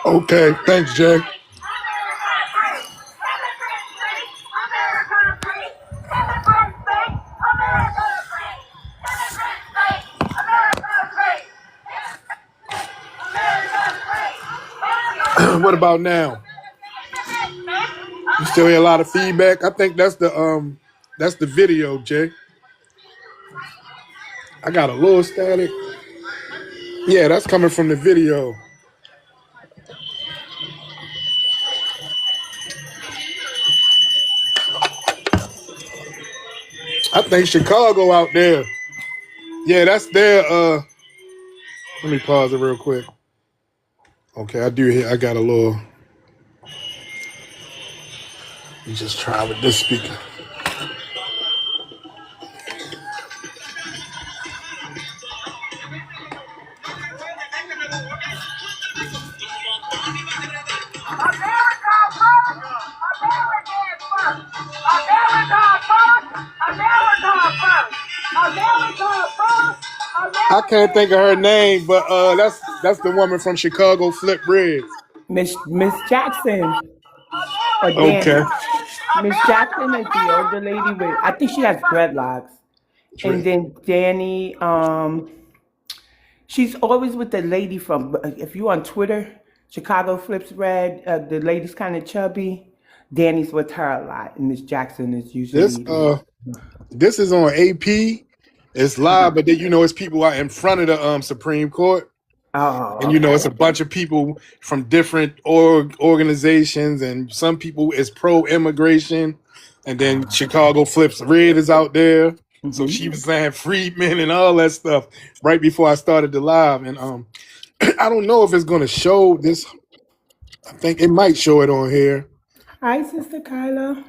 Okay, thanks, Jay. What about now? You still hear a lot of feedback? I think that's the video, Jay. I got a little static. Yeah, that's coming from the video. I think Chicago out there. Yeah, that's their let me pause it real quick. Okay, I got a little. Let me just try with this speaker. I can't think of her name, but that's the woman from Chicago Flip Bread. Miss Jackson. Or Okay. Miss Jackson is the older lady with, I think she has dreadlocks. And then Danny, she's always with the lady from, if you on Twitter, Chicago Flips Red, the lady's kind of chubby. Danny's with her a lot, and Miss Jackson is usually. This is on AP. It's live, but then it's people out in front of the Supreme Court. Oh, and it's a bunch of people from different organizations, and some people is pro-immigration, and then Chicago Flips Red is out there. Mm-hmm. So she was saying freedmen and all that stuff right before I started the live, and I don't know if it's going to show this. I think it might show it on here. Hi, Sister Kyla.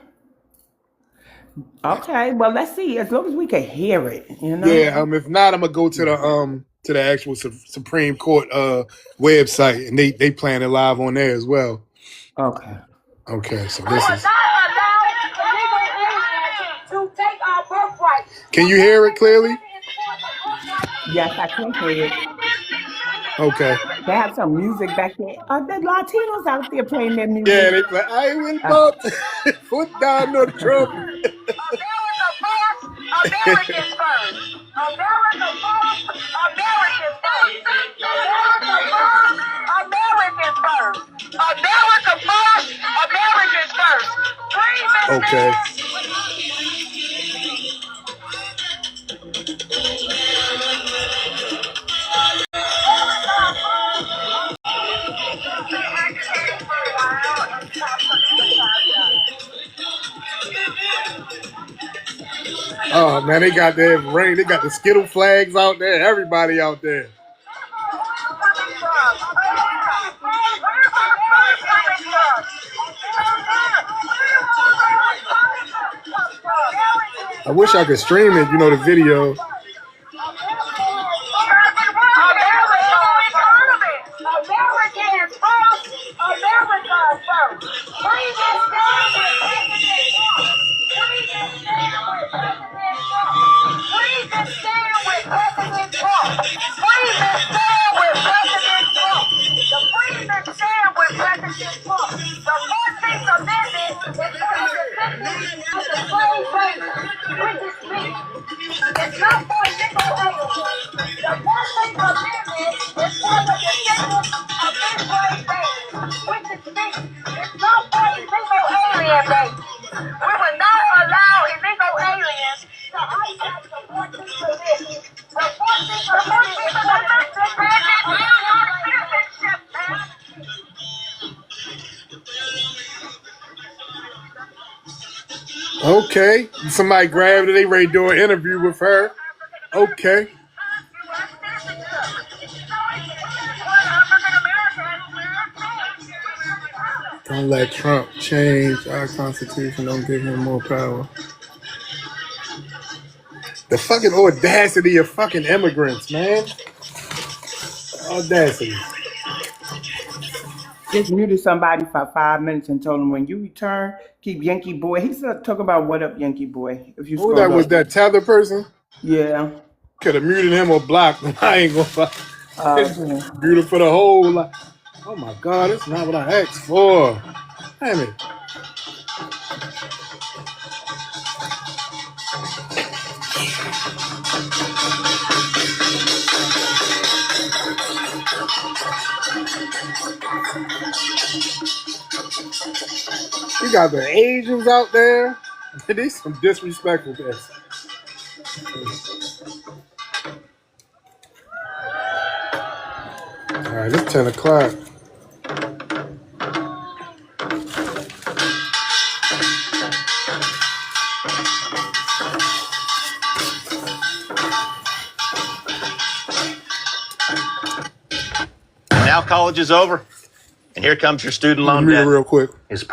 Okay, well, let's see. As long as we can hear it, Yeah. If not, I'm gonna go to the actual Supreme Court website, and they playing it live on there as well. Okay. Okay. So this is. Can you hear it clearly? Yes, I can hear it. Okay. They have some music back there. The Latinos out there playing their music. Yeah, they play, I will not put down no Trump. America first, Americans first. America first, Americans first. America first, Americans first. America first, Americans first. Okay. Oh man, they got their rain. They got the Skittle flags out there. Everybody out there. I wish I could stream it. The video. Okay, somebody grabbed it. They ready to do an interview with her. Okay. Don't let Trump change our Constitution. Don't give him more power. The fucking audacity of fucking immigrants, man. Audacity. Just muted somebody for 5 minutes and told him when you return, keep Yankee Boy. He's talking about what up, Yankee Boy. If you who that up. Was that tether person? Yeah. Could have muted him or blocked him. I ain't gonna fuck. Muted for the whole life. Oh my God, that's not what I asked for. Damn it. We got the Asians out there. These some disrespectful guys. All right, it's 10 o'clock. Now college is over, and here comes your student loan Read it debt. real quick. His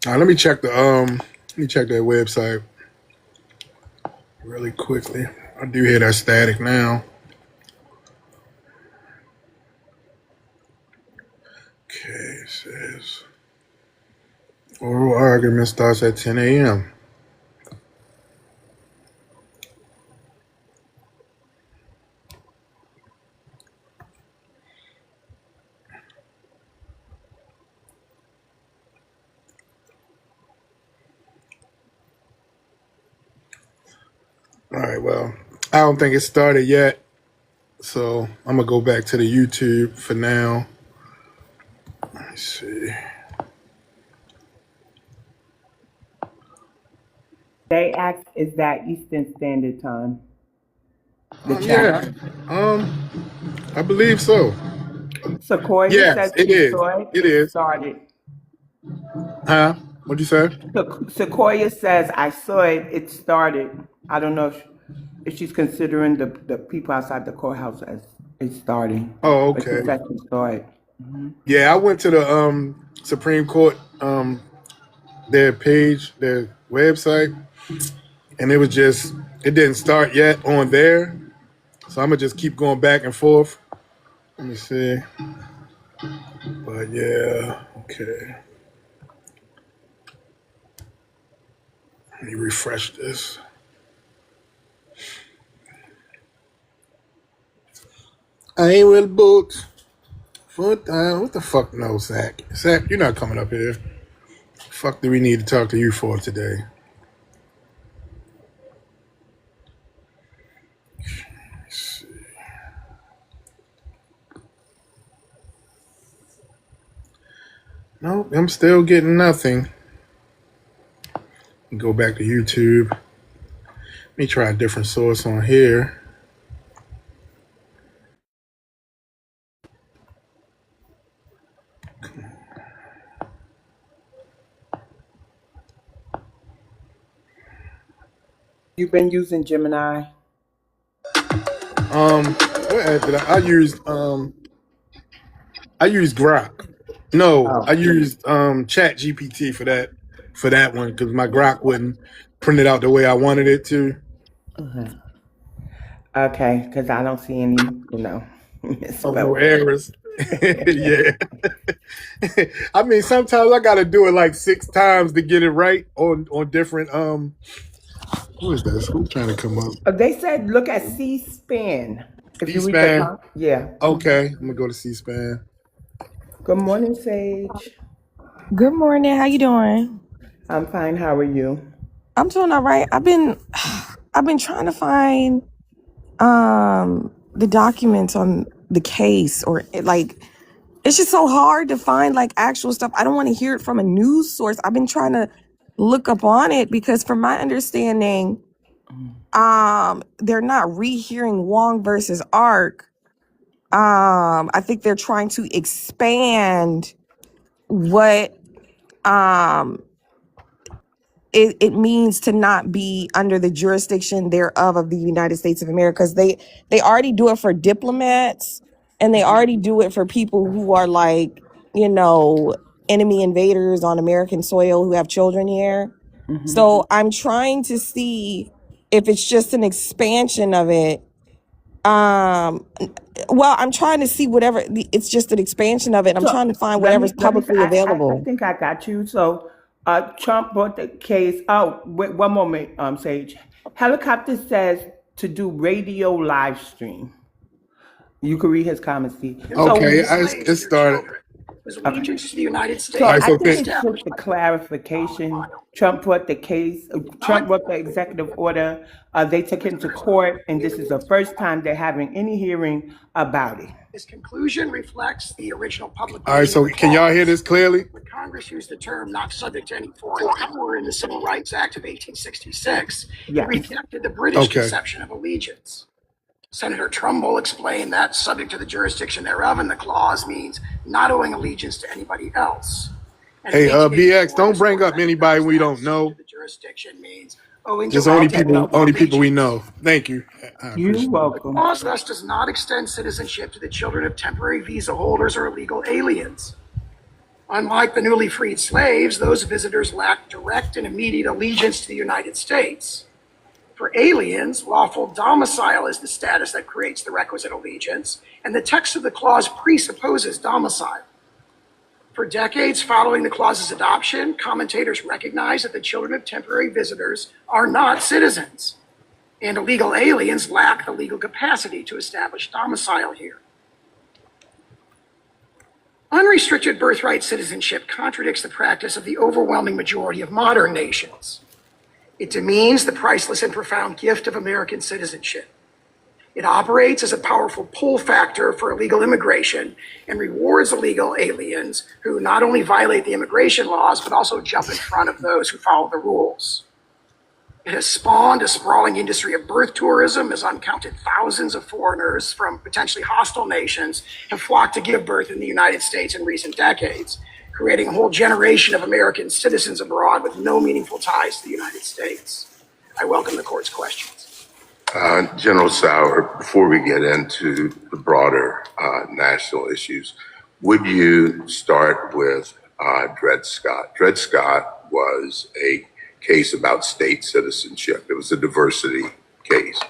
All right, let me check that website really quickly. I do hear that static now. Okay, it says oral argument starts at 10 a.m. All right, well, I don't think it started yet, so I'm gonna go back to the YouTube for now. Let's see. They asked, is that Eastern Standard Time? Yeah, I believe so. Sequoia Yes, says it she is. saw it. It It is. started. Huh? What'd you say? Sequoia says, I saw it. It started. I don't know if she's considering the people outside the courthouse as it's starting. Oh, But she okay. said she saw it. Yeah, I went to the Supreme Court their page, their website, and it didn't start yet on there. So I'm gonna just keep going back and forth. Let me see. But yeah, okay. Let me refresh this. I ain't with books. What the fuck no, Zach? Zach, you're not coming up here. Fuck do we need to talk to you for today? Let's see. Nope, I'm still getting nothing. Go back to YouTube. Let me try a different source on here. You've been using Gemini? What app did I used I used Grok. No, I used Chat GPT for that one because my Grok wouldn't print it out the way I wanted it to. Okay, because I don't see any, No misspelled. errors. Yeah. I mean, sometimes I gotta do it like 6 times to get it right on different who is this? Who's trying to come up? They said look at C-SPAN. If you read C-SPAN. yeah. Okay, I'm gonna go to C-SPAN. Good morning, Sage. Good morning. How you doing? I'm fine. How are you? I'm doing all right. I've been trying to find the documents on the case or like it's just so hard to find like actual stuff. I don't want to hear it from a news source. I've been trying to look up on it because from my understanding, they're not rehearing Wong versus Ark. I think they're trying to expand what it means to not be under the jurisdiction thereof of the United States of America, because they already do it for diplomats and they already do it for people who are like, you know, enemy invaders on American soil who have children here. So I'm trying to see if it's just an expansion of it. Well, I'm trying to see whatever it's just an expansion of it. I'm trying to find whatever's publicly available. I think I got you. So, Trump brought the case. Oh, wait, one moment, Sage. Helicopter says to do radio live stream. You can read his comments, Steve. Okay, it started. Allegiance to the United States. So I so think it's just a clarification. Trump brought the case. Trump brought the executive order. They took it to court, and this is the first time they're having any hearing about it. This conclusion reflects the original public. All right, so can y'all hear this clearly? When Congress used the term "not subject to any foreign power" in the Civil Rights Act of 1866, Yes. it rejected the British conception of allegiance. Senator Trumbull explained that subject to the jurisdiction thereof in the clause means not owing allegiance to anybody else. And Hey, 1884, BX, don't this bring court up anybody we don't recognized know. that the jurisdiction means owing Just to only relative people we allegiance. know. Thank you. I appreciate You're it. The welcome. clause thus does not extend citizenship to the children of temporary visa holders or illegal aliens. Unlike the newly freed slaves, those visitors lack direct and immediate allegiance to the United States. For aliens, lawful domicile is the status that creates the requisite allegiance, and the text of the clause presupposes domicile. For decades following the clause's adoption, commentators recognized that the children of temporary visitors are not citizens, and illegal aliens lack the legal capacity to establish domicile here. Unrestricted birthright citizenship contradicts the practice of the overwhelming majority of modern nations. It demeans the priceless and profound gift of American citizenship. It operates as a powerful pull factor for illegal immigration and rewards illegal aliens who not only violate the immigration laws, but also jump in front of those who follow the rules. It has spawned a sprawling industry of birth tourism as uncounted thousands of foreigners from potentially hostile nations have flocked to give birth in the United States in recent decades, creating a whole generation of American citizens abroad with no meaningful ties to the United States. I welcome the court's questions. General Sauer, before we get into the broader national issues, would you start with Dred Scott? Dred Scott was a case about state citizenship. It was a diversity case.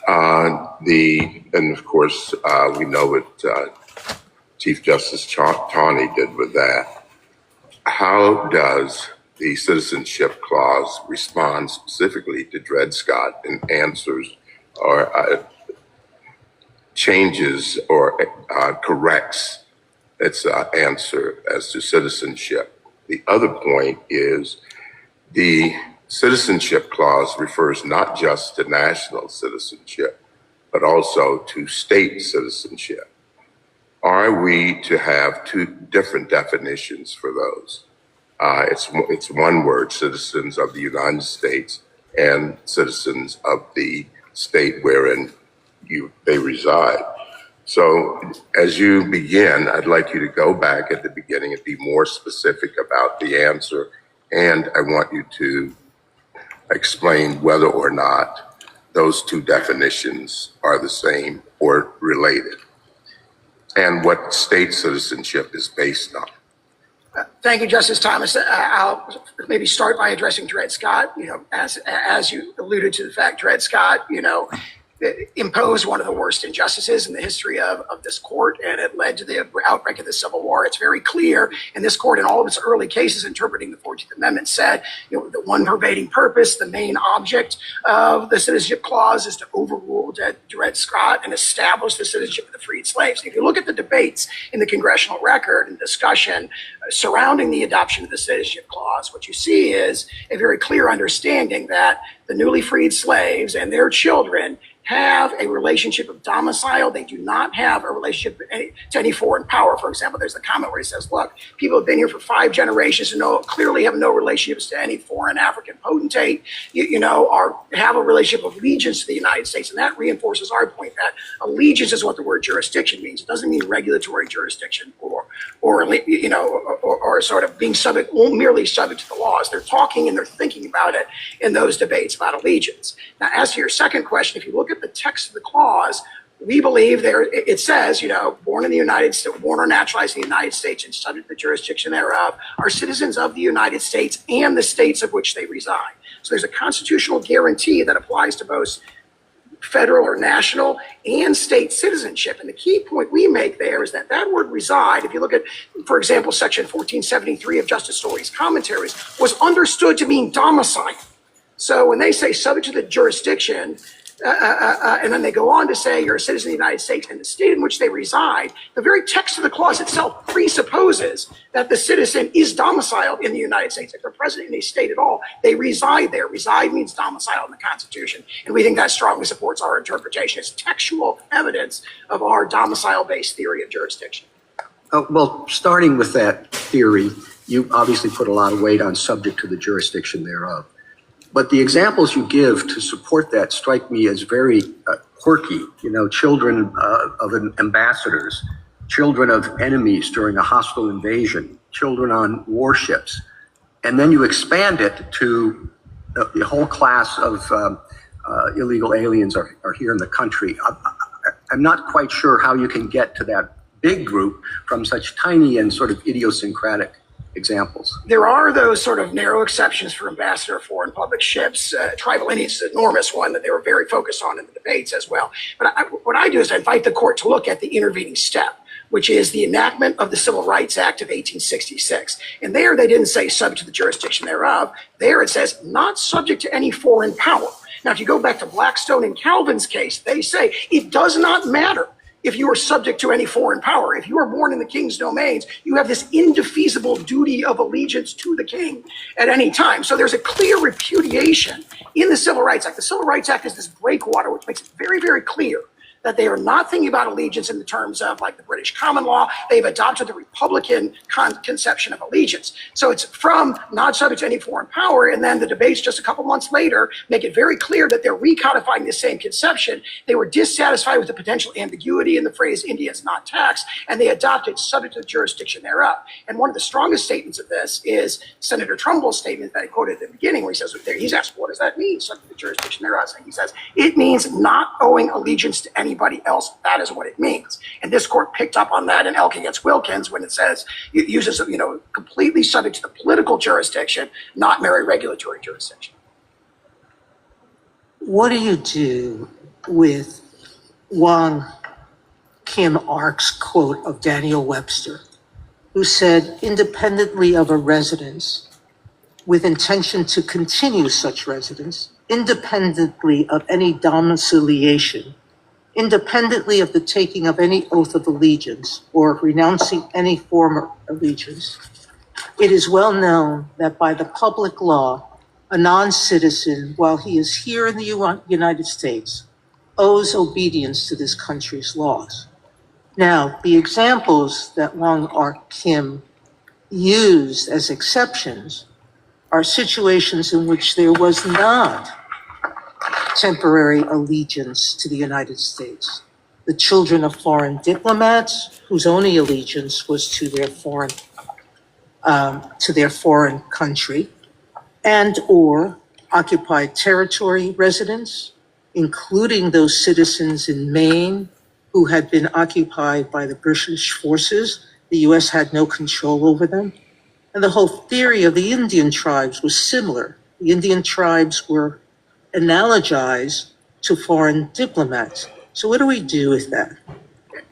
And of course, we know what Chief Justice Taney did with that. How does the Citizenship Clause respond specifically to Dred Scott and answers or changes or corrects its answer as to citizenship? The other point is the Citizenship Clause refers not just to national citizenship, but also to state citizenship. Are we to have two different definitions for those? It's one word, citizens of the United States and citizens of the state wherein they reside. So as you begin, I'd like you to go back at the beginning and be more specific about the answer. And I want you to explain whether or not those two definitions are the same or related, and what state citizenship is based on. Thank you, Justice Thomas. I'll maybe start by addressing Dred Scott. As you alluded to the fact, Dred Scott, imposed one of the worst injustices in the history of this court, and it led to the outbreak of the Civil War. It's very clear, and this court in all of its early cases interpreting the 14th Amendment said, the one pervading purpose, the main object of the Citizenship Clause is to overrule Dred Scott and establish the citizenship of the freed slaves. If you look at the debates in the congressional record and discussion surrounding the adoption of the Citizenship Clause, what you see is a very clear understanding that the newly freed slaves and their children have a relationship of domicile. They do not have a relationship to any foreign power. For example, there's a comment where he says, look, people have been here for 5 generations and clearly have no relationships to any foreign African potentate, or have a relationship of allegiance to the United States. And that reinforces our point that allegiance is what the word jurisdiction means. It doesn't mean regulatory jurisdiction or sort of being merely subject to the laws. They're talking and they're thinking about it in those debates about allegiance. Now, as to your second question, if you look at the text of the clause, we believe it says, born in the United States, born or naturalized in the United States and subject to the jurisdiction thereof, are citizens of the United States and the states of which they reside. So there's a constitutional guarantee that applies to both federal or national and state citizenship. And the key point we make there is that word reside, if you look at, for example, section 1473 of Justice Story's commentaries, was understood to mean domicile. So when they say subject to the jurisdiction, and then they go on to say you're a citizen of the United States and the state in which they reside, the very text of the clause itself presupposes that the citizen is domiciled in the United States. If they're present in a state at all, they reside there. Reside means domicile in the Constitution. And we think that strongly supports our interpretation. It's textual evidence of our domicile-based theory of jurisdiction. Well, starting with that theory, you obviously put a lot of weight on subject to the jurisdiction thereof. But the examples you give to support that strike me as very quirky. Children of ambassadors, children of enemies during a hostile invasion, children on warships. And then you expand it to the whole class of illegal aliens are here in the country. I'm not quite sure how you can get to that big group from such tiny and sort of idiosyncratic examples. There are those sort of narrow exceptions for ambassador foreign public ships. Tribal Indians is an enormous one that they were very focused on in the debates as well. But what I do is I invite the court to look at the intervening step, which is the enactment of the Civil Rights Act of 1866. And there they didn't say subject to the jurisdiction thereof. There it says not subject to any foreign power. Now, if you go back to Blackstone and Calvin's case, they say it does not matter if you are subject to any foreign power. If you are born in the king's domains, you have this indefeasible duty of allegiance to the king at any time. So there's a clear repudiation in the Civil Rights Act. The Civil Rights Act is this breakwater, which makes it very, very clear that they are not thinking about allegiance in the terms of like the British common law. They've adopted the Republican conception of allegiance. So it's from not subject to any foreign power, and then the debates just a couple months later make it very clear that they're recodifying the same conception. They were dissatisfied with the potential ambiguity in the phrase India is not taxed, and they adopted subject to the jurisdiction thereof. And one of the strongest statements of this is Senator Trumbull's statement that I quoted at the beginning, where he says, he's asked, what does that mean, subject to the jurisdiction thereof? And he says, it means not owing allegiance to anybody else. That is what it means. And this court picked up on that in Elk against Wilkins when it says it uses, completely subject to the political jurisdiction, not mere regulatory jurisdiction. What do you do with Wong Kim Ark's quote of Daniel Webster, who said, independently of a residence with intention to continue such residence, independently of any domiciliation, independently of the taking of any oath of allegiance or renouncing any former allegiance, it is well known that by the public law, a non-citizen, while he is here in the United States, owes obedience to this country's laws. Now, the examples that Wong Ark Kim used as exceptions are situations in which there was not temporary allegiance to the United States. The children of foreign diplomats whose only allegiance was to their foreign country, and or occupied territory residents, including those citizens in Maine who had been occupied by the British forces. The US had no control over them. And the whole theory of the Indian tribes was similar. The Indian tribes were analogized to foreign diplomats. So what do we do with that?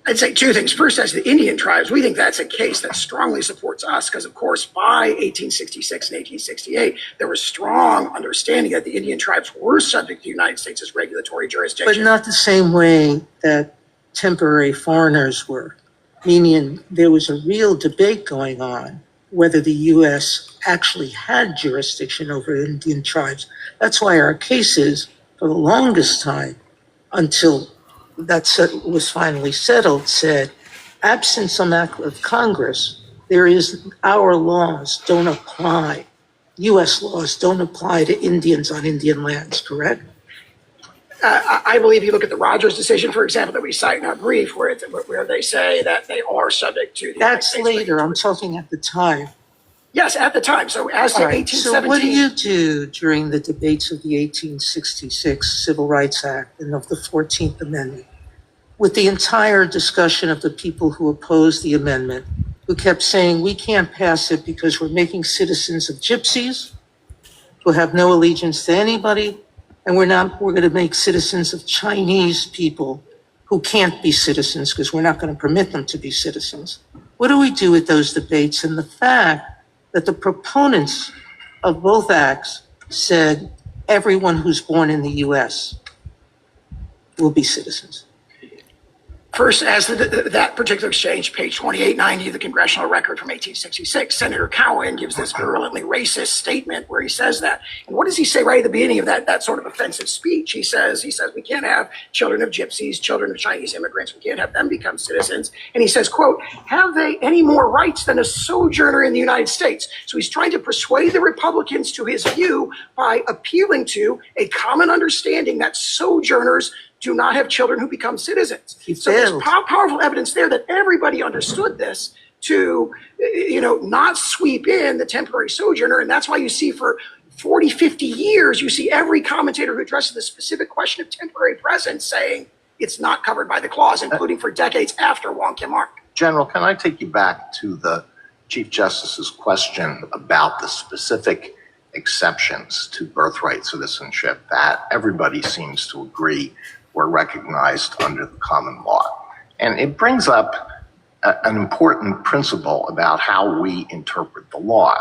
I'd say two things. First, as the Indian tribes, we think that's a case that strongly supports us because, of course, by 1866 and 1868, there was strong understanding that the Indian tribes were subject to the United States' regulatory jurisdiction. But not the same way that temporary foreigners were. Meaning there was a real debate going on whether the U.S. actually had jurisdiction over Indian tribes. That's why our cases, for the longest time, until was finally settled, said, absent some act of Congress, our laws don't apply. U.S. laws don't apply to Indians on Indian lands, correct? I believe you look at the Rogers decision, for example, that we cite in our brief, where they say that they are subject to the That's later. I'm talking at the time. Yes, at the time. So as to 1817. So what do you do during the debates of the 1866 Civil Rights Act and of the 14th Amendment, with the entire discussion of the people who opposed the amendment, who kept saying, we can't pass it because we're making citizens of gypsies who have no allegiance to anybody, and we're going to make citizens of Chinese people who can't be citizens because we're not going to permit them to be citizens. What do we do with those debates and the fact that the proponents of both acts said everyone who's born in the U.S. will be citizens? First, as that particular exchange, page 2890 of the congressional record from 1866, Senator Cowan gives this virulently racist statement where he says that. And what does he say right at the beginning of that sort of offensive speech? He says, we can't have children of gypsies, children of Chinese immigrants. We can't have them become citizens. And he says, quote, have they any more rights than a sojourner in the United States? So he's trying to persuade the Republicans to his view by appealing to a common understanding that sojourners do not have children who become citizens. So there's powerful evidence there that everybody understood this to, not sweep in the temporary sojourner. And that's why you see for 40, 50 years, you see every commentator who addresses the specific question of temporary presence saying it's not covered by the clause, including for decades after Wong Kim Ark. General, can I take you back to the Chief Justice's question about the specific exceptions to birthright citizenship that everybody seems to agree were recognized under the common law? And it brings up an important principle about how we interpret the law.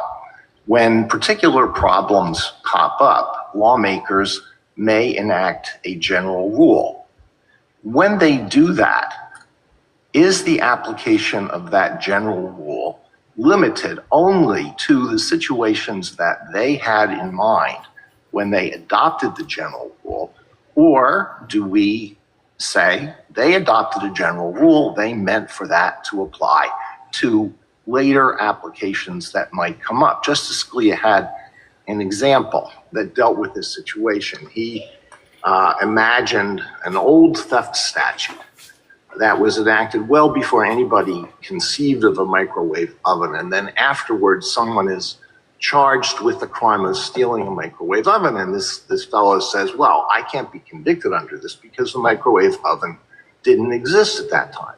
When particular problems pop up, lawmakers may enact a general rule. When they do that, is the application of that general rule limited only to the situations that they had in mind when they adopted the general rule? Or do we say they adopted a general rule, they meant for that to apply to later applications that might come up? Justice Scalia had an example that dealt with this situation. He imagined an old theft statute that was enacted well before anybody conceived of a microwave oven. And then afterwards, someone is charged with the crime of stealing a microwave oven. And this fellow says, well, I can't be convicted under this because the microwave oven didn't exist at that time.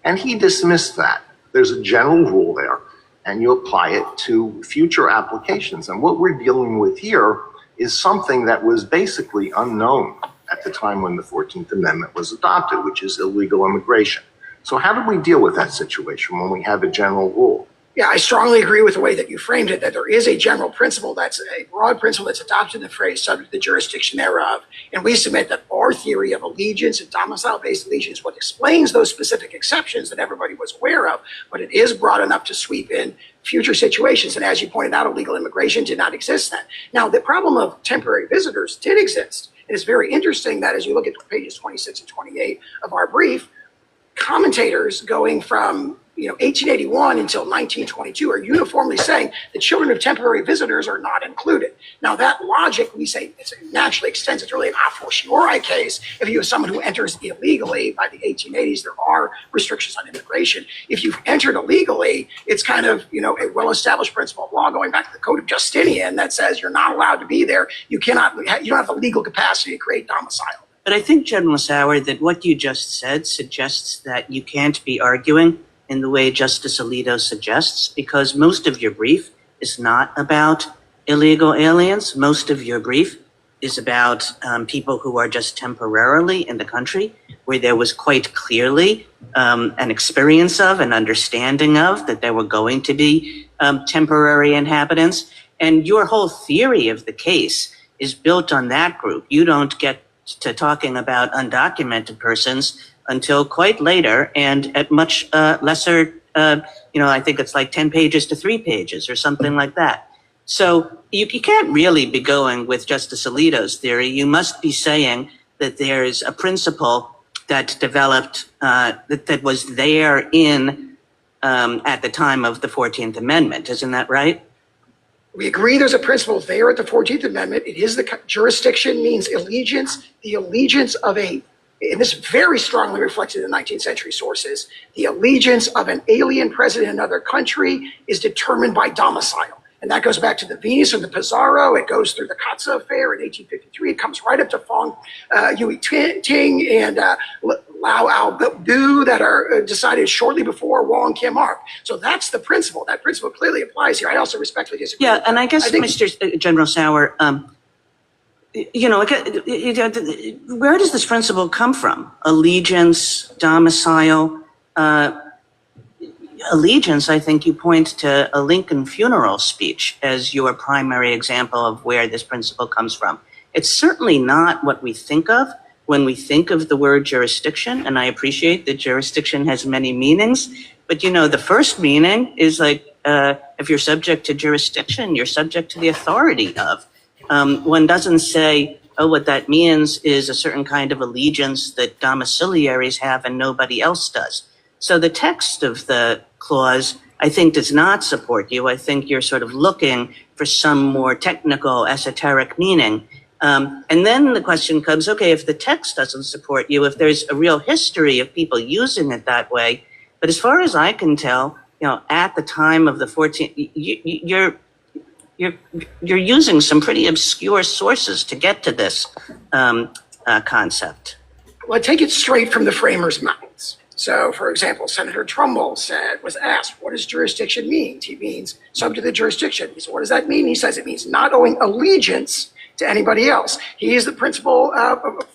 And he dismissed that. There's a general rule there, and you apply it to future applications. And what we're dealing with here is something that was basically unknown at the time when the 14th Amendment was adopted, which is illegal immigration. So how do we deal with that situation when we have a general rule? Yeah, I strongly agree with the way that you framed it, that there is a general principle, that's a broad principle that's adopted in the phrase subject to the jurisdiction thereof. And we submit that our theory of allegiance and domicile-based allegiance is what explains those specific exceptions that everybody was aware of, but it is broad enough to sweep in future situations. And as you pointed out, illegal immigration did not exist then. Now, the problem of temporary visitors did exist. And it's very interesting that as you look at pages 26 and 28 of our brief, commentators going from 1881 until 1922 are uniformly saying the children of temporary visitors are not included. Now that logic, we say, it naturally extends. It's really an a fortiori case. If you have someone who enters illegally by the 1880s, there are restrictions on immigration. If you've entered illegally, it's kind of, a well-established principle of law going back to the Code of Justinian that says you're not allowed to be there. You don't have the legal capacity to create domicile. But I think, General Sauer, that what you just said suggests that you can't be arguing in the way Justice Alito suggests, because most of your brief is not about illegal aliens. Most of your brief is about people who are just temporarily in the country, where there was quite clearly an experience of, an understanding of, that there were going to be temporary inhabitants. And your whole theory of the case is built on that group. You don't get to talking about undocumented persons until quite later and at much lesser, I think it's like 10 pages to 3 pages or something like that. So you can't really be going with Justice Alito's theory. You must be saying that there's a principle that developed, that was there in, at the time of the 14th Amendment. Isn't that right? We agree there's a principle there at the 14th Amendment. It is jurisdiction means allegiance, the allegiance of and this is very strongly reflected in 19th century sources, the allegiance of an alien present in another country is determined by domicile. And that goes back to the Venus and the Pizarro. It goes through the Katza affair in 1853. It comes right up to Fong Yui Ting and Lau Ao Du that are decided shortly before Wong Kim Ark. So that's the principle. That principle clearly applies here. I also respectfully disagree. Yeah, and I guess, Mr. General Sauer, you know, where does this principle come from? Allegiance, domicile, allegiance, I think you point to a Lincoln funeral speech as your primary example of where this principle comes from. It's certainly not what we think of when we think of the word jurisdiction, and I appreciate that jurisdiction has many meanings, but you know, the first meaning is like, if you're subject to jurisdiction, you're subject to the authority of. One doesn't say, oh, what that means is a certain kind of allegiance that domiciliaries have and nobody else does. So the text of the clause, I think, does not support you. I think you're sort of looking for some more technical, esoteric meaning. And then the question comes, okay, if the text doesn't support you, if there's a real history of people using it that way, but as far as I can tell, you know, at the time of the 14th, you're using some pretty obscure sources to get to this concept. Well, I take it straight from the framers' mouths. So, for example, Senator Trumbull was asked, what does jurisdiction mean? He means subject to the jurisdiction. He said, what does that mean? He says it means not owing allegiance to anybody else. He is the principal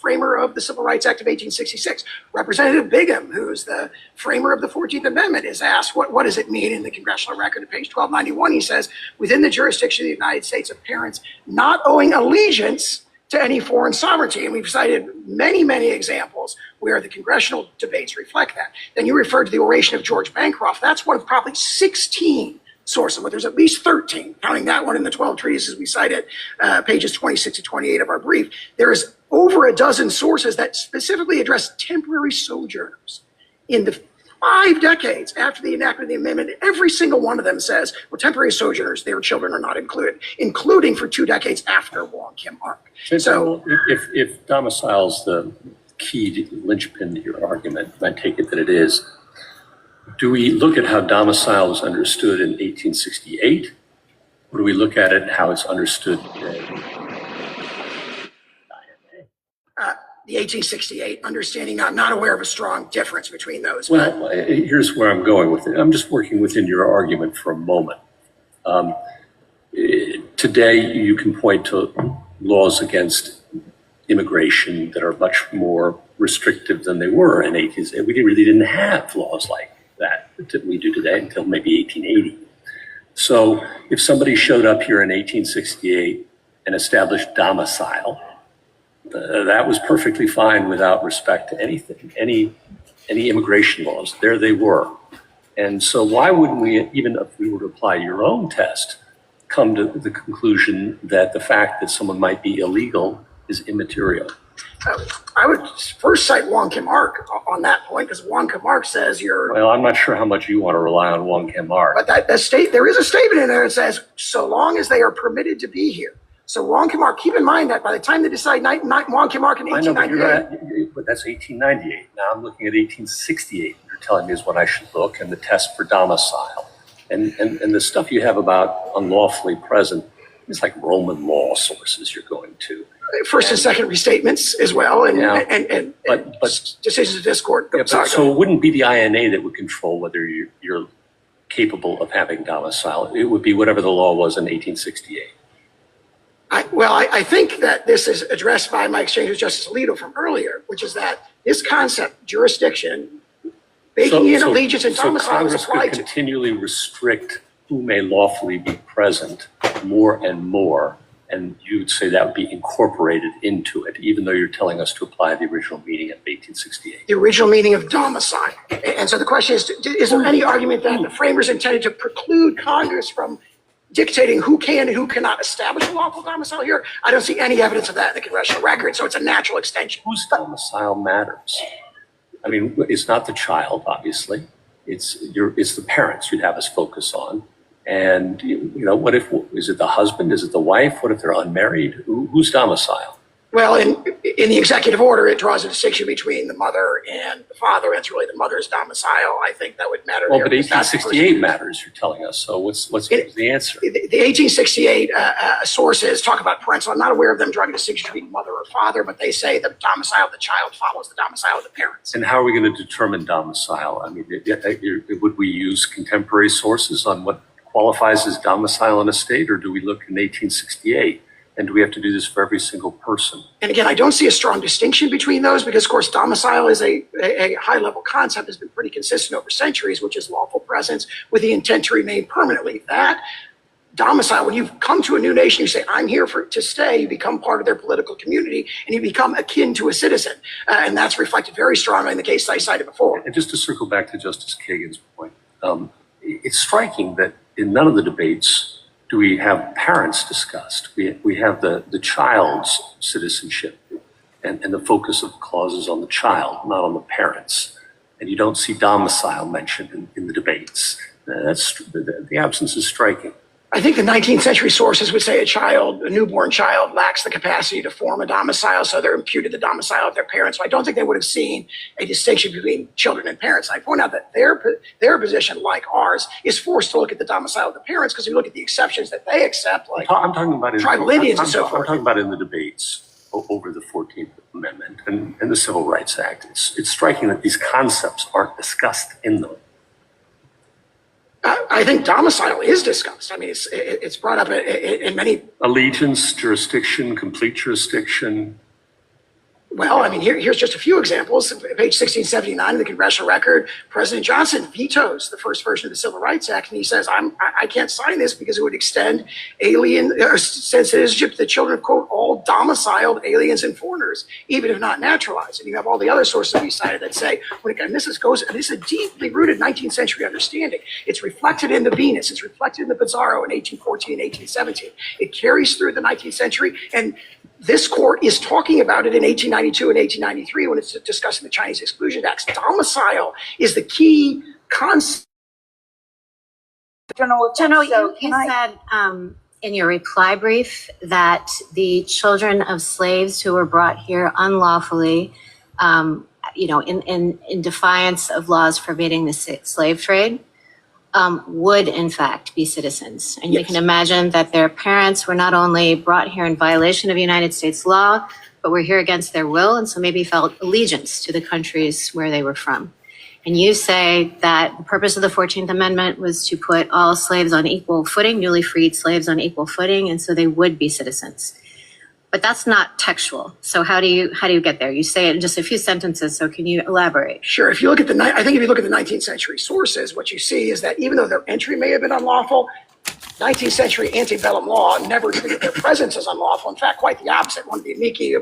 framer of the Civil Rights Act of 1866. Representative Bigham, who's the framer of the 14th Amendment, is asked, what does it mean in the congressional record at page 1291? He says, within the jurisdiction of the United States of parents not owing allegiance to any foreign sovereignty. And we've cited many, many examples where the congressional debates reflect that. Then you referred to the oration of George Bancroft. That's one of probably 16 sources, but there's at least 13, counting that one in the 12 treatises we cited, pages 26 to 28 of our brief. There is over a dozen sources that specifically address temporary sojourners. In the 5 decades after the enactment of the amendment, every single one of them says, well, temporary sojourners, their children are not included, including for 2 decades after Wong Kim Ark. So if domicile's the key linchpin to your argument, and I take it that it is, do we look at how domicile was understood in 1868? Or do we look at it how it's understood today? The 1868 understanding, I'm not aware of a strong difference between those. Well, here's where I'm going with it. I'm just working within your argument for a moment. Today, you can point to laws against immigration that are much more restrictive than they were in 1868. We really didn't have laws like that we do today until maybe 1880. So if somebody showed up here in 1868 and established domicile, that was perfectly fine without respect to anything, any immigration laws. There they were. And so why wouldn't we, even if we were to apply your own test, come to the conclusion that the fact that someone might be illegal is immaterial? I would first cite Wong Kim Ark on that point, because Wong Kim Ark says you're... Well, I'm not sure how much you want to rely on Wong Kim Ark. But there is a statement in there that says, so long as they are permitted to be here. So Wong Kim Ark, keep in mind that by the time they decide Wong Kim Ark in 1898... But that's 1898. Now I'm looking at 1868. You're telling me is when I should look, and the test for domicile. And the stuff you have about unlawfully present is like Roman law sources you're going to. First and second restatements as well, and decisions of this court. Yeah, so it wouldn't be the INA that would control whether you're capable of having domicile. It would be whatever the law was in 1868. I think that this is addressed by my exchange with Justice Alito from earlier, which is that this concept, jurisdiction, baking in allegiance and domicile, so Congress could continually restrict who may lawfully be present more and more, and you would say that would be incorporated into it, even though you're telling us to apply the original meaning of 1868. The original meaning of domicile. And so the question is there any argument that the framers intended to preclude Congress from dictating who can and who cannot establish a lawful domicile here. I don't see any evidence of that in the congressional record, so it's a natural extension. Whose domicile matters? I mean, it's not the child, obviously. It's the parents you'd have us focus on. And, what if, is it the husband? Is it the wife? What if they're unmarried? Whose domicile? Well, in the executive order, it draws a distinction between the mother and the father. It's really the mother's domicile. I think that would matter. Well, but 1868 matters, you're telling us. So what's the answer? The 1868 sources talk about parental. I'm not aware of them drawing a distinction between mother or father, but they say the domicile of the child follows the domicile of the parents. And how are we going to determine domicile? I mean, would we use contemporary sources on what qualifies as domicile in a state, or do we look in 1868? And do we have to do this for every single person? And again, I don't see a strong distinction between those because, of course, domicile is a high-level concept that's been pretty consistent over centuries, which is lawful presence with the intent to remain permanently. That domicile, when you've come to a new nation, you say, I'm here to stay, you become part of their political community, and you become akin to a citizen. And that's reflected very strongly in the case I cited before. And just to circle back to Justice Kagan's point, it's striking that in none of the debates do we have parents discussed. We have the child's citizenship and the focus of clauses on the child, not on the parents. And you don't see domicile mentioned in the debates. The absence is striking. I think the 19th century sources would say a newborn child lacks the capacity to form a domicile, so they're imputed the domicile of their parents. So I don't think they would have seen a distinction between children and parents. I point out that their position, like ours, is forced to look at the domicile of the parents because we look at the exceptions that they accept, like I'm talking about tribal Indians and so forth. I'm talking about in the debates over the 14th Amendment and the Civil Rights Act. It's striking that these concepts aren't discussed in them. I think domicile is discussed. I mean, it's brought up in many. Allegiance, jurisdiction, complete jurisdiction. Well, I mean, here's just a few examples. Page 1679 of the congressional record, President Johnson vetoes the first version of the Civil Rights Act, and he says, I can't sign this because it would extend citizenship to the children of, quote, all domiciled aliens and foreigners, even if not naturalized. And you have all the other sources we cited that say, this is a deeply rooted 19th century understanding. It's reflected in the Venus. It's reflected in the Pizarro in 1814 and 1817. It carries through the 19th century, and this court is talking about it in 1892 and 1893 when it's discussing the Chinese Exclusion Acts. Domicile is the key concept. General, you said in your reply brief that the children of slaves who were brought here unlawfully, in defiance of laws forbidding the slave trade, would in fact be citizens. And yes, you can imagine that their parents were not only brought here in violation of United States law, but were here against their will, and so maybe felt allegiance to the countries where they were from. And you say that the purpose of the 14th Amendment was to put all slaves on equal footing, newly freed slaves on equal footing, and so they would be citizens. But that's not textual. So how do you get there? You say it in just a few sentences, so can you elaborate? Sure. If you look at I think if you look at the 19th century sources, what you see is that even though their entry may have been unlawful, 19th century antebellum law never treated their presence as unlawful. In fact, quite the opposite. One of the amici,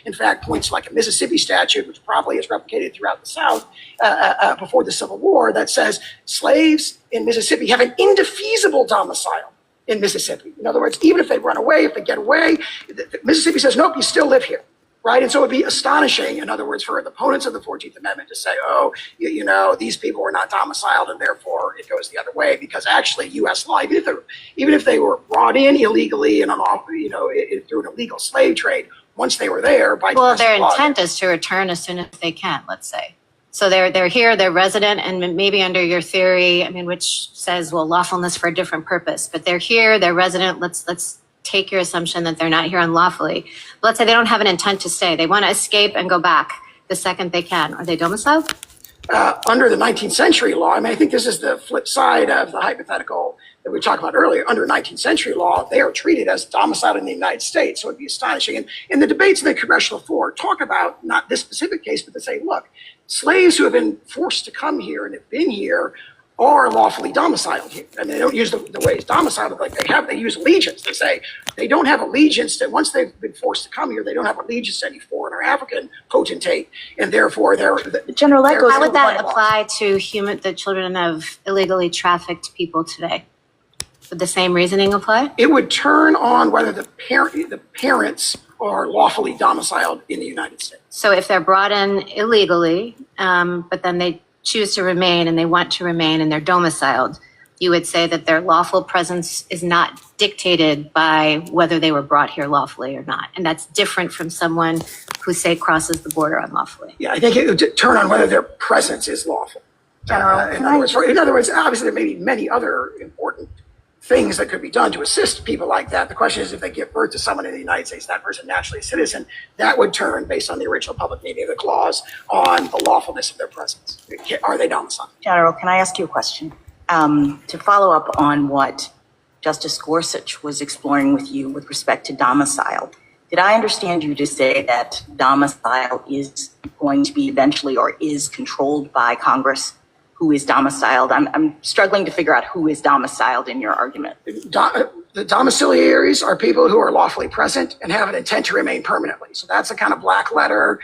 in fact, points to like a Mississippi statute, which probably is replicated throughout the South before the Civil War, that says slaves in Mississippi have an indefeasible domicile in Mississippi. In other words, even if they run away, if they get away, Mississippi says, nope, you still live here. Right. And so it would be astonishing, in other words, for the opponents of the 14th Amendment to say, oh, these people were not domiciled and therefore it goes the other way, because actually U.S. law, even if they were brought in illegally and through an illegal slave trade, once they were there by their intent is to return as soon as they can, let's say. So they're here, they're resident, and maybe under your theory, which says, lawfulness for a different purpose, but they're here, they're resident. Let's take your assumption that they're not here unlawfully. But let's say they don't have an intent to stay. They want to escape and go back the second they can. Are they domiciled? Under the 19th century law, I think this is the flip side of the hypothetical that we talked about earlier. Under 19th century law, they are treated as domiciled in the United States. So it'd be astonishing. And in the debates in the congressional floor, talk about not this specific case, but to say, look, slaves who have been forced to come here and have been here are lawfully domiciled here. And they don't use the way it's domiciled like they use allegiance. They say they don't have allegiance to, once they've been forced to come here, they don't have allegiance to any foreign or African potentate, and therefore they're General Echo. How would that apply to the children of illegally trafficked people today? Would the same reasoning apply? It would turn on whether the parents are lawfully domiciled in the United States. So if they're brought in illegally, but then they choose to remain and they want to remain and they're domiciled, you would say that their lawful presence is not dictated by whether they were brought here lawfully or not. And that's different from someone who, say, crosses the border unlawfully. Yeah, I think it would turn on whether their presence is lawful. General, in other words, obviously there may be many other important things that could be done to assist people like that. The question is, if they give birth to someone in the United States, that person naturally a citizen, that would turn, based on the original public meaning of the clause, on the lawfulness of their presence. Are they domiciled? General, can I ask you a question? To follow up on what Justice Gorsuch was exploring with you with respect to domicile, did I understand you to say that domicile is going to be eventually or is controlled by Congress? Who is domiciled? I'm struggling to figure out who is domiciled in your argument. The domiciliaries are people who are lawfully present and have an intent to remain permanently. So that's a kind of black letter,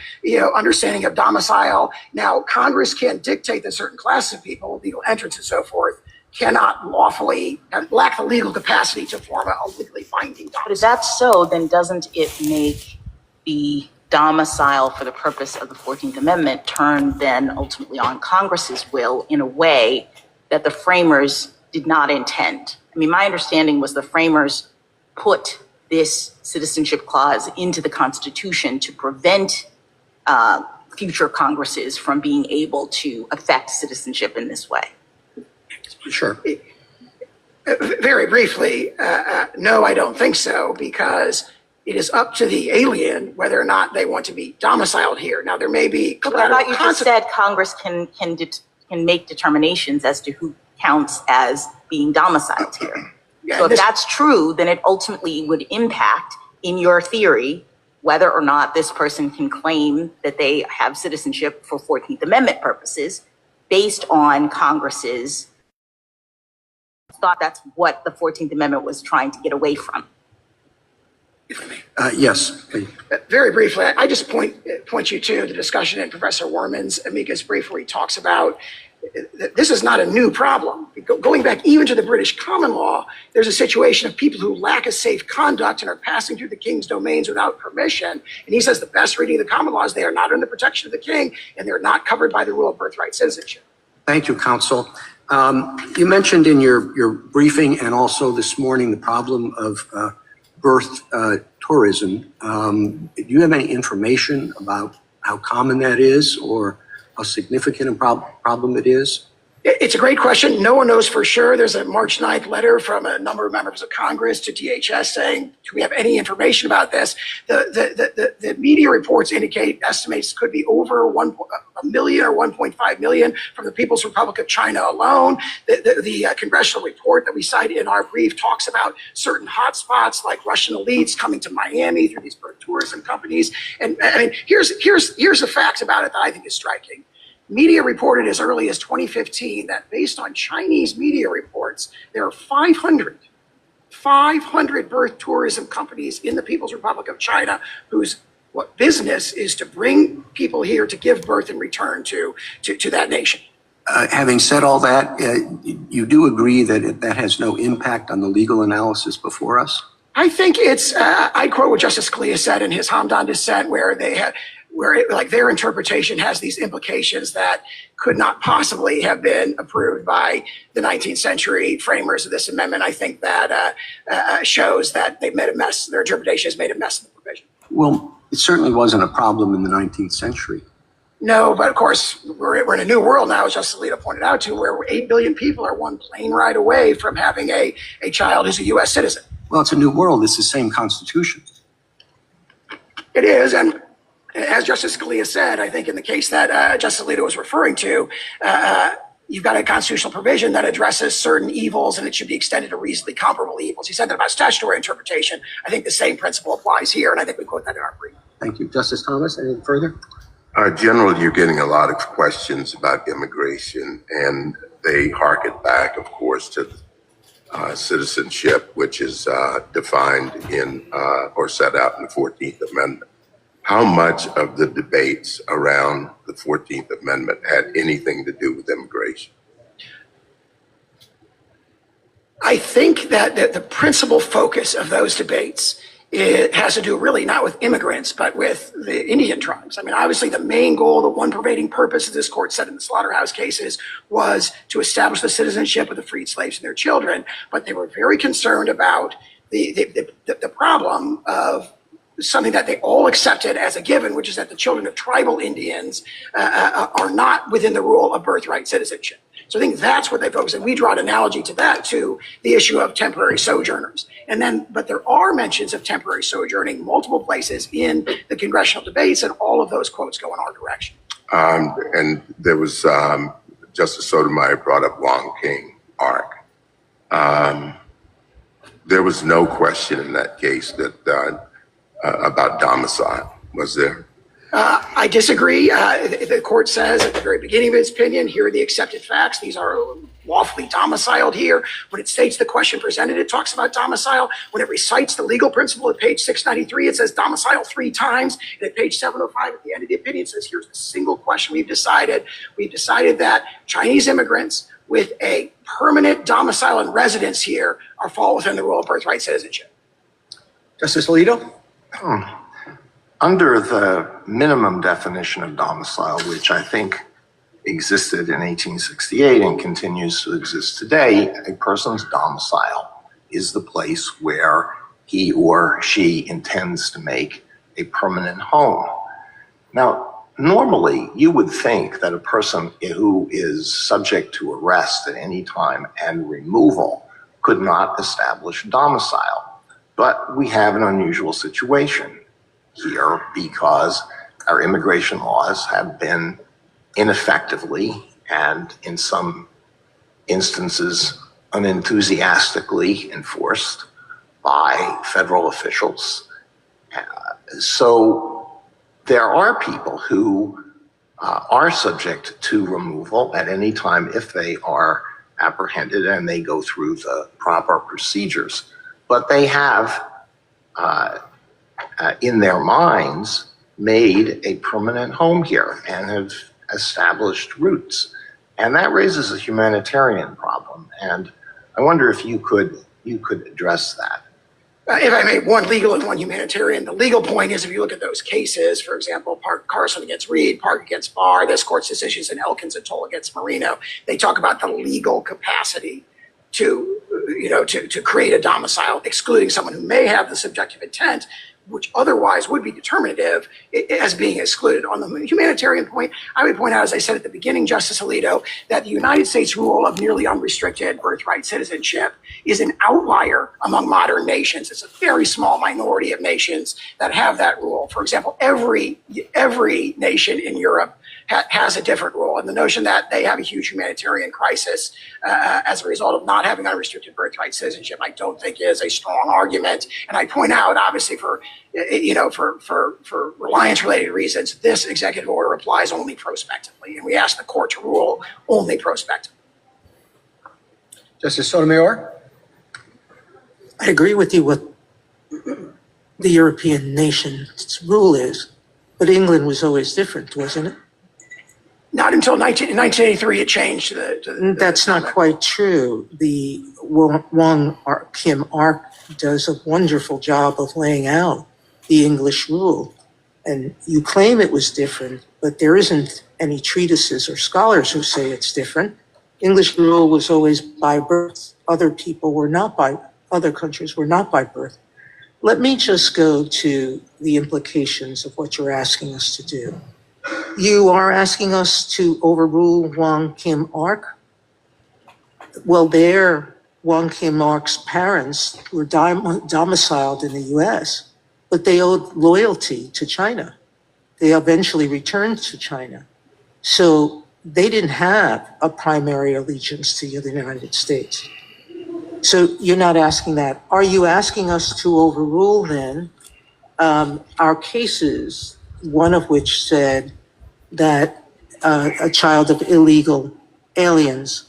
understanding of domicile. Now, Congress can dictate that certain classes of people, legal entrants and so forth, cannot lawfully, lack the legal capacity to form a legally binding domicile. But if that's so, then doesn't it make the domicile for the purpose of the 14th Amendment turn then ultimately on Congress's will in a way that the framers did not intend? I mean, my understanding was the framers put this citizenship clause into the Constitution to prevent future Congresses from being able to affect citizenship in this way. Sure. Very briefly, no, I don't think so, because it is up to the alien whether or not they want to be domiciled here. Now, there may be But I thought you just said Congress can make determinations as to who counts as being domiciled here. Yeah, so if that's true, then it ultimately would impact, in your theory, whether or not this person can claim that they have citizenship for 14th Amendment purposes based on Congress's thought. That's what the 14th Amendment was trying to get away from. Yes. Very briefly, I just point you to the discussion in Professor Werman's amicus brief, where he talks about this is not a new problem. Going back even to the British common law, there's a situation of people who lack a safe conduct and are passing through the king's domains without permission. And he says the best reading of the common law is they are not under the protection of the king and they're not covered by the rule of birthright citizenship. Thank you, counsel. You mentioned in your briefing and also this morning the problem of birth tourism. Do you have any information about how common that is or how significant a problem it is? It's a great question. No one knows for sure. There's a March 9th letter from a number of members of Congress to DHS saying, do we have any information about this? The media reports indicate estimates could be over 1 million or 1.5 million from the People's Republic of China alone. The congressional report that we cite in our brief talks about certain hotspots like Russian elites coming to Miami through these birth tourism companies. And I mean, here's the facts about it that I think is striking. Media reported as early as 2015 that based on Chinese media reports, there are 500 birth tourism companies in the People's Republic of China whose business is to bring people here to give birth and return to that nation. Having said all that, you do agree that that has no impact on the legal analysis before us? I think it's, I quote what Justice Scalia said in his Hamdan dissent, where their interpretation has these implications that could not possibly have been approved by the 19th century framers of this amendment. I think that shows that they've made a mess. Their interpretation has made a mess of the provision. Well, it certainly wasn't a problem in the 19th century. No, but of course, we're in a new world now, as Justice Alito pointed out to, where 8 billion people are one plane ride away from having a child who's a U.S. citizen. Well, it's a new world. It's the same Constitution. It is, and as Justice Scalia said, I think in the case that Justice Alito was referring to, you've got a constitutional provision that addresses certain evils and it should be extended to reasonably comparable evils. He said that about statutory interpretation. I think the same principle applies here, and I think we quote that in our brief. Thank you. Justice Thomas, anything further? General, you're getting a lot of questions about immigration, and they harken back, of course, to citizenship, which is defined in or set out in the 14th Amendment. How much of the debates around the 14th Amendment had anything to do with immigration? I think that the principal focus of those debates, it has to do really not with immigrants, but with the Indian tribes. I mean, obviously the main goal, the one pervading purpose, as this court said in the slaughterhouse cases, was to establish the citizenship of the freed slaves and their children. But they were very concerned about the problem of something that they all accepted as a given, which is that the children of tribal Indians are not within the rule of birthright citizenship. So I think that's what they focus on. We draw an analogy to that, to the issue of temporary sojourners. But there are mentions of temporary sojourning multiple places in the congressional debates, and all of those quotes go in our direction. And there was, Justice Sotomayor brought up Wong King Ark. There was no question in that case that about domicile, was there? I disagree. The court says at the very beginning of its opinion, here are the accepted facts. These are lawfully domiciled here. When it states the question presented, it talks about domicile. When it recites the legal principle at page 693, it says domicile 3 times. And at page 705 at the end of the opinion, it says here's the single question we've decided. We've decided that Chinese immigrants with a permanent domicile and residence here fall within the rule of birthright citizenship. Justice Alito? Under the minimum definition of domicile, which I think existed in 1868 and continues to exist today, a person's domicile is the place where he or she intends to make a permanent home. Now, normally, you would think that a person who is subject to arrest at any time and removal could not establish domicile. But we have an unusual situation here because our immigration laws have been ineffectively and in some instances unenthusiastically enforced by federal officials. So there are people who are subject to removal at any time if they are apprehended and they go through the proper procedures. But they have in their minds made a permanent home here and have established roots. And that raises a humanitarian problem. And I wonder if you could address that. If I may, one legal and one humanitarian. The legal point is, if you look at those cases, for example, Carson against Reed, Park against Barr, this court's decisions in Elkins and Toll against Marino, they talk about the legal capacity to create a domicile, excluding someone who may have the subjective intent, which otherwise would be determinative, as being excluded. On the humanitarian point, I would point out, as I said at the beginning, Justice Alito, that the United States rule of nearly unrestricted birthright citizenship is an outlier among modern nations. It's a very small minority of nations that have that rule. For example, every nation in Europe has a different rule. And the notion that they have a huge humanitarian crisis as a result of not having unrestricted birthright citizenship, I don't think is a strong argument. And I point out, obviously, for reliance-related reasons, this executive order applies only prospectively, and we ask the court to rule only prospectively. Justice Sotomayor? I agree with you what the European nation's rule is, but England was always different, wasn't it? Not until 1983 it changed. That's not quite true. The Wong Kim Ark does a wonderful job of laying out the English rule. And you claim it was different, but there isn't any treatises or scholars who say it's different. English rule was always by birth. Other countries were not by birth. Let me just go to the implications of what you're asking us to do. You are asking us to overrule Wong Kim Ark? Well, Wong Kim Ark's parents were domiciled in the US, but they owed loyalty to China. They eventually returned to China. So they didn't have a primary allegiance to the United States. So you're not asking that. Are you asking us to overrule then our cases, one of which said that a child of illegal aliens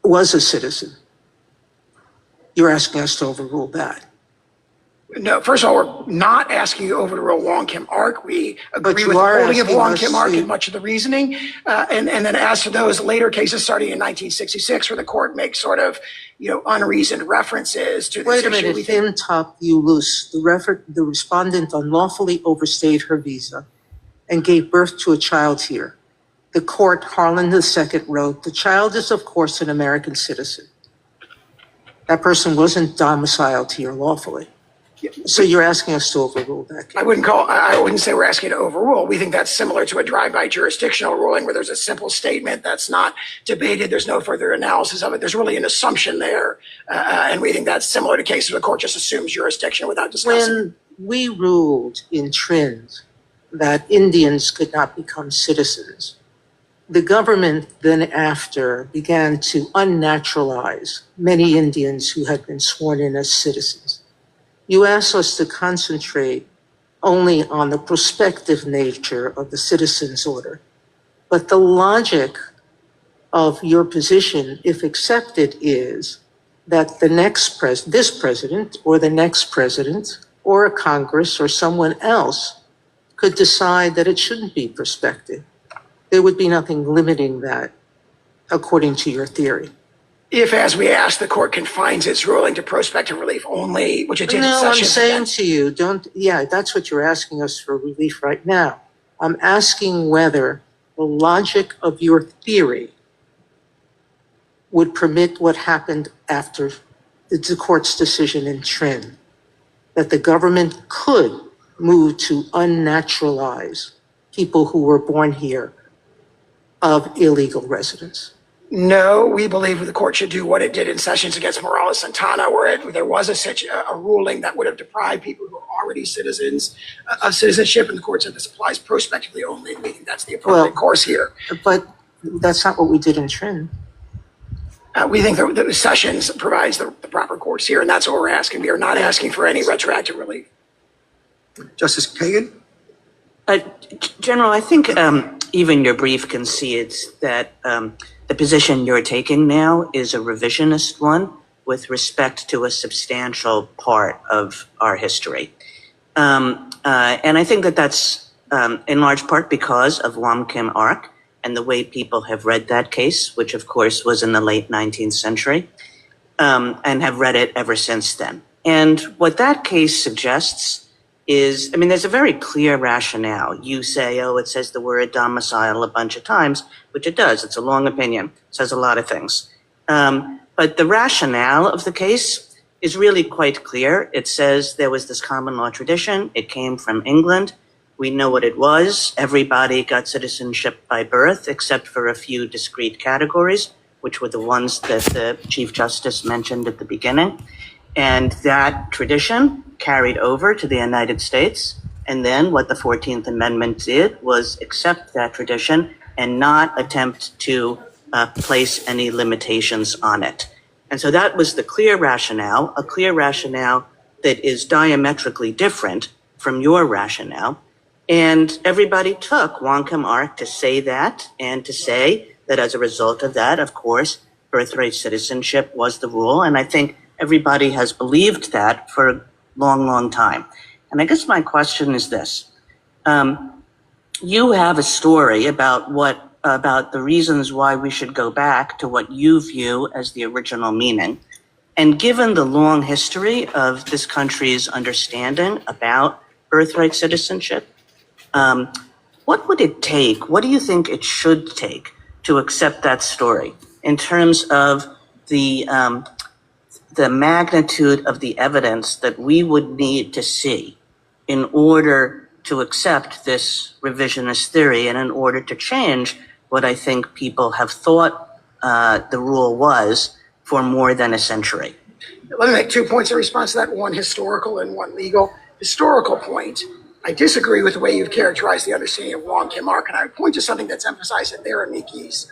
was a citizen? You're asking us to overrule that. No, first of all, we're not asking you over to rule Wong Kim Ark. We agree you with the are holding of asking Wong us Kim Ark to- and much of the reasoning. And then as to those later cases starting in 1966, where the court makes sort of, unreasoned references to this Wait a issue, minute, we think Tim Top, you loose. The respondent unlawfully overstayed her visa and gave birth to a child here. The court, Harlan II, wrote, the child is, of course, an American citizen. That person wasn't domiciled here lawfully. So you're asking us to overrule that case. I wouldn't say we're asking to overrule. We think that's similar to a drive-by jurisdictional ruling where there's a simple statement that's not debated. There's no further analysis of it. There's really an assumption there. And we think that's similar to cases where the court just assumes jurisdiction without discussing. When we ruled in Trend that Indians could not become citizens, the government then after began to unnaturalize many Indians who had been sworn in as citizens. You asked us to concentrate only on the prospective nature of the citizen's order. But the logic of your position, if accepted, is that this president or the next president or a Congress or someone else could decide that it shouldn't be prospective. There would be nothing limiting that, according to your theory. If, as we asked, the court confines its ruling to prospective relief only, which it did in No, I'm Sessions saying again. to you, that's what you're asking us for relief right now. I'm asking whether the logic of your theory would permit what happened after the court's decision in Trin, that the government could move to unnaturalize people who were born here of illegal residents. No, we believe the court should do what it did in Sessions against Morales-Santana, where there was a ruling that would have deprived people who are already citizens of citizenship, and the court said this applies prospectively only, and we think that's the appropriate course here. But that's not what we did in Trin. We think that Sessions provides the proper course here, and that's what we're asking. We are not asking for any retroactive relief. Justice Kagan? General, I think even your brief concedes that the position you're taking now is a revisionist one with respect to a substantial part of our history. And I think that that's in large part because of Wong Kim Ark and the way people have read that case, which of course was in the late 19th century, and have read it ever since then. And what that case suggests is, there's a very clear rationale. You say, it says the word domicile a bunch of times, which it does. It's a long opinion. It says a lot of things. But the rationale of the case is really quite clear. It says there was this common law tradition. It came from England. We know what it was. Everybody got citizenship by birth, except for a few discrete categories, which were the ones that the Chief Justice mentioned at the beginning. And that tradition carried over to the United States. And then what the 14th Amendment did was accept that tradition and not attempt to place any limitations on it. And so that was the clear rationale, a clear rationale that is diametrically different from your rationale. And everybody took Wong Kim Ark to say that and to say that as a result of that, of course, birthright citizenship was the rule. And I think everybody has believed that for a long, long time. And I guess my question is this. You have a story about the reasons why we should go back to what you view as the original meaning. And given the long history of this country's understanding about birthright citizenship, what would it take? What do you think it should take to accept that story in terms of the magnitude of the evidence that we would need to see in order to accept this revisionist theory and in order to change what I think people have thought the rule was for more than a century? Let me make 2 points in response to that, one historical and one legal. Historical point, I disagree with the way you've characterized the understanding of Wong Kim Ark, and I would point to something that's emphasized in their Mickey's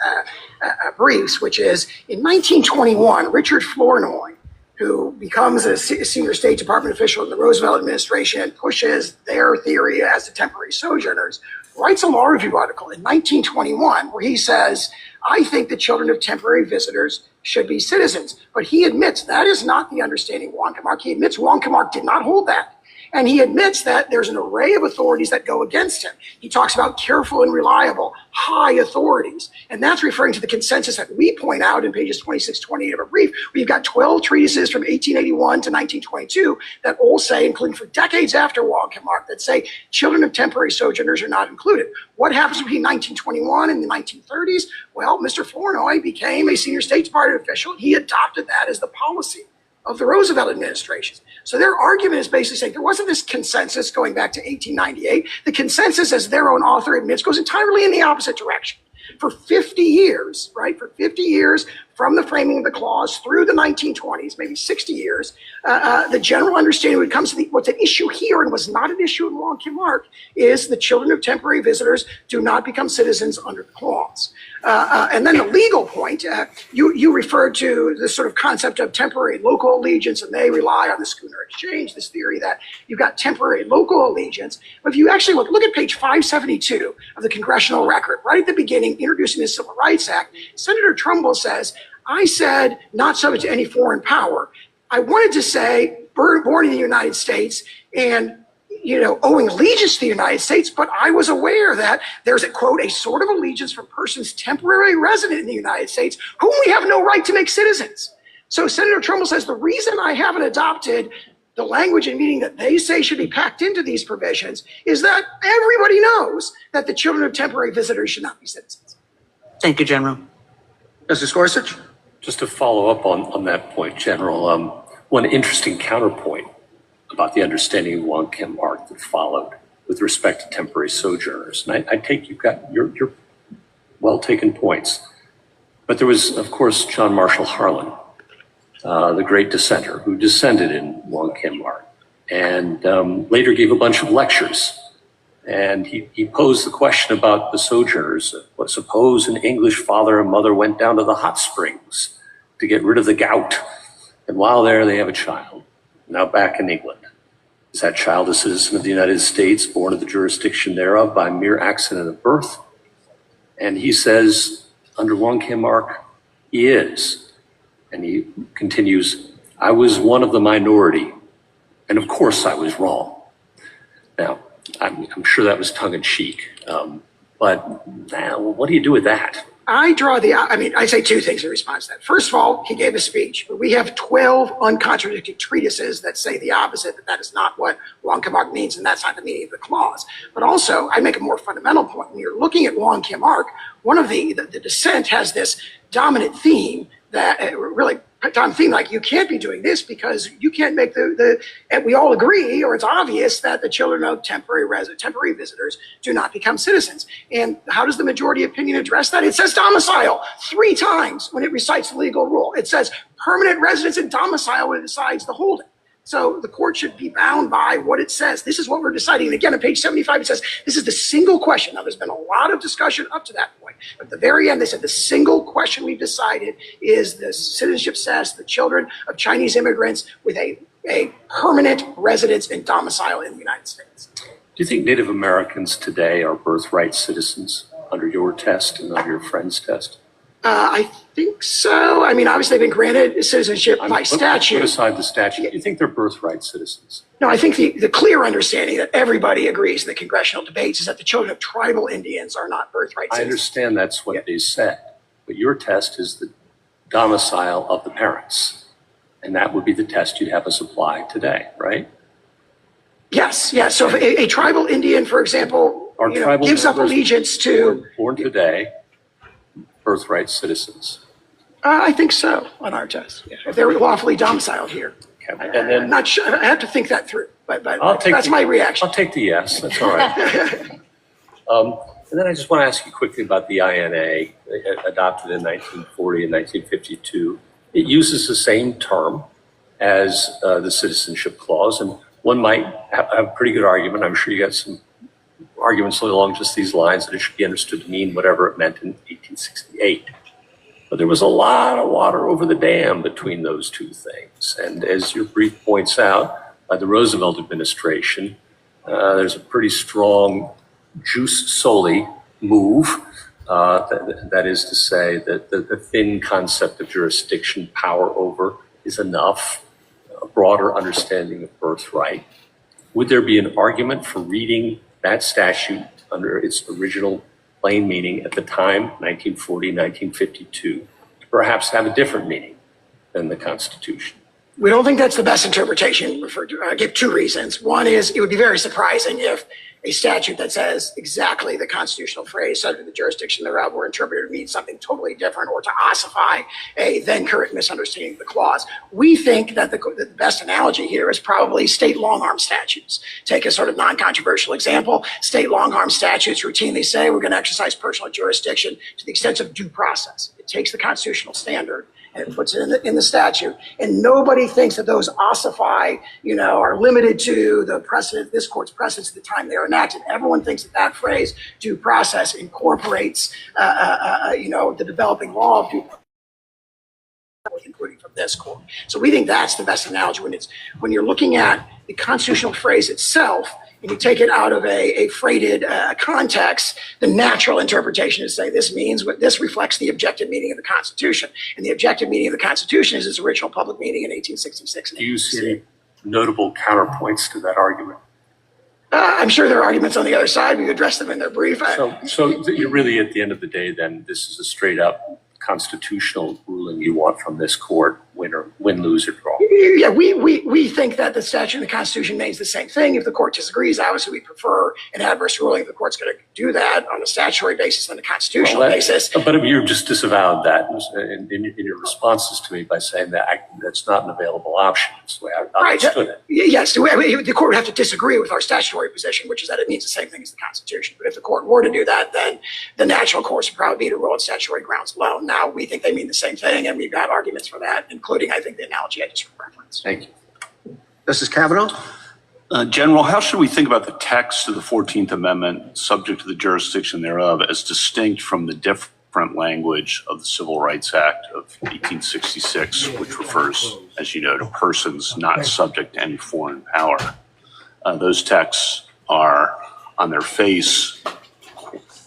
briefs, which is in 1921, Richard Flournoy, who becomes a senior State Department official in the Roosevelt administration and pushes their theory as to temporary sojourners, writes a law review article in 1921 where he says, I think the children of temporary visitors should be citizens. But he admits that is not the understanding of Wong Kim Ark. He admits Wong Kim Ark did not hold that. And he admits that there's an array of authorities that go against him. He talks about careful and reliable, high authorities. And that's referring to the consensus that we point out in pages 26, 28 of our brief. We've got 12 treatises from 1881 to 1922 that all say, including for decades after Wong-Kim-Ark, that say children of temporary sojourners are not included. What happens between 1921 and the 1930s? Well, Mr. Flournoy became a senior State Department official. He adopted that as the policy of the Roosevelt administration. So their argument is basically saying there wasn't this consensus going back to 1898. The consensus, as their own author admits, goes entirely in the opposite direction. For 50 years, right, for 50 years from the framing of the clause through the 1920s, maybe 60 years, the general understanding when it comes to what's at issue here and was not an issue in Wong-Kim-Ark is the children of temporary visitors do not become citizens under the clause. And then the legal point, you referred to the sort of concept of temporary local allegiance, and they rely on the Schooner Exchange, this theory that you've got temporary local allegiance. But if you actually look at page 572 of the congressional record, right at the beginning, introducing the Civil Rights Act, Senator Trumbull says, I said not subject to any foreign power. I wanted to say born in the United States and owing allegiance to the United States, but I was aware that there's a, quote, a sort of allegiance for persons temporarily resident in the United States whom we have no right to make citizens. So Senator Trumbull says the reason I haven't adopted the language and meaning that they say should be packed into these provisions is that everybody knows that the children of temporary visitors should not be citizens. Thank you, General. Justice Gorsuch? Just to follow up on that point, General, one interesting counterpoint about the understanding of Wong-Kim-Ark that followed with respect to temporary sojourners. And I take you've got your well-taken points. But there was, of course, John Marshall Harlan, the great dissenter who dissented in Wong-Kim-Ark and later gave a bunch of lectures. And he posed the question about the sojourners. What, suppose an English father and mother went down to the hot springs to get rid of the gout. And while there, they have a child, now back in England. Is that child a citizen of the United States, born of the jurisdiction thereof by mere accident of birth? And he says, under Wong-Kim-Ark, he is. And he continues, I was one of the minority, and of course I was wrong. Now, I'm sure that was tongue-in-cheek, but now, what do you do with that? I say two things in response to that. First of all, he gave a speech, but we have 12 uncontradicted treatises that say the opposite, that is not what Wong-Kim-Ark means, and that's not the meaning of the clause. But also, I make a more fundamental point. When you're looking at Wong-Kim-Ark, one of the dissent has this dominant theme that like you can't be doing this because you can't make and we all agree, or it's obvious that the children of temporary visitors do not become citizens. And how does the majority opinion address that? It says domicile 3 times when it recites the legal rule. It says permanent residence and domicile when it decides the holding. So the court should be bound by what it says. This is what we're deciding. And again, on page 75, it says this is the single question. Now, there's been a lot of discussion up to that point. But at the very end, they said the single question we've decided is the citizenship status of the children of Chinese immigrants with a permanent residence and domicile in the United States. Do you think Native Americans today are birthright citizens under your test and under your friend's test? I think so. I mean, obviously, they've been granted citizenship by statute. Put aside the statute. Do you think they're birthright citizens? No, I think the clear understanding that everybody agrees in the congressional debates is that the children of tribal Indians are not birthright citizens. I understand that's what they said, but your test is the domicile of the parents, and that would be the test you'd have us apply today, right? Yes. So if a tribal Indian, for example, gives up allegiance to born today, birthright citizens. I think so on our test. Yeah. If they're lawfully domiciled here. Okay. And then, I'm not sure. I have to think that through. But that's my reaction. I'll take the yes. That's all right. And then I just want to ask you quickly about the INA adopted in 1940 and 1952. It uses the same term as the citizenship clause, and one might have a pretty good argument. I'm sure you got some arguments along just these lines that it should be understood to mean whatever it meant in 1868. But there was a lot of water over the dam between those two things. And as your brief points out, by the Roosevelt administration, there's a pretty strong jus soli move. That is to say that the thin concept of jurisdiction, power over, is enough, a broader understanding of birthright. Would there be an argument for reading that statute under its original plain meaning at the time, 1940, 1952, to perhaps have a different meaning than the Constitution? We don't think that's the best interpretation. I give two reasons. One is it would be very surprising if a statute that says exactly the constitutional phrase subject to the jurisdiction thereof were interpreted to mean something totally different or to ossify a then current misunderstanding of the clause. We think that the best analogy here is probably state long-arm statutes. Take a sort of non-controversial example. State long-arm statutes routinely say we're going to exercise personal jurisdiction to the extent of due process. It takes the constitutional standard and it puts it in the statute. And nobody thinks that those ossify, are limited to the precedent, this court's precedents at the time they were enacted. Everyone thinks that phrase, due process, incorporates, the developing law of due process, including from this court. So we think that's the best analogy when you're looking at the constitutional phrase itself, and you take it out of a freighted context, the natural interpretation is to say this reflects the objective meaning of the Constitution. And the objective meaning of the Constitution is its original public meaning in 1866. Do you see any notable counterpoints to that argument? I'm sure there are arguments on the other side. We've addressed them in their brief. So you're really, at the end of the day, then, this is a straight up constitutional ruling you want from this court, win, lose, or draw? Yeah, we think that the statute and the Constitution means the same thing. If the court disagrees, obviously we prefer an adverse ruling. If the court's going to do that on a statutory basis and a constitutional basis. But you just disavowed that in your responses to me by saying that that's not an available option. That's the way I understood it. Yes, the court would have to disagree with our statutory position, which is that it means the same thing as the Constitution. But if the court were to do that, then the natural course would probably be to rule on statutory grounds alone. Now, we think they mean the same thing, and we've got arguments for that, including, I think, the analogy I just referenced. Thank you. Justice Kavanaugh? General, how should we think about the text of the 14th Amendment, subject to the jurisdiction thereof, as distinct from the different language of the Civil Rights Act of 1866, which refers, as you know, to persons not subject to any foreign power? Those texts are, on their face,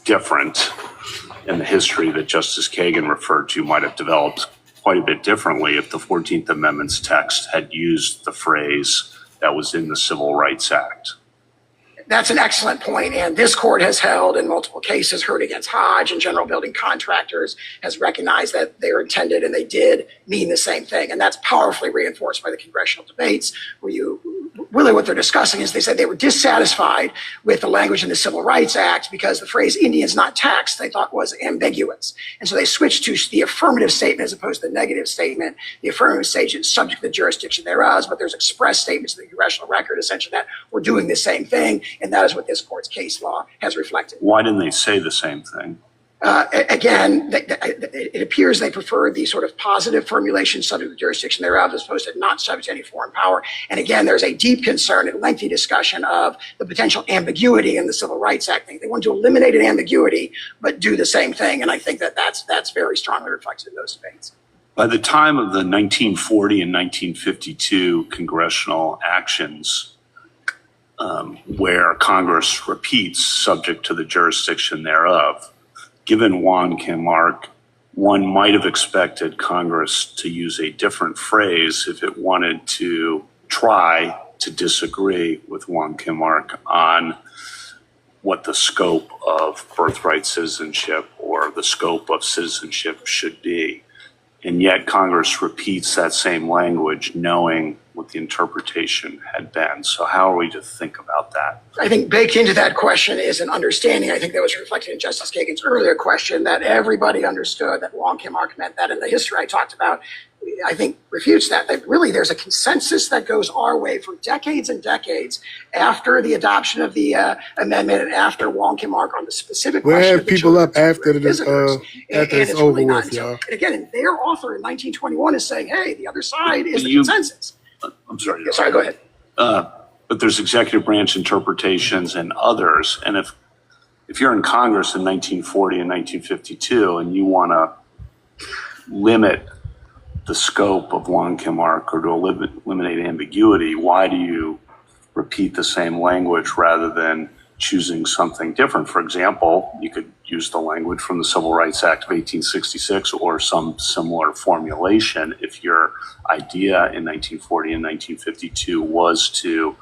different, and the history that Justice Kagan referred to might have developed quite a bit differently if the 14th Amendment's text had used the phrase that was in the Civil Rights Act. That's an excellent point, and this court has held in multiple cases, Heard against Hodge and General Building Contractors, has recognized that they were intended and they did mean the same thing, and that's powerfully reinforced by the congressional debates, where really what they're discussing is they said they were dissatisfied with the language in the Civil Rights Act because the phrase Indians not taxed they thought was ambiguous. And so they switched to the affirmative statement as opposed to the negative statement. The affirmative statement is subject to the jurisdiction thereof, but there's express statements in the congressional record essentially that we're doing the same thing, and that is what this court's case law has reflected. Why didn't they say the same thing? Again, it appears they prefer the sort of positive formulation subject to the jurisdiction thereof as opposed to not subject to any foreign power. And again, there's a deep concern and lengthy discussion of the potential ambiguity in the Civil Rights Act. They want to eliminate an ambiguity, but do the same thing. And I think that's very strongly reflected in those debates. By the time of the 1940 and 1952 congressional actions, where Congress repeats subject to the jurisdiction thereof, given Juan Kim Ark, one might have expected Congress to use a different phrase if it wanted to try to disagree with Juan Kim Ark on what the scope of birthright citizenship or the scope of citizenship should be. And yet Congress repeats that same language knowing what the interpretation had been. So how are we to think about that? I think baked into that question is an understanding, I think that was reflected in Justice Kagan's earlier question, that everybody understood that Juan Kim Ark meant that, and the history I talked about, I think, refutes that. That really there's a consensus that goes our way for decades and decades after the adoption of the amendment and after Juan Kim Ark on the specific question. We'll have people up after it's over really with, y'all. And again, their author in 1921 is saying, hey, the other side is the consensus. I'm sorry. Yeah, sorry, go ahead. But there's executive branch interpretations and others. And if you're in Congress in 1940 and 1952 and you want to limit the scope of Juan Kim Ark or to eliminate ambiguity, why do you repeat the same language rather than choosing something different? For example, you could use the language from the Civil Rights Act of 1866 or some similar formulation if your idea in 1940 and 1952 was to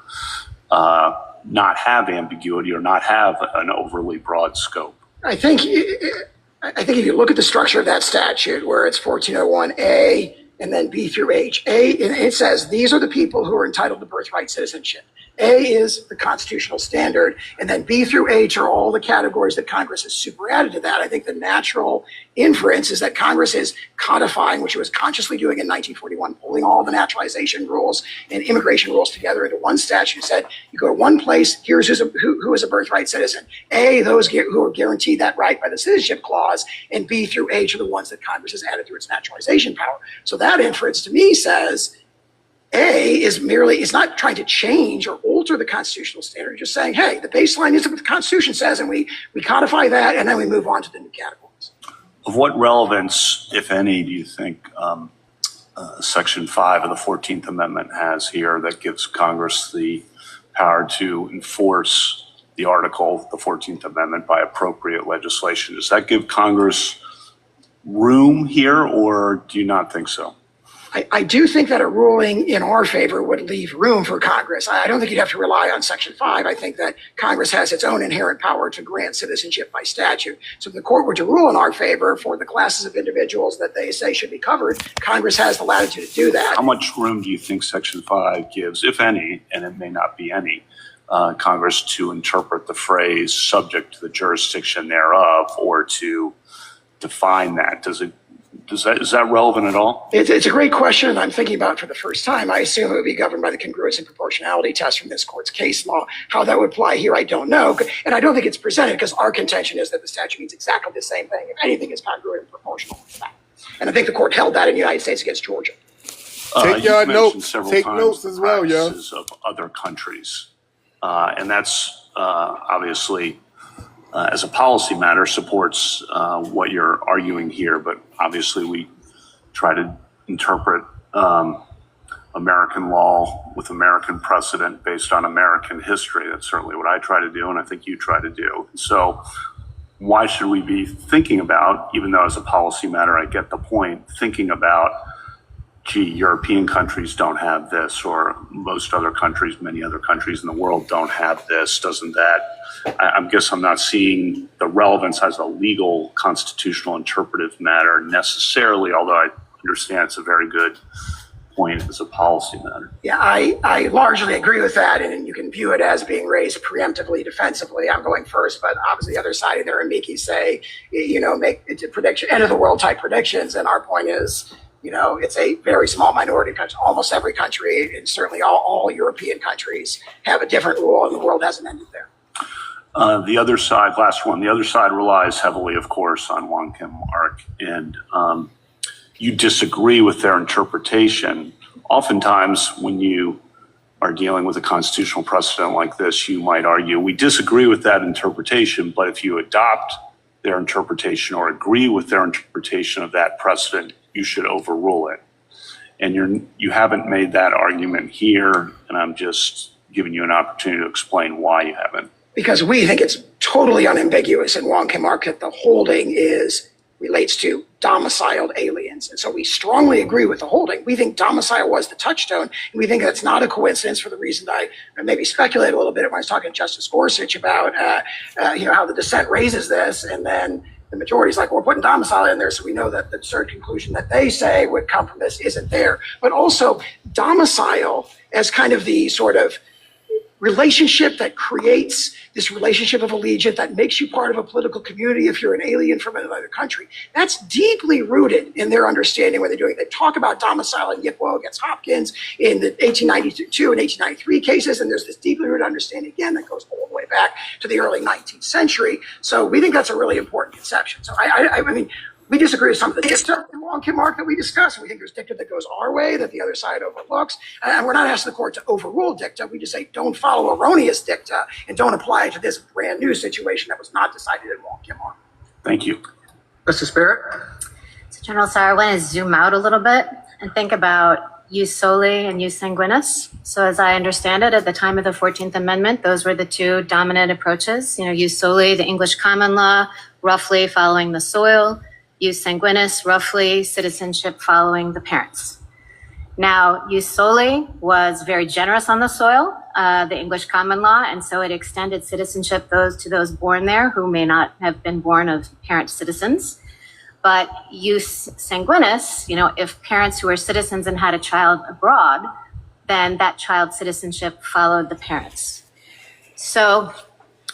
not have ambiguity or not have an overly broad scope? I think if you look at the structure of that statute, where it's 1401A and then B through H, it says these are the people who are entitled to birthright citizenship. A is the constitutional standard, and then B through H are all the categories that Congress has super added to that. I think the natural inference is that Congress is codifying, which it was consciously doing in 1941, pulling all the naturalization rules and immigration rules together into one statute, said you go to one place, here's who is a birthright citizen. A, those who are guaranteed that right by the citizenship clause, and B through H are the ones that Congress has added through its naturalization power. So that inference to me says A is not trying to change or alter the constitutional standard, just saying, hey, the baseline is what the Constitution says, and we codify that, and then we move on to the new categories. Of what relevance, if any, do you think Section 5 of the 14th Amendment has here that gives Congress the power to enforce the article, the 14th Amendment, by appropriate legislation? Does that give Congress room here, or do you not think so? I do think that a ruling in our favor would leave room for Congress. I don't think you'd have to rely on Section 5. I think that Congress has its own inherent power to grant citizenship by statute. So if the court were to rule in our favor for the classes of individuals that they say should be covered, Congress has the latitude to do that. How much room do you think Section 5 gives, if any, and it may not be any, Congress to interpret the phrase subject to the jurisdiction thereof, or to define that? Is that relevant at all? It's a great question, and I'm thinking about it for the first time. I assume it would be governed by the congruence and proportionality test from this court's case law. How that would apply here, I don't know. And I don't think it's presented, because our contention is that the statute means exactly the same thing. If anything, it's congruent and proportional with that. And I think the court held that in the United States against Georgia. Take your notes. Take notes as well, yo. Of other countries. And that's obviously, as a policy matter, supports what you're arguing here. But obviously, we try to interpret American law with American precedent based on American history. That's certainly what I try to do, and I think you try to do. So why should we be thinking about, even though as a policy matter I get the point, thinking about, gee, European countries don't have this, or most other countries, many other countries in the world don't have this, doesn't that? I guess I'm not seeing the relevance as a legal, constitutional, interpretive matter necessarily, although I understand it's a very good point as a policy matter. Yeah, I largely agree with that, and you can view it as being raised preemptively, defensively. I'm going first, but obviously the other side of their amici say, make it a prediction, end of the world type predictions, and our point is, it's a very small minority of countries. Almost every country, and certainly all European countries, have a different rule, and the world hasn't ended there. The other side, last one, the other side relies heavily, of course, on Wong Kim Ark, and you disagree with their interpretation. Oftentimes, when you are dealing with a constitutional precedent like this, you might argue, we disagree with that interpretation, but if you adopt their interpretation or agree with their interpretation of that precedent, you should overrule it. And you haven't made that argument here, and I'm just giving you an opportunity to explain why you haven't. Because we think it's totally unambiguous in Wong Kim Ark that the holding relates to domiciled aliens. And so we strongly agree with the holding. We think domicile was the touchstone, and we think that's not a coincidence for the reason I maybe speculate a little bit when I was talking to Justice Gorsuch about how the dissent raises this, and then the majority is like, we're putting domicile in there, so we know that the absurd conclusion that they say would come from this isn't there. But also domicile as kind of the sort of relationship that creates this relationship of allegiance that makes you part of a political community if you're an alien from another country. That's deeply rooted in their understanding when they're doing it. They talk about domicile in Yipwo against Hopkins in the 1892 and 1893 cases, and there's this deeply rooted understanding, again, that goes all the way back to the early 19th century. So we think that's a really important conception. So I mean, we disagree with some of the dicta in Wong Kim Ark that we discussed. And we think there's dicta that goes our way that the other side overlooks. And we're not asking the court to overrule dicta. We just say don't follow erroneous dicta and don't apply it to this brand new situation that was not decided in Wong Kim Ark. Thank you. Justice Barrett? So General Sauer, I want to zoom out a little bit and think about jus soli and jus sanguinis. So as I understand it, at the time of the 14th Amendment, those were the two dominant approaches. Jus soli, the English common law, roughly following the soil. Jus sanguinis, roughly citizenship following the parents. Now, jus soli was very generous on the soil, the English common law, and so it extended citizenship to those born there who may not have been born of parent citizens. But jus sanguinis, if parents who were citizens and had a child abroad, then that child's citizenship followed the parents. So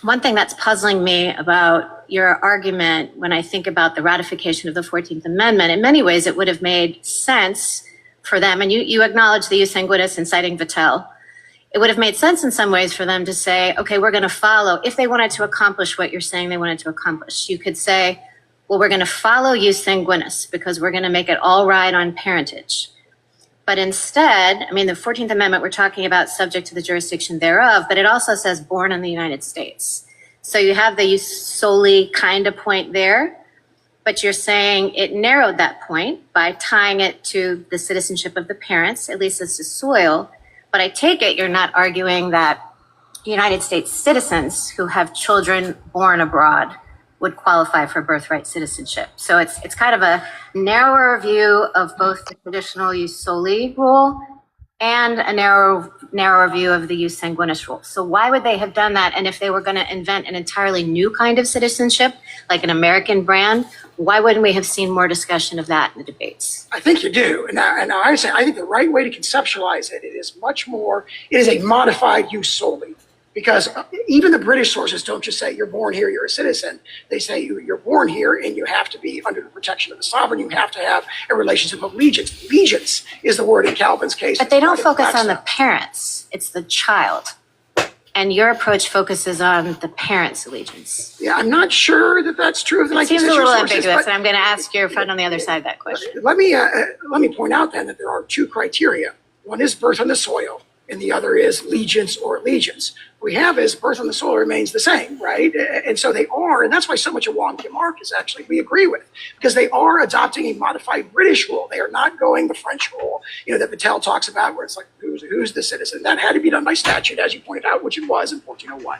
one thing that's puzzling me about your argument when I think about the ratification of the 14th Amendment, in many ways it would have made sense for them, and you acknowledge the jus sanguinis in citing Vattel, it would have made sense in some ways for them to say, okay, we're going to follow, if they wanted to accomplish what you're saying they wanted to accomplish, you could say, well, we're going to follow jus sanguinis because we're going to make it all ride on parentage. But instead, the 14th Amendment, we're talking about subject to the jurisdiction thereof, but it also says born in the United States. So you have the jus soli kind of point there, but you're saying it narrowed that point by tying it to the citizenship of the parents, at least as to soil. But I take it you're not arguing that United States citizens who have children born abroad would qualify for birthright citizenship. So it's kind of a narrower view of both the traditional jus soli rule and a narrower view of the jus sanguinis rule. So why would they have done that? And if they were going to invent an entirely new kind of citizenship, like an American brand, why wouldn't we have seen more discussion of that in the debates? I think you do. And I say, I think the right way to conceptualize it is it is a modified jus soli. Because even the British sources don't just say you're born here, you're a citizen. They say you're born here and you have to be under the protection of the sovereign. You have to have a relationship of allegiance. Allegiance is the word in Calvin's case. But they don't focus on the parents. It's the child. And your approach focuses on the parents' allegiance. Yeah, I'm not sure that that's true of the 19th century Seems a little sources, ambiguous, and I'm going to ask your friend on the other side of that question. Let me point out then that there are two criteria. One is birth on the soil, and the other is legiance or allegiance. What we have is birth on the soil remains the same, right? And so they are, and that's why so much of Wong Kim Ark is actually we agree with, because they are adopting a modified British rule. They are not going the French rule, that Vattel talks about, where it's like who's the citizen. That had to be done by statute, as you pointed out, which it was in 1401.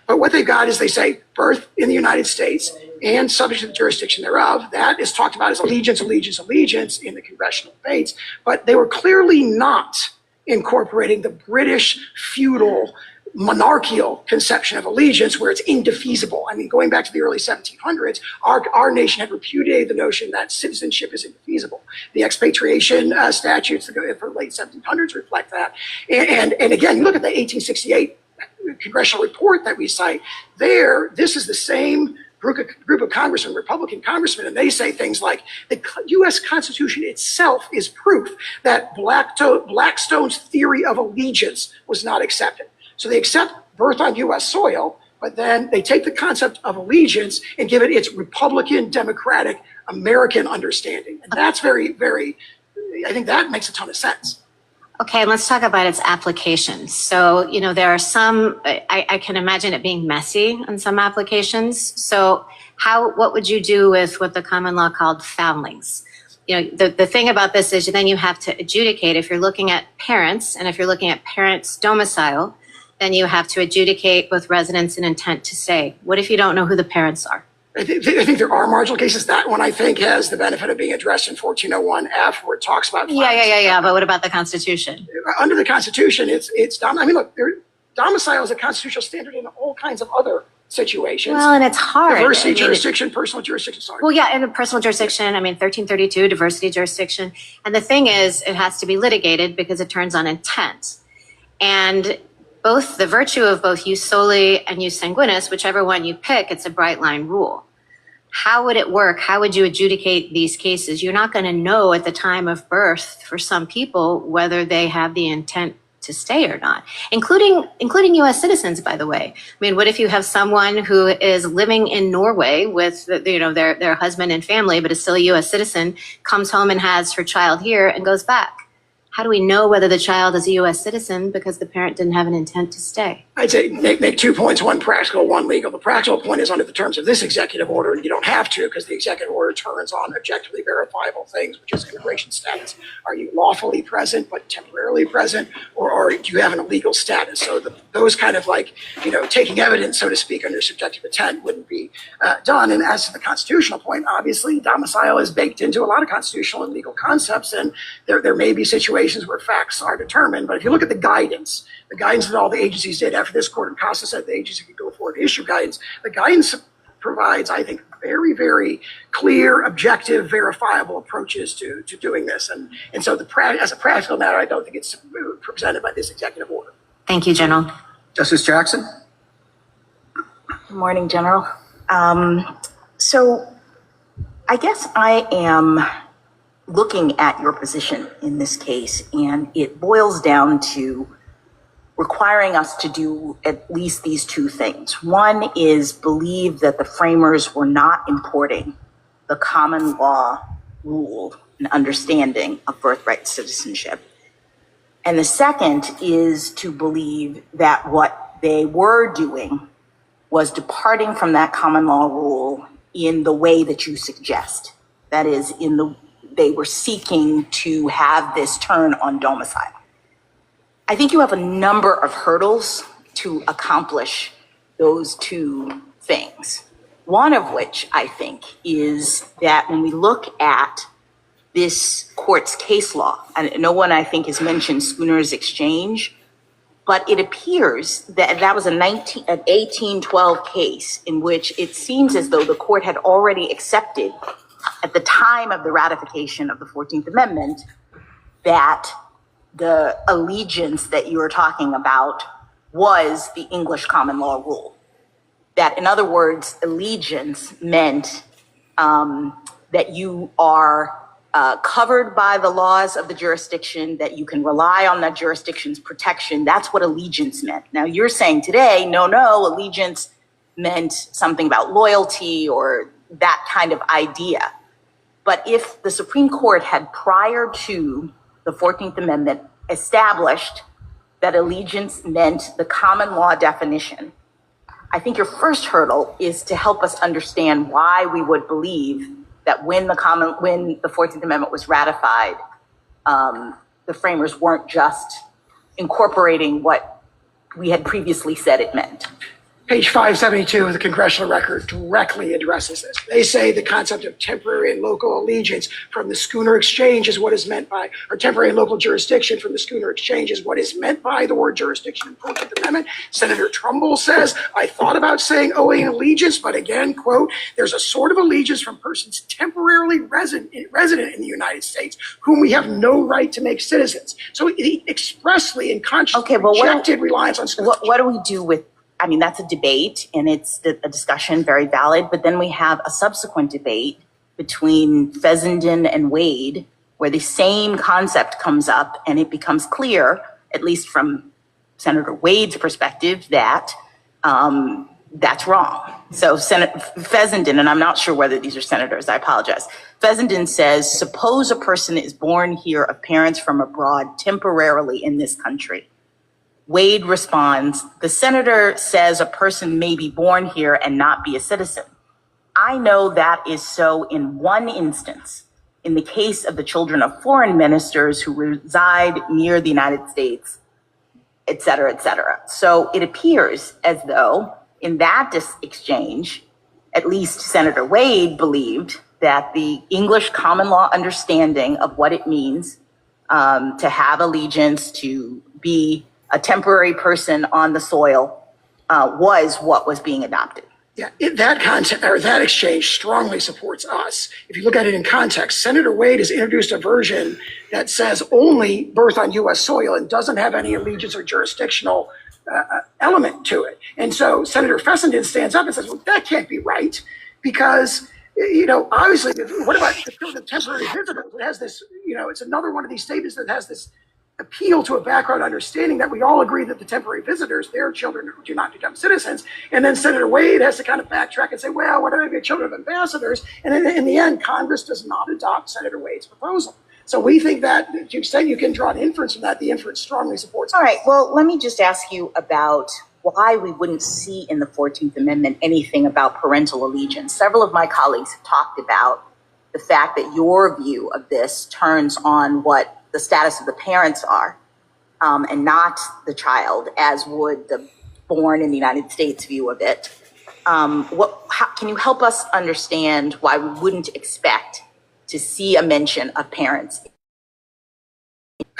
But what they've got is they say birth in the United States and subject to the jurisdiction thereof. That is talked about as allegiance, allegiance, allegiance in the congressional debates. But they were clearly not incorporating the British feudal monarchical conception of allegiance where it's indefeasible. Going back to the early 1700s, our nation had repudiated the notion that citizenship is indefeasible. The expatriation statutes for the late 1700s reflect that. And again, you look at the 1868 congressional report that we cite there, this is the same group of congressmen, Republican congressmen, and they say things like the U.S. Constitution itself is proof that Blackstone's theory of allegiance was not accepted. So they accept birth on U.S. soil, but then they take the concept of allegiance and give it its Republican, Democratic, American understanding. And that's very, very, I think that makes a ton of sense. Okay, let's talk about its applications. So, there are some, I can imagine it being messy in some applications. So what would you do with what the common law called foundlings? The thing about this is then you have to adjudicate if you're looking at parents, and if you're looking at parents' domicile, then you have to adjudicate both residence and intent to stay. What if you don't know who the parents are? I think there are marginal cases. That one, I think, has the benefit of being addressed in 1401F, where it talks about. Yeah. But what about the Constitution? Under the Constitution, it's domicile is a constitutional standard in all kinds of other situations. Well, and it's hard. Diversity jurisdiction, personal jurisdiction. Sorry. Well, yeah, in the personal jurisdiction, 1332, diversity jurisdiction. And the thing is, it has to be litigated because it turns on intent. And both the virtue of both jus soli and jus sanguinis, whichever one you pick, it's a bright line rule. How would it work? How would you adjudicate these cases? You're not going to know at the time of birth for some people whether they have the intent to stay or not, including U.S. citizens, by the way. What if you have someone who is living in Norway with their husband and family, but is still a U.S. citizen, comes home and has her child here and goes back? how do we know whether the child is a U.S. citizen because the parent didn't have an intent to stay? I'd say make 2 points, one practical, one legal. The practical point is under the terms of this executive order, you don't have to because the executive order turns on objectively verifiable things, which is immigration status. Are you lawfully present but temporarily present, or do you have an illegal status? So those kind of like, taking evidence, so to speak, under subjective intent wouldn't be done. And as to the constitutional point, obviously domicile is baked into a lot of constitutional and legal concepts, and there may be situations where facts are determined. But if you look at the guidance that all the agencies did after this court and Costa said the agency could go forward to issue guidance, the guidance provides, I think, very, very clear, objective, verifiable approaches to doing this. And so as a practical matter, I don't think it's presented by this executive order. Thank you, General. Justice Jackson? Good morning, General. So I guess I am looking at your position in this case, and it boils down to requiring us to do at least these two things. One is believe that the framers were not importing the common law rule and understanding of birthright citizenship. And the second is to believe that what they were doing was departing from that common law rule in the way that you suggest. That is, they were seeking to have this turn on domicile. I think you have a number of hurdles to accomplish those two things. One of which I think is that when we look at this court's case law, and no one I think has mentioned Schooner's Exchange, but it appears that that was an 1812 case in which it seems as though the court had already accepted at the time of the ratification of the 14th Amendment that the allegiance that you were talking about was the English common law rule. That, in other words, allegiance meant that you are covered by the laws of the jurisdiction, that you can rely on that jurisdiction's protection. That's what allegiance meant. Now, you're saying today, no, allegiance meant something about loyalty or that kind of idea. But if the Supreme Court had, prior to the 14th Amendment, established that allegiance meant the common law definition, I think your first hurdle is to help us understand why we would believe that when the 14th Amendment was ratified, the framers weren't just incorporating what we had previously said it meant. Page 572 of the congressional record directly addresses this. They say the concept of temporary and local allegiance from the Schooner Exchange is what is meant by, or temporary and local jurisdiction from the Schooner Exchange is what is meant by the word jurisdiction in the 14th Amendment. Senator Trumbull says, I thought about saying owing allegiance, but again, quote, there's a sort of allegiance from persons temporarily resident in the United States, whom we have no right to make citizens. So he expressly and consciously rejected reliance on Schooner. What do we do with, I mean, that's a debate and it's a discussion, very valid. But then we have a subsequent debate between Fessenden and Wade, where the same concept comes up and it becomes clear, at least from Senator Wade's perspective, that that's wrong. So Fessenden, and I'm not sure whether these are senators, I apologize. Fessenden says, suppose a person is born here of parents from abroad temporarily in this country. Wade responds, the senator says a person may be born here and not be a citizen. I know that is so in one instance, in the case of the children of foreign ministers who reside near the United States, et cetera, et cetera. So it appears as though in that exchange, at least Senator Wade believed that the English common law understanding of what it means to have allegiance, to be a temporary person on the soil, was what was being adopted. Yeah, that concept or that exchange strongly supports us. If you look at it in context, Senator Wade has introduced a version that says only birth on U.S. soil and doesn't have any allegiance or jurisdictional element to it. And so Senator Fessenden stands up and says, well, that can't be right because, obviously, what about the temporary visitor? It has this, it's another one of these statements that has this appeal to a background understanding that we all agree that the temporary visitors, their children do not become citizens. And then Senator Wade has to kind of backtrack and say, well, what are the children of ambassadors? And in the end, Congress does not adopt Senator Wade's proposal. So we think that to the extent you can draw an inference from that, the inference strongly supports. All right, well, let me just ask you about why we wouldn't see in the 14th Amendment anything about parental allegiance. Several of my colleagues have talked about the fact that your view of this turns on what the status of the parents are, and not the child, as would the born in the United States view of it. Can you help us understand why we wouldn't expect to see a mention of parents?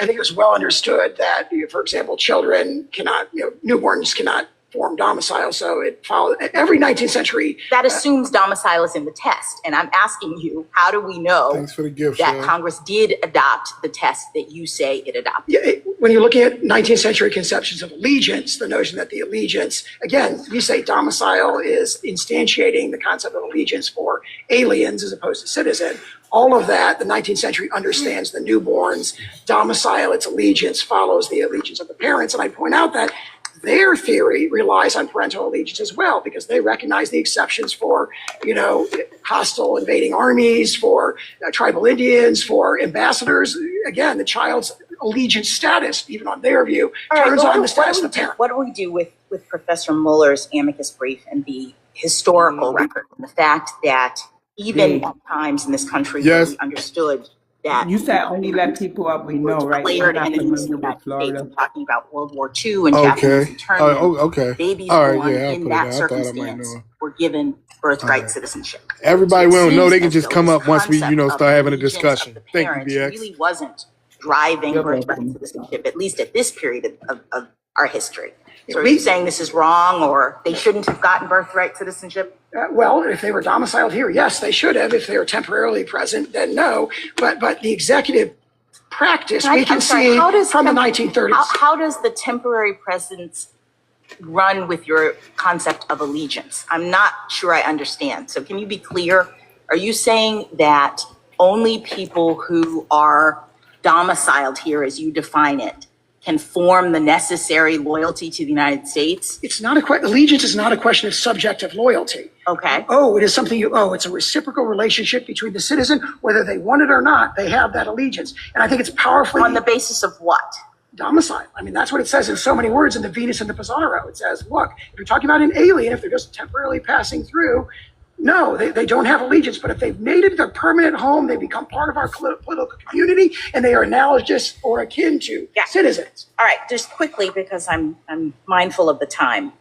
I think it was well understood that, for example, children cannot, newborns cannot form domicile. So it followed every 19th century. That assumes domicile is in the test. And I'm asking you, how do we know Thanks for the gift, that Cheryl. Congress did adopt the test that you say it adopted? Yeah, when you're looking at 19th century conceptions of allegiance, the notion that the allegiance, again, you say domicile is instantiating the concept of allegiance for aliens as opposed to citizen. All of that, the 19th century understands the newborn's domicile, its allegiance follows the allegiance of the parents. And I point out that their theory relies on parental allegiance as well, because they recognize the exceptions for, hostile invading armies, for tribal Indians, for ambassadors. Again, the child's allegiance status, even on their view, turns on the status of the parent. What do we do with Professor Mueller's amicus brief and the historical record, and the fact that even at times in this country where we understood that you said only let people up we know, right? declared I'm not enemies of the familiar with United States. Florida. I'm talking about World War II and Japanese internment. Okay. Babies All right, born yeah, I'll in put it that down. I thought I might circumstance know. were given birthright citizenship. Everybody So it will know. seems They can as just though come this up once we, concept of start having a allegiance discussion. of the Thank you, parents BX. really wasn't driving You're birthright welcome. citizenship, at least at this period of our history. So are you saying this is wrong, or they shouldn't have gotten birthright citizenship? Well, if they were domiciled here, yes, they should have. If they were temporarily present, then no. But the executive practice we can see from the 1930s. How does the temporary presence run with your concept of allegiance? I'm not sure I understand. So can you be clear? Are you saying that only people who are domiciled here, as you define it, can form the necessary loyalty to the United States? It's not allegiance is not a question of subjective loyalty. Okay. Oh, it is something it's a reciprocal relationship between the citizen, whether they want it or not, they have that allegiance. And I think it's powerfully. On the basis of what? Domicile. I mean, that's what it says in so many words in the Venus and the Pizarro. It says, look, if you're talking about an alien, if they're just temporarily passing through, no, they don't have allegiance. But if they've made it their permanent home, they become part of our political community, and they are analogous or akin to citizens. All right, just quickly, because I'm mindful of the time.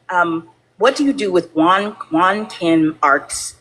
What do you do with Juan Kim Ark's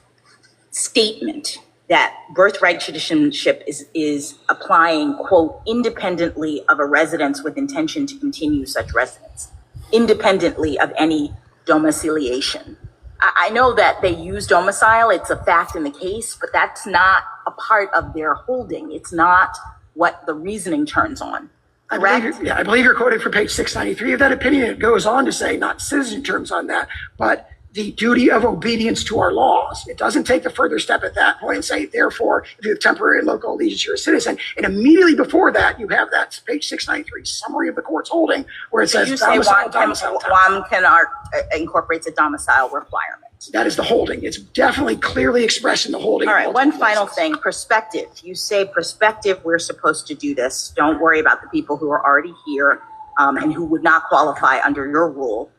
statement that birthright citizenship is applying, quote, independently of a residence with intention to continue such residence, independently of any domiciliation? I know that they use domicile, it's a fact in the case, but that's not a part of their holding. It's not what the reasoning turns on. I believe you're quoting from page 693 of that opinion. It goes on to say, not citizen terms on that, but the duty of obedience to our laws. It doesn't take the further step at that point and say, therefore, if you have temporary and local allegiance, you're a citizen. And immediately before that, you have that page 693 summary of the court's holding, where it says domicile. Juan Kim Ark incorporates a domicile requirement. That is the holding. It's definitely clearly expressed in the holding. All right, one final thing, perspective. You say perspective, we're supposed to do this. Don't worry about the people who are already here and who would not qualify under your rule.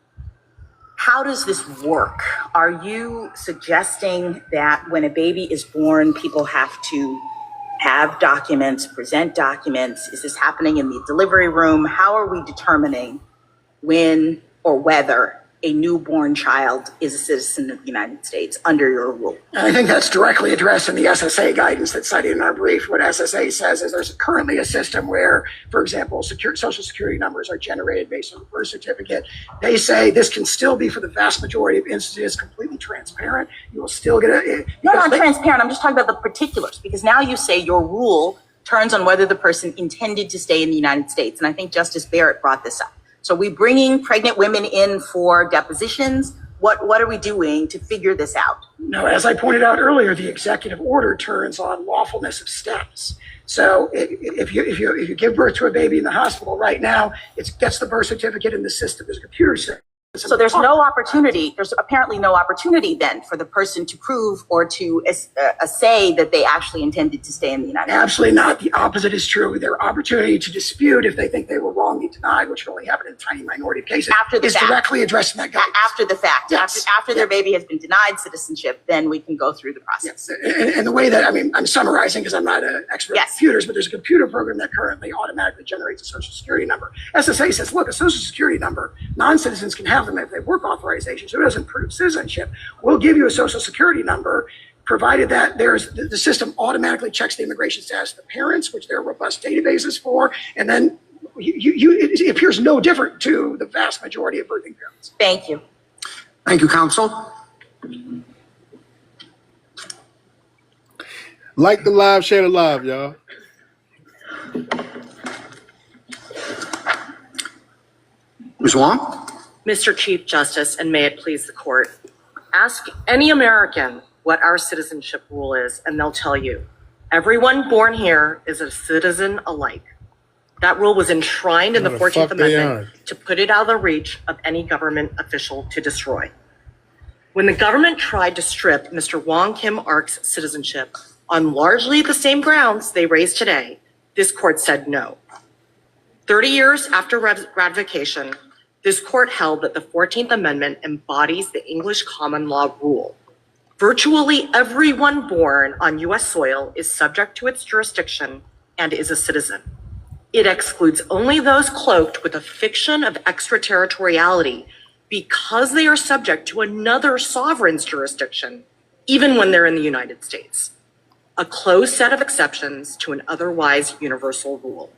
How does this work? Are you suggesting that when a baby is born, people have to have documents, present documents? Is this happening in the delivery room? How are we determining when or whether a newborn child is a citizen of the United States under your rule? And I think that's directly addressed in the SSA guidance that's cited in our brief. What SSA says is there's currently a system where, for example, social security numbers are generated based on a birth certificate. They say this can still be, for the vast majority of instances, completely transparent. You will still get not transparent. I'm just talking about the particulars, because now you say your rule turns on whether the person intended to stay in the United States. And I think Justice Barrett brought this up. So we bringing pregnant women in for depositions. What are we doing to figure this out? No, as I pointed out earlier, the executive order turns on lawfulness of status. So if you give birth to a baby in the hospital right now, it gets the birth certificate in the system. There's a computer system So there's no opportunity, there's apparently no opportunity then for the person to prove or to say that they actually intended to stay in the United States. Absolutely not. The opposite is true. Their opportunity to dispute if they think they were wrongly denied, which only happened in a tiny minority of cases, After the is fact. directly addressed in that guidance. After the fact, Yes. after their baby has been denied citizenship, then we can go through the process. Yes. And the way that, I mean, I'm summarizing because I'm not an expert in Yes. computers, but there's a computer program that currently automatically generates a social security number. SSA says, look, a social security number, non-citizens can have them if they have work authorization, so it doesn't prove citizenship. We'll give you a social security number, provided that the system automatically checks the immigration status of the parents, which there are robust databases for, and then it appears no different to the vast majority of birthing parents. Thank you. Thank you, counsel. Like the live, share the live, y'all. Ms. Wong? Mr. Chief Justice, and may it please the court, ask any American what our citizenship rule is, and they'll tell you. Everyone born here is a citizen alike. That rule was enshrined in the 14th Amendment to put it out of the reach of any government official to destroy. When the government tried to strip Mr. Wong Kim Ark's citizenship on largely the same grounds they raised today, this court said no. 30 years after ratification, this court held that the 14th Amendment embodies the English common law rule. Virtually everyone born on U.S. soil is subject to its jurisdiction and is a citizen. It excludes only those cloaked with a fiction of extraterritoriality because they are subject to another sovereign's jurisdiction, even when they're in the United States. A closed set of exceptions to an otherwise universal rule.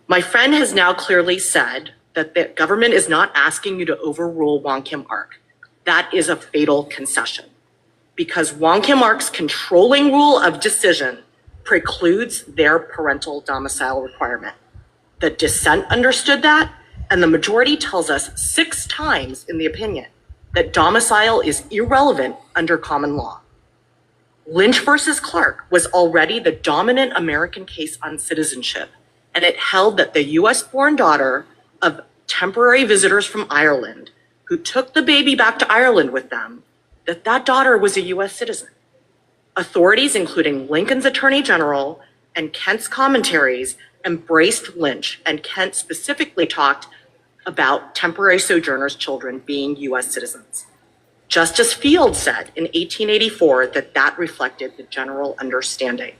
My friend has now clearly said that the government is not asking you to overrule Wong Kim Ark. That is a fatal concession, because Wong Kim Ark's controlling rule of decision precludes their parental domicile requirement. The dissent understood that, and the majority tells us 6 times in the opinion that domicile is irrelevant under common law. Lynch versus Clark was already the dominant American case on citizenship, and it held that the US-born daughter of temporary visitors from Ireland who took the baby back to Ireland with them, that daughter was a US citizen. Authorities, including Lincoln's Attorney General and Kent's commentaries, embraced Lynch, and Kent specifically talked about temporary sojourners' children being US citizens. Justice Field said in 1884 that reflected the general understanding.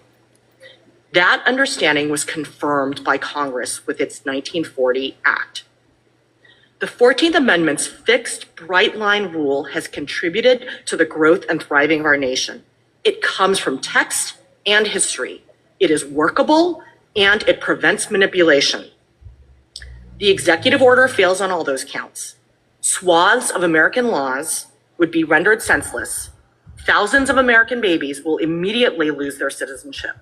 That understanding was confirmed by Congress with its 1940 Act. The 14th Amendment's fixed, bright-line rule has contributed to the growth and thriving of our nation. It comes from text and history. It is workable, and it prevents manipulation. The executive order fails on all those counts. Swaths of American laws would be rendered senseless. Thousands of American babies will immediately lose their citizenship.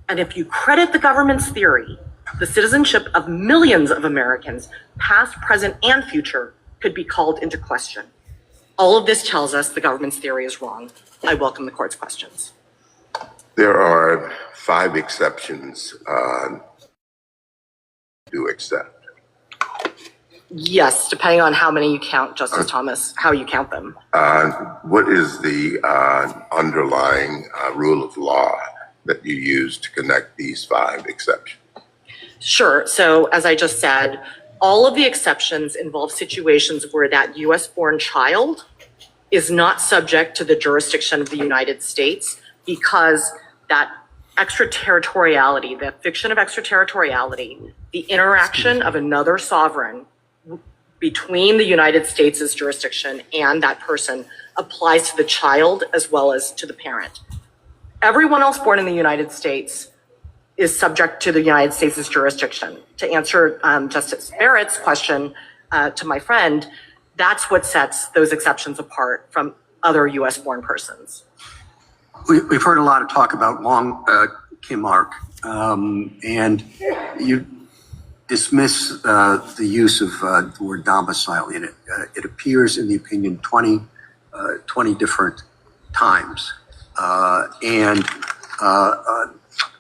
And if you credit the government's theory, the citizenship of millions of Americans, past, present, and future, could be called into question. All of this tells us the government's theory is wrong. I welcome the court's questions. There are 5 exceptions to accept. Yes, depending on how many you count, Justice Thomas, how you count them. What is the underlying rule of law that you use to connect these 5 exceptions? Sure. So as I just said, all of the exceptions involve situations where that US-born child is not subject to the jurisdiction of the United States because that extraterritoriality, the fiction of extraterritoriality, the interaction of another sovereign between the United States' jurisdiction and that person applies to the child as well as to the parent. Everyone else born in the United States is subject to the United States' jurisdiction. To answer Justice Barrett's question to my friend, that's what sets those exceptions apart from other US-born persons. We've heard a lot of talk about Wong Kim Ark, and you dismiss the use of the word domicile in it. It appears in the opinion 20 different times, and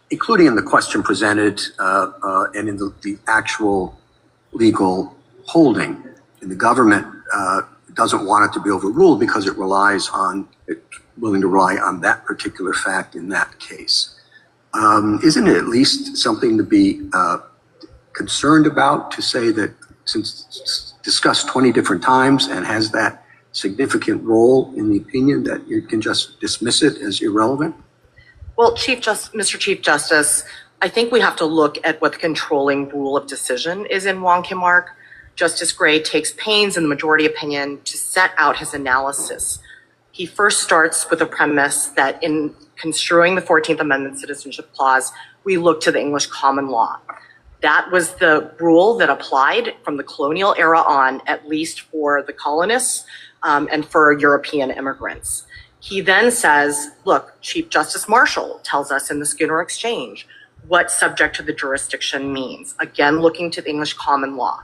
including in the question presented and in the actual legal holding. And the government doesn't want it to be overruled because it relies on it, willing to rely on that particular fact in that case. Isn't it at least something to be concerned about, to say that since it's discussed 20 different times and has that significant role in the opinion, that you can just dismiss it as irrelevant? Well, Mr. Chief Justice, I think we have to look at what the controlling rule of decision is in Wong Kim Ark. Justice Gray takes pains in the majority opinion to set out his analysis. He first starts with a premise that in construing the 14th Amendment Citizenship Clause, we look to the English common law. That was the rule that applied from the colonial era on, at least for the colonists and for European immigrants. He then says, look, Chief Justice Marshall tells us in the Schooner Exchange what subject to the jurisdiction means. Again, looking to the English common law.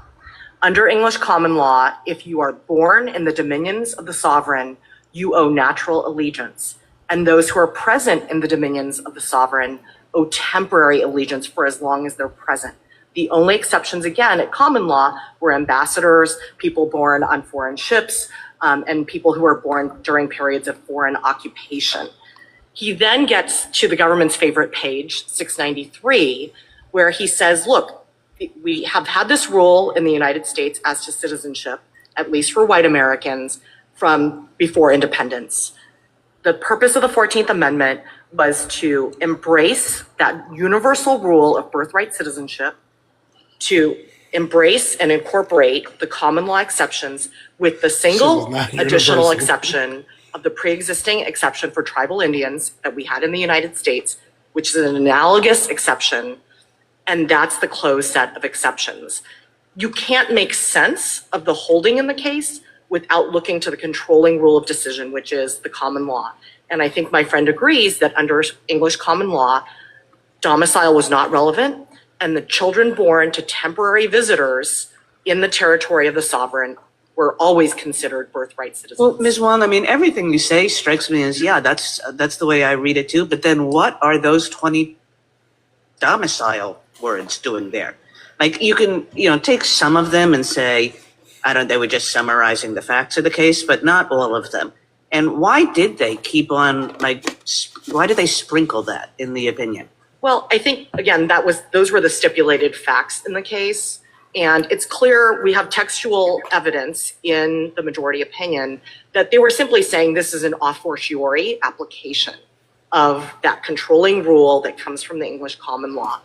Under English common law, if you are born in the dominions of the sovereign, you owe natural allegiance. And those who are present in the dominions of the sovereign owe temporary allegiance for as long as they're present. The only exceptions, again, at common law were ambassadors, people born on foreign ships, and people who were born during periods of foreign occupation. He then gets to the government's favorite page, 693, where he says, look, we have had this rule in the United States as to citizenship, at least for white Americans, from before independence. The purpose of the 14th Amendment was to embrace that universal rule of birthright citizenship, to embrace and incorporate the common law exceptions with the single additional exception of the pre-existing exception for tribal Indians that we had in the United States, which is an analogous exception. And that's the closed set of exceptions. You can't make sense of the holding in the case without looking to the controlling rule of decision, which is the common law. And I think my friend agrees that under English common law, domicile was not relevant, and the children born to temporary visitors in the territory of the sovereign were always considered birthright citizens. Well, Ms. Wong, I mean, everything you say strikes me as, yeah, that's the way I read it too. But then what are those 20 domicile words doing there? Like, you can, take some of them and say, they were just summarizing the facts of the case, but not all of them. And why did they keep on, why did they sprinkle that in the opinion? Well, I think, again, those were the stipulated facts in the case. And it's clear we have textual evidence in the majority opinion that they were simply saying this is an a fortiori application of that controlling rule that comes from the English common law.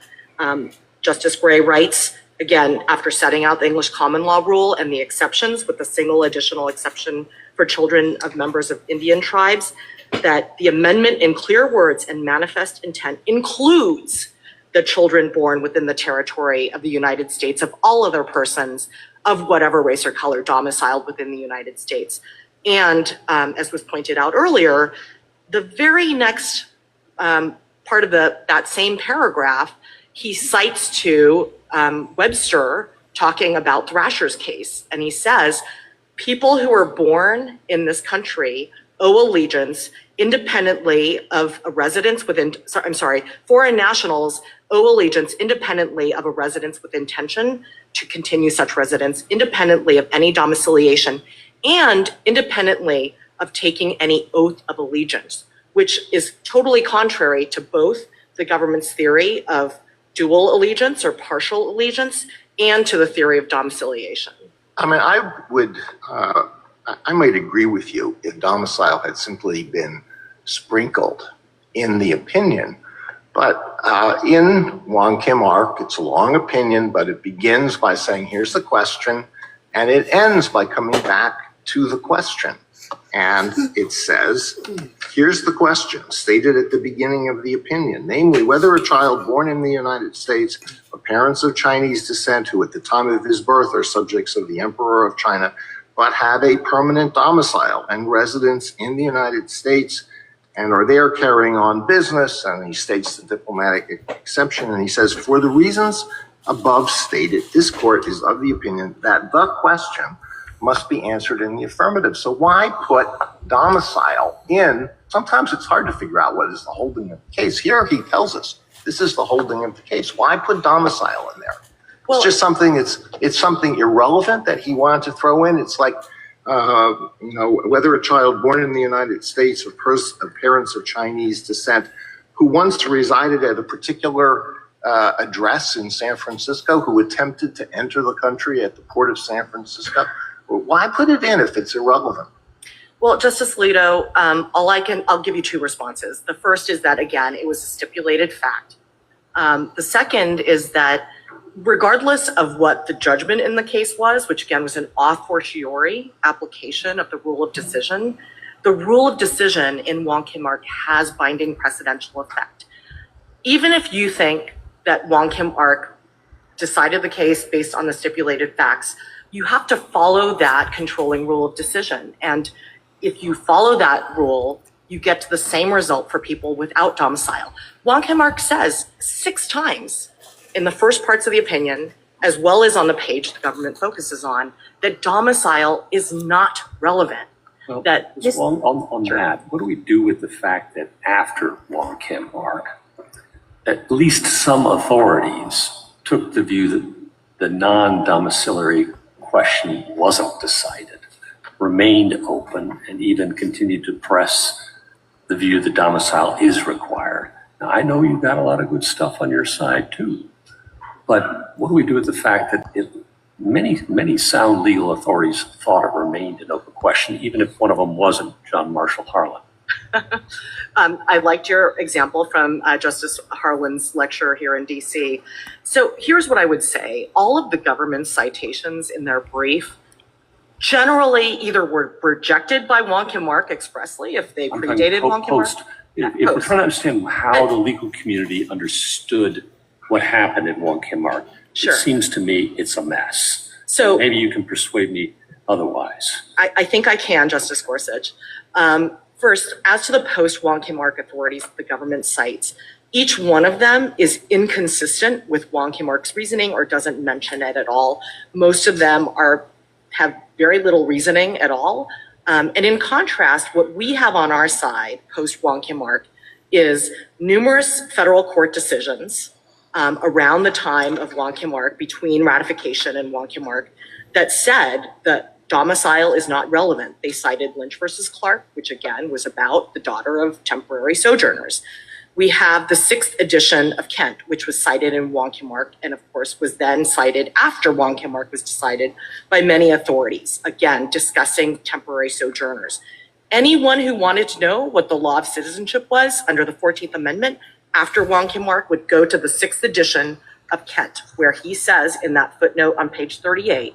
Justice Gray writes, again, after setting out the English common law rule and the exceptions with the single additional exception for children of members of Indian tribes, that the amendment in clear words and manifest intent includes the children born within the territory of the United States of all other persons of whatever race or color domiciled within the United States. And as was pointed out earlier, the very next part of that same paragraph, he cites to Webster talking about Thrasher's case. And he says, people who are born in this country owe allegiance independently of a residence within, foreign nationals owe allegiance independently of a residence with intention to continue such residence, independently of any domiciliation, and independently of taking any oath of allegiance, which is totally contrary to both the government's theory of dual allegiance or partial allegiance and to the theory of domiciliation. I mean, I might agree with you if domicile had simply been sprinkled in the opinion. But in Wong Kim Ark, it's a long opinion, but it begins by saying, here's the question, and it ends by coming back to the question. And it says, here's the question stated at the beginning of the opinion, namely whether a child born in the United States of parents of Chinese descent who at the time of his birth are subjects of the Emperor of China, but have a permanent domicile and residence in the United States and are there carrying on business, and he states the diplomatic exception, and he says, for the reasons above stated, this court is of the opinion that the question must be answered in the affirmative. So why put domicile in? Sometimes it's hard to figure out what is the holding of the case. Here he tells us this is the holding of the case. Why put domicile in there? Well, it's just something, it's something irrelevant that he wanted to throw in. It's like whether a child born in the United States or parents of Chinese descent who once resided at a particular address in San Francisco, who attempted to enter the country at the port of San Francisco. Why put it in if it's irrelevant? Well, Justice Alito, I'll give you two responses. The first is that, again, it was a stipulated fact. The second is that regardless of what the judgment in the case was, which again was an a fortiori application of the rule of decision, the rule of decision in Wong Kim Ark has binding precedential effect. Even if you think that Wong Kim Ark decided the case based on the stipulated facts, you have to follow that controlling rule of decision. And if you follow that rule, you get to the same result for people without domicile. Wong Kim Ark says 6 times in the first parts of the opinion, as well as on the page the government focuses on, that domicile is not relevant. Well, on that, what do we do with the fact that after Wong Kim Ark, at least some authorities took the view that the non-domiciliary question wasn't decided, remained open, and even continued to press the view that domicile is required? Now, I know you've got a lot of good stuff on your side too, but what do we do with the fact that many sound legal authorities thought it remained an open question, even if one of them wasn't John Marshall Harlan? I liked your example from Justice Harlan's lecture here in DC. So here's what I would say. All of the government citations in their brief generally either were rejected by Wong Kim Ark expressly if they predated Wong Kim Ark. If we're trying to understand how the legal community understood what happened in Wong Kim Ark, Sure. It seems to me it's a mess. So maybe you can persuade me otherwise. I think I can, Justice Gorsuch. First, as to the post-Wong Kim Ark authorities that the government cites, each one of them is inconsistent with Wong Kim Ark's reasoning or doesn't mention it at all. Most of them have very little reasoning at all. And in contrast, what we have on our side post-Wong Kim Ark is numerous federal court decisions around the time of Wong Kim Ark, between ratification and Wong Kim Ark, that said that domicile is not relevant. They cited Lynch versus Clark, which again was about the daughter of temporary sojourners. We have the 6th edition of Kent, which was cited in Wong Kim Ark, and of course was then cited after Wong Kim Ark was decided by many authorities, again, discussing temporary sojourners. Anyone who wanted to know what the law of citizenship was under the 14th Amendment after Wong Kim Ark would go to the 6th edition of Kent, where he says in that footnote on page 38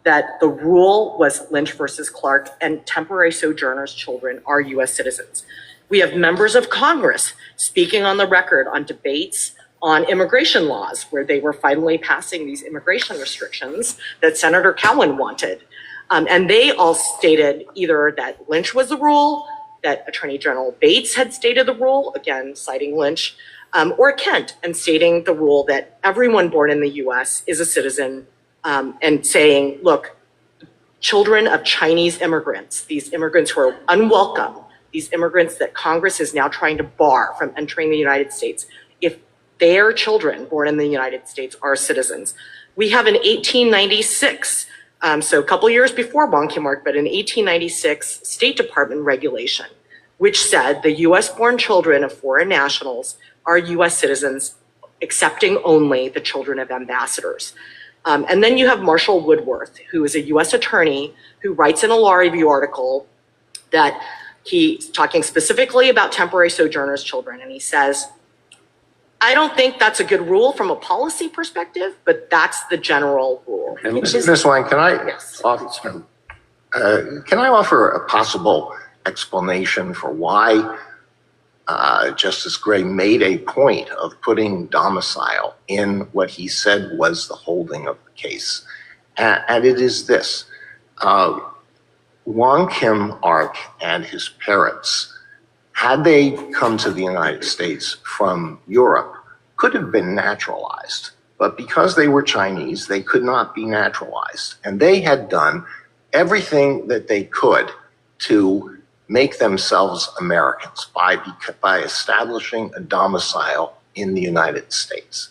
that the rule was Lynch versus Clark and temporary sojourners' children are U.S. citizens. We have members of Congress speaking on the record on debates on immigration laws, where they were finally passing these immigration restrictions that Senator Cowan wanted. And they all stated either that Lynch was the rule, that Attorney General Bates had stated the rule, again, citing Lynch, or Kent, and stating the rule that everyone born in the US is a citizen, and saying, look, children of Chinese immigrants, these immigrants who are unwelcome, these immigrants that Congress is now trying to bar from entering the United States, if their children born in the United States are citizens. We have in 1896, so a couple years before Wong Kim Ark, but in 1896 State Department regulation, which said the US born children of foreign nationals are US citizens, accepting only the children of ambassadors. And then you have Marshall Woodworth, who is a US attorney who writes in a law review article that he's talking specifically about temporary sojourners' children. And he says, I don't think that's a good rule from a policy perspective, but that's the general rule. Ms. Wang, can I Yes. offer a possible explanation for why Justice Gray made a point of putting domicile in what he said was the holding of the case? And it is this. Wong Kim Ark and his parents, had they come to the United States from Europe, could have been naturalized. But because they were Chinese, they could not be naturalized. And they had done everything that they could to make themselves Americans by establishing a domicile in the United States.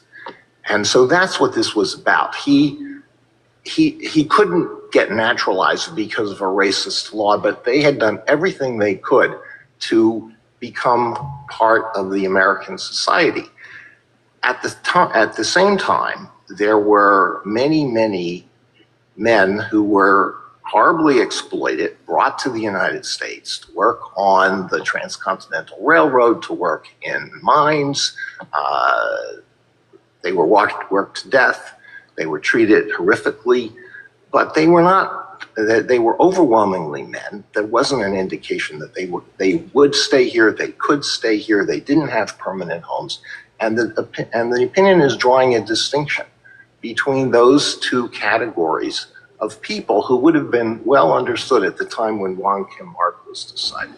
And so that's what this was about. He he couldn't get naturalized because of a racist law, but they had done everything they could to become part of the American society. At the same time, there were many, many men who were horribly exploited, brought to the United States to work on the Transcontinental Railroad, to work in mines. They were worked to death. They were treated horrifically, but they were not. They were overwhelmingly men. There wasn't an indication that they would stay here. They could stay here. They didn't have permanent homes, and the opinion is drawing a distinction between those two categories of people who would have been well understood at the time when Wong Kim Ark was decided.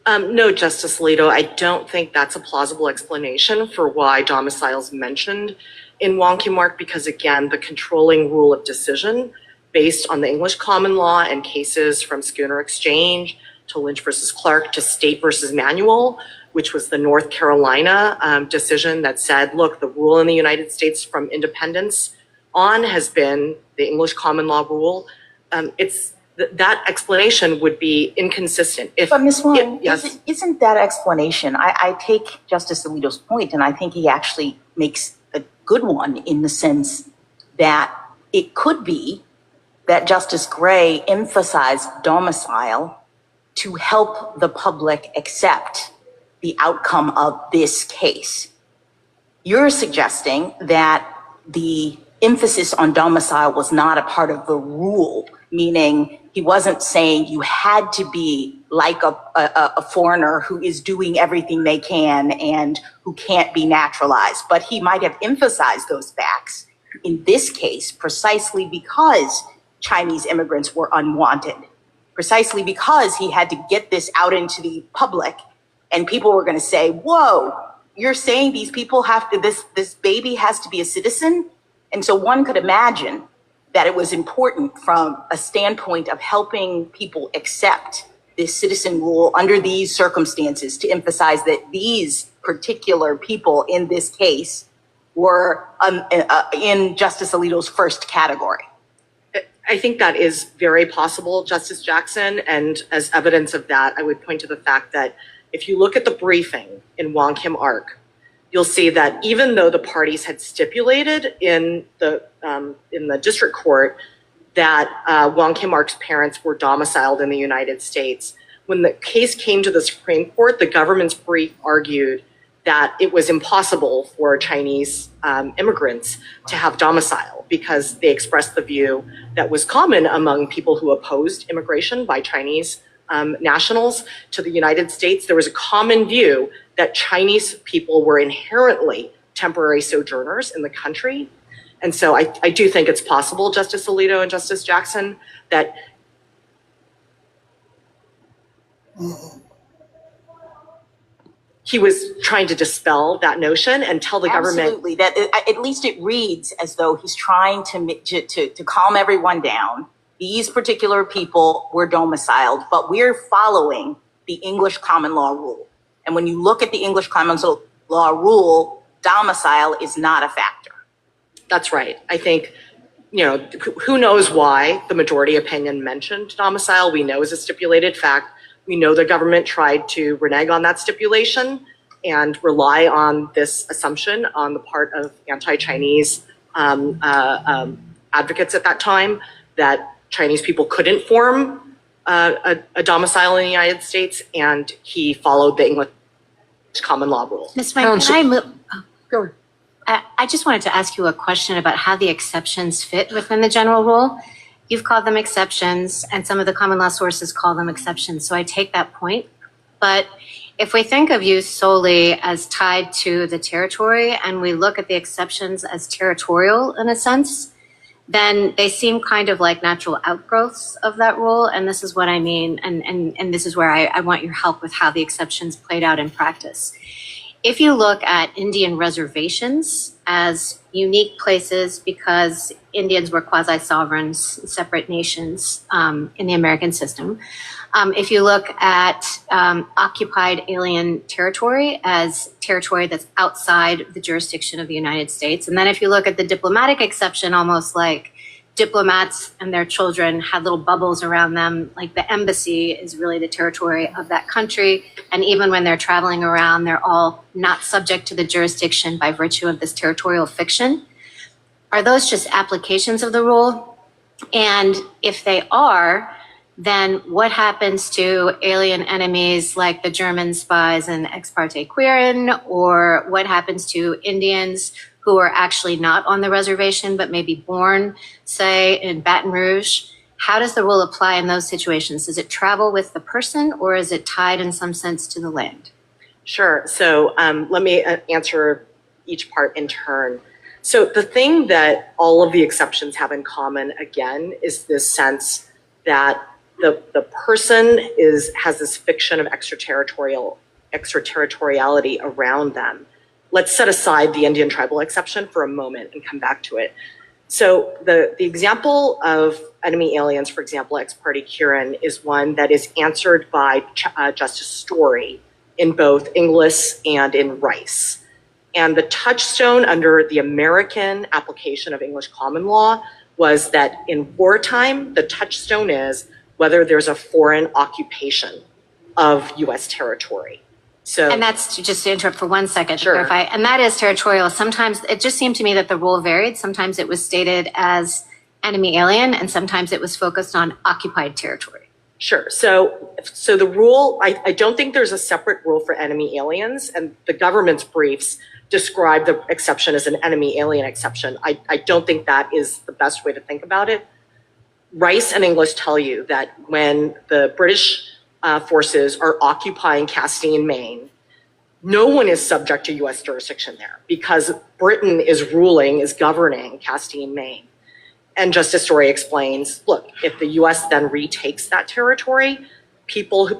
No, Justice Alito, I don't think that's a plausible explanation for why domicile is mentioned in Wong Kim Ark, because again, the controlling rule of decision based on the English common law and cases from Schooner Exchange to Lynch versus Clark to State versus Manuel, which was the North Carolina decision that said, look, the rule in the United States from independence on has been the English common law rule. That explanation would be inconsistent. But Ms. Wong, yes. isn't that explanation, I take Justice Alito's point, and I think he actually makes a good one in the sense that it could be that Justice Gray emphasized domicile to help the public accept the outcome of this case. You're suggesting that the emphasis on domicile was not a part of the rule, meaning he wasn't saying you had to be like a foreigner who is doing everything they can and who can't be naturalized, but he might have emphasized those facts in this case precisely because Chinese immigrants were unwanted, precisely because he had to get this out into the public and people were going to say, whoa, you're saying these people have to, this baby has to be a citizen? And so one could imagine that it was important from a standpoint of helping people accept this citizen rule under these circumstances to emphasize that these particular people in this case were in Justice Alito's first category. I think that is very possible, Justice Jackson. And as evidence of that, I would point to the fact that if you look at the briefing in Wong Kim Ark, you'll see that even though the parties had stipulated in the district court that Wong Kim Ark's parents were domiciled in the United States, when the case came to the Supreme Court, the government's brief argued that it was impossible for Chinese immigrants to have domicile because they expressed the view that was common among people who opposed immigration by Chinese nationals to the United States. There was a common view that Chinese people were inherently temporary sojourners in the country. And so I do think it's possible, Justice Alito and Justice Jackson, that he was trying to dispel that notion and tell the government. Absolutely, that at least it reads as though he's trying to calm everyone down. These particular people were domiciled, but we're following the English common law rule. And when you look at the English common law rule, domicile is not a factor. That's right. I think, who knows why the majority opinion mentioned domicile. We know is a stipulated fact. We know the government tried to renege on that stipulation and rely on this assumption on the part of anti-Chinese advocates at that time that Chinese people couldn't form a domicile in the United States, and he followed the English common law rule. Ms. Mike, can I move? Oh. I just wanted to ask you a question about how the exceptions fit within the general rule. You've called them exceptions, and some of the common law sources call them exceptions, so I take that point. But if we think of you solely as tied to the territory, and we look at the exceptions as territorial in a sense, then they seem kind of like natural outgrowths of that rule. And this is what I mean. And this is where I want your help with how the exceptions played out in practice. If you look at Indian reservations as unique places because Indians were quasi-sovereigns, separate nations in the American system. If you look at occupied alien territory as territory that's outside the jurisdiction of the United States, and then if you look at the diplomatic exception, almost like diplomats and their children had little bubbles around them, like the embassy is really the territory of that country. And even when they're traveling around, they're all not subject to the jurisdiction by virtue of this territorial fiction. Are those just applications of the rule? And if they are, then what happens to alien enemies like the German spies in Ex parte Quirin, or what happens to Indians who are actually not on the reservation but may be born, say, in Baton Rouge? How does the rule apply in those situations? Does it travel with the person, or is it tied in some sense to the land? Sure. So let me answer each part in turn. So the thing that all of the exceptions have in common, again, is this sense that the person has this fiction of extraterritoriality around them. Let's set aside the Indian tribal exception for a moment and come back to it. So the example of enemy aliens, for example, ex parte Quirin, is one that is answered by Justice Story in both Inglis and in Rice. And the touchstone under the American application of English common law was that in wartime, the touchstone is whether there's a foreign occupation of US territory. So, and that's, just to interrupt for 1 second, sure, to clarify, and that is territorial. Sometimes it just seemed to me that the rule varied. Sometimes it was stated as enemy alien, and sometimes it was focused on occupied territory. Sure. So the rule, I don't think there's a separate rule for enemy aliens, and the government's briefs describe the exception as an enemy alien exception. I don't think that is the best way to think about it. Rice and English tell you that when the British forces are occupying Castile, Maine, no one is subject to US jurisdiction there because Britain is governing Castile, Maine. And Justice Story explains, look, if the US then retakes that territory,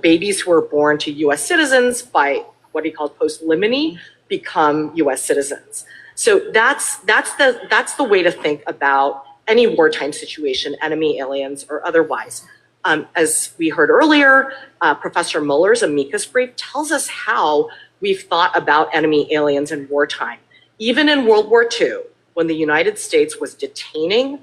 babies who are born to US citizens by what he calls post limine become US citizens. So that's the way to think about any wartime situation, enemy aliens or otherwise. As we heard earlier, Professor Muller's amicus brief tells us how we've thought about enemy aliens in wartime. Even in World War II, when the United States was detaining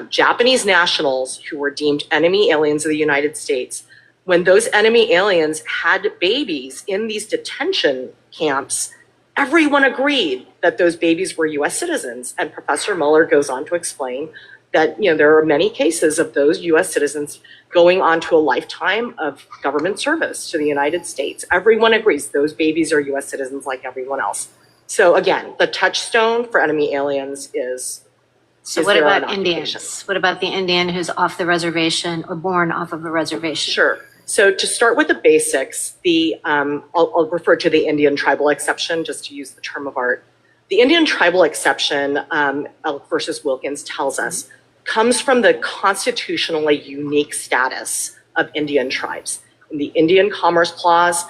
Japanese nationals who were deemed enemy aliens of the United States, when those enemy aliens had babies in these detention camps, everyone agreed that those babies were US citizens. And Professor Muller goes on to explain that there are many cases of those US citizens going on to a lifetime of government service to the United States. Everyone agrees those babies are US citizens like everyone else. So again, the touchstone for enemy aliens is. So what about Indians? What about the Indian who's off the reservation or born off of a reservation? Sure. So to start with the basics, I'll refer to the Indian tribal exception just to use the term of art. The Indian tribal exception, Elk versus Wilkins tells us, comes from the constitutionally unique status of Indian tribes. In the Indian Commerce Clause,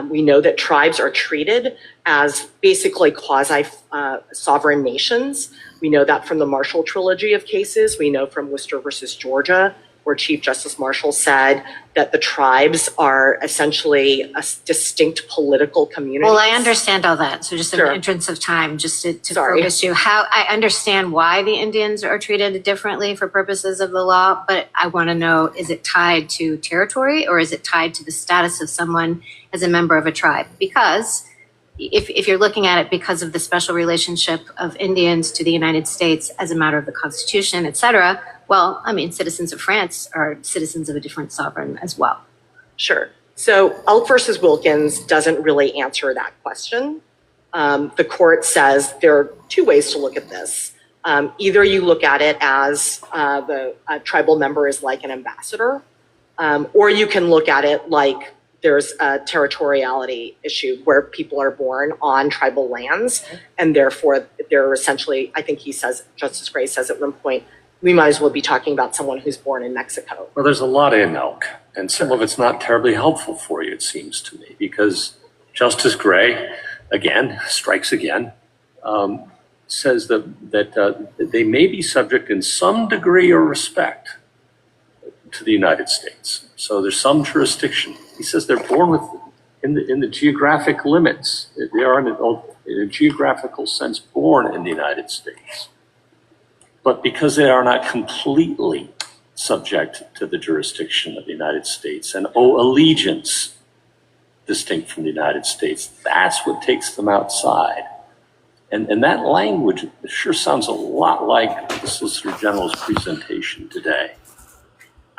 we know that tribes are treated as basically quasi-sovereign nations. We know that from the Marshall trilogy of cases. We know from Worcester versus Georgia, where Chief Justice Marshall said that the tribes are essentially a distinct political community. Well, I understand all that. So just in the interest of time, just to focus you, how I understand why the Indians are treated differently for purposes of the law, but I want to know, is it tied to territory or is it tied to the status of someone as a member of a tribe? Because if you're looking at it because of the special relationship of Indians to the United States as a matter of the Constitution, et cetera, well, I mean, citizens of France are citizens of a different sovereign as well. Sure. So Elk versus Wilkins doesn't really answer that question. The court says there are two ways to look at this. Either you look at it as the tribal member is like an ambassador, or you can look at it like there's a territoriality issue where people are born on tribal lands, and therefore they're essentially, I think he says, Justice Gray says at one point, we might as well be talking about someone who's born in Mexico. Well, there's a lot in Elk, and some of it's not terribly helpful for you, it seems to me, because Justice Gray, again, strikes again, says that they may be subject in some degree or respect to the United States. So there's some jurisdiction. He says they're born in the geographic limits. They are in a geographical sense born in the United States. but because they are not completely subject to the jurisdiction of the United States and owe allegiance distinct from the United States, that's what takes them outside. And that language sure sounds a lot like the Solicitor General's presentation today.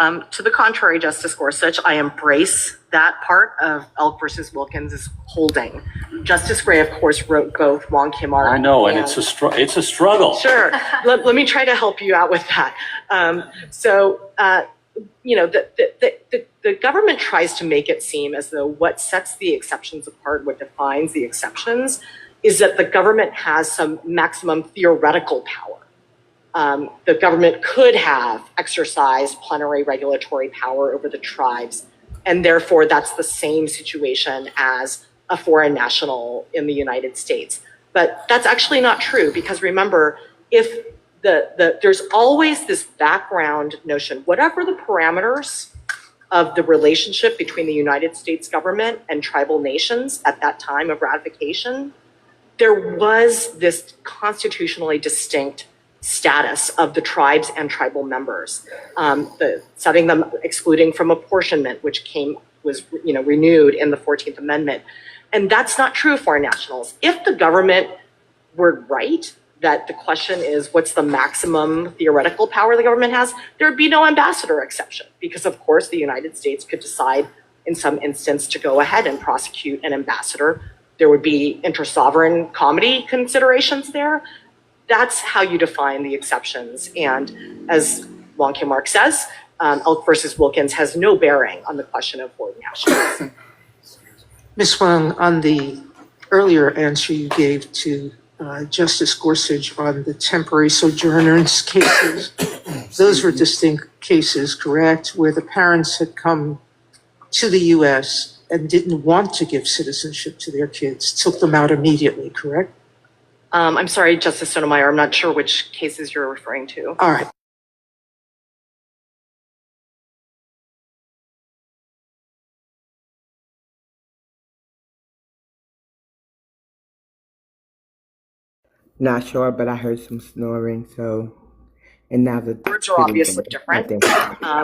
To the contrary, Justice Gorsuch, I embrace that part of Elk versus Wilkins' holding. Justice Gray, of course, wrote both Wong Kim Ark. I know, and it's a struggle. Sure. Let me try to help you out with that. The government tries to make it seem as though what sets the exceptions apart, what defines the exceptions, is that the government has some maximum theoretical power. The government could have exercised plenary regulatory power over the tribes, and therefore that's the same situation as a foreign national in the United States. But that's actually not true, because remember, if there's always this background notion, whatever the parameters of the relationship between the United States government and tribal nations at that time of ratification, there was this constitutionally distinct status of the tribes and tribal members, setting them excluding from apportionment, which was renewed in the 14th Amendment. And that's not true of foreign nationals. If the government were right that the question is what's the maximum theoretical power the government has, there would be no ambassador exception, because of course the United States could decide in some instance to go ahead and prosecute an ambassador. There would be inter-sovereign comity considerations there. That's how you define the exceptions. And as Wong Kim Ark says, Elk versus Wilkins has no bearing on the question of foreign nationals. Ms. Wong, on the earlier answer you gave to Justice Gorsuch on the temporary sojourners cases, those were distinct cases, correct, where the parents had come to the U.S. and didn't want to give citizenship to their kids, took them out immediately, correct? I'm sorry, Justice Sotomayor, I'm not sure which cases you're referring to. All right. Not sure, but I heard some snoring, so, and now the Words are obviously different.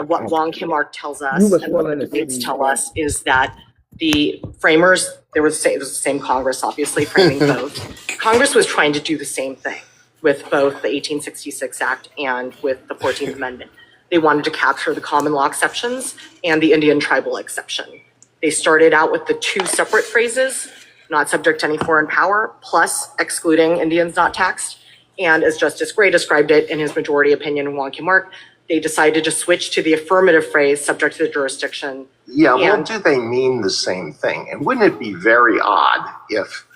What Wong Kim Ark tells us and what the debates tell us is that the framers, it was the same Congress, obviously, framing both. Congress was trying to do the same thing with both the 1866 Act and with the 14th Amendment. They wanted to capture the common law exceptions and the Indian tribal exception. They started out with the two separate phrases, not subject to any foreign power, plus excluding Indians not taxed. And as Justice Gray described it in his majority opinion in Wong Kim Ark, they decided to switch to the affirmative phrase, subject to the jurisdiction. Yeah, well, do they mean the same thing? And wouldn't it be very odd if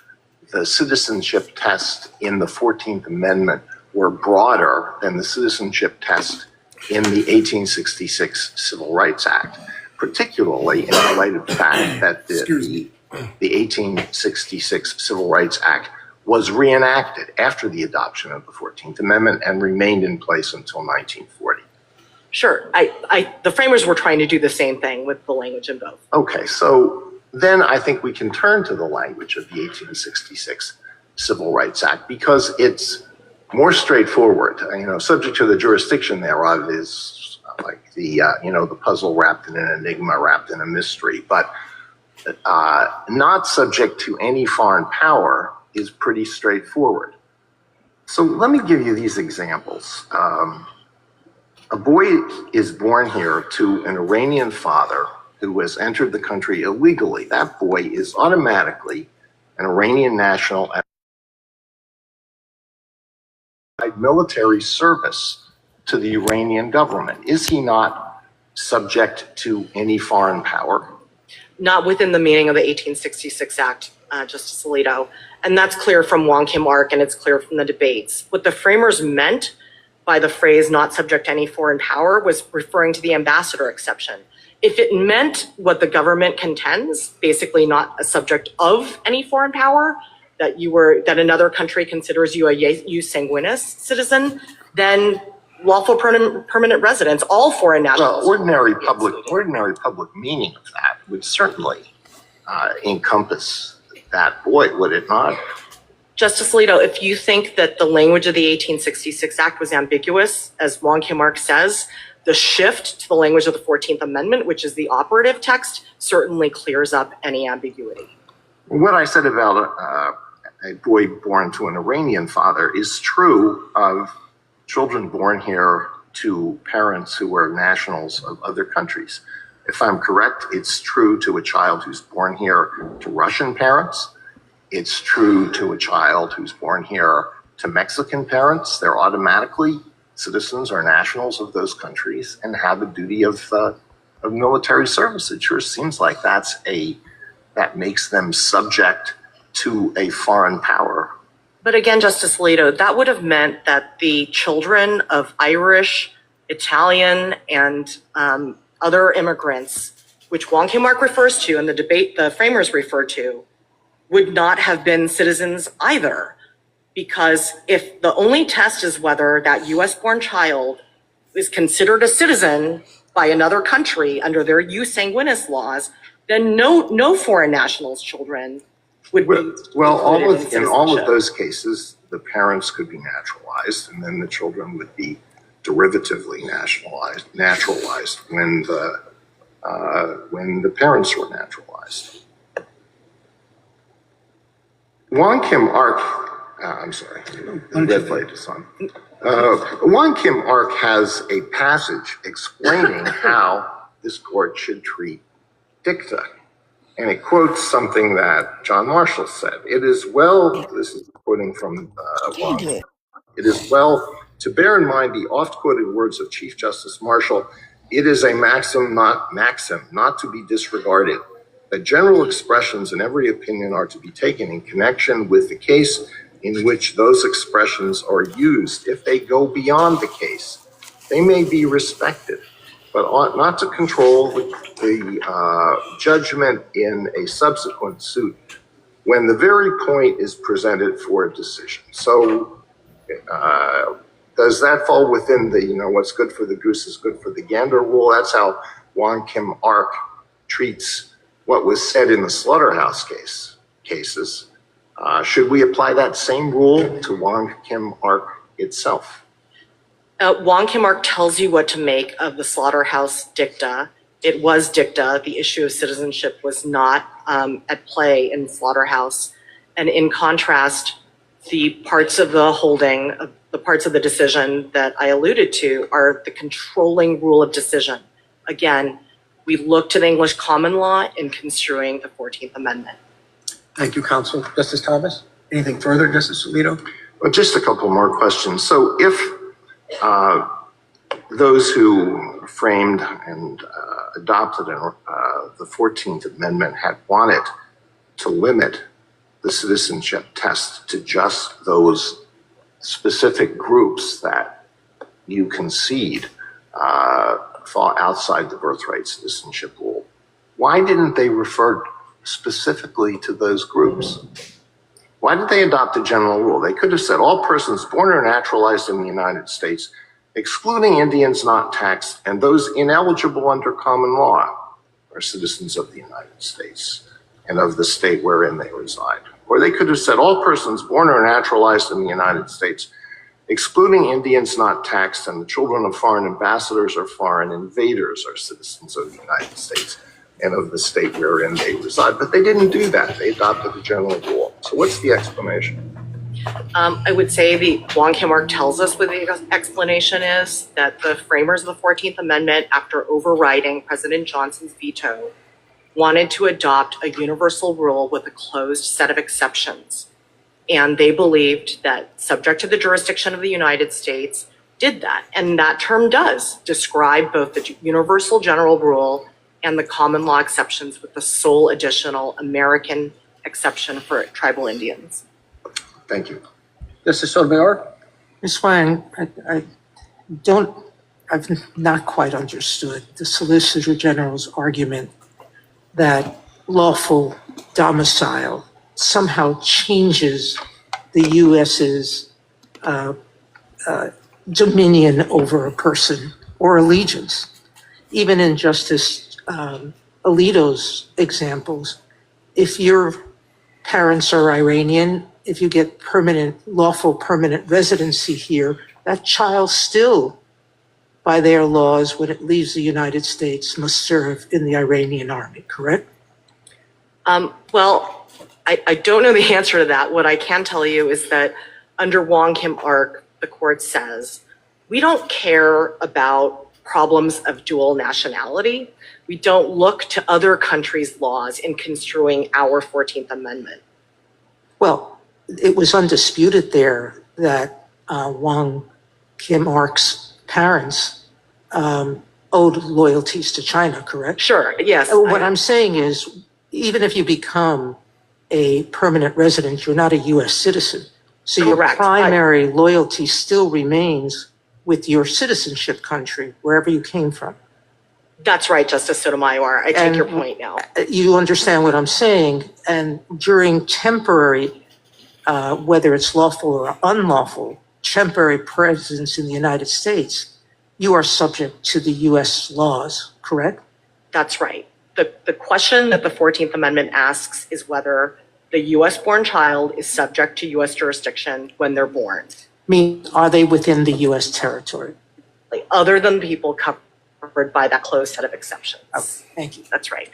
the citizenship test in the 14th Amendment were broader than the citizenship test in the 1866 Civil Rights Act, particularly in the light of the fact that the 1866 Civil Rights Act was reenacted after the adoption of the 14th Amendment and remained in place until 1940. Sure, the framers were trying to do the same thing with the language in both. Okay, so then I think we can turn to the language of the 1866 Civil Rights Act because it's more straightforward. Subject to the jurisdiction thereof is like the puzzle wrapped in an enigma, wrapped in a mystery, but not subject to any foreign power is pretty straightforward. So let me give you these examples. A boy is born here to an Iranian father who has entered the country illegally. That boy is automatically an Iranian national and military service to the Iranian government. Is he not subject to any foreign power? Not within the meaning of the 1866 Act, Justice Alito. And that's clear from Wong Kim Ark, and it's clear from the debates. What the framers meant by the phrase not subject to any foreign power was referring to the ambassador exception. If it meant what the government contends, basically not a subject of any foreign power, that another country considers you a jus sanguinis citizen, then lawful permanent residents, all foreign nationals. Well, ordinary public meaning of that would certainly encompass that boy, would it not? Justice Alito, if you think that the language of the 1866 Act was ambiguous, as Wong Kim Ark says, the shift to the language of the 14th Amendment, which is the operative text, certainly clears up any ambiguity. What I said about a boy born to an Iranian father is true of children born here to parents who are nationals of other countries. If I'm correct, it's true to a child who's born here to Russian parents. It's true to a child who's born here to Mexican parents. They're automatically citizens or nationals of those countries and have a duty of military service. It sure seems like that makes them subject to a foreign power. But again, Justice Alito, that would have meant that the children of Irish, Italian, and other immigrants, which Wong Kim Ark refers to and the debate the framers refer to, would not have been citizens either. Because if the only test is whether that US-born child is considered a citizen by another country under their jus sanguinis laws, then no foreign nationals' children would be. Well, in all of those cases, the parents could be naturalized, and then the children would be derivatively naturalized when the parents were naturalized. Wong Kim Ark, I'm sorry, red light is on. Wong Kim Ark has a passage explaining how this court should treat dicta. And it quotes something that John Marshall said. It is well, this is quoting from Wong, it is well to bear in mind the oft-quoted words of Chief Justice Marshall, it is a maxim not to be disregarded, that general expressions in every opinion are to be taken in connection with the case in which those expressions are used. If they go beyond the case, they may be respected, but ought not to control the judgment in a subsequent suit when the very point is presented for a decision. So does that fall within the, what's good for the goose is good for the gander rule? That's how Wong Kim Ark treats what was said in the slaughterhouse cases. Should we apply that same rule to Wong Kim Ark itself? Wong Kim Ark tells you what to make of the slaughterhouse dicta. It was dicta. The issue of citizenship was not at play in slaughterhouse. And in contrast, the parts of the holding, the parts of the decision that I alluded to are the controlling rule of decision. Again, we look to the English common law in construing the 14th Amendment. Thank you, counsel. Justice Thomas, anything further, Justice Alito? Well, just a couple more questions. So if those who framed and adopted the 14th Amendment had wanted to limit the citizenship test to just those specific groups that you concede fall outside the birthright citizenship rule, why didn't they refer specifically to those groups? Why did they adopt a general rule? They could have said all persons born or naturalized in the United States, excluding Indians not taxed and those ineligible under common law, are citizens of the United States and of the state wherein they reside. Or they could have said all persons born or naturalized in the United States, excluding Indians not taxed and the children of foreign ambassadors or foreign invaders, are citizens of the United States and of the state wherein they reside. But they didn't do that. They adopted the general rule. So what's the explanation? I would say the Wong Kim Ark tells us what the explanation is, that the framers of the 14th Amendment, after overriding President Johnson's veto, wanted to adopt a universal rule with a closed set of exceptions. And they believed that subject to the jurisdiction of the United States did that. And that term does describe both the universal general rule and the common law exceptions, with the sole additional American exception for tribal Indians. Thank you. Justice Sotomayor? Ms. Wang, I've not quite understood the Solicitor General's argument that lawful domicile somehow changes the U.S.'s dominion over a person or allegiance. Even in Justice Alito's examples, if your parents are Iranian if you get lawful permanent residency here, that child still, by their laws, when it leaves the United States, must serve in the Iranian army, correct? Well, I don't know the answer to that. What I can tell you is that under Wong Kim Ark, the court says, we don't care about problems of dual nationality. We don't look to other countries' laws in construing our 14th Amendment. Well, it was undisputed there that Wong Kim Ark's parents owed loyalties to China, correct? Sure, yes. What I'm saying is, even if you become a permanent resident, you're not a U.S. citizen. So Correct. Your primary loyalty still remains with your citizenship country, wherever you came from. That's right, Justice Sotomayor. I take your point now. You understand what I'm saying. And during temporary, whether it's lawful or unlawful, temporary presence in the United States, you are subject to the U.S. laws, correct? That's right. The question that the 14th Amendment asks is whether the U.S.-born child is subject to U.S. jurisdiction when they're born. Are they within the U.S. territory? Other than people covered by that closed set of exceptions. Okay, thank you. That's right.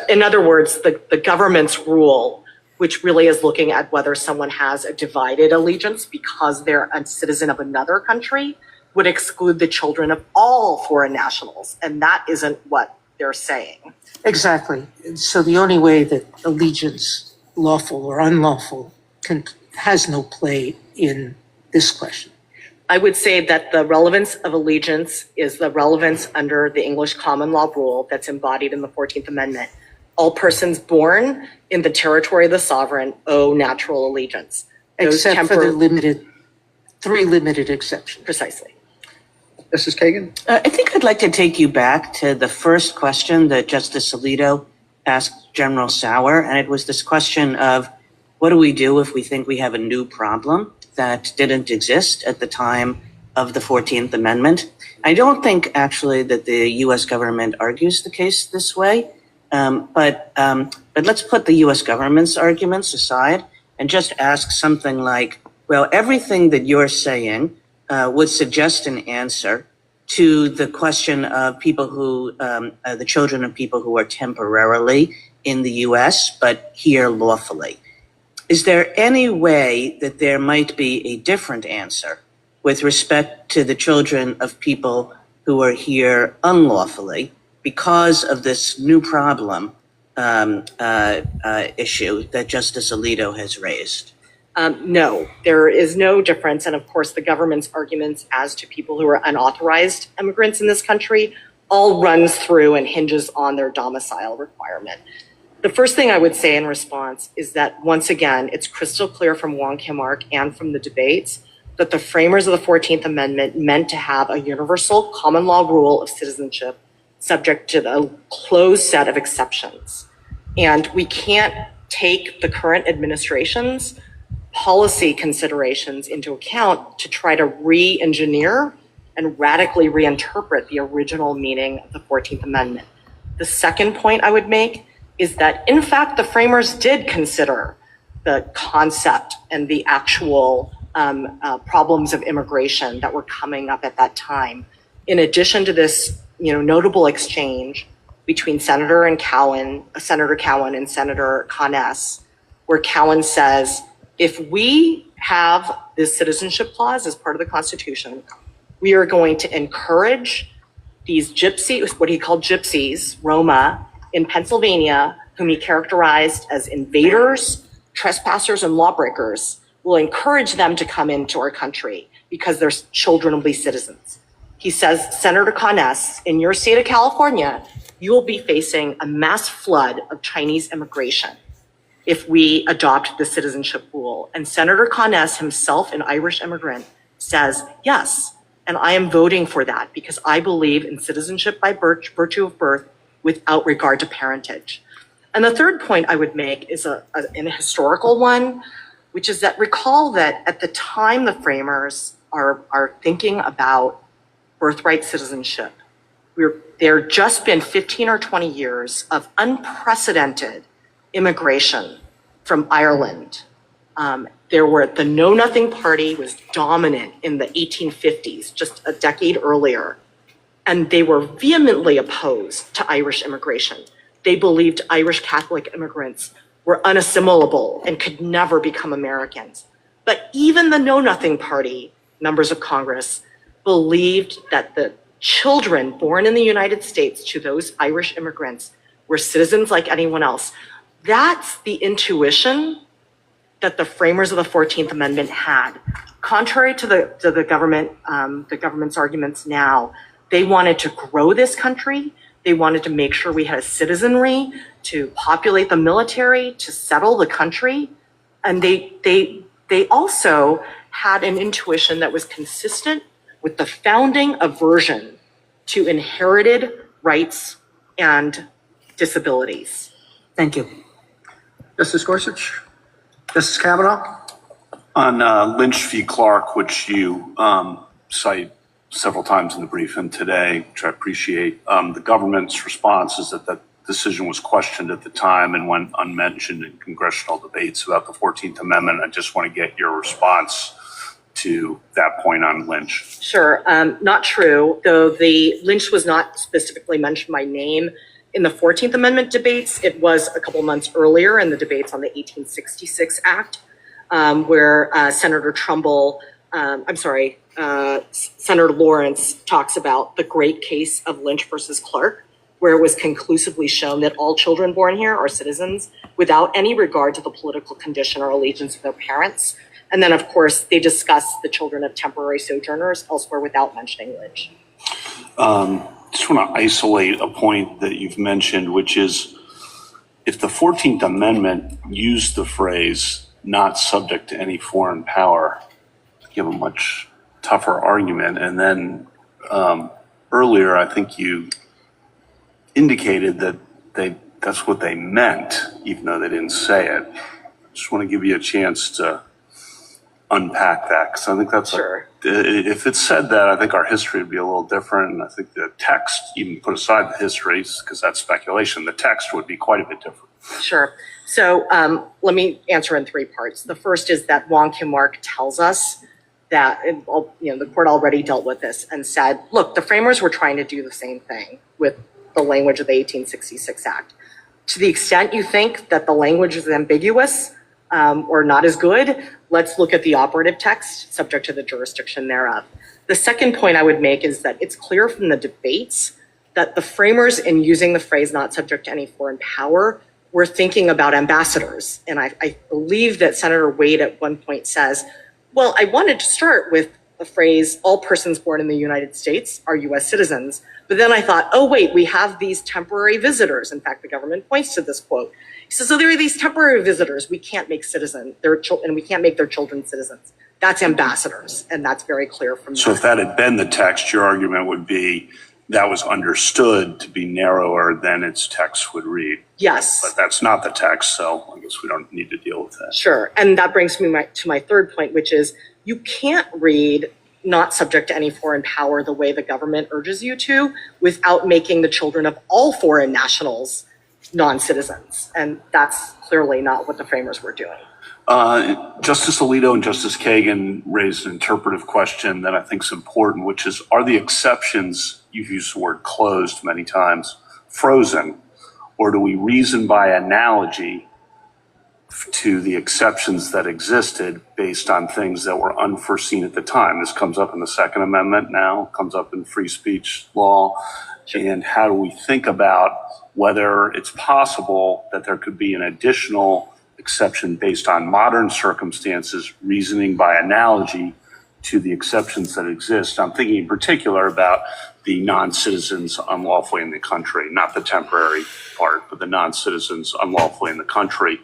In other words, the government's rule, which really is looking at whether someone has a divided allegiance because they're a citizen of another country, would exclude the children of all foreign nationals. And that isn't what they're saying. Exactly. So the only way that allegiance, lawful or unlawful, has no play in this question. I would say that the relevance of allegiance is the relevance under the English common law rule that's embodied in the 14th Amendment. All persons born in the territory of the sovereign owe natural allegiance. Except for the three limited exceptions. Precisely. Justice Kagan? I think I'd like to take you back to the first question that Justice Alito asked General Sauer, and it was this question of what do we do if we think we have a new problem that didn't exist at the time of the 14th Amendment? I don't think actually that the U.S. government argues the case this way, but let's put the U.S. government's arguments aside and just ask something like, well, everything that you're saying would suggest an answer to the question of people who, the children of people who are temporarily in the U.S. but here lawfully. Is there any way that there might be a different answer with respect to the children of people who are here unlawfully because of this new problem issue that Justice Alito has raised? No, there is no difference. And of course, the government's arguments as to people who are unauthorized immigrants in this country all runs through and hinges on their domicile requirement. The first thing I would say in response is that, once again, it's crystal clear from Wong Kim Ark and from the debates that the framers of the 14th Amendment meant to have a universal common law rule of citizenship subject to the closed set of exceptions. And we can't take the current administration's policy considerations into account to try to re-engineer and radically reinterpret the original meaning of the 14th Amendment. The second point I would make is that, in fact, the framers did consider the concept and the actual problems of immigration that were coming up at that time. In addition to this, notable exchange between Senator Cowan and Senator Conness, where Cowan says, if we have this citizenship clause as part of the Constitution, we are going to encourage these gypsies, what he called gypsies, Roma, in Pennsylvania, whom he characterized as invaders, trespassers, and lawbreakers. We'll encourage them to come into our country because their children will be citizens. He says, Senator Conness, in your state of California, you will be facing a mass flood of Chinese immigration if we adopt the citizenship rule. And Senator Conness himself, an Irish immigrant, says, yes, and I am voting for that because I believe in citizenship by virtue of birth without regard to parentage. And the third point I would make is an historical one, which is that recall that at the time the framers are thinking about birthright citizenship, there had just been 15 or 20 years of unprecedented immigration from Ireland The Know Nothing Party was dominant in the 1850s, just a decade earlier, and they were vehemently opposed to Irish immigration. They believed Irish Catholic immigrants were unassimilable and could never become Americans. But even the Know Nothing Party members of Congress believed that the children born in the United States to those Irish immigrants were citizens like anyone else. That's the intuition that the framers of the 14th Amendment had. Contrary to the government's arguments now, they wanted to grow this country. They wanted to make sure we had a citizenry to populate the military, to settle the country. And they also had an intuition that was consistent with the founding aversion to inherited rights and disabilities. Thank you. Justice Gorsuch? Justice Kavanaugh? On Lynch v. Clark, which you cite several times in the briefing today, which I appreciate, the government's response is that that decision was questioned at the time and went unmentioned in congressional debates about the 14th Amendment. I just want to get your response to that point on Lynch. Sure, not true, though Lynch was not specifically mentioned by name in the 14th Amendment debates. It was a couple months earlier in the debates on the 1866 Act, where Senator Lawrence talks about the great case of Lynch versus Clark, where it was conclusively shown that all children born here are citizens without any regard to the political condition or allegiance of their parents. And then, of course, they discuss the children of temporary sojourners elsewhere without mentioning Lynch. Just want to isolate a point that you've mentioned, which is if the 14th Amendment used the phrase not subject to any foreign power, give a much tougher argument. And then earlier, I think you indicated that that's what they meant, even though they didn't say it. Just want to give you a chance to unpack that, because I think that's sure. If it said that, I think our history would be a little different. And I think the text, even put aside the histories, because that's speculation, the text would be quite a bit different. Sure. So let me answer in three parts. The first is that Wong Kim Ark tells us that the court already dealt with this and said, look, the framers were trying to do the same thing with the language of the 1866 Act. To the extent you think that the language is ambiguous or not as good, let's look at the operative text subject to the jurisdiction thereof. The second point I would make is that it's clear from the debates that the framers, in using the phrase not subject to any foreign power, were thinking about ambassadors. And I believe that Senator Wade at one point says, well, I wanted to start with the phrase, all persons born in the United States are US citizens. But then I thought, oh, wait, we have these temporary visitors. In fact, the government points to this quote. He says, so there are these temporary visitors we can't make citizens, and we can't make their children citizens. That's ambassadors, and that's very clear from So if that had been the text, your argument would be that was understood to be narrower than its text would read. Yes. But that's not the text, so I guess we don't need to deal with that. Sure, and that brings me to my third point, which is you can't read not subject to any foreign power the way the government urges you to without making the children of all foreign nationals non-citizens. And that's clearly not what the framers were doing. Justice Alito and Justice Kagan raised an interpretive question that I think is important, which is, are the exceptions, you've used the word closed many times, frozen, or do we reason by analogy to the exceptions that existed based on things that were unforeseen at the time? This comes up in the Second Amendment now, comes up in free speech law. And how do we think about whether it's possible that there could be an additional exception based on modern circumstances, reasoning by analogy to the exceptions that exist? I'm thinking in particular about the non-citizens unlawfully in the country, not the temporary part, but the non-citizens unlawfully in the country.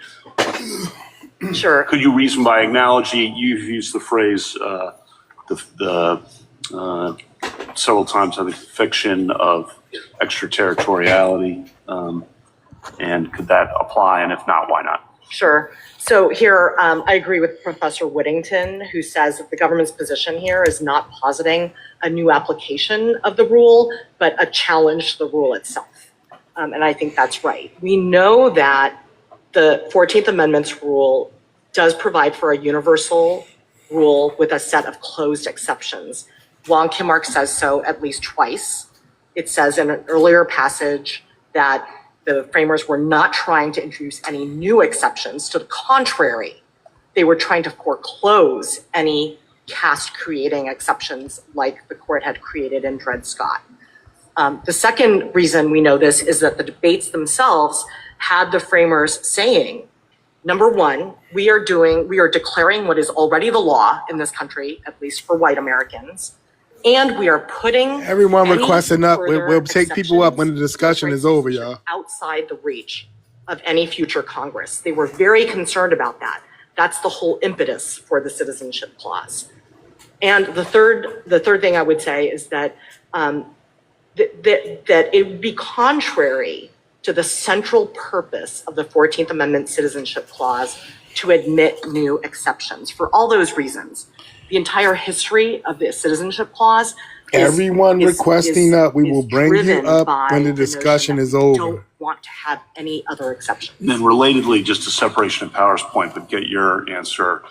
Sure. Could you reason by analogy? You've used the phrase several times, I think, fiction of extraterritoriality. And could that apply? And if not, why not? Sure. So here, I agree with Professor Whittington, who says that the government's position here is not positing a new application of the rule, but a challenge to the rule itself. And I think that's right. We know that the 14th Amendment's rule does provide for a universal rule with a set of closed exceptions. Wong Kim Ark says so at least twice. It says in an earlier passage that the framers were not trying to introduce any new exceptions. To the contrary, they were trying to foreclose any caste-creating exceptions like the court had created in Dred Scott. The second reason we know this is that the debates themselves had the framers saying, number one, we are declaring what is already the law in this country, at least for white Americans, and we are putting Everyone any requesting up. further We'll take people up when the discussion is over, citizenship y'all. outside the reach of any future Congress. They were very concerned about that. That's the whole impetus for the citizenship clause. And the third thing I would say is that that it would be contrary to the central purpose of the 14th Amendment Citizenship Clause to admit new exceptions. For all those reasons, the entire history of the Citizenship Clause Everyone requesting up, we will bring you up when the discussion is over. Don't want to have any other exceptions. And then relatedly, just a separation of powers point, but get your answer.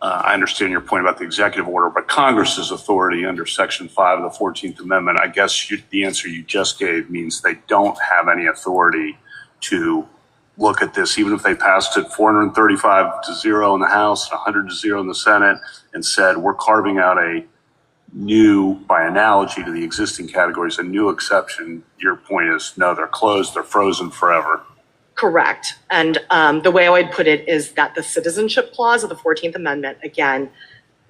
I understand your point about the executive order, but Congress's authority under Section 5 of the 14th Amendment, I guess the answer you just gave means they don't have any authority to look at this, even if they passed it 435 to 0 in the House, 100 to 0 in the Senate, and said, we're carving out a new, by analogy to the existing categories, a new exception. Your point is, no, they're closed, they're frozen forever. Correct. And the way I would put it is that the Citizenship Clause of the 14th Amendment, again,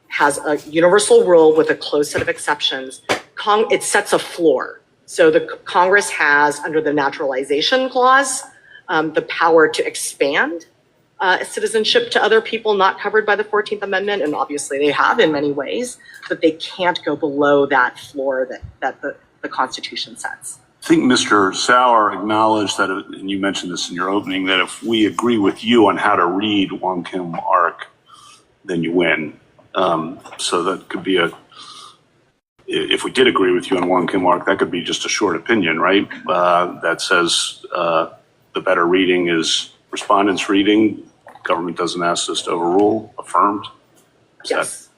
has a universal rule with a closed set of exceptions. It sets a floor. So the Congress has, under the Naturalization Clause, the power to expand citizenship to other people not covered by the 14th Amendment, and obviously they have in many ways, but they can't go below that floor that the Constitution sets. I think Mr. Sauer acknowledged that, and you mentioned this in your opening, that if we agree with you on how to read Wong Kim Ark, then you win. So that could be if we did agree with you on Wong Kim Ark, that could be just a short opinion, right? That says the better reading is respondent's reading. Government doesn't ask us to overrule, affirmed. Yes.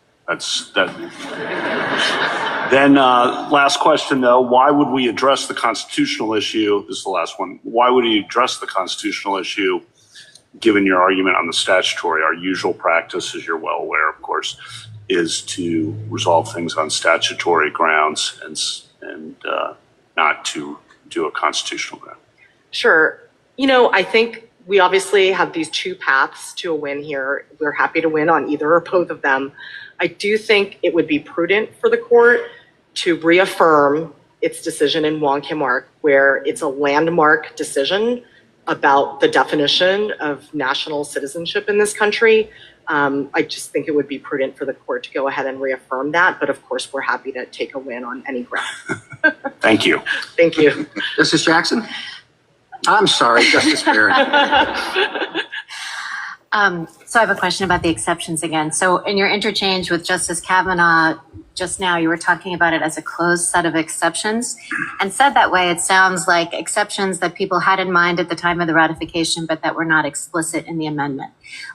Then last question, though, why would we address the constitutional issue? This is the last one. Why would we address the constitutional issue, given your argument on the statutory? Our usual practice, as you're well aware, of course, is to resolve things on statutory grounds and not to do a constitutional ground. Sure. I think we obviously have these two paths to a win here. We're happy to win on either or both of them. I do think it would be prudent for the court to reaffirm its decision in Wong Kim Ark, where it's a landmark decision about the definition of national citizenship in this country. I just think it would be prudent for the court to go ahead and reaffirm that. But of course, we're happy to take a win on any ground. Thank you. Thank you. Justice Jackson? I'm sorry, Justice Barrett. So I have a question about the exceptions again. So in your interchange with Justice Kavanaugh just now, you were talking about it as a closed set of exceptions. And said that way, it sounds like exceptions that people had in mind at the time of the ratification, but that were not explicit in the amendment.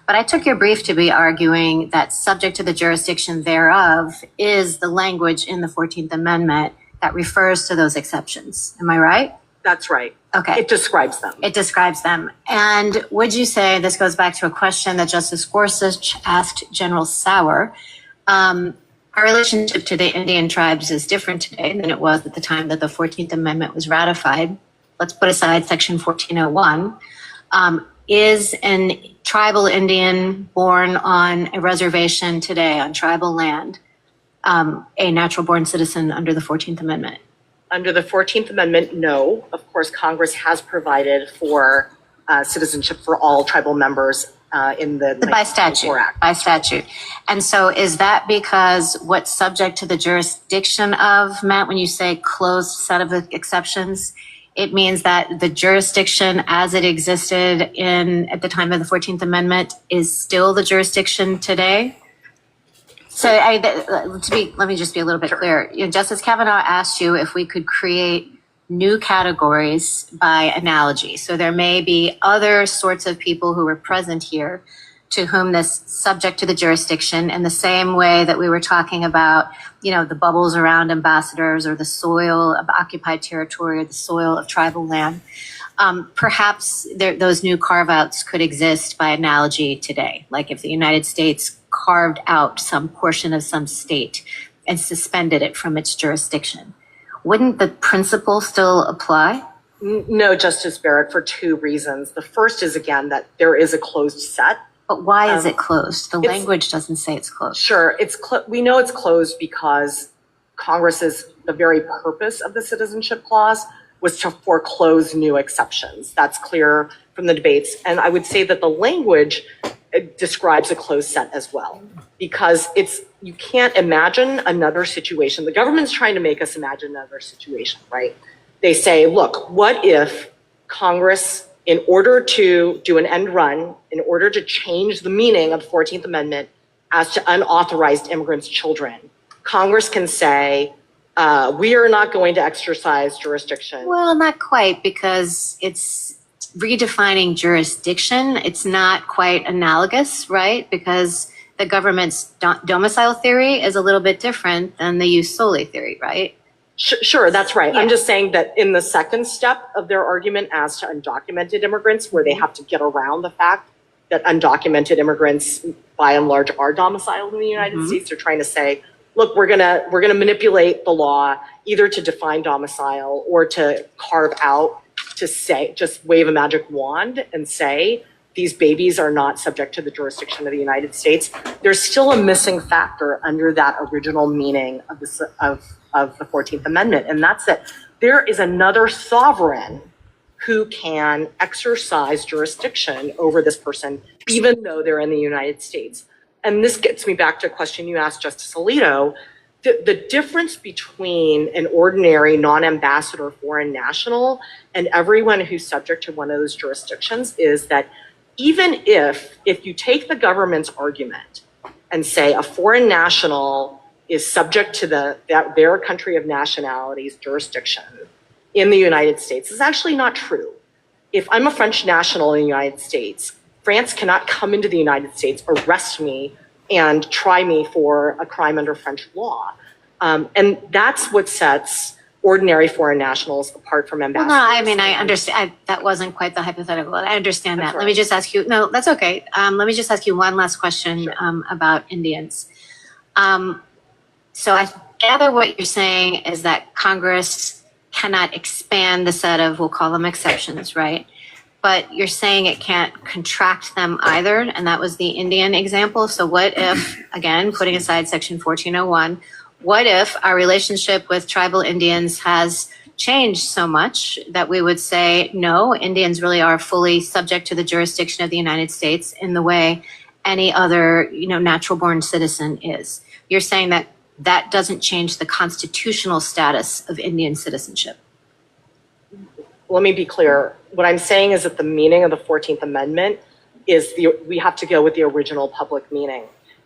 But I took your brief to be arguing that subject to the jurisdiction thereof is the language in the 14th Amendment that refers to those exceptions. Am I right? That's right. Okay. It describes them. It describes them. And would you say, this goes back to a question that Justice Gorsuch asked General Sauer, our relationship to the Indian tribes is different today than it was at the time that the 14th Amendment was ratified. Let's put aside Section 1401. Is an tribal Indian born on a reservation today on tribal land a natural-born citizen under the 14th Amendment? Under the 14th Amendment, no. Of course, Congress has provided for citizenship for all tribal members in the By statute. Act. By statute. And so is that because what's subject to the jurisdiction of, Matt, when you say closed set of exceptions, it means that the jurisdiction as it existed at the time of the 14th Amendment is still the jurisdiction today? So let me just be a little bit clear. Justice Kavanaugh asked you if we could create new categories by analogy. So there may be other sorts of people who were present here to whom this subject to the jurisdiction, in the same way that we were talking about, the bubbles around ambassadors or the soil of occupied territory or the soil of tribal land. Perhaps those new carve-outs could exist by analogy today. Like if the United States carved out some portion of some state and suspended it from its jurisdiction, wouldn't the principle still apply? No, Justice Barrett, for two reasons. The first is, again, that there is a closed set. But why is it closed? The language doesn't say it's closed. Sure, we know it's closed because the very purpose of the citizenship clause was to foreclose new exceptions. That's clear from the debates. And I would say that the language describes a closed set as well, because you can't imagine another situation. The government's trying to make us imagine another situation, right? They say, look, what if Congress, in order to do an end run, in order to change the meaning of the 14th Amendment as to unauthorized immigrants' children, Congress can say, we are not going to exercise jurisdiction. Well, not quite, because it's redefining jurisdiction. It's not quite analogous, right? Because the government's domicile theory is a little bit different than the jus soli theory, right? Sure, that's right. Yeah. I'm just saying that in the second step of their argument as to undocumented immigrants, where they have to get around the fact that undocumented immigrants, by and large, are domiciled in the United States, they're trying to say, look, we're gonna manipulate the law either to define domicile or to carve out, to say, just wave a magic wand and say these babies are not subject to the jurisdiction of the United States. There's still a missing factor under that original meaning of the 14th Amendment, and that's that there is another sovereign who can exercise jurisdiction over this person, even though they're in the United States. And this gets me back to a question you asked Justice Alito. The difference between an ordinary non-ambassador foreign national and everyone who's subject to one of those jurisdictions is that even if you take the government's argument and say a foreign national is subject to their country of nationality's jurisdiction in the United States, is actually not true. If I'm a French national in the United States, France cannot come into the United States, arrest me, and try me for a crime under French law. And that's what sets ordinary foreign nationals apart from ambassadors. Well, no, I mean, I understand. That wasn't quite the hypothetical. I understand that. Let me just ask you, no, that's okay. Let me just ask you one last question about Indians. So I gather what you're saying is that Congress cannot expand the set of, we'll call them exceptions, right? But you're saying it can't contract them either, and that was the Indian example. So what if, again, putting aside Section 1401, what if our relationship with tribal Indians has changed so much that we would say, no, Indians really are fully subject to the jurisdiction of the United States in the way any other, natural-born citizen is? You're saying that that doesn't change the constitutional status of Indian citizenship. Let me be clear. What I'm saying is that the meaning of the 14th Amendment is we have to go with the original public meaning.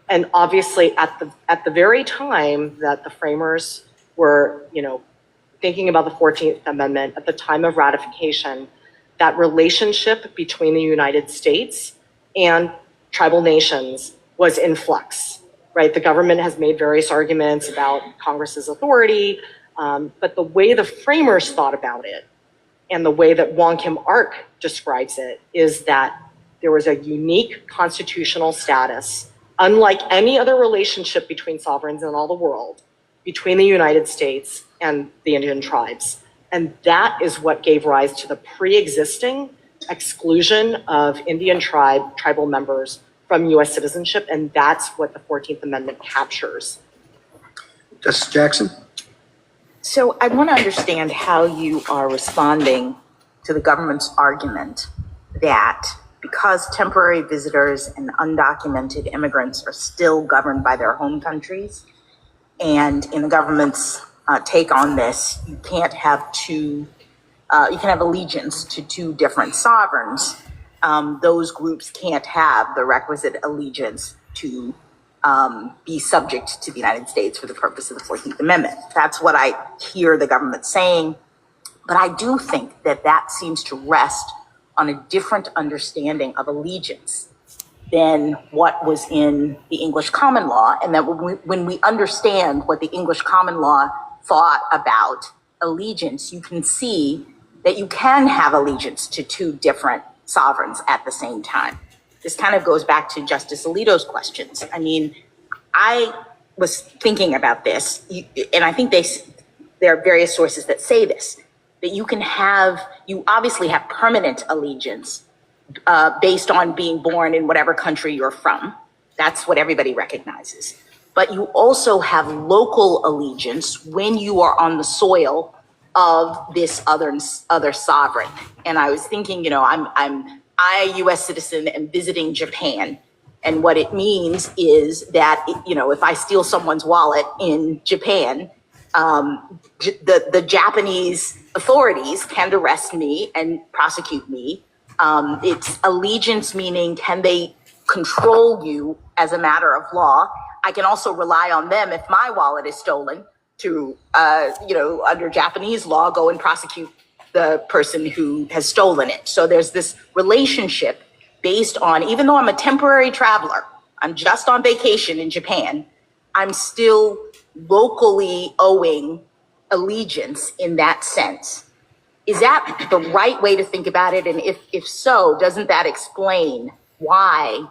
And obviously at the very time that the framers were, thinking about the 14th Amendment, at the time of ratification, that relationship between the United States and tribal nations was in flux, right? The government has made various arguments about Congress's authority, but the way the framers thought about it and the way that Wong Kim Ark describes it is that there was a unique constitutional status, unlike any other relationship between sovereigns in all the world, between the United States and the Indian tribes. And that is what gave rise to the pre-existing exclusion of Indian tribal members from US citizenship, and that's what the 14th Amendment captures. Justice Jackson? So I want to understand how you are responding to the government's argument that because temporary visitors and undocumented immigrants are still governed by their home countries, and in the government's take on this, you can't have you can have allegiance to two different sovereigns. Those groups can't have the requisite allegiance to be subject to the United States for the purpose of the 14th Amendment. That's what I hear the government saying. But I do think that seems to rest on a different understanding of allegiance. than what was in the English common law, and that when we understand what the English common law thought about allegiance, you can see that you can have allegiance to two different sovereigns at the same time. This kind of goes back to Justice Alito's questions. I mean, I was thinking about this, and I think there are various sources that say this, that you obviously have permanent allegiance based on being born in whatever country you're from. That's what everybody recognizes. But you also have local allegiance when you are on the soil of this other sovereign. And I was thinking, I, a U.S. citizen, am visiting Japan. And what it means is that, if I steal someone's wallet in Japan, the Japanese authorities can arrest me and prosecute me. It's allegiance, meaning can they control you as a matter of law? I can also rely on them if my wallet is stolen to, under Japanese law, go and prosecute the person who has stolen it. So there's this relationship based on, even though I'm a temporary traveler, I'm just on vacation in Japan, I'm still locally owing allegiance in that sense. Is that the right way to think about it? And if so, doesn't that explain why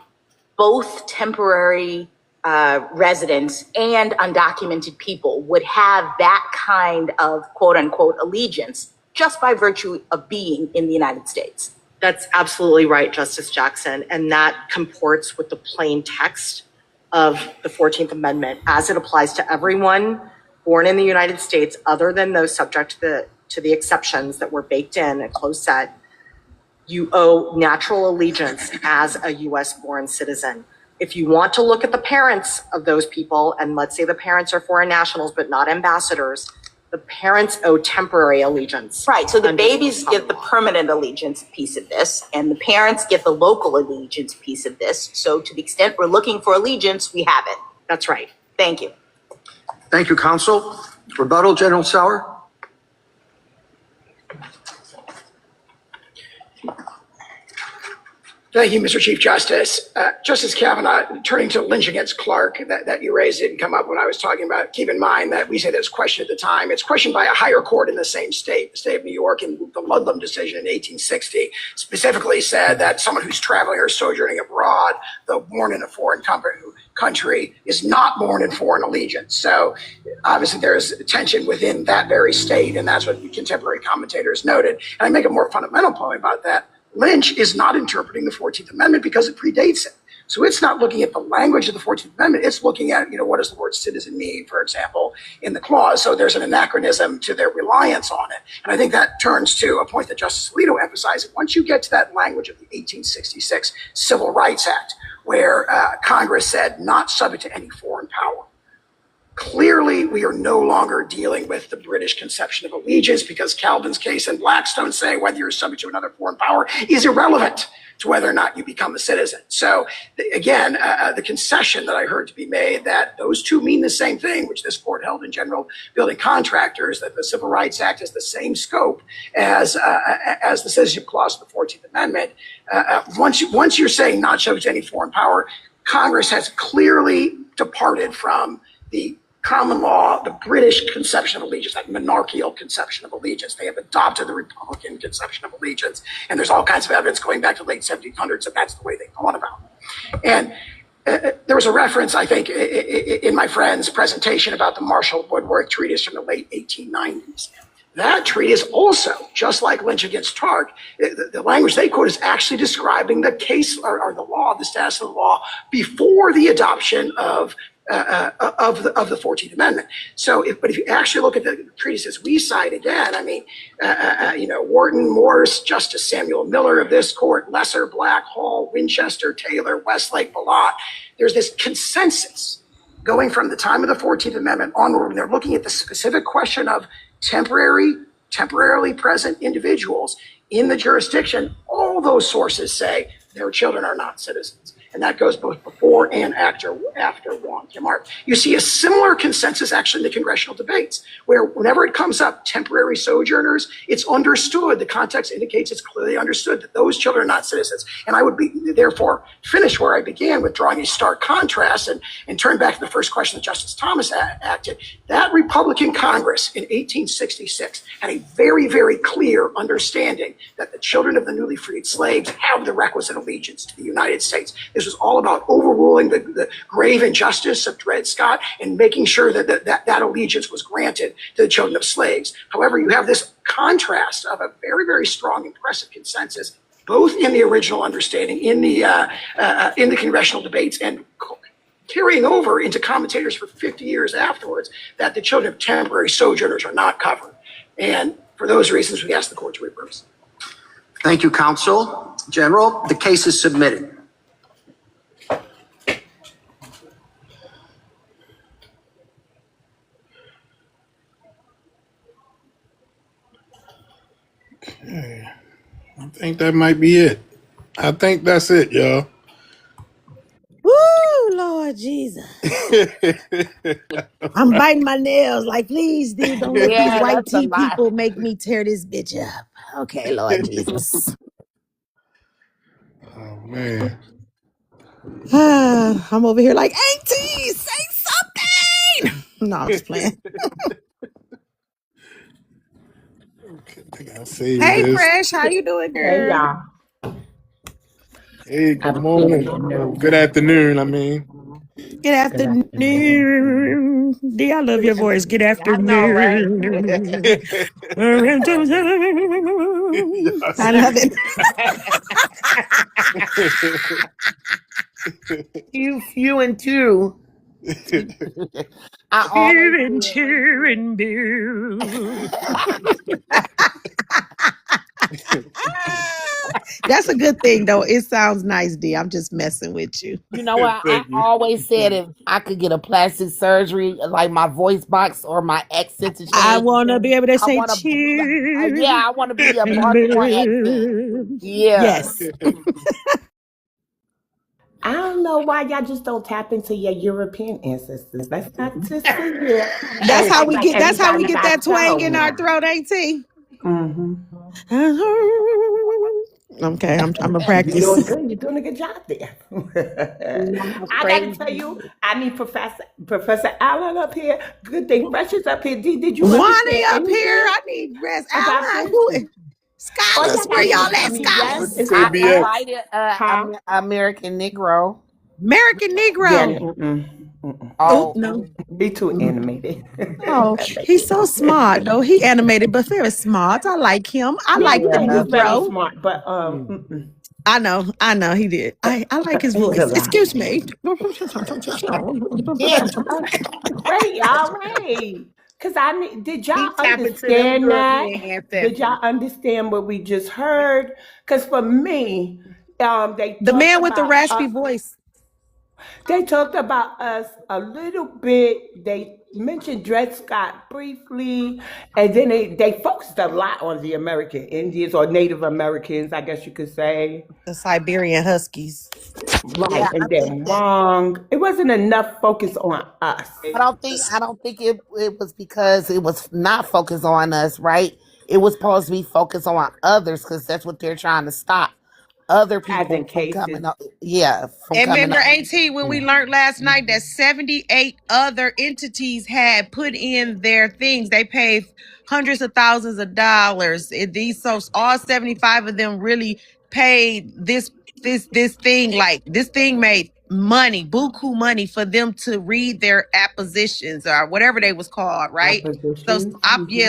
both temporary residents and undocumented people would have that kind of quote unquote allegiance just by virtue of being in the United States? That's absolutely right, Justice Jackson. And that comports with the plain text of the 14th Amendment as it applies to everyone born in the United States, other than those subject to the exceptions that were baked in a closed set. You owe natural allegiance as a U.S. born citizen. If you want to look at the parents of those people, and let's say the parents are foreign nationals but not ambassadors, the parents owe temporary allegiance. Right, so the babies get the permanent allegiance piece of this, and the parents get the local allegiance piece of this. So to the extent we're looking for allegiance, we have it. That's right. Thank you. Thank you, counsel. Rebuttal, General Sauer. Thank you, Mr. Chief Justice. Justice Kavanaugh, turning to Lynch against Clark that you raised didn't come up when I was talking about it. Keep in mind that we say this question at the time. It's questioned by a higher court in the same state, the state of New York, in the Ludlam decision in 1860, specifically said that someone who's traveling or sojourning abroad, though born in a foreign country, is not born in foreign allegiance. So obviously there's tension within that very state, and that's what contemporary commentators noted. And I make a more fundamental point about that. Lynch is not interpreting the 14th Amendment because it predates it. So it's not looking at the language of the 14th Amendment. It's looking at, what does the word citizen mean, for example, in the clause. So there's an anachronism to their reliance on it. And I think that turns to a point that Justice Alito emphasized. Once you get to that language of the 1866 Civil Rights Act, where Congress said not subject to any foreign power, clearly, we are no longer dealing with the British conception of allegiance, because Calvin's case and Blackstone say whether you're subject to another foreign power is irrelevant to whether or not you become a citizen. So again, the concession that I heard to be made that those two mean the same thing, which this court held in General Building Contractors, that the Civil Rights Act has the same scope as the Citizenship Clause of the 14th Amendment. Once you're saying not subject to any foreign power, Congress has clearly departed from the common law, the British conception of allegiance, that monarchical conception of allegiance. They have adopted the Republican conception of allegiance. And there's all kinds of evidence going back to the late 1700s that that's the way they thought about it. And there was a reference, I think, in my friend's presentation about the Marshall Woodworth treatise from the late 1890s. That treatise also, just like Lynch against Clark, the language they quote is actually describing the case or the law, the status of the law before the adoption of the 14th Amendment. So, but if you actually look at the treatises we cite again, I mean, Wharton, Morse, Justice Samuel Miller of this court, Lesser, Black, Hall, Winchester, Taylor, Westlake, Ballot, there's this consensus going from the time of the 14th Amendment onward, when they're looking at the specific question of temporarily present individuals in the jurisdiction. All those sources say their children are not citizens. And that goes both before and after Wong Kim Ark. You see a similar consensus actually in the congressional debates, where whenever it comes up, temporary sojourners, it's understood, the context indicates it's clearly understood that those children are not citizens. And I would be therefore finish where I began with drawing a stark contrast and turn back to the first question that Justice Thomas acted. That Republican Congress in 1866 had a very, very clear understanding that the children of the newly freed slaves have the requisite allegiance to the United States. This was all about overruling the grave injustice of Dred Scott and making sure that allegiance was granted to the children of slaves. However, you have this contrast of a very, very strong, impressive consensus, both in the original understanding, in the congressional debates, and carrying over into commentators for 50 years afterwards, that the children of temporary sojourners are not covered. And for those reasons, we ask the court to reverse. Thank you, counsel. General, the case is submitted. I think that might be it. I think that's it, y'all. Woo, Lord Jesus. I'm biting my nails like, please, dude, don't let these white tea people make me tear this bitch up. Okay, Lord Jesus. Oh, man. I'm over here like, Auntie, say something. No, I'm just playing. Hey, this. Fresh, how you doing, girl? Hey, y'all. Hey, good morning. Good afternoon, I mean. Good afternoon. D, I love your voice. Good afternoon. I know, right? I love it. Few and two. That's a good thing, though. It sounds nice, D. I'm just messing with you. You know what? I always said if I could get a plastic surgery, like my voice box or my accent to change, I want to be able to say, I want to be a Baltimore accent. Yeah. Yes. I don't know why y'all just don't tap into your European ancestors. That's not just here. That's how we get. That's how we get that twang in our throat, Auntie. Mm-hmm. Okay, I'm a practice. You're doing good. You're doing a good job there. I got to tell you, I need Professor Allen up here. Good thing Fresh is up here. Did you Wani up here? I need rest. Allen. Scholars, where y'all at, scholars? I invited American Negro. American Negro. Yeah, oh no, be too animated. Oh, he's so smart though. He animated, but very smart. I like him. I like the Negro. Very smart, but I know he did. I like his voice. Excuse me. Wait, y'all, wait. Because did y'all understand that? Did y'all understand what we just heard? Because for me, the man with the raspy voice. They talked about us a little bit. They mentioned Dred Scott briefly, and then they focused a lot on the American Indians or Native Americans, I guess you could say. The Siberian Huskies. Right, yeah, and then Wong. It wasn't enough focus on us. I don't think it was because it was not focused on us, right? It was supposed to be focused on others because that's what they're trying to stop. Other people from coming up. Yeah. And remember, AT, when we learned last night that 78 other entities had put in their things. They paid hundreds of thousands of dollars. So all 75 of them really paid this thing. Like, this thing made money, buku money, for them to read their appositions or whatever they was called, right? So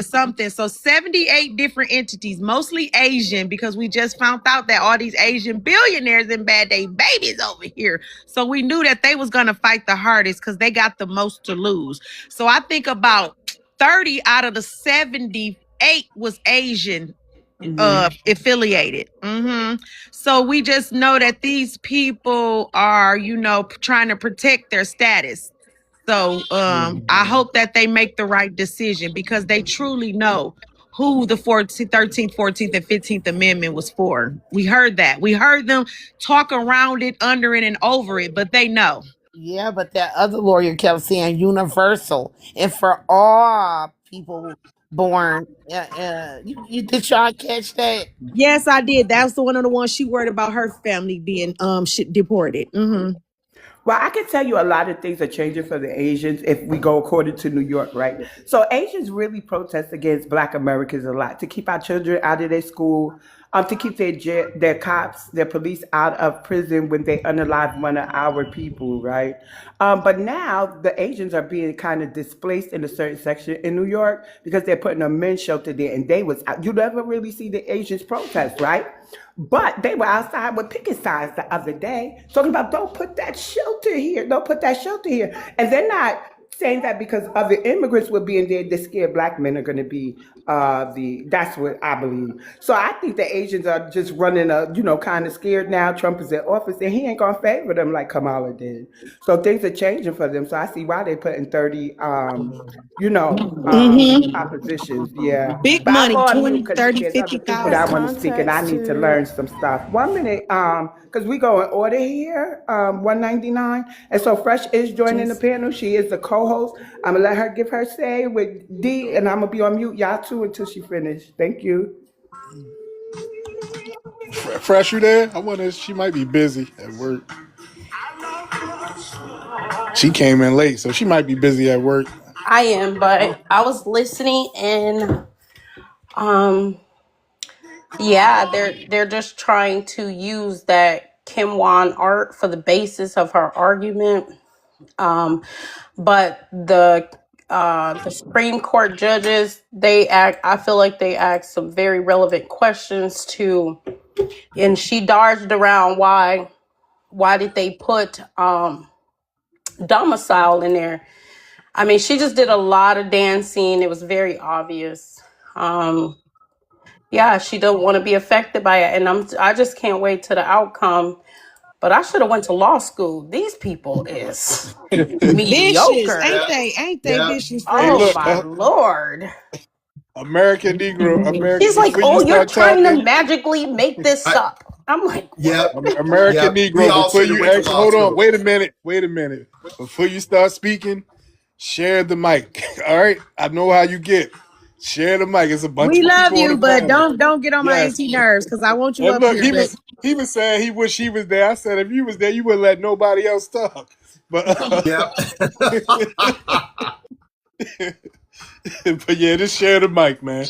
something. So 78 different entities, mostly Asian, because we just found out that all these Asian billionaires and bad day babies over here. So we knew that they was gonna fight the hardest because they got the most to lose. So I think about 30 out of the 78 was Asian affiliated. So we just know that these people are, trying to protect their status. So I hope that they make the right decision because they truly know who the 13th, 14th, and 15th Amendment was for. We heard that. We heard them talk around it, under it, and over it, but they know. Yeah, but that other lawyer kept saying universal and for all people born. Did y'all catch that? Yes, I did. That's the one of the ones she worried about her family being deported. Mm-hmm. Well, I can tell you a lot of things are changing for the Asians if we go according to New York, right? So Asians really protest against Black Americans a lot to keep our children out of their school, to keep their cops, their police out of prison when they unalive one of our people, right? But now the Asians are being kind of displaced in a certain section in New York because they're putting a men's shelter there, and they was out. You never really see the Asians protest, right? But they were outside with picket signs the other day talking about don't put that shelter here, don't put that shelter here. And they're not saying that because other immigrants will be in there, they're scared Black men are going to be that's what I believe. So I think the Asians are just running kind of scared now. Trump is in office and he ain't going to favor them like Kamala did. So things are changing for them. So I see why they're putting 30 oppositions. Yeah. Big But money, I'll go on mute 20, because 30, there's other people 50,000. that want to speak and I need to learn some stuff. 1 minute, because we go in order here, 199. And so Fresh is joining the panel. She is the co-host. I'm going to let her give her say with D, and I'm going to be on mute, y'all too, until she finishes. Thank you. Fresh, you there? I wonder, she might be busy at work. She came in late, so she might be busy at work. I am, but I was listening and yeah, they're just trying to use that Kim Wan art for the basis of her argument. But the Supreme Court judges, I feel like they asked some very relevant questions and she dodged around why did they put domicile in there. I mean, she just did a lot of dancing. It was very obvious. Yeah, she don't want to be affected by it, and I just can't wait to the outcome. But I should have went to law school. These people is Vicious, mediocre. ain't they vicious? Oh my Lord. American Negro. He's like, before you you're start trying talking, to magically make this up. I'm like, American Negro, before you actually hold on, wait a minute. Before you start speaking, share the mic. All right, I know how you get. Share the mic. It's a bunch We of love people on you, the but panel. don't get on my Yes. auntie nerves because I want you And up look, here. he was saying he wish he was there. I said if you was there, you wouldn't let nobody else talk. But but yeah, just share the mic, man.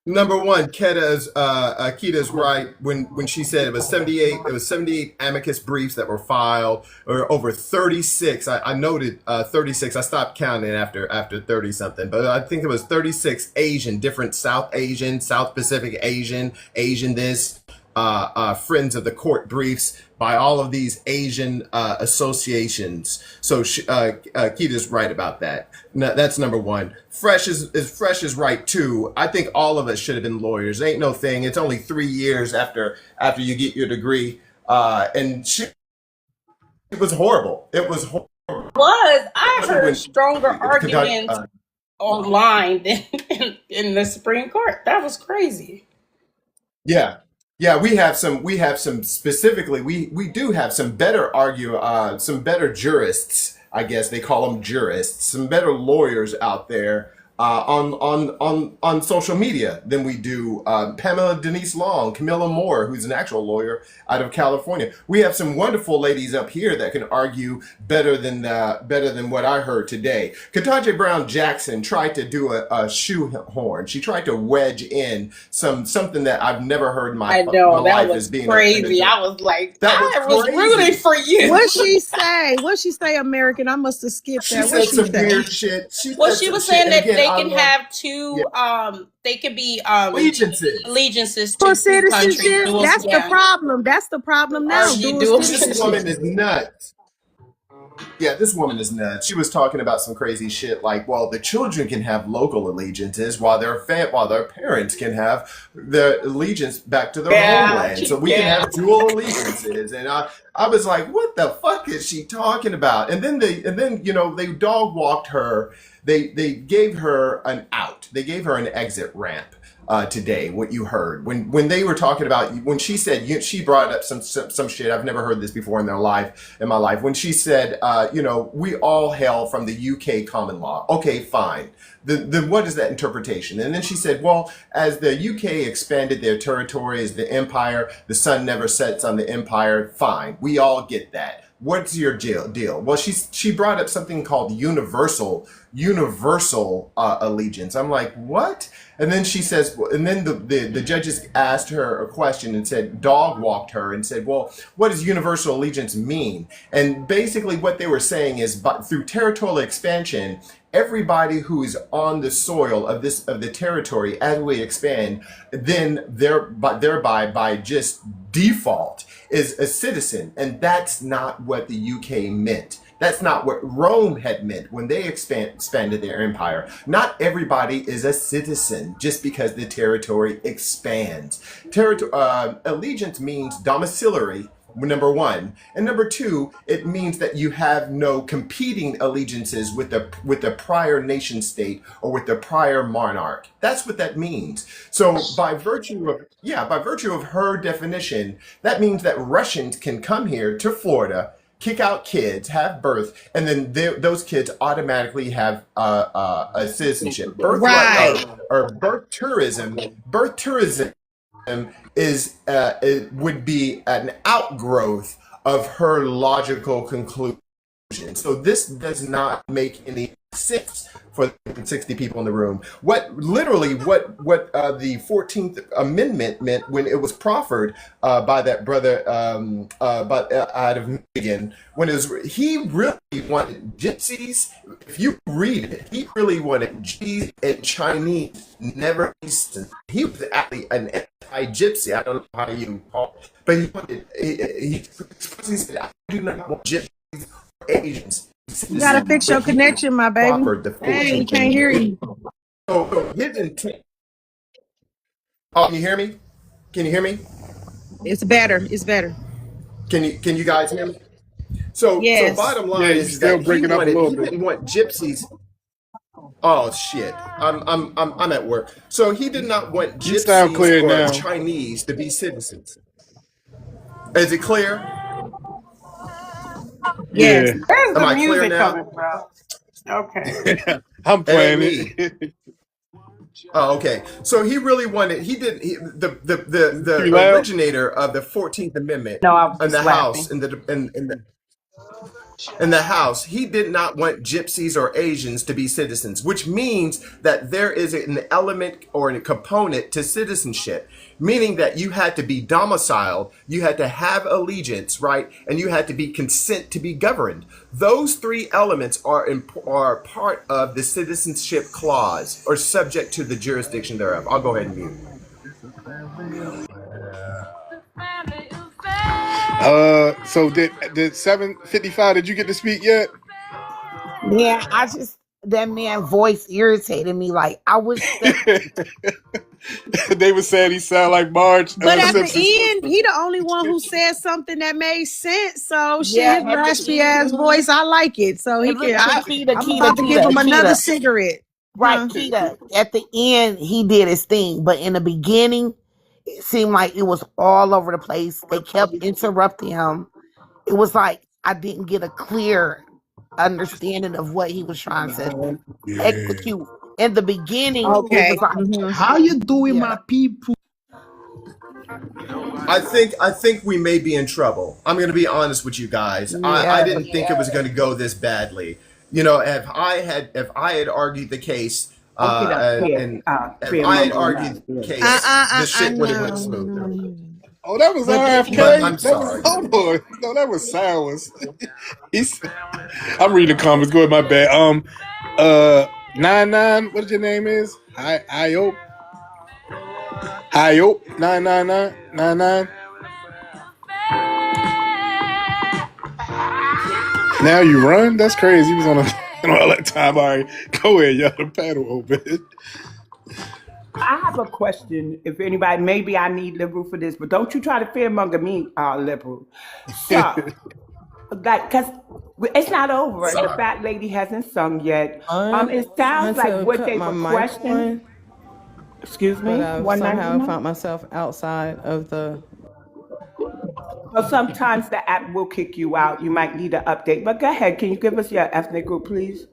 Number one, Kita's right when she said it was 78. It was 78 amicus briefs that were filed, or over 36. I noted 36. I stopped counting after 30 something, but I think it was 36 different South Asian, South Pacific Asian this. Friends of the court briefs by all of these Asian associations. So Keita's right about that. No, that's number one. Fresh is right too. I think all of us should have been lawyers. Ain't no thing. It's only 3 years after you get your degree. And it was horrible. It was horrible. I heard stronger arguments online than in the Supreme Court. That was crazy. Yeah. Yeah, we have some specifically, we do have some better some better jurists, I guess they call them jurists, some better lawyers out there on social media than we do. Pamela Denise Long, Camilla Moore, who's an actual lawyer out of California. We have some wonderful ladies up here that can argue better than what I heard today. Ketanji Brown Jackson tried to do a shoehorn. She tried to wedge in something that I've never heard in my life as being crazy. I was like, I was rooting for you. What'd she say? What'd she say, American? I must have skipped that. She said some weird shit. She was saying that they can have two, they could be allegiances to for citizenship. That's the problem. That's the problem now. This woman is nuts. Yeah, this woman is nuts. She was talking about some crazy shit like, well, the children can have local allegiances while their parents can have their allegiance back to their homeland. So we can have dual allegiances. And I was like, what the fuck is she talking about? And then they dog walked her they gave her an out. They gave her an exit ramp. Today, what you heard when they were talking about, when she said, she brought up some shit I've never heard this before in my life, when she said, we all hail from the UK common law. Okay, fine. Then what is that interpretation? And then she said, well, as the UK expanded their territory as the empire, the sun never sets on the empire. Fine, we all get that. What's your deal? Well, she brought up something called universal allegiance. I'm like, what? And then she says, and then the judges asked her a question and said, dog walked her and said, well, what does universal allegiance mean? And basically what they were saying is, through territorial expansion, everybody who is on the soil of the territory as we expand, then thereby by just default is a citizen. And that's not what the UK meant. That's not what Rome had meant when they expanded their empire. Not everybody is a citizen just because the territory expands. Allegiance means domiciliary, number one. And number two, it means that you have no competing allegiances with the prior nation state or with the prior monarch. That's what that means. So by virtue of her definition, that means that Russians can come here to Florida, kick out kids, have birth, and then those kids automatically have a citizenship. Birthright or birth tourism. Birth tourism it would be an outgrowth of her logical conclusion. So this does not make any sense for the 60 people in the room. What the 14th Amendment meant when it was proffered by that brother out of Michigan, he really wanted gypsies. If you read it, he really wanted G's and Chinese, never Eastern. He was actually an anti-gypsy. I don't know how you call it, but he said, I do not want gypsies or Asians. You gotta fix your connection, my baby. Hey, can't hear you. So his intent. Oh, can you hear me? Can you hear me? It's better. It's better. Can you guys hear me? So bottom line is that he didn't want gypsies. Oh shit! I'm at work. So he did not want gypsies or Chinese to be citizens. Is it clear? Yes. Yeah. Where's the Am I clear music now? coming from? Okay. I'm playing it. Oh, okay. So he really wanted. The originator of the 14th Amendment in the House in the House, he did not want gypsies or Asians to be citizens, which means that there is an element or a component to citizenship, meaning that you had to be domiciled, you had to have allegiance, right? And you had to be consent to be governed. Those three elements are part of the citizenship clause or subject to the jurisdiction thereof. I'll go ahead and mute. So did 755, did you get to speak yet? Yeah, that man voice irritated me. Like I was they were saying he sound like Marge. But at the end, he the only one who said something that made sense. So shit, his raspy ass voice, I like it. So he can. I'm about to give him another cigarette. Right, Keita. At the end, he did his thing, but in the beginning, it seemed like it was all over the place. They kept interrupting him. It was like I didn't get a clear understanding of what he was trying to execute. In the beginning, it was like, how you doing, my people? I think we may be in trouble. I'm going to be honest with you guys. I didn't think it was going to go this badly. You know, if I had argued the case, and if I had argued the case, the shit would have went smooth. Oh, that was RFK. I'm sorry. Hold on. No, that was Sowers. I'm reading the comments. Go ahead, my bad. 99. What your name is? Hi-Ope. 999. Now you run? That's crazy. He was on all that time. All right, go ahead, y'all. The panel open. I have a question. If anybody, maybe I need liberal for this, but don't you try to fearmonger me, liberal. So, Like, cause it's not over. The Sorry. fat lady hasn't sung yet. I'm It trying sounds like to what cut they my were mic questioning. on, Excuse but me, I've somehow 199. found myself outside of the. Well, sometimes the app will kick you out. You might need an update. But go ahead. Can you give us your ethnic group, please?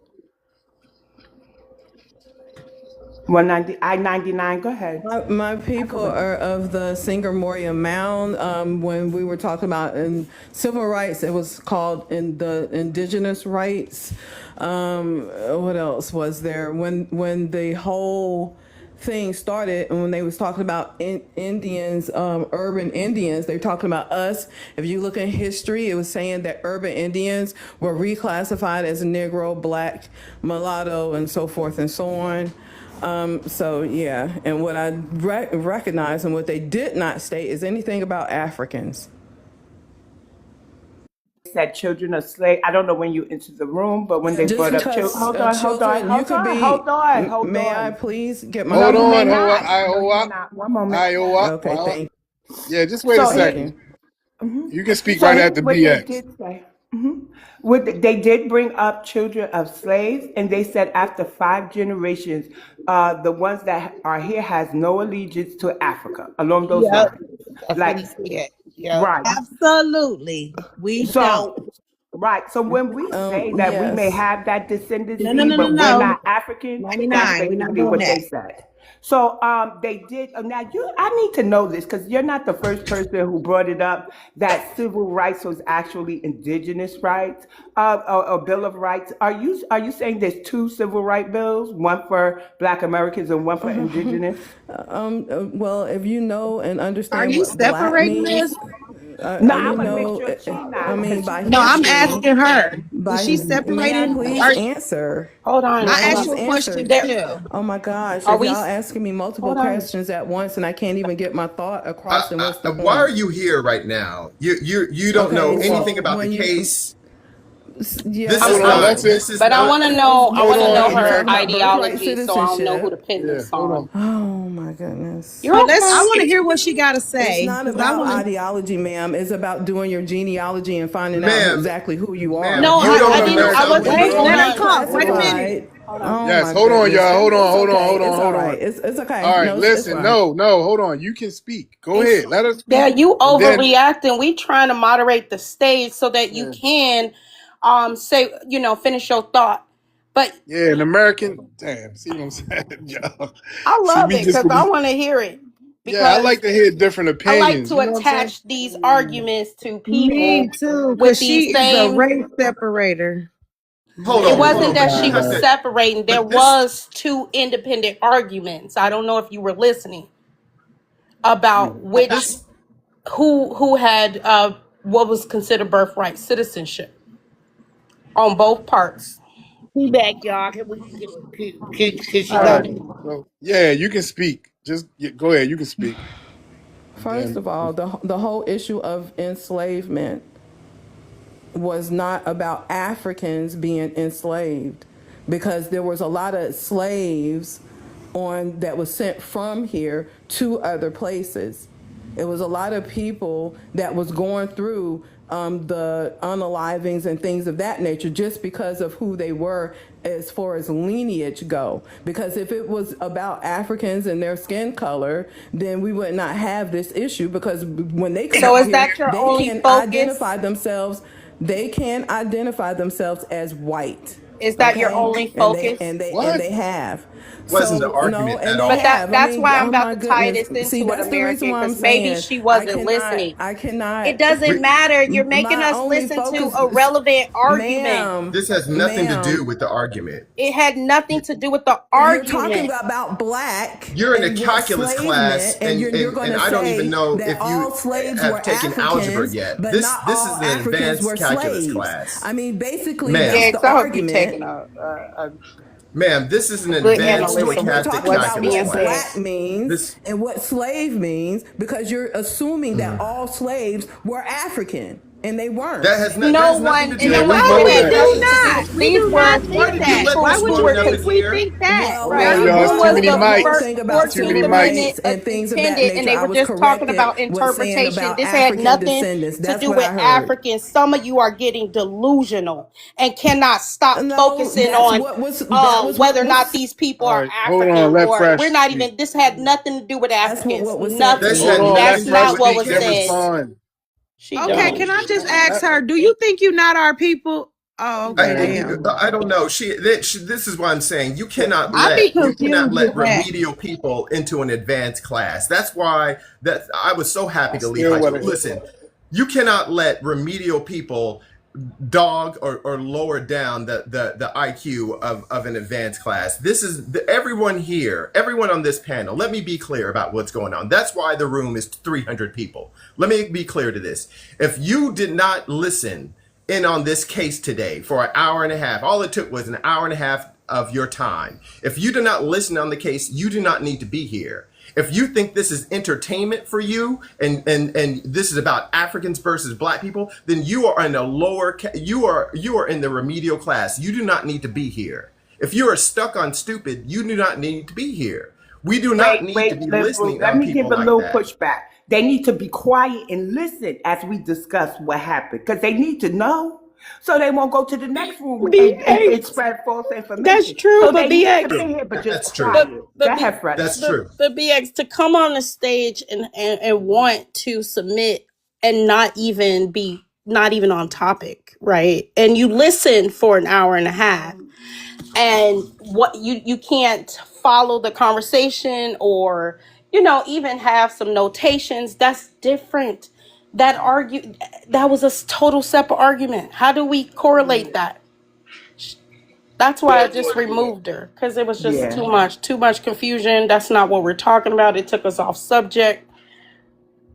190 I-99. Go ahead. My people are of the Singer Moria Mound. When we were talking about in civil rights, it was called in the indigenous rights. What else was there? When the whole thing started, and when they was talking about Indians, urban Indians, they were talking about us. If you look in history, it was saying that urban Indians were reclassified as Negro, Black, Mulatto, and so forth and so on. So yeah, and what I recognize and what they did not state is anything about Africans. Said children of slave. I don't know when you entered the room, but when they Just brought up children, because hold on, hold on, children, you hold could on, be. hold on, hold May I on. please get my? No, Hold you may on, hold on. not. No, you may not. One moment. Okay, thank. Yeah, just wait a So Thank second. you. You can speak So right here's after what they BX. did say. They did bring up children of slaves, and they said after 5 generations, the ones that are here has no allegiance to Africa. Along those Yep. lines, That's what like he said. Yep. right. Absolutely. We don't. So right. So when we say that we may Yes. have that No, no, descendancy, no, no, but we're no. not African, that's 99. We're not basically doing what they that. said. So they did. Now I need to know this because you're not the first person who brought it up. That civil rights was actually indigenous rights, a Bill of Rights. Are you saying there's two civil rights bills, one for Black Americans and one for indigenous? Well, if you know and Are understand you what black separating means, this? No, I you want to make know, sure she I not mean, because she by No, came I'm in. history, asking her. Is by she may I separating? please answer? Hold on, May I I hold asked please you a on. question answer? There too. Oh my gosh, are if we y'all asking me multiple hold on. questions at once and I can't even get my thought across, then what's the Why are point? you here right now? You don't know Okay, anything so about the when you case. This yes, is Hold on, I not. let's This it. is But I not. want to because know. I Hold want to on, know we're her talking man. about birthright ideology, so I'll know who to citizenship. pin Yeah, this hold on. on. Oh my goodness. You're I okay. want to hear what she got to It's say not because I about want to. ideology, ma'am. It's about doing your genealogy and finding out Ma'am, exactly who you ma'am, are. No, you Hold don't I on, know didn't. I yourself American. and wasn't. you Wait, don't Hold let her know on. who talk. you Wait a are. minute. Classified. Hold on. Oh Yes, my hold on, goodness. y'all. But Hold on, it's hold on, okay. hold on, It's hold okay. on. It's okay. All right, No, it's listen. fine. No, hold on. You can speak. Go It's ahead. Let us there. speak, You and then overreacting. We trying to moderate the stage so that you yeah, can, say finish your thought. But yeah, an American. Damn, see what I'm saying, y'all. I See, love we it just because I be. want to hear it Yeah, I like because to hear different I like opinions. to You know what I'm saying? attach these arguments to Me people too, with because these she is a same. race separator. It Hold wasn't on, that but you she have was to. separating. There But this. was two independent arguments. I don't know if you were listening about Mm. which This. who had what was considered birthright citizenship on both parts. Be back, y'all. Can she All go? right. So yeah, you can speak. Just go ahead. You can speak, and First then of all, the whole issue of enslavement was not about Africans being enslaved because there was a lot of slaves on that was sent from here to other places. It was a lot of people that was going through the unalivings and things of that nature just because of who they were as far as lineage go. Because if it was about Africans and their skin color, then we would not have this issue because when they come So out is here, that your they only can focus? identify themselves. They can identify themselves as white. Is that your Okay, only and they focus? and they and what? they have. Wasn't the So no, argument and at they But all. have. I that's mean, why I'm oh about my to tie goodness. this See, into it, that's the reason American, why I'm because maybe saying she I wasn't cannot. listening. I It cannot. doesn't We, matter. You're making My us only listen to focus, a relevant argument. ma'am, this has nothing to do ma'am. with the argument. It had nothing to do with the You're talking argument. about black You're in a and what calculus slave class, meant, and you're going and to I don't even say know that if you all slaves have were taken algebra Africans, yet. but This not this all is an Africans advanced were calculus slaves. class, I mean, basically, ma'am. that's Yeah, the because I hope you argument. taking a Ma'am, this is an good advanced No, analysis of we're stochastic talking what's about calculus being what said. black class. means This. and what slave means because you're assuming that Mm. all slaves were African. and they weren't. That has No nothing to one, do no with one me No, said we that. voting. do Those not. We these do were not Why think did you that. let Why this would people you were woman up think in we here? think that? Well, right. Hold on, well, y'all. It's When too was many the one mics. more first thing about Too 14th many 14th mics. Amendment Amendment and things of that intended? And nature, they I were was just talking corrected about with saying interpretation. about This had African nothing descendants. to That's do what with I heard. Africans. Some of you are getting delusional and cannot stop No, focusing that's on what that whether or was not these people All are right, hold African on. Let or we're Fresh not speak. even, this had nothing to do with that's Africans. what was said to This Nothing. Hold had me. on. Let That's nothing to do not Fresh with what me, speak, was then Kim. said. respond. She Okay, don't. can I just Uh, ask her, do you think you're not our people? Oh, okay, damn. I don't know. This is what I'm saying. I'd be You cannot confused with let that. remedial people into an advanced class. That's why that I was so happy I to leave still high want school. to hear. Listen, you cannot let remedial people dog or lower down the IQ of an advanced class. This is everyone here, everyone on this panel. Let me be clear about what's going on. That's why the room is 300 people. Let me be clear to this. If you did not listen in on this case today for an hour and a half, all it took was an hour and a half of your time. If you do not listen on the case, you do not need to be here. If you think this is entertainment for you and this is about Africans versus black people, then you are in a you are in the remedial class. You do not need to be here. If you are stuck on stupid, you do not need to be here. We do not need to be Liberal. listening Let on me give people a like little that. pushback. They need to be quiet and listen as we discuss what happened because they need to know so they won't go to the next room and BX. spread false That's information. true, So but they need to BX. be here, but just That's true. But quiet. Go but ahead, Fresh. That's true. but BX to come on the stage and want to submit and not even on topic, right? And you listen for an hour and a half, and what you can't follow the conversation or even have some notations. That's different. That was a total separate argument. How do we correlate that? That's why I just removed her because it was just Yeah. too much confusion. That's not what we're talking about. It took us off subject,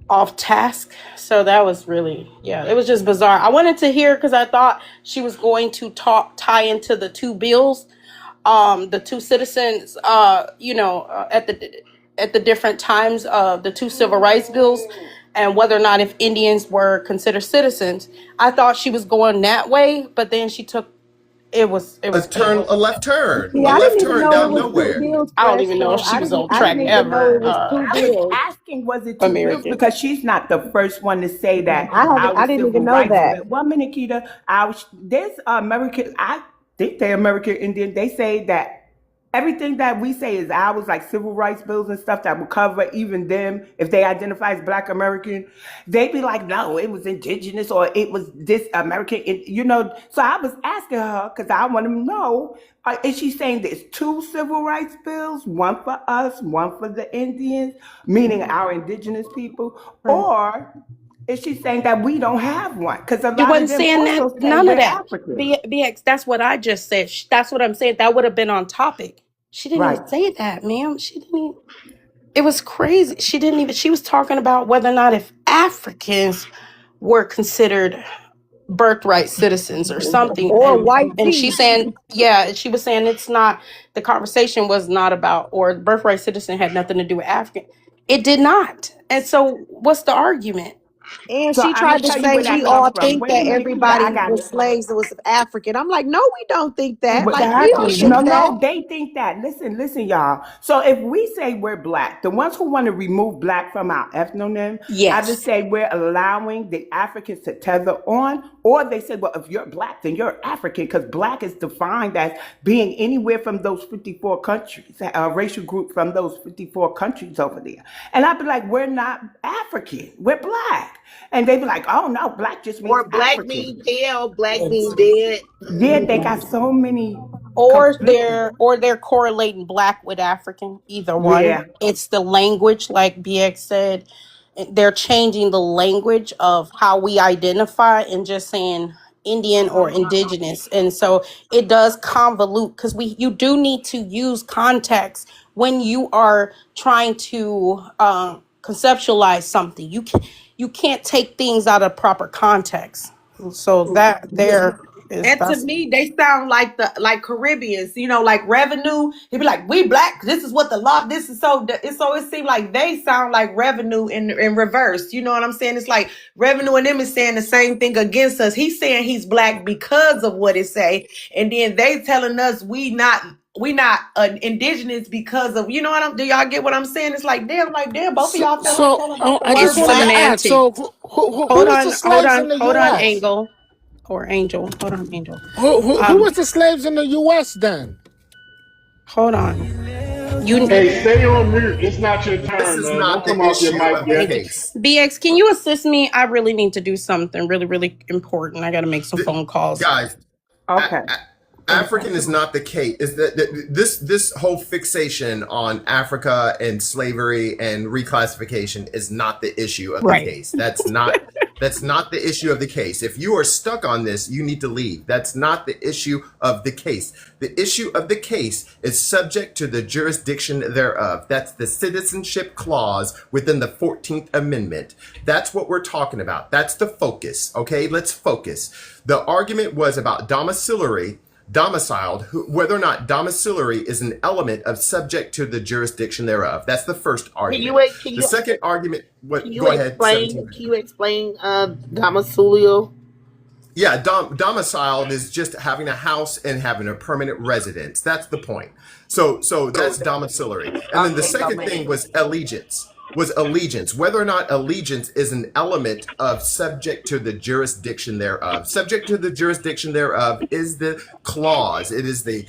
off task. So that was really, yeah, it was just bizarre. I wanted to hear because I thought she was going to tie into the two bills, the two citizens, at the different times of the two civil rights bills, and whether or not if Indians were considered citizens. I thought she was going that way, but then she took it was A left turn, See, a I left didn't even turn know it down was two nowhere. bills, I don't Fresh. even know if So she was on I track didn't even know it ever. was two I was bills. asking, was it two bills? American. Because she's not the first one to say that I our didn't even civil know rights that. bill. 1 minute, Keita. There's American, I think they're American Indian. They say that everything that we say is ours, like civil rights bills and stuff that will cover even them if they identify as Black American. They be like, no, it was indigenous or it was this American. So I was asking her because I want to know, is she saying there's two civil rights bills, one for us, one for the Indians, meaning our indigenous people, Right. or is she saying that we don't have one? Because a She lot of wasn't them saying that. also say None of we're that. African. BX. That's what I just said. That's what I'm saying. That would have been on topic. She didn't Right. even say that, ma'am. She didn't. It was crazy. She didn't even. She was talking about whether or not if Africans were considered birthright citizens or something, Or and white she's teeth. saying, yeah, she was saying it's not. The conversation was not about, or birthright citizen had nothing to do with African. It did not. And so, what's the argument? And So she I'm gonna tried to tell you say where that we comes all from. think Wait a that minute, Keita, I everybody got was it. slaves that was African. I'm like, no, we don't think that. Like, we don't Exactly. think that. No, they think that. Listen, y'all. So if we say we're Black, the ones who want to remove Black from our ethnonym, either Yes. say we're allowing the Africans to tether on, or they say, well, if you're Black, then you're African, because Black is defined as being anywhere from those 54 countries, a racial group from those 54 countries over there. And I'd be like, we're not African, we're Black. And they'd be like, oh no, Black just means Or black African. being pale, black being dead. Yeah, they got so many or conflicting. they're correlating black with African, either one. Yeah. It's the language, like BX said. They're changing the language of how we identify and just saying Indian or indigenous. And so it does convolute because you do need to use context when you are trying to conceptualize something. You can't take things out of proper context. So that there. And to me, they sound like like Caribbeans, like revenue. He'd be like, "We black. This is what the law. This is so." It seemed like they sound like revenue in reverse. You know what I'm saying? It's like revenue and them is saying the same thing against us. He's saying he's black because of what it say, and then they telling us we not indigenous because of Do y'all get what I'm saying? It's like damn, both of y'all feel like So telling both the I just word wanted to black. ask. So who was the slaves in the Hold on, U.S.? Angel or Angel. Hold on, Angel. Who was the slaves in the U.S. then? Hold on. Hey, stay on mute. It's not your This turn, is man. Don't not come the off your issue mic of the yet. case. BX, can you assist me? I really need to do something really, really important. I got to make some phone calls. Guys, Okay. African is not the case. Is that this whole fixation on Africa and slavery and reclassification is not the issue of the case. That's not the issue of the case. If you are stuck on this, you need to leave. That's not the issue of the case. The issue of the case is subject to the jurisdiction thereof. That's the citizenship clause within the 14th Amendment. That's what we're talking about. That's the focus. Okay, let's focus. The argument was about domiciled, whether or not domiciliary is an element of subject to the jurisdiction thereof. That's the first argument. The second argument, go ahead. Can you explain domicilial? Yeah, domiciled is just having a house and having a permanent residence. That's the point. So that's domiciliary. And then the second thing was allegiance. Whether or not allegiance is an element of subject to the jurisdiction thereof. Subject to the jurisdiction thereof is the clause. It is the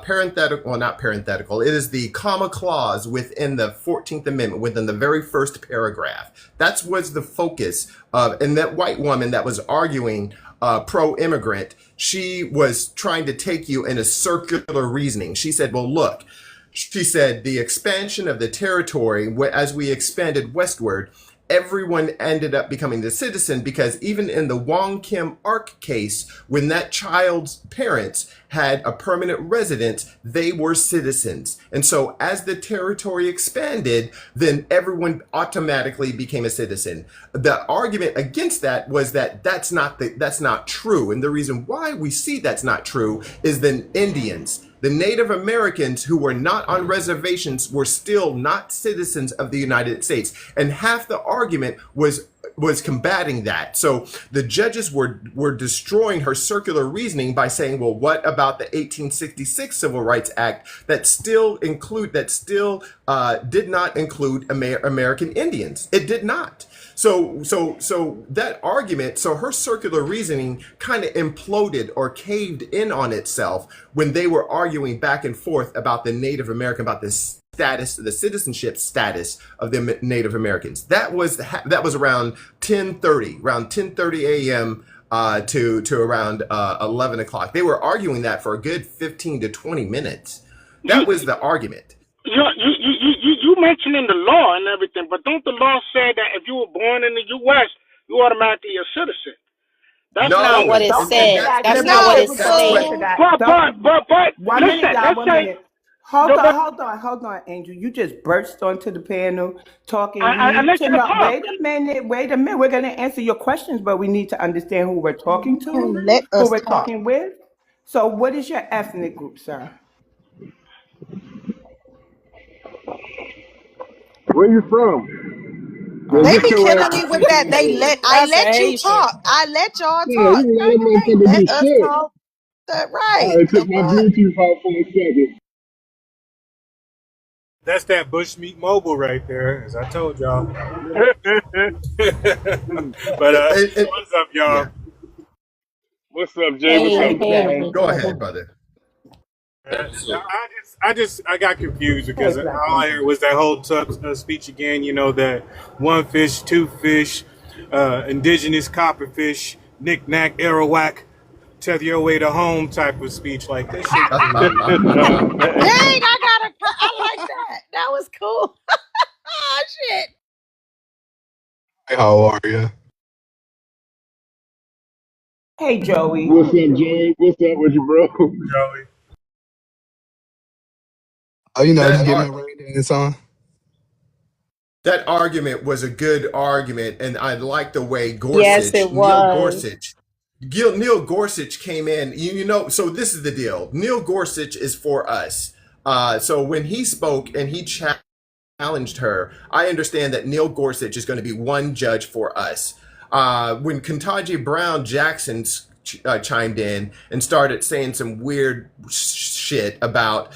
parenthetical, well, not parenthetical. It is the comma clause within the 14th Amendment, within the very first paragraph. That was the focus of, and that white woman that was arguing pro-immigrant, she was trying to take you in a circular reasoning. She said, well, look, she said the expansion of the territory, as we expanded westward, everyone ended up becoming the citizen, because even in the Wong Kim Ark case, when that child's parents had a permanent residence, they were citizens. And so as the territory expanded, then everyone automatically became a citizen. The argument against that was that that's not true. And the reason why we see that's not true is the Indians, the Native Americans who were not on reservations, were still not citizens of the United States. And half the argument was combating that. So the judges were destroying her circular reasoning by saying, well, what about the 1866 Civil Rights Act that still did not include American Indians? It did not. So that argument, so her circular reasoning kind of imploded or caved in on itself when they were arguing back and forth about the Native American, about this status, the citizenship status of the Native Americans. That was around 10:30 a.m. To around 11 o'clock. They were arguing that for a good 15 to 20 minutes. That was the argument. You mentioning the law and everything, but don't the law say that if you were born in the U.S., you automatically a citizen? That's not what it said. That's not what it stated. But One listen, minute, y'all, let's say. minute. Hold on, Angel. You just burst onto the panel talking. I let you talk. Wait a minute. We're going to answer your questions, but we need to understand who we're talking to, who we're talking with. So what is your ethnic group, sir? Where you from? They be killing me with that. I let you talk. I let y'all Yeah, talk. you No, let a you ain't motherfucker let be us shit. talk. That I right. took my Bluetooth out for a second. That's that bushmeat mobile right there, as I told y'all. But what's up, y'all? What's up, Jay? What's up, Paul? Go ahead, brother. I got confused because all I heard was that whole speech again. You know, that one fish, two fish, indigenous copperfish, knick-knack, arrowhack, tether your way to home type of speech like this. Dang, I like that. That was cool. Oh, shit. Hey, how are you? Hey, Joey. What's up, Joey? What's up with you, bro? Joey. Oh, just get my rain dance on. That argument was a good argument, and I like the way Gorsuch, Yes, it Neil was. Neil Gorsuch came in. So this is the deal. Neil Gorsuch is for us. So when he spoke and he challenged her, I understand that Neil Gorsuch is going to be one judge for us. When Ketanji Brown Jackson chimed in and started saying some weird shit about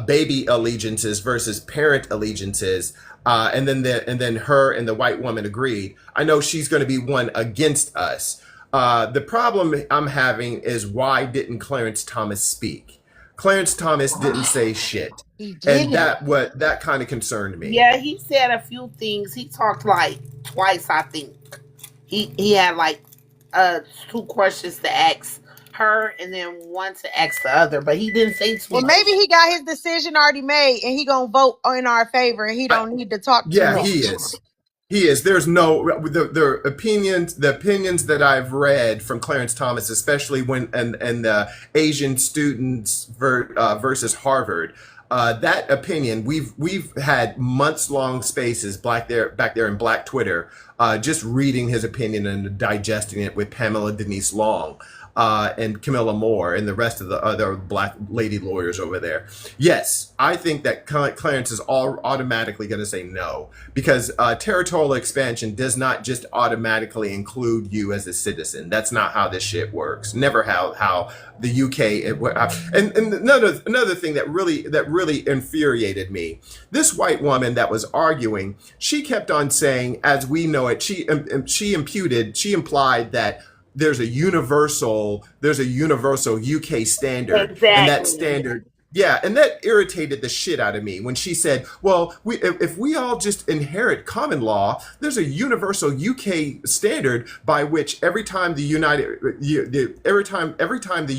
baby allegiances versus parent allegiances, and then her and the white woman agreed, I know she's going to be one against us. The problem I'm having is, why didn't Clarence Thomas speak? Clarence Thomas didn't say shit. He didn't. And that kind of concerned me. Yeah, he said a few things. He talked like twice, I think. He had like 2 questions to ask her and then one to ask the other, but he didn't say too Well, much. maybe he got his decision already made and he gonna vote in our favor and he don't need to talk too much. He is. He is. There's no the opinions. The opinions that I've read from Clarence Thomas, especially when and the Asian students versus Harvard. That opinion, we've had months long spaces back there in Black Twitter, just reading his opinion and digesting it with Pamela Denise Long. And Camilla Moore and the rest of the other black lady lawyers over there. Yes, I think that Clarence is automatically going to say no, because territorial expansion does not just automatically include you as a citizen. That's not how this shit works. Never how the UK. And another thing that really infuriated me. This white woman that was arguing, she kept on saying, as we know it, she implied that there's a universal UK standard. Exactly. And that standard, and that irritated the shit out of me when she said, well, if we all just inherit common law, there's a universal UK standard by which every time the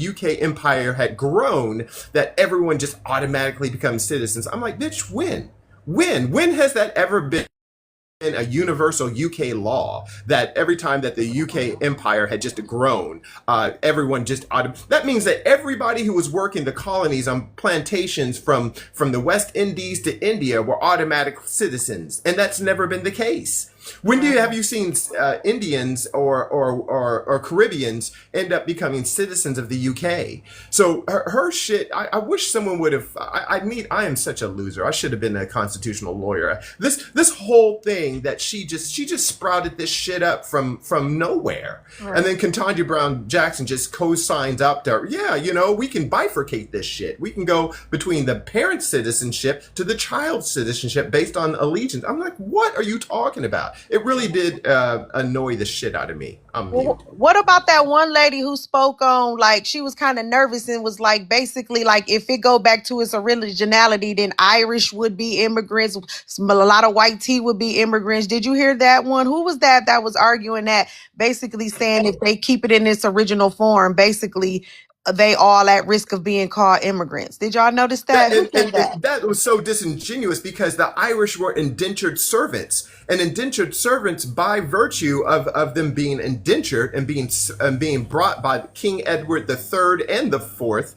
UK empire had grown, that everyone just automatically becomes citizens. I'm like, bitch, when has that ever been a universal UK law, that every time that the UK empire had just grown, everyone just that means that everybody who was working the colonies on plantations from the West Indies to India were automatic citizens, and that's never been the case. When have you seen Indians or Caribbeans end up becoming citizens of the UK? So her shit, I wish someone would have. I am such a loser. I should have been a constitutional lawyer. This whole thing that she just sprouted this shit up from nowhere, right. And then Ketanji Brown Jackson just co-signs up to, we can bifurcate this shit. We can go between the parent citizenship to the child citizenship based on allegiance. I'm like, what are you talking about? It really did annoy the shit out of me. What about that one lady who spoke on, like, she was kind of nervous and was like, basically, like, if it go back to its originality, then Irish would be immigrants, a lot of white tea would be immigrants. Did you hear that one? Who was that was arguing that, basically saying if they keep it in its original form, basically they all at risk of being called immigrants? Did y'all notice that? That was so disingenuous, because the Irish were indentured servants, and indentured servants, by virtue of them being indentured and being brought by King Edward III and the Fourth,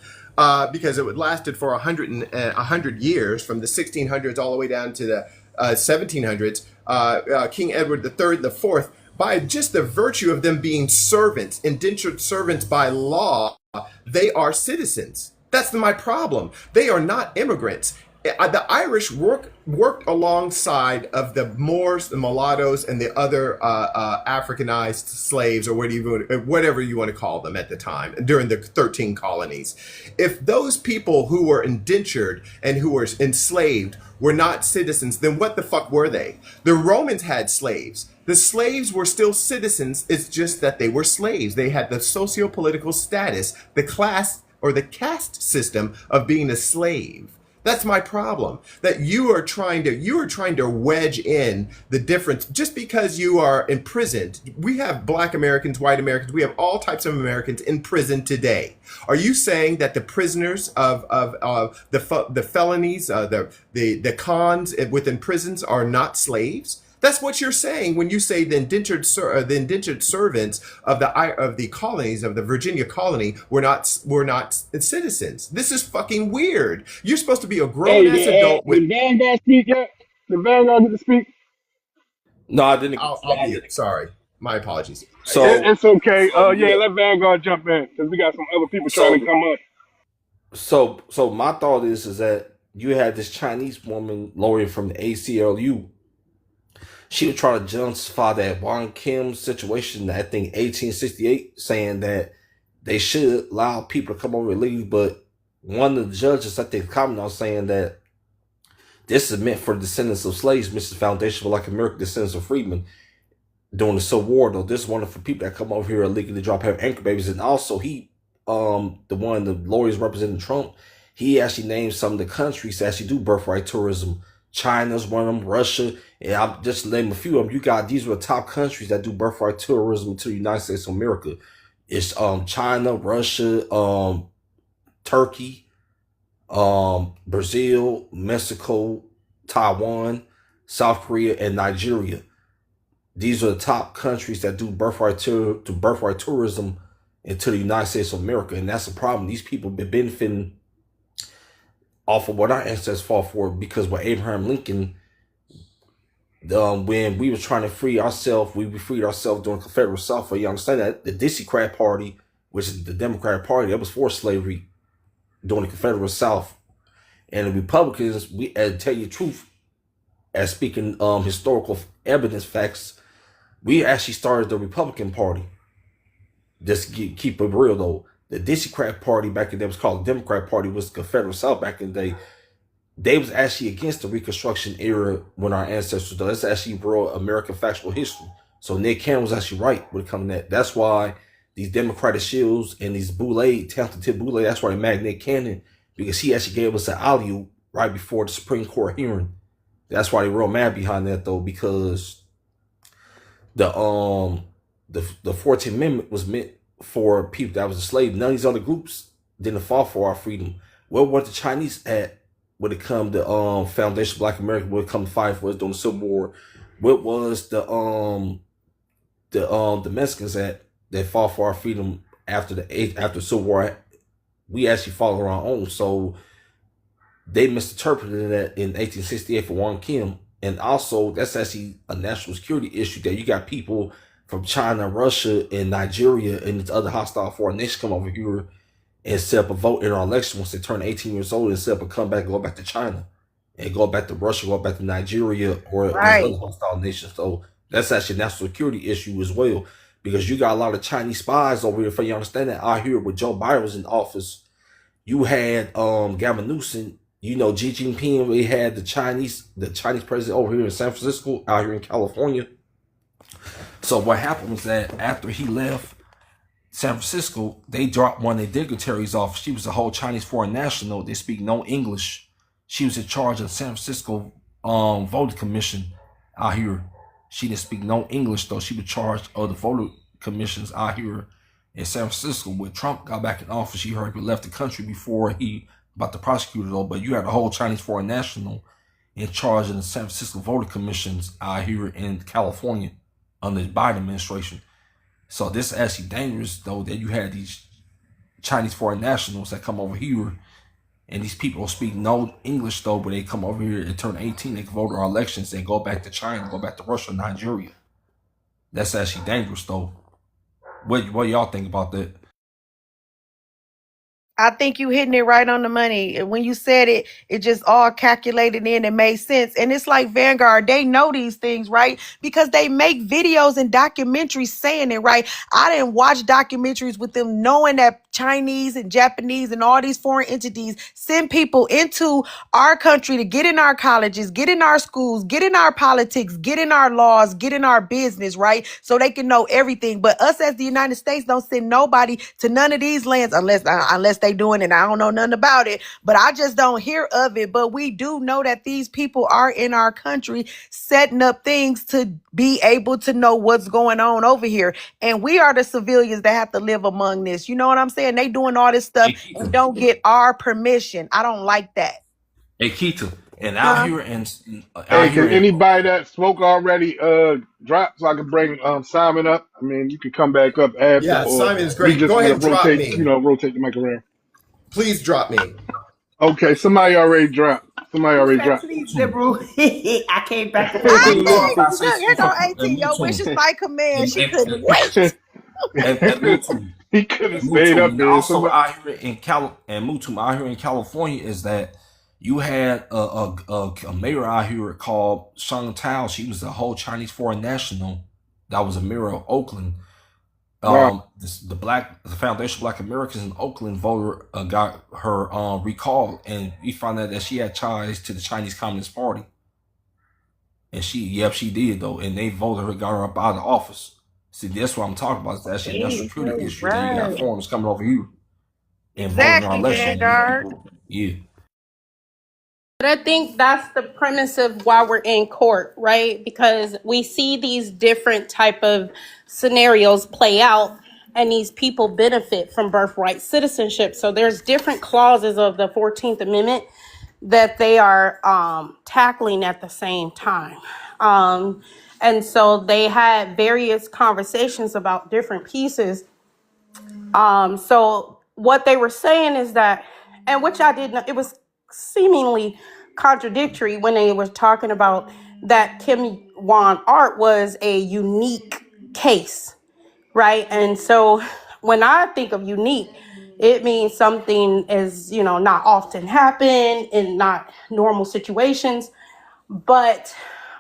because it lasted for 100 years, from the 1600s all the way down to the 1700s. King Edward III and the Fourth, by just the virtue of them being servants, indentured servants by law, they are citizens. That's my problem. They are not immigrants. The Irish worked alongside of the Moors, the mulattoes, and the other Africanized slaves, or whatever you want to call them at the time, during the 13 colonies. If those people who were indentured and who were enslaved were not citizens, then what the fuck were they? The Romans had slaves. The slaves were still citizens. It's just that they were slaves. They had the socio-political status, the class or the caste system of being a slave. That's my problem. That you are trying to wedge in the difference just because you are imprisoned. We have Black Americans, white Americans, we have all types of Americans in prison today. Are you saying that the prisoners of the felonies, the cons within prisons are not slaves? That's what you're saying when you say the indentured servants of the colonies, of the Virginia colony, were not citizens. This is fucking weird. You're supposed to be a grown ass adult. Did Vanguard speak yet? Did Vanguard get to speak? No, I didn't. I'll mute. Sorry. My apologies. So It's okay. Yeah, yeah. let Vanguard jump in because we got some other people trying to So come up. so my thought is that you had this Chinese woman lawyer from the ACLU. She was trying to justify that Wang Kim situation, I think 1868, saying that they should allow people to come over illegally, but one of the judges, I think, commented on saying that this is meant for the descendants of slaves, Mrs. Foundation for Like America, Descendants of Freedmen during the Civil War. Though this is one for people that come over here illegally, drop have anchor babies, and also he, the lawyers representing Trump, he actually named some of the countries that actually do birthright tourism. China's one of them, Russia, and I'm just name a few of them. You got these are the top countries that do birthright tourism to the United States of America. It's China, Russia, Turkey, Brazil, Mexico, Taiwan, South Korea, and Nigeria. These are the top countries that do birthright tourism into the United States of America, and that's a problem. These people have been benefiting off of what our ancestors fought for, because with Abraham Lincoln, when we were trying to free ourselves, we freed ourselves during the Confederate South. You understand that the Dixiecrat Party, which is the Democratic Party, that was for slavery during the Confederate South, and the Republicans, we tell you the truth, as speaking historical evidence facts, we actually started the Republican Party. Just keep it real though. The Dixiecrat Party back in the day was called the Democrat Party, was the Confederate South back in the day. They was actually against the Reconstruction era when our ancestors did. That's actually real American factual history. So Nick Cannon was actually right when it comes to that. That's why these Democratic shields and these talented Boulay, that's why they mad Nick Cannon, because he actually gave us an alley right before the Supreme Court hearing. That's why they real mad behind that though, because the 14th Amendment was meant for people that was enslaved. None of these other groups didn't fall for our freedom. Where were the Chinese at when it come to Foundation of Black America, when it come to fight for us during the Civil War? What was the Mexicans at that fought for our freedom after the Civil War? We actually followed our own. So they misinterpreted that in 1868 for Wang Kim. And also, that's actually a national security issue that you got people from China, Russia, and Nigeria, and other hostile foreign nations come over here and set up a vote in our election once they turn 18 years old, and set up a comeback, go back to China, and go back to Russia, go back to Nigeria, or Right. other hostile nations. So that's actually a national security issue as well, because you got a lot of Chinese spies over here. For you understand that out here, when Joe Biden was in office, you had Gavin Newsom. You know, Xi Jinping, we had the Chinese president over here in San Francisco, out here in California. So what happened was that after he left San Francisco, they dropped one of their dignitaries off. She was a whole Chinese foreign national. They speak no English. She was in charge of the San Francisco voting commission out here. She didn't speak no English though. She was charged of the voter commissions out here in San Francisco. When Trump got back in office, he heard he left the country before he about the prosecutor though. But you had a whole Chinese foreign national in charge of the San Francisco voter commissions out here in California under the Biden administration. So this is actually dangerous though, that you had these Chinese foreign nationals that come over here, and these people don't speak no English though, but they come over here and turn 18, they can vote in our elections and go back to China, go back to Russia, Nigeria. That's actually dangerous though. What y'all think about that? I think you hitting it right on the money. And when you said it, it just all calculated in and made sense. And it's like Vanguard, they know these things, right? Because they make videos and documentaries saying it, right? I didn't watch documentaries with them knowing that Chinese and Japanese and all these foreign entities send people into our country to get in our colleges, get in our schools, get in our politics, get in our laws, get in our business, right? So they can know everything. But us as the United States don't send nobody to none of these lands unless they doing it. I don't know nothing about it, but I just don't hear of it. But we do know that these people are in our country setting up things to be able to know what's going on over here. And we are the civilians that have to live among this. You know what I'm saying? They doing all this stuff and don't get our permission. I don't like that. Hey Keita, and out here and Hey, can anybody that spoke already drop so I can bring Simon up? I mean, you can come back up after. Yeah, or Simon is we great. just Go ahead and drop rotate, me. rotate the mic around. Please drop me. Okay, somebody already dropped. Somebody Who already said dropped. please, liberal? I came back to Hey, find Milton, you. if I I say think, look, here something go for AT. Your wish is Milton, my command. She couldn't and, wait. Milton, He could have and stayed Mutum, up and there. also Somebody. out here in California is that you had a mayor out here called Shang Tao. She was a whole Chinese foreign national that was a mayor of Oakland. Wow. The Foundation of Black Americans in Oakland voter got her recalled, and we found out that she had ties to the Chinese Communist Party. And she did though, and they voted her, got her up out of office. See, that's what I'm talking about. It's actually a national security issue. Then you got Right. foreigners coming over here and voting our Exactly, election. Vanguard. Yeah. But I think that's the premise of why we're in court, right? Because we see these different type of scenarios play out, and these people benefit from birthright citizenship. So there's different clauses of the 14th Amendment that they are tackling at the same time. And so they had various conversations about different pieces. So what they were saying is that, and which I didn't know, it was seemingly contradictory when they were talking about that Kim Wan Art was a unique case, right? And so when I think of unique, it means something is, not often happen in not normal situations. But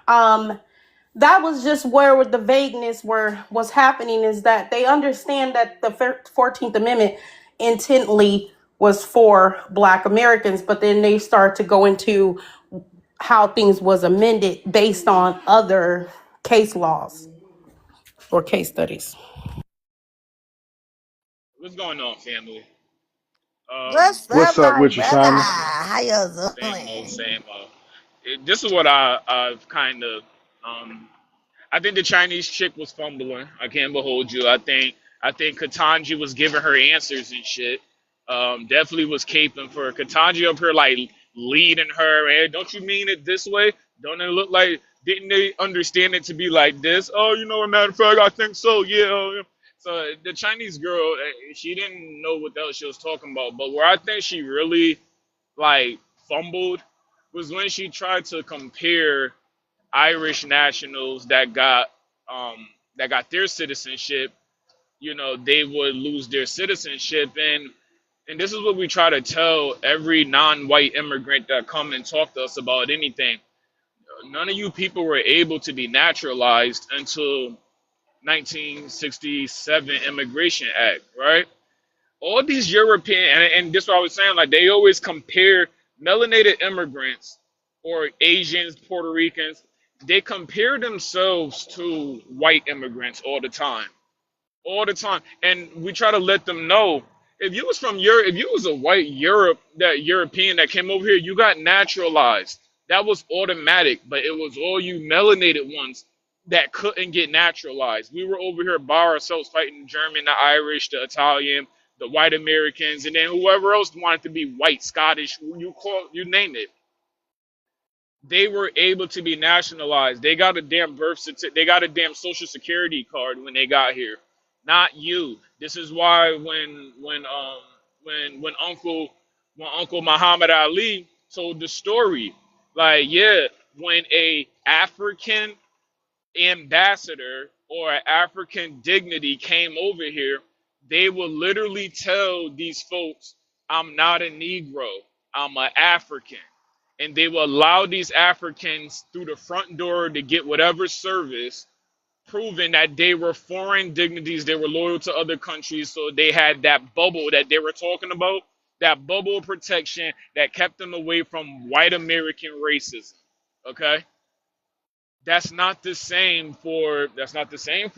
that was just where the vagueness was happening, is that they understand that the 14th Amendment intently was for Black Americans, but then they start to go into how things was amended based on other case laws or case studies. What's going on, family? What's What's up, up my with you, brother? Simon? How you Same old, doing? same old. This is what I've kind of I think the Chinese chick was fumbling. I can't behold you. I think Katanji was giving her answers and shit. Definitely was caping for her. Katanji up here like leading her. And don't you mean it this way? Don't it look like? Didn't they understand it to be like this? Oh, a matter of fact, I think so. Yeah. So the Chinese girl, she didn't know what the hell she was talking about. But where I think she really like fumbled was when she tried to compare Irish nationals that got their citizenship, they would lose their citizenship. And this is what we try to tell every non-white immigrant that come and talk to us about anything. None of you people were able to be naturalized until 1967 Immigration Act, right? All these European, and this is what I was saying, like they always compare melanated immigrants or Asians, Puerto Ricans, they compare themselves to white immigrants all the time. And we try to let them know, if you was from Europe, if you was a white European that came over here, you got naturalized. That was automatic, but it was all you melanated ones that couldn't get naturalized. We were over here by ourselves fighting the German, the Irish, the Italian, the white Americans, and then whoever else wanted to be white, Scottish, you name it. They were able to be nationalized. They got a damn birth certificate. They got a damn social security card when they got here. Not you. This is why when Uncle Muhammad Ali told the story, like yeah, when a African ambassador or an African dignity came over here, they will literally tell these folks, I'm not a Negro, I'm an African. And they will allow these Africans through the front door to get whatever service, proving that they were foreign dignities, they were loyal to other countries, so they had that bubble that they were talking about, that bubble of protection that kept them away from white American racism. Okay? That's not the same for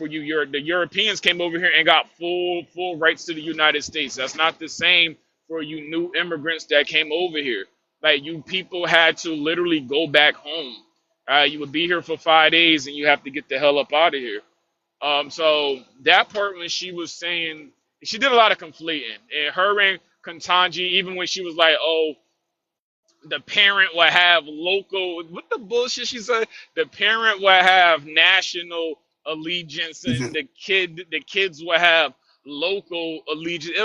you. The Europeans came over here and got full rights to the United States. That's not the same for you new immigrants that came over here. Like you people had to literally go back home. You would be here for 5 days and you have to get the hell up out of here. So that part when she was saying, she did a lot of conflating, and her and Kantanji, even when she was like, "Oh, the parent will have local," what the bullshit she said, the parent will have national allegiance and the kids will have local allegiance.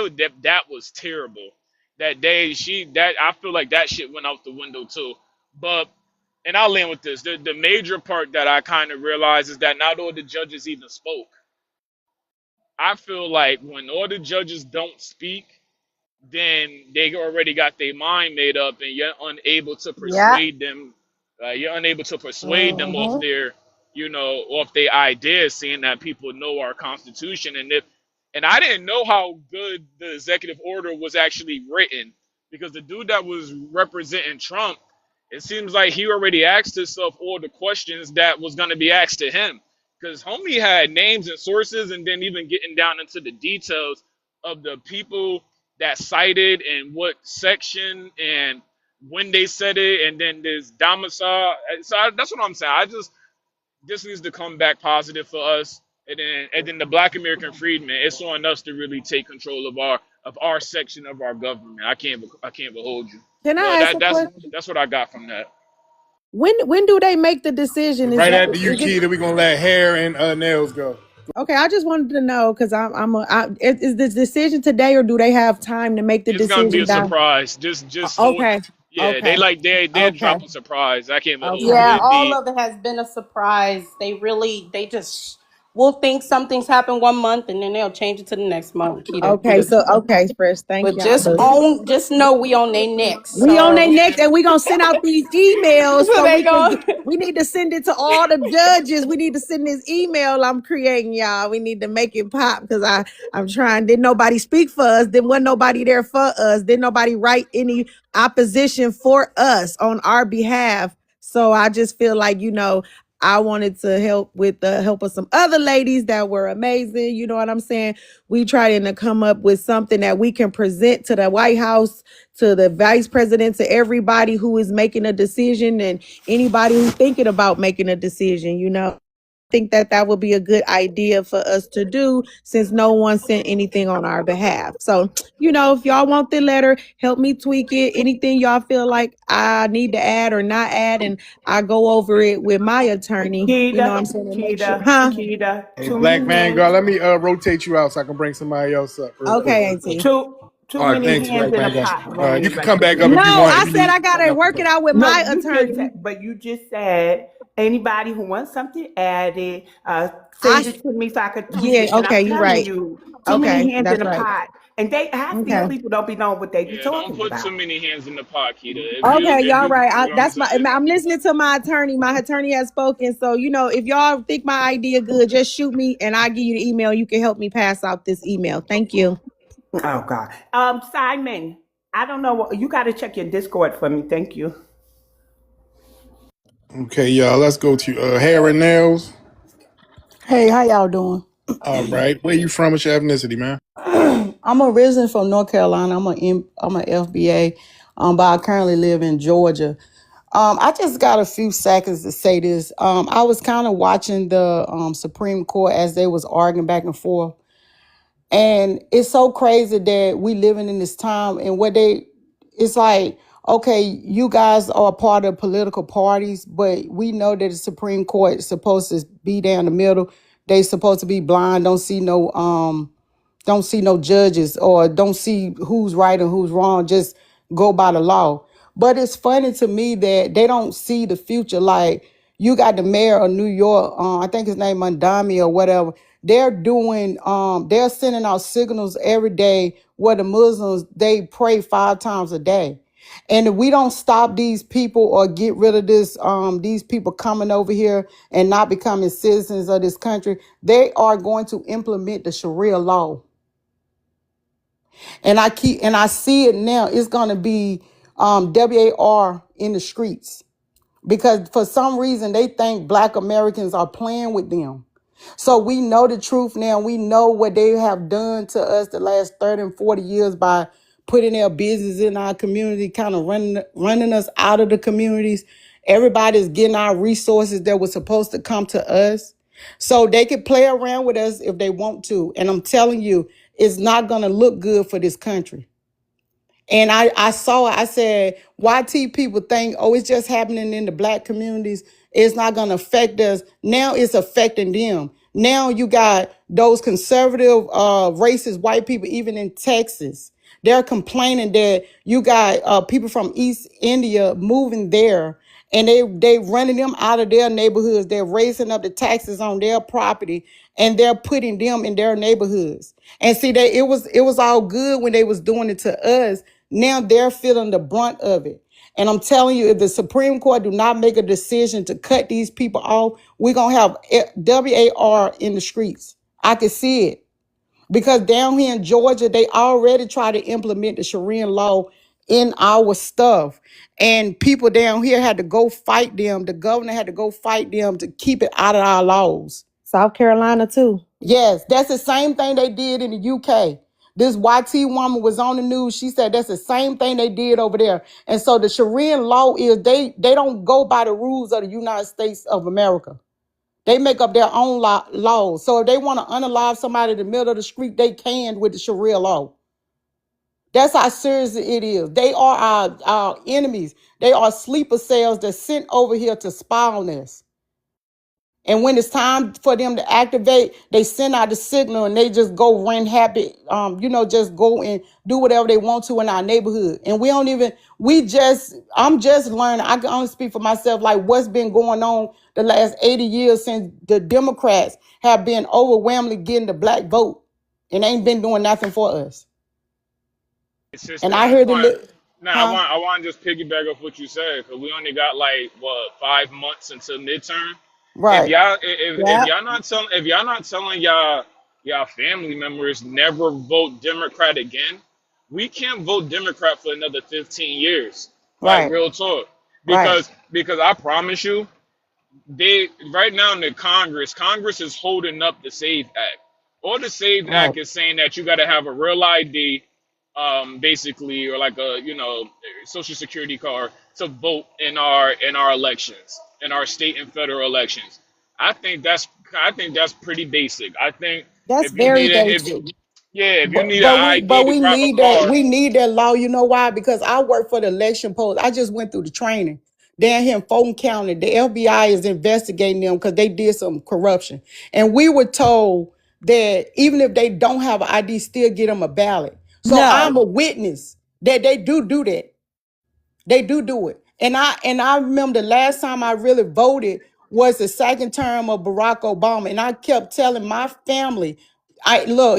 That was terrible. That day, that I feel like that shit went out the window too. But and I'll end with this. The major part that I kind of realized is that not all the judges even spoke. I feel like when all the judges don't speak, then they already got their mind made up, and you're unable to Yeah. persuade them. You're unable to persuade them off Mm-hmm. their, off their ideas, seeing that people know our Constitution. And I didn't know how good the executive order was actually written, because the dude that was representing Trump, it seems like he already asked himself all the questions that was going to be asked to him, because homie had names and sources, and then even getting down into the details of the people that cited and what section and when they said it, and then this domicile. So that's what I'm saying. This needs to come back positive for us, and then the Black American freedmen. It's on us to really take control of our section of our government. I can't behold you. Can But I ask a question? that's what I got from that. When do they make the decision? Right after you, Keita, we're gonna let hair and nails go. Okay? I just wanted to know because is this decision today or do they have time to make the It's gonna be decision a down? surprise. Just hold. Okay. Yeah, Okay. they're Okay. dropping surprise. I can't behold you. Okay. Yeah, It'd all be of it has been a surprise. They just will think something's happened one month and then they'll change it to the next month, Keita. Okay. So okay, Fresh. Thank But y'all. just know we on their necks. We on their So next, and we gonna send out these emails so so they go. we need to send it to all the judges. We need to send this email I'm creating, y'all. We need to make it pop because I'm trying. Didn't nobody speak for us? Then wasn't nobody there for us? Didn't nobody write any opposition for us on our behalf? So I just feel like I wanted to help with the help of some other ladies that were amazing. You know what I'm saying? We trying to come up with something that we can present to the White House, to the vice president, to everybody who is making a decision and anybody who's thinking about making a decision. I think that would be a good idea for us to do since no one sent anything on our behalf. So, if y'all want the letter, help me tweak it. Anything y'all feel like I need to add or not add, and I go over it with my attorney. You know what I'm Keita, saying? And make sure, Keita, huh? Keita. Hey, Too Black many Vanguard, hands. let me rotate you out so I can bring somebody else up real quick. Okay, Auntie. Too All right, many thanks, hands Black in a Vanguard. pot when You can anybody come can back do up it. if you No, want. I You said need I gotta something else to work it do. out with No, my you just attorney. said, but you just said anybody who wants something added, I send it to me so I could tweak Yeah, it. And I'm okay, you're telling right. you, too many Okay, hands in that's a right. pot, and half these Okay. people don't be knowing what they be Yeah. Don't talking put too about. many hands in the pot, Keita. Okay, y'all right. You know what I'm That's saying? I'm listening to my attorney. My attorney has spoken. So, if y'all think my idea good, just shoot me and I'll give you the email. You can help me pass out this email. Thank you. Oh God, Simon, I don't know what you got to check your Discord for me. Thank you. Okay, y'all, let's go to hair and nails. Hey, how y'all doing? All right, where you from? What's your ethnicity, man? I'm originally from North Carolina. I'm a FBA, but I currently live in Georgia. I just got a few seconds to say this. I was kind of watching the Supreme Court as they was arguing back and forth, and it's so crazy that we living in this time and it's like, okay, you guys are part of political parties, but we know that the Supreme Court is supposed to be down the middle. They supposed to be blind, don't see no judges or don't see who's right and who's wrong, just go by the law. But it's funny to me that they don't see the future. Like you got the mayor of New York, I think his name Mondami or whatever. They're sending out signals every day where the Muslims, they pray 5 times a day. And if we don't stop these people or get rid of these people coming over here and not becoming citizens of this country, they are going to implement the Sharia law. And I see it now. It's gonna be WAR in the streets because for some reason they think Black Americans are playing with them. So we know the truth now. We know what they have done to us the last 30 and 40 years by putting their business in our community, kind of running us out of the communities. Everybody's getting our resources that were supposed to come to us. So they can play around with us if they want to. And I'm telling you, it's not going to look good for this country. And I saw it. I said, YT people think, oh, it's just happening in the Black communities. It's not going to affect us. Now it's affecting them. Now you got those conservative, racist white people, even in Texas. They're complaining that you got people from East India moving there and they running them out of their neighborhoods. They're raising up the taxes on their property, and they're putting them in their neighborhoods. And see, it was all good when they was doing it to us. Now they're feeling the brunt of it. And I'm telling you, if the Supreme Court do not make a decision to cut these people off, we're gonna have WAR in the streets. I can see it. Because down here in Georgia, they already try to implement the Sharia law in our stuff. And people down here had to go fight them. The governor had to go fight them to keep it out of our laws. South Carolina too. Yes, that's the same thing they did in the UK. This YT woman was on the news. She said that's the same thing they did over there. And so the Sharia law is they don't go by the rules of the United States of America. They make up their own laws. So if they want to unalive somebody in the middle of the street, they can with the Sharia law. That's how serious it is. They are our enemies. They are sleeper cells that's sent over here to spy on us. And when it's time for them to activate, they send out the signal and they just go run happy, just go and do whatever they want to in our neighborhood. And I'm just learning. I can only speak for myself, like what's been going on the last 80 years since the Democrats have been overwhelmingly getting the black vote and ain't been doing nothing for us. Sister, And I heard I want to just piggyback off what you said because we only got like 5 months until midterm. Right. If y'all not telling y'all family members never vote Democrat again, we can't vote Democrat for another 15 years. Like Right. real talk, Right. because I promise you, they right now in the Congress is holding up the SAVE Act. All the SAVE Right. Act is saying that you got to have a real ID, basically, or like a social security card to vote in our elections, in our state and federal elections. I think that's pretty basic. I think That's if you very need a if basic. yeah if you But need an but we ID but to we grab a need that card. we need that law. You know why? Because I work for the election post. I just went through the training. Down here in Fulton County, the FBI is investigating them because they did some corruption. And we were told that even if they don't have an ID, still get them a ballot. So I'm No. a witness that they do that. They do it. And I remember the last time I really voted was the second term of Barack Obama. And I kept telling my family,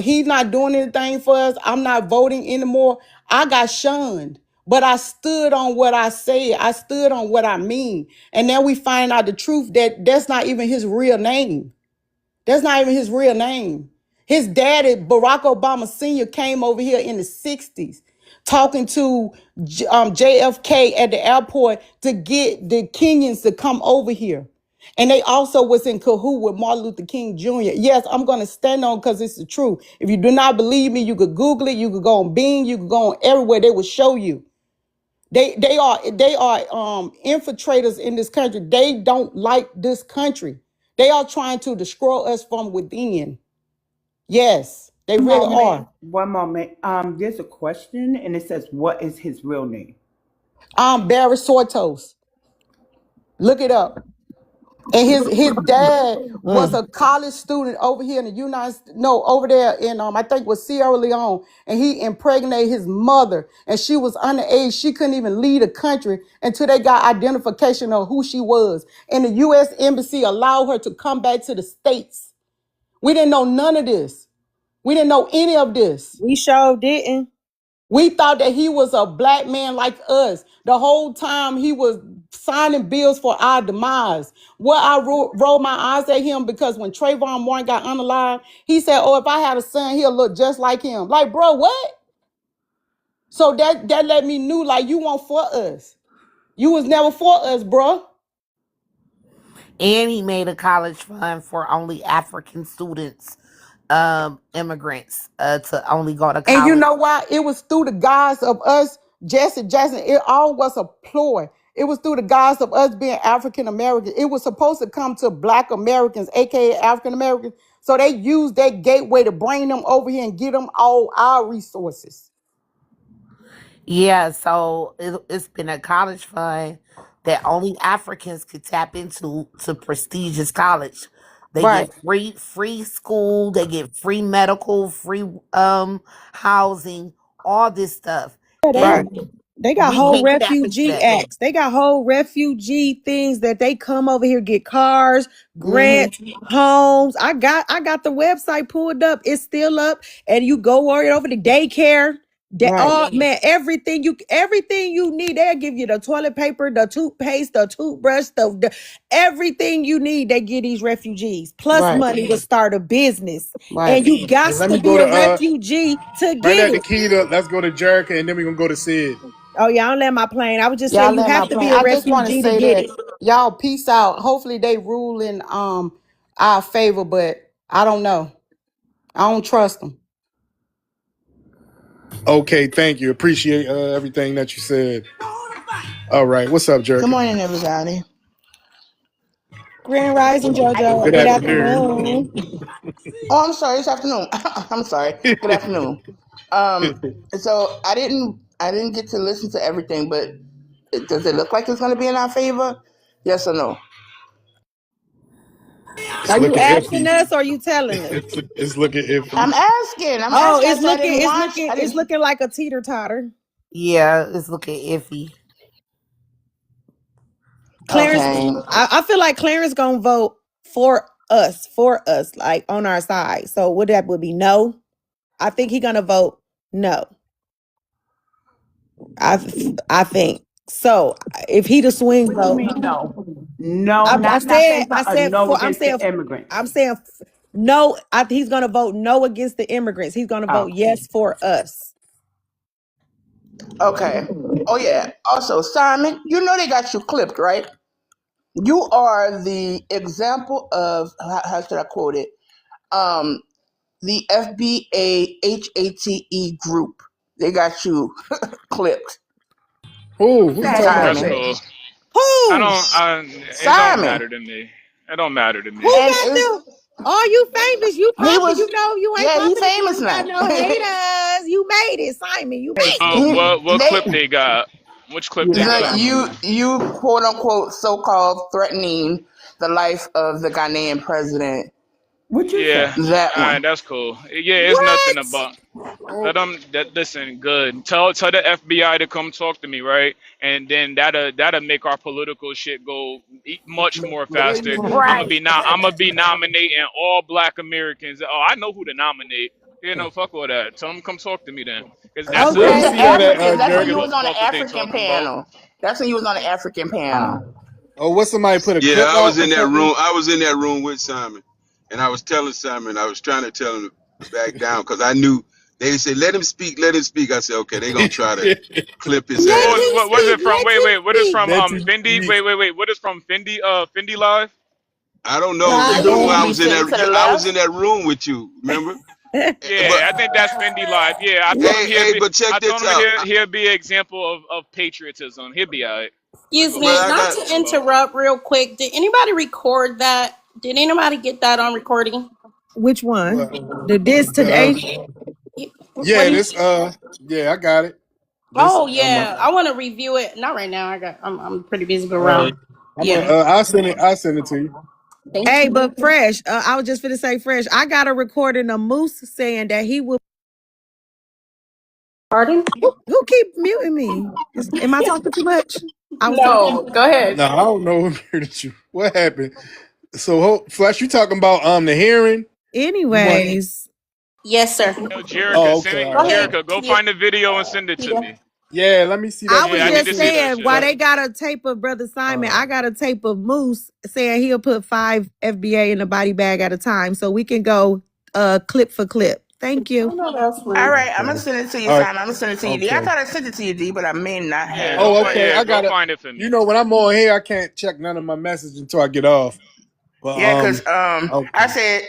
he's not doing anything for us. I'm not voting anymore. I got shunned. But I stood on what I said. I stood on what I mean. And now we find out the truth that that's not even his real name. That's not even his real name. His daddy, Barack Obama Sr., came over here in the 60s talking to JFK at the airport to get the Kenyans to come over here. And they also was in cahoot with Martin Luther King Jr. Yes, I'm going to stand on because it's the truth. If you do not believe me, you could Google it. You could go on Bing. You could go on everywhere. They will show you. They are infiltrators in this country. They don't like this country. They are trying to destroy us from within. Yes, they One really moment. are. One moment. There's a question, and it says, "What is his real name?" Barry Sortos. Look it up. And his dad was a college student over here in the over there in I think it was Sierra Leone, and he impregnated his mother, and she was underage. She couldn't even leave the country until they got identification of who she was. And the U.S. Embassy allowed her to come back to the States. We didn't know none of this. We didn't know any of this. We sure didn't. We thought that he was a black man like us. The whole time he was signing bills for our demise. Well, I rolled my eyes at him because when Trayvon Martin got unalive, he said, "Oh, if I had a son, he'll look just like him." Like, bro, what? So that let me knew like you weren't for us. You was never for us, bro. And he made a college fund for only African students, immigrants, to only go to And you college. know why? It was through the guise of us, Jesse Jackson. It all was a ploy. It was through the guise of us being African Americans. It was supposed to come to Black Americans, aka African Americans. So they used that gateway to bring them over here and get them all our resources. Yeah, so it's been a college fund that only Africans could tap into to prestigious college. They Right. get free school, they get free medical, free housing, all this stuff. Yeah, And Right. They got We whole hate to happen to refugee that. acts. They got whole refugee things that they come over here, get cars, Mm-hmm. grants, homes. I got the website pulled up. It's still up. And you go worry over the daycare. Right. Oh man, everything you need. They'll give you the toilet paper, the toothpaste, the toothbrush, everything you need. They give these refugees plus Right. money to start a business. Right. And you got And let to me be go a to refugee to right get at the it. key to let's go to Jericho and then we're gonna go to Sid. Oh yeah, I don't land my plane. I was just Y'all saying you let my have to plan. be a I just want to refugee to say get that it. y'all peace out. Hopefully they rule in our favor, but I don't know. I don't trust them. Okay, thank you. Appreciate everything that you said. All right, what's up, Good Jericho? morning, everybody. Grand Rising, JoJo. Good Good afternoon. afternoon. Oh, I'm sorry. It's afternoon. I'm sorry. Good afternoon. So I didn't get to listen to everything, but does it look like it's going to be in our favor? Yes or no? It's Are you looking asking iffy. us or are you telling us? It's looking iffy. I'm asking. I'm Oh, asking. I said I didn't watch. I it's didn't. looking like a teeter totter. Yeah, it's looking iffy. Clarence, Okay. I feel like Clarence gonna vote for us, like on our side. So what that would be no. I think he gonna vote no. I I think so. If he the swing What you vote, mean no? No, not favor or no against the immigrants. I'm saying no. He's gonna vote no against the immigrants. He's gonna vote Okay. yes for us. Okay. Oh yeah. Also, Simon, you know they got you clipped, right? You are the example of how should I quote it? Um, the FBA HATE group. They got you clipped. Who you That talking got about? That's Simon. cool. clips. I Who? don't. It don't Simon. matter to me. It don't matter to me. Who And got is them? Oh, you famous. You he popping. was You know you ain't yeah, he popping if you famous ain't got now. no haters. You made it, Simon. You Hey, made it. What clip They they got? Which clip they yeah, the, got? Simon. you quote unquote so called threatening the life of the Ghanaian president. What you Yeah. say? That All right, one. that's cool. Yeah, it's nothing What? about. Oh, Tell them that listen, good. Tell the FBI to come talk to me, right? And then that'll make our political shit go much more where you faster. see? Right. I'm gonna be nominating all Black Americans. Oh, I know who to nominate. You know, fuck all that. Tell them come talk to me then, because that's Where you And a the see that at, Africans, I that's don't when give you Jericho? a was on fuck the what they African talking about. panel. That's when you was on the African panel. Oh, what somebody put a Yeah, clip I was out or in that something? room. I was in that room with Simon, and I was telling Simon. I was trying to tell him to back down because I knew they said let him speak, let him speak. I said okay, they're gonna try to clip his Let What, him ass. what was speak. it from? Let Wait, him wait. What is speak. from Let you Fendi? speak. Wait. What is from Fendi? Fendi Live? I don't know. The Remember dude when who I be was in sitting to that? the I was left. in that room with you. Remember? But Yeah, I think that's Fendi Live. Yeah, I told him hey, hey, but check I told this him out. he'll be an example of patriotism. He'll be alright. I Excuse know what But me, I he's not got. to talking about. interrupt real quick. Did anybody record that? Did anybody get that on recording? Which one? What? The this today? What Yeah, do you? this yeah, I got it. This Oh yeah, I want to review it. Not right now. I'm pretty busy, but all right. around. I'm gonna Yeah. I'll send it to you. Thank Hey, you. but Fresh, I was just finna say Fresh. I got a recording of Moose saying that he will. Pardon? Who keep muting me? Am I talking too much? I was talking. No, go ahead. No, I don't know who muted you. What happened? So Flash, you talking about the hearing? You want Anyways, Yes, sir. Yo, Jerica, oh okay, send all Go it. right. ahead. Jerica, go Tia. find the video and send it to Tia. me. Yeah, let me see I that was Yeah, I need video to just see too. that saying why shit. they got a tape of Brother Simon. I got a tape of Moose saying he'll put 5 FBA in a body bag at a time, so we can go clip for clip. Thank I you. know that's All right. right, I'm gonna Okay. send it to you, All right. Simon. I'm gonna send it to you, D. I Okay. thought I sent it to you, D, but I may not Yeah, have. go Oh, find. okay. Yeah, I go gotta. find it for You me. know, when I'm on here, I can't check none of my messages until I get off. But Yeah, because I okay. said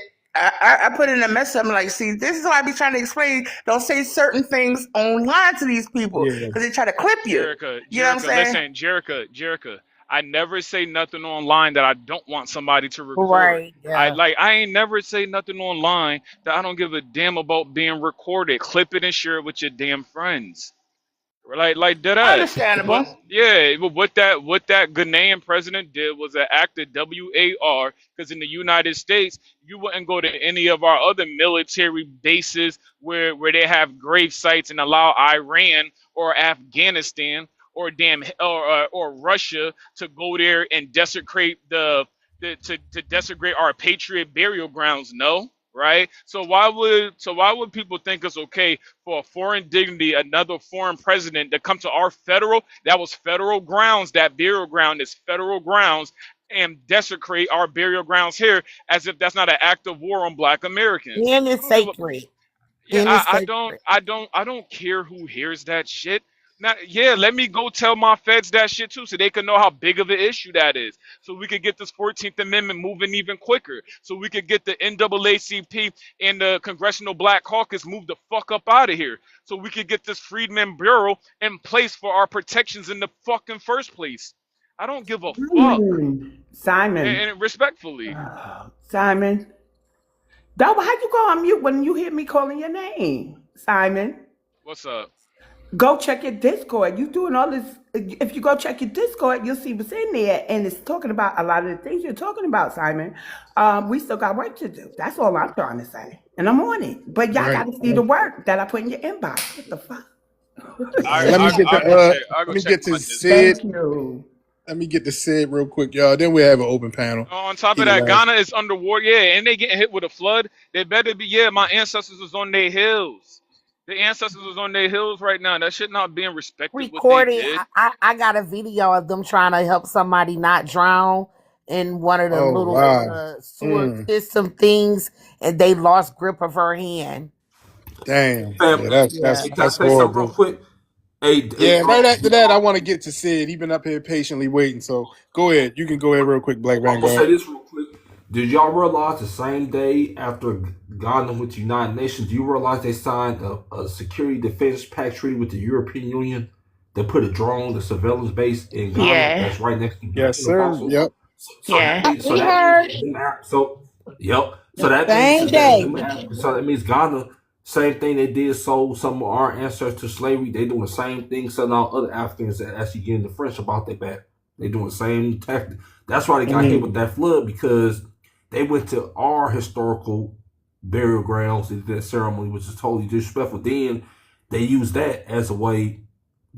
I put in a message. I'm like, see, this is what I be trying to explain. Don't say certain things online to these people Yeah. because they try to clip you. You know what I'm saying? Jerica. I never say nothing online that I don't want somebody to record. Right. Yeah. I ain't never say nothing online that I don't give a damn about being recorded. Clip it and share it with your damn friends. Like dead ass. But Understandable. yeah, but what that Ghanaian president did was an act of WAR, because in the United States you wouldn't go to any of our other military bases where they have grave sites and allow Iran or Afghanistan or or Russia to go there and desecrate to desecrate our patriot burial grounds. No, right? So why would people think it's okay for a foreign dignity, another foreign president, to come to our that was federal grounds, that burial ground is federal grounds, and desecrate our burial grounds here as if that's not an act of war on black Americans? And I it's don't give a sacred. yeah, And it's sacred. I don't care who hears that shit. Now, yeah, let me go tell my feds that shit too, so they can know how big of an issue that is. So we could get this 14th Amendment moving even quicker. So we could get the NAACP and the Congressional Black Caucus moved the fuck up out of here. So we could get this Freedmen Bureau in place for our protections in the fucking first place. I don't give a fuck. Simon. And respectfully, Simon. Dog, how'd you go on mute when you hear me calling your name? Simon. what's up? Go check your Discord. You doing all this. If you go check your Discord, you'll see what's in there. And it's talking about a lot of the things you're talking about, Simon. We still got work to do. That's all I'm trying to say. And I'm on it. But y'all Right. got to see the work that I put in your inbox. What the fuck? Let me get to I'll let go me check get to my Discord. Sid. Thank you. Let me get to Sid real quick, y'all. Then we have an open panel. On top He of the that, last. Ghana is underwater. Yeah, and they getting hit with a flood. They better be. Yeah, my ancestors was on their hills. The ancestors was on their hills right now. That shit not being respected. What they Recorded. did. I got a video of them trying to help somebody not drown in one of the Oh little wow. sewer system things, and they lost grip of her hand. Damn. Fam, Yeah, Yeah. can I that's say something real horrible. quick? Hey, Yeah, right after that, I want to get to Sid. He been up here patiently waiting. So go ahead. You can go ahead real quick, Black I'm gonna Vanguard. say this real quick. Did y'all realize the same day after Ghana went to United Nations, do you realize they signed a security defense pact treaty with the European Union that put a drone, the surveillance base in Ghana Yeah. that's right next to Yes, Burkina sir. Faso? Yep. Yeah. So We that means heard yep. So the that means same is that day. so that means Ghana, same thing they did, sold some of our ancestors to slavery. They doing the same thing, selling out other Africans that actually getting the French about their back. They doing the same tactic. That's why they got hit with that flood, because they went to our historical burial grounds and did that ceremony, which is totally disrespectful. Then they used that as a way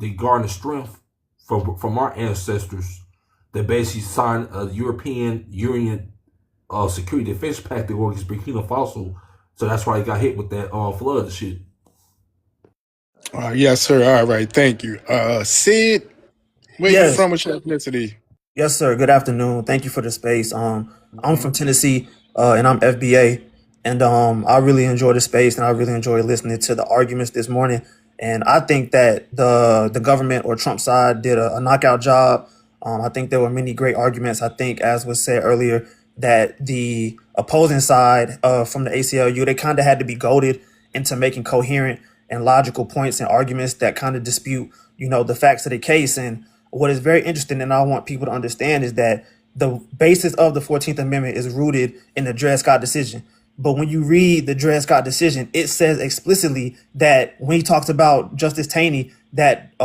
to garner strength from our ancestors that basically signed a European Union security defense pact that works Burkina Faso. So that's why he got hit with that flood and shit. Yes, sir. All right. Thank you. Sid, where you Yes, from? What's your ethnicity? yes, sir. Good afternoon. Thank you for the space. I'm from Tennessee, and I'm FBA, and I really enjoy the space, and I really enjoy listening to the arguments this morning. And I think that the government or Trump side did a knockout job. I think there were many great arguments. I think, as was said earlier, that the opposing side from the ACLU, they kind of had to be goaded into making coherent and logical points and arguments that kind of dispute, the facts of the case. And what is very interesting, and I want people to understand, is that the basis of the 14th Amendment is rooted in the Dred Scott decision. But when you read the Dred Scott decision, it says explicitly that when he talks about Justice Taney, that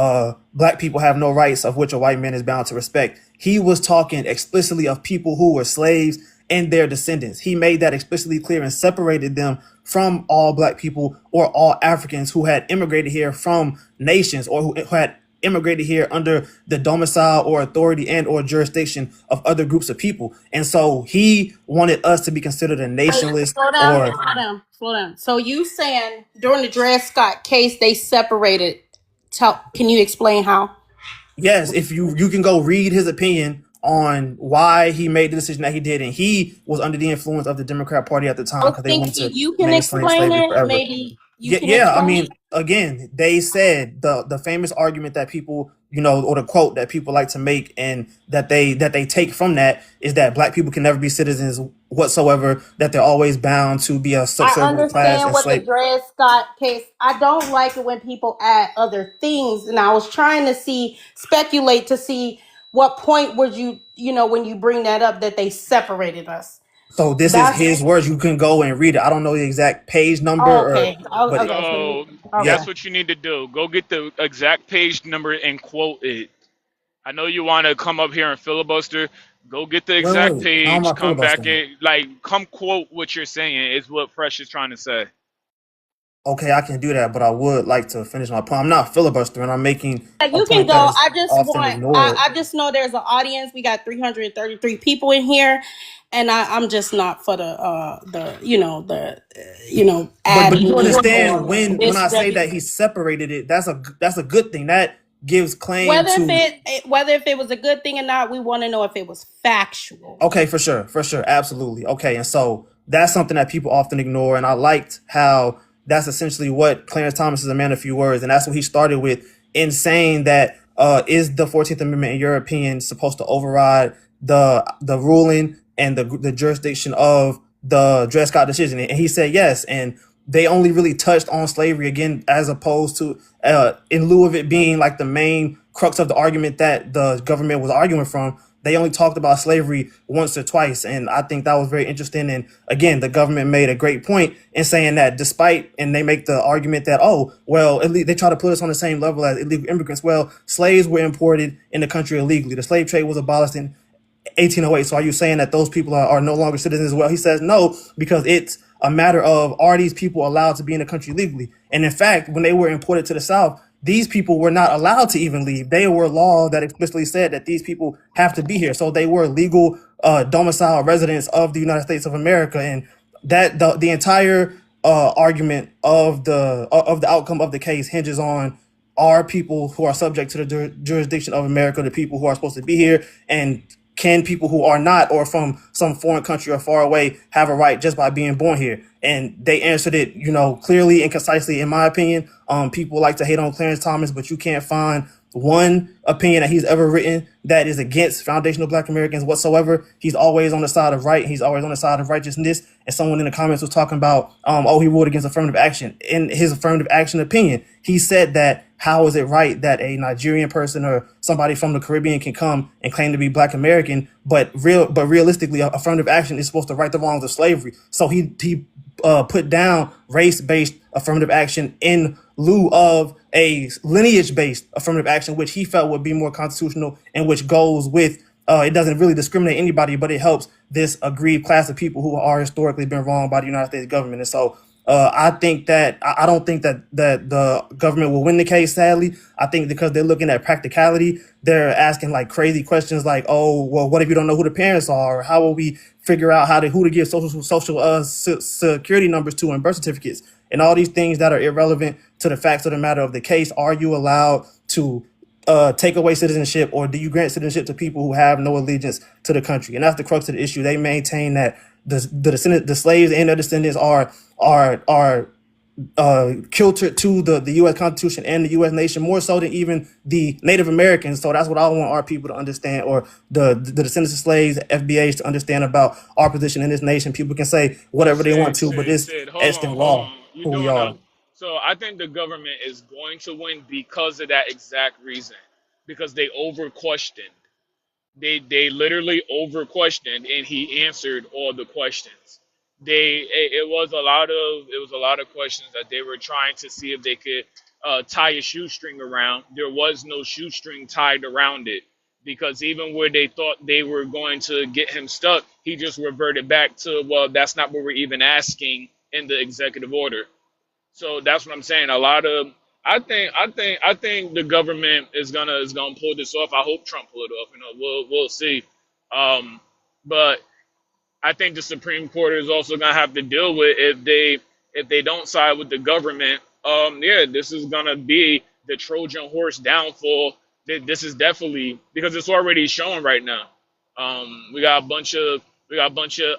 black people have no rights of which a white man is bound to respect. He was talking explicitly of people who were slaves and their descendants. He made that explicitly clear and separated them from all black people or all Africans who had immigrated here from nations or who had immigrated here under the domicile or authority and or jurisdiction of other groups of people. And so he wanted us to be considered a nationalist Slow down. So you saying during the Dred Scott case they separated? Can you explain how? yes, if you can go read his opinion on why he made the decision that he did, and he was under the influence of the Democrat Party at the time because they Think wanted to you can maintain explain slavery it. forever. Maybe you Yeah, can yeah. I explain mean, it. again, they said the famous argument that people, or the quote that people like to make and that they take from that is that black people can never be citizens whatsoever, that they're always bound to be a I subservient class understand and what the slave. Dred Scott case. I don't like it when people add other things, and I was trying to speculate to see what point would you, when you bring that up that they separated us. So this is That's his words. You can go and read it. I don't know the exact page number, oh, or okay. Oh, but okay. So So yeah. that's what you need to do. Go get the exact page number and quote it. I know you want to come up here and filibuster. Go get the exact Wait. How am I page. Come back filibustering? in, like, come quote what you're saying. Is what Fresh is trying to say. Okay, I can do that, but I would like to finish my point. I'm not filibustering. I'm making a you can point go. that is I just often want. ignored. I just know there's an audience. We got 333 people in here, and I'm just not for the But adding you understand or when I say that he separated it, that's a good thing. That gives claim to. whether if it was a good thing or not. We want to know if it was factual. Okay, for sure, absolutely. Okay, and so that's something that people often ignore, and I liked how that's essentially what Clarence Thomas is, a man of few words, and that's what he started with in saying that is the 14th Amendment, in your opinion, supposed to override the ruling and the jurisdiction of the Dred Scott decision? And he said yes, and they only really touched on slavery again, as opposed to in lieu of it being like the main crux of the argument that the government was arguing from. They only talked about slavery once or twice, and I think that was very interesting. And again, the government made a great point in saying that despite, and they make the argument that, oh, well, at least they try to put us on the same level as illegal immigrants. Well, slaves were imported in the country illegally. The slave trade was abolished in 1808. So are you saying that those people are no longer citizens as well? He says no, because it's a matter of, are these people allowed to be in the country legally? And in fact, when they were imported to the South, these people were not allowed to even leave. They were law that explicitly said that these people have to be here. So they were legal domicile residents of the United States of America. And that the entire argument of the outcome of the case hinges on, are people who are subject to the jurisdiction of America the people who are supposed to be here, and can people who are not, or from some foreign country or far away, have a right just by being born here? And they answered it, clearly and concisely, in my opinion. People like to hate on Clarence Thomas, but you can't find one opinion that he's ever written that is against foundational Black Americans whatsoever. He's always on the side of right. He's always on the side of righteousness. And someone in the comments was talking about, he ruled against affirmative action. In his affirmative action opinion, he said that how is it right that a Nigerian person or somebody from the Caribbean can come and claim to be Black American, but realistically, affirmative action is supposed to right the wrongs of slavery. So he put down race-based affirmative action in lieu of a lineage-based affirmative action, which he felt would be more constitutional and which goes with, it doesn't really discriminate anybody, but it helps this aggrieved class of people who are historically been wronged by the United States government. And so I think that I don't think that the government will win the case, sadly. I think because they're looking at practicality, they're asking like crazy questions like, oh, well, what if you don't know who the parents are? Or how will we figure out who to give social security numbers to and birth certificates, and all these things that are irrelevant to the facts of the matter of the case? Are you allowed to take away citizenship, or do you grant citizenship to people who have no allegiance to the country? And that's the crux of the issue. They maintain that the slaves and their descendants are kiltered to the U.S. Constitution and the U.S. nation, more so than even the Native Americans. So that's what I want our people to understand, or the descendants of slaves, FBAs, to understand about our position in this nation. People can say whatever they want to, but it's Sid, etched in hold law on. You're who we doing are. a. So I think the government is going to win because of that exact reason, because they over questioned. They literally over questioned, and he answered all the questions. It was a lot of questions that they were trying to see if they could tie a shoestring around. There was no shoestring tied around it, because even where they thought they were going to get him stuck, he just reverted back to, well, that's not what we're even asking in the executive order. So that's what I'm saying. A lot of I think the government is gonna pull this off. I hope Trump pull it off. We'll see. But I think the Supreme Court is also gonna have to deal with, if they don't side with the government. Yeah, this is gonna be the Trojan horse downfall. This is definitely, because it's already showing right now. We got a bunch of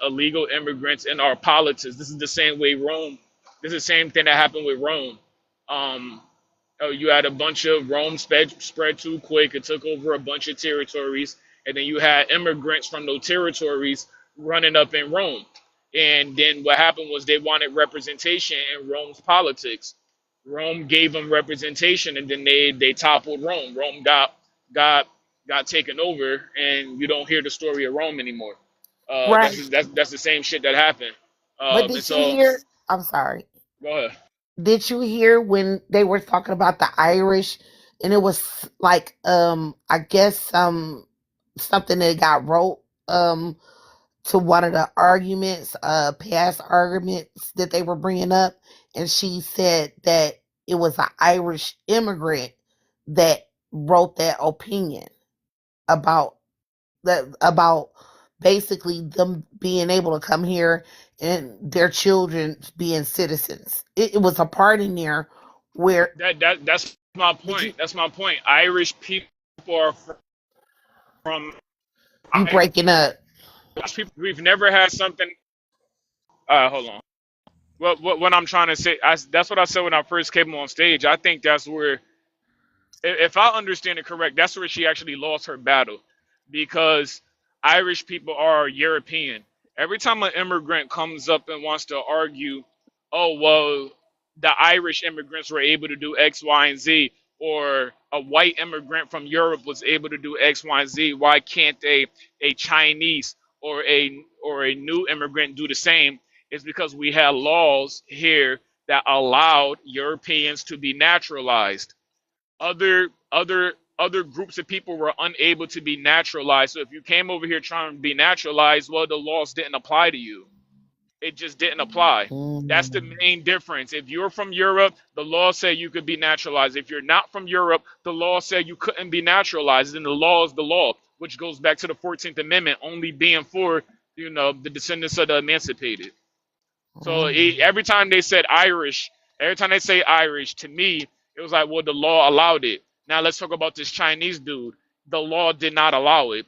illegal immigrants in our politics. This is the same way Rome. This is the same thing that happened with Rome. Um, you had a bunch of Rome spread too quick. It took over a bunch of territories, and then you had immigrants from those territories running up in Rome. And then what happened was they wanted representation in Rome's politics. Rome gave them representation, and then they toppled Rome. Rome got taken over, and you don't hear the story of Rome anymore. Right. That's the same shit that happened. But And did you so hear? I'm sorry. go ahead. Did you hear when they were talking about the Irish, and it was like I guess something that got wrote to one of the arguments, past arguments that they were bringing up, and she said that it was an Irish immigrant that wrote that opinion about about basically them being able to come here and their children being citizens. It was a part in there where That's my did point. That's my point. Irish people are from you breaking up? Irish people. We've never had something. Hold on. What I'm trying to say, that's what I said when I first came on stage. I think that's where, if I understand it correct, that's where she actually lost her battle, because Irish people are European. Every time an immigrant comes up and wants to argue, oh well, the Irish immigrants were able to do X, Y, and Z, or a white immigrant from Europe was able to do X, Y, and Z. Why can't a Chinese or a new immigrant do the same? It's because we had laws here that allowed Europeans to be naturalized. Other groups of people were unable to be naturalized. So if you came over here trying to be naturalized, well, the laws didn't apply to you. It just didn't apply. That's the main difference. If you're from Europe, the law said you could be naturalized. If you're not from Europe, the law said you couldn't be naturalized, and the law is the law, which goes back to the 14th Amendment only being for, the descendants of the emancipated. So every time they said Irish, every time they say Irish, to me, it was like, well, the law allowed it. Now let's talk about this Chinese dude. The law did not allow it.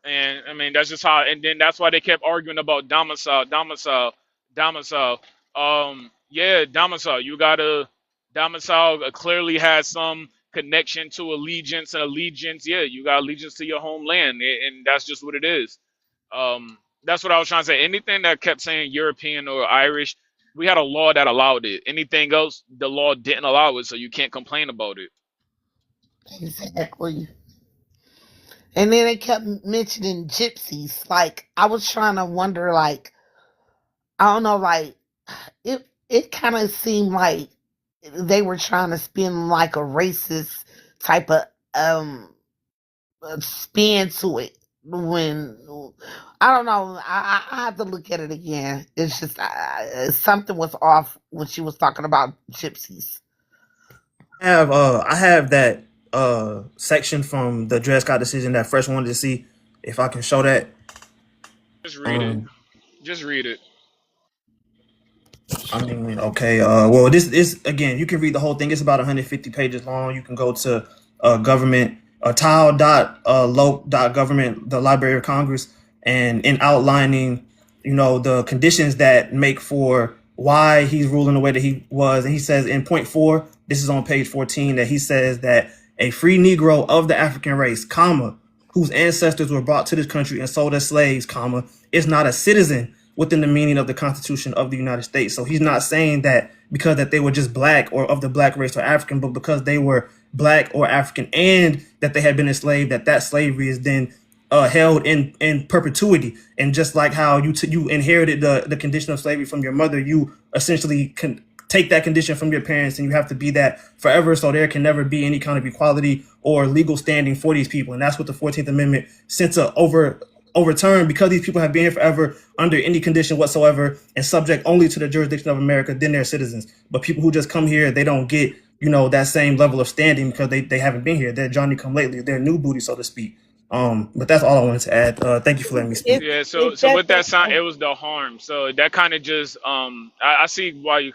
And I mean, that's just how, and then that's why they kept arguing about domicile. Yeah, domicile. You gotta, domicile clearly has some connection to allegiance, and allegiance, yeah, you got allegiance to your homeland, and that's just what it is. That's what I was trying to say. Anything that kept saying European or Irish, we had a law that allowed it. Anything else, the law didn't allow it, so you can't complain about it. Exactly. And then they kept mentioning gypsies. Like I was trying to wonder, like I don't know, like it kind of seemed like they were trying to spin like a racist type of spin to it. When I don't know, I have to look at it again. It's just something was off when she was talking about gypsies. I have that section from the Dred Scott decision that Fresh wanted to see if I can show that. Just read it. Um, Just read it. I mean, okay. Well, this is again. You can read the whole thing. It's about 150 pages long. You can go to government tile.loc.government, the Library of Congress, and in outlining, the conditions that make for why he's ruling the way that he was. And he says in point 4, this is on page 14, that he says that a free Negro of the African race, comma, whose ancestors were brought to this country and sold as slaves, comma, is not a citizen within the meaning of the Constitution of the United States. So he's not saying that because that they were just black or of the black race or African, but because they were black or African and that they had been enslaved, that slavery is then held in perpetuity. And just like how you inherited the condition of slavery from your mother, you essentially can take that condition from your parents, and you have to be that forever. So there can never be any kind of equality or legal standing for these people. And that's what the 14th Amendment sent to overturn, because these people have been here forever under any condition whatsoever and subject only to the jurisdiction of America. Then they're citizens. But people who just come here, they don't get, that same level of standing because they haven't been here. They're Johnny come lately. They're new booty, so to speak. But that's all I wanted to add. Thank you for letting me speak. Yeah, so with that sign, it was the harm. So that kind of just I see why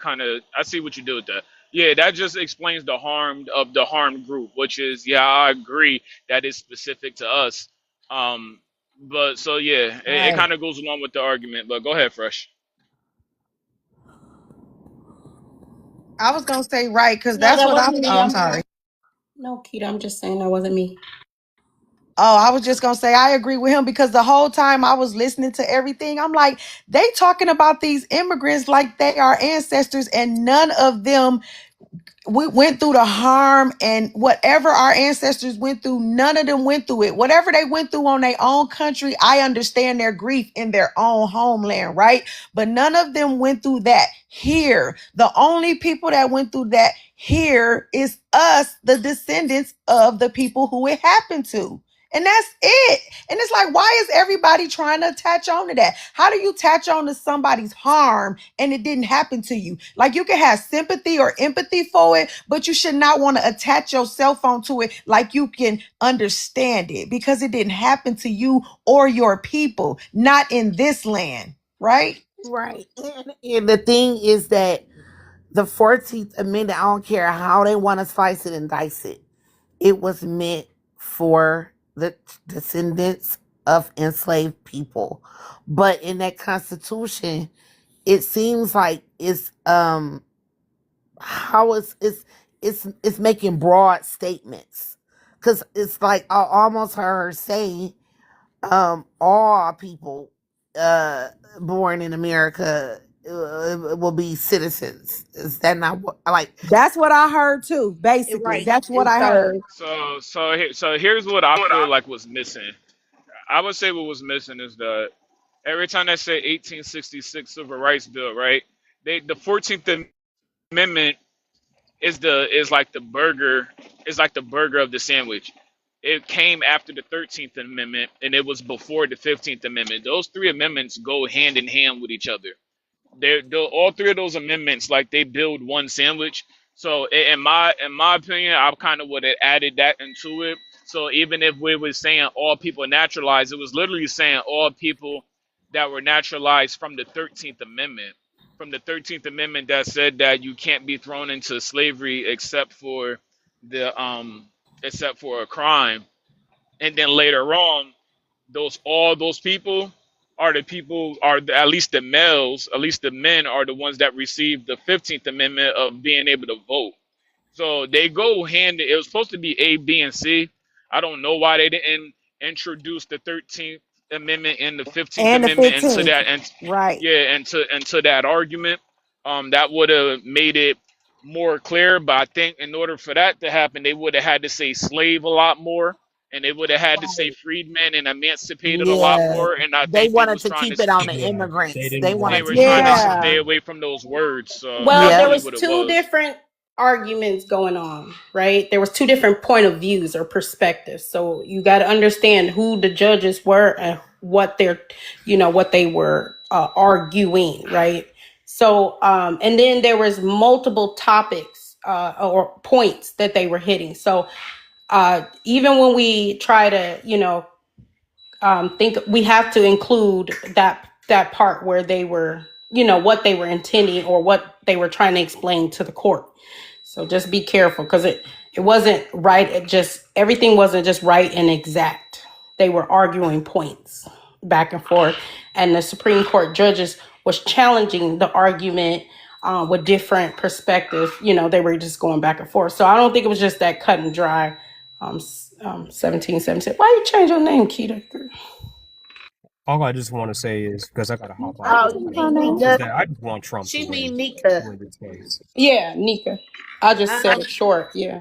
I see what you do with that. Yeah, that just explains the harm of the harmed group, which is, yeah, I agree that is specific to us. But so yeah, it Right. kind of goes along with the argument. But go ahead, Fresh. I was gonna say right, because No, that's that what I'm. wasn't me. Oh, I'm sorry. No, Keita, I'm just saying that wasn't me. Oh, I was just gonna say I agree with him, because the whole time I was listening to everything, I'm like, they talking about these immigrants like they are ancestors, and none of them we went through the harm, and whatever our ancestors went through, none of them went through it. Whatever they went through on their own country, I understand their grief in their own homeland, right? But none of them went through that here. The only people that went through that here is us, the descendants of the people who it happened to. And that's it. And it's like, why is everybody trying to attach on to that? How do you attach on to somebody's harm and it didn't happen to you? Like, you can have sympathy or empathy for it, but you should not want to attach yourself onto it like you can understand it, because it didn't happen to you or your people, not in this land, right? Right. And the thing is that the 14th Amendment, I don't care how they want to slice it and dice it, it was meant for the descendants of enslaved people. But in that Constitution, it seems like it's how it's making broad statements, because it's like I almost heard her say all people born in America will be citizens. Is that not what, like, That's what I heard too. Basically, right? that's what And I so heard. So here's what I feel like was missing. I would say what was missing is that every time they say 1866 Civil Rights Bill, right? The 14th Amendment is like the burger, is like the burger of the sandwich. It came after the 13th Amendment, and it was before the 15th Amendment. Those three amendments go hand in hand with each other. They're all three of those amendments, like, they build one sandwich. So in my opinion, I kind of would have added that into it. So even if we were saying all people naturalized, it was literally saying all people that were naturalized from the 13th Amendment. From the 13th Amendment that said that you can't be thrown into slavery the except for a crime. And then later on, all those people are the people, at least the males, at least the men are the ones that received the 15th Amendment of being able to vote. So they go hand. It was supposed to be A, B, and C. I don't know why they didn't introduce the 13th Amendment and the 15th And the Amendment into 15th, that, and right? yeah, into that argument. That would have made it more clear. But I think in order for that to happen, they would have had to say slave a lot more, and they would have had to say freedmen and emancipated a lot yeah, more. And I they think they wanted was to trying keep to it on the Yeah, they immigrants. They didn't they wanted want to were keep trying it to on. Yeah. stay away from those words. So Well, that's there Yep. really was what it two was. different arguments going on, right? There was two different point of views or perspectives. So you got to understand who the judges were and what they're, what they were arguing, right? So, and then there was multiple topics or points that they were hitting. So, even when we try to, think, we have to include that part where they were, what they were intending or what they were trying to explain to the court. So just be careful, because it wasn't right. It just, everything wasn't just right and exact. They were arguing points back and forth, and the Supreme Court judges was challenging the argument with different perspectives. They were just going back and forth. So I don't think it was just that cut and dry. 1776. Why you change your name, Keita? All I just want to say is, because I got to hop Why off you in a Oh, change minute, your you mean name? is Nika? that I just want Trump to She win, mean Nika. win this case. Yeah, Nika. I just I, said it short. Yeah.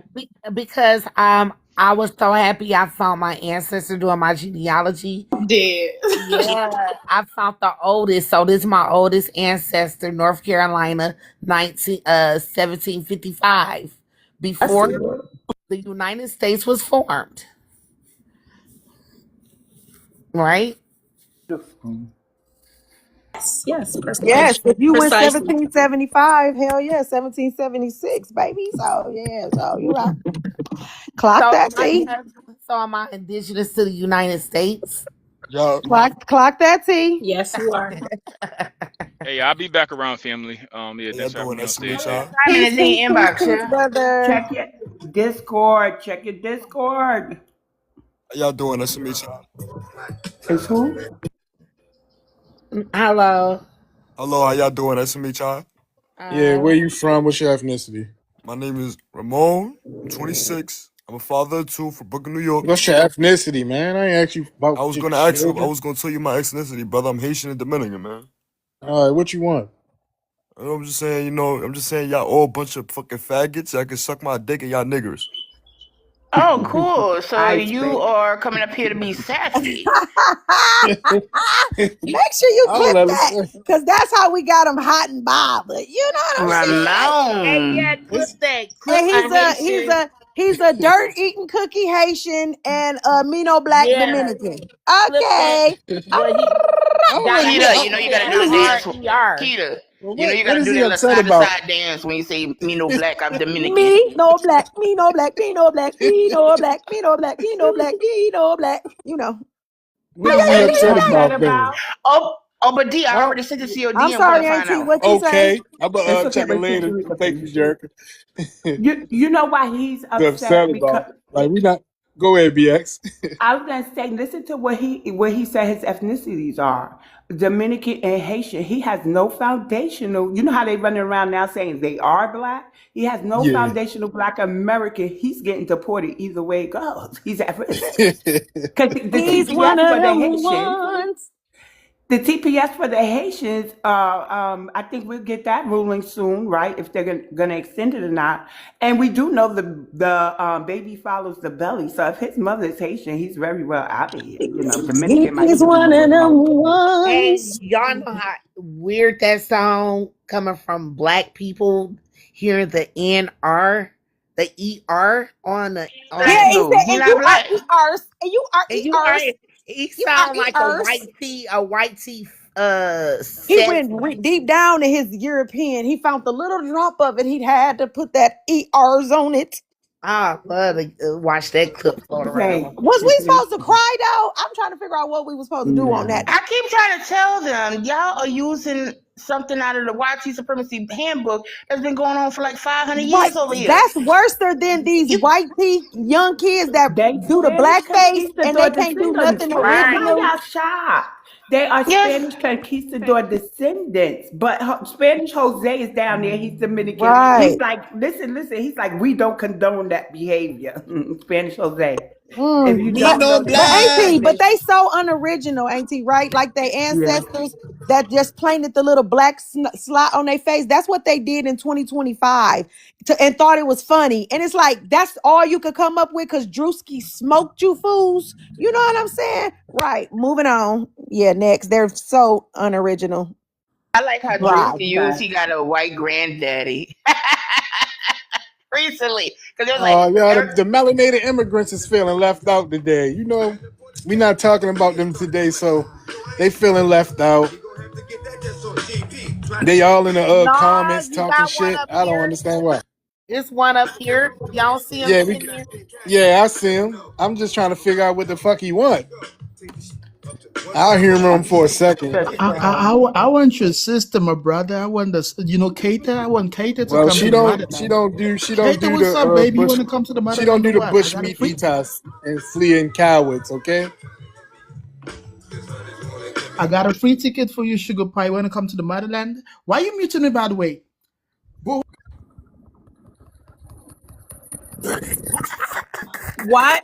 because I was so happy I found my ancestor doing my genealogy. Did. Yeah, I found the oldest. So this is my oldest ancestor, North Carolina, 1755, I see before it. the United States was formed. Right? Yes, Yes, if you went precisely. 1775, hell yeah, 1776, baby. So yeah, so you right. Clock So that T. am I indigenous to the United States? Yo, Clock that T. Yes, you are. Hey, I'll be back around, family. Yeah, how y'all thanks for having doing? me on Nice to meet stage. y'all. Simon Peace, is peace, in your peace, inbox, peace, yeah. brother. Check your Discord. Check your Discord. How y'all doing? Nice to meet y'all. Is who? Hello. Hello, how y'all doing? Nice to meet y'all. Yeah, where you from? What's your ethnicity? My name is Ramon. I'm 26. I'm a father of two from Brooklyn, New York. What's your ethnicity, man? I ain't asked you about I was your gonna ask you. I children. was gonna tell you my ethnicity, brother. I'm Haitian and Dominican, man. All right, what you want? I'm just saying, I'm just saying y'all all a bunch of fucking faggots. Y'all can suck my dick and y'all niggers. Oh, cool. So I you expect. are coming up here to be sassy. Make sure you I don't clip that, understand. because that's how we got him hot and bothered. You know what I'm saying? Hey, yeah, Ramon. clip It's, that. Clip And a Haitian. he's a dirt eating cookie Haitian and a Mino black Yeah, Dominican. clip that. Okay. Well, he I don't got a know Keita, H. you know He you said gotta a do the what is he. dance. hard ER. Keita, Well, you know you what gotta is do he that little upset side to about? side dance when you say me no black, I'm Dominican. Me no black, me no black, me no black, me no black, me no black, me no black, me no black. You know. What So is he what is he upset upset about then? about? Oh, but D, I Huh? already sent it to your I'm DM. Pull sorry, up, find Auntie. out. What you say? Okay, I'm gonna It's okay, check it but keep later. doing it, Thank you, please. Jerk. You know why he's Upset upset? Because about. Like we not. Go ahead, BX. I was gonna say, listen to what he said his ethnicities are. Dominican and Haitian. He has no foundational. You know how they running around now saying they are black. He has no Yeah. foundational black American. He's getting deported either way it goes. He's at risk because the He's one TPS of for the them Haitians. ones. The TPS for the Haitians, I think we'll get that ruling soon, right? If they're going to extend it or not. And we do know the baby follows the belly. So if his mother is Haitian, he's very well out of here. You know, Dominican might He's even be a one of little them more. Hey, ones. y'all know how weird that sound coming from black people hearing the NR, the ER on the Yeah, Black on he dude, said, he and not you are black. ERs, and you are and you are ERs, he you are sound like ERs. a white tee He set. went deep down in his European. He found the little drop of it. He'd had to put that ERs on it. I love to watch that clip float around. Say, Was we supposed to cry though? I'm trying to figure out what we were supposed to do on no. that. I keep trying to tell them, y'all are using something out of the white supremacy handbook that's been going on for like 500 Right, years over here. that's worse than these You white young kids that They do the Spanish blackface and they conquistador can't do descendants. nothing right. Why original. y'all shocked? They are Yes. Spanish conquistador descendants, but Spanish Jose is down there. He's Dominican. He's Right. like, listen. He's like, we don't condone that behavior. Spanish Jose. If you Me don't no know the But Spanish black. auntie, but conquistador, they so unoriginal, auntie, right? Like their yeah. ancestors that just painted the little black slot on their face. That's what they did in 2025 and thought it was funny. And it's like, that's all you could come up with because Drewski smoked you fools. You know what I'm saying? Right. Moving on. Yeah, next. They're so unoriginal. I like how Right, Drewski used, right. he got a white granddaddy recently. Because it was like, Oh yeah, the melanated immigrants is feeling left out today. We're not talking about them today, so they feeling left out. They all in the No, comments you talking got one shit. up I don't here. understand why. It's one up here. Y'all see him Yeah, sitting there? yeah, I see him. I'm just trying to figure out what the fuck he want. I'll hear him for a second. Just I want your sister, my brother. I want the, Kater. I want Kater to Well, come she to the don't she motherland. don't do she don't Kater, do what's up, the baby? You bush want to come to the she don't motherland do or the what? I bush got a meat free. detox and fleeing cowards. Okay. I got a free ticket for you, sugar pie. You want to come to the motherland? Why you muting me, by the way? Why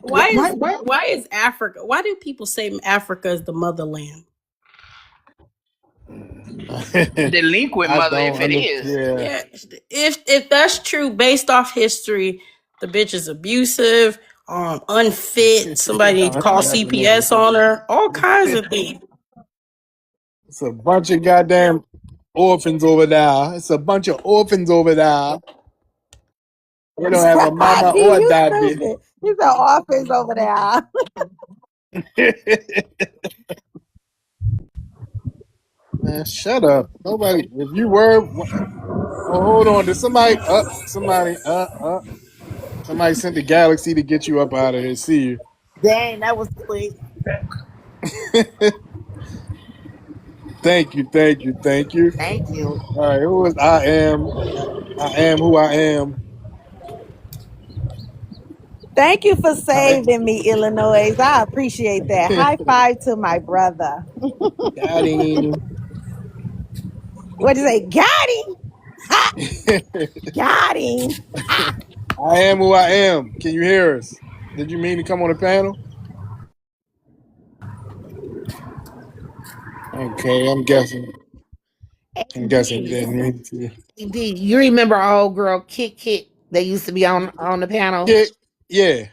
is Africa? Why do people say Africa is the motherland? delinquent I mother, don't if it understand. is. Yeah. Yeah, if that's true, based off history, the bitch is abusive, unfit. Somebody need to call CPS on her. All kinds of things. It's a bunch of goddamn orphans over there. It's a bunch of orphans over there. They don't have a mama or a You daddy. stupid. He's an office over there. Man, shut up. Nobody. If you were, oh, hold on. Did somebody? Somebody sent the galaxy to get you up out of here. See you. Dang, that was quick. Thank you. Thank you. Thank you. Thank you. All right. Who was I am? I am who I am. Thank you for I saving me, Illinois. I appreciate that. High five to my brother. got him. What'd you say? Got him. Ha! Got him. I am who I am. Can you hear us? Did you mean to come on the panel? Okay, I'm guessing. I'm guessing AD, then. AD, you remember our old girl Kit Kit that used to be on the panel? Yeah, yeah.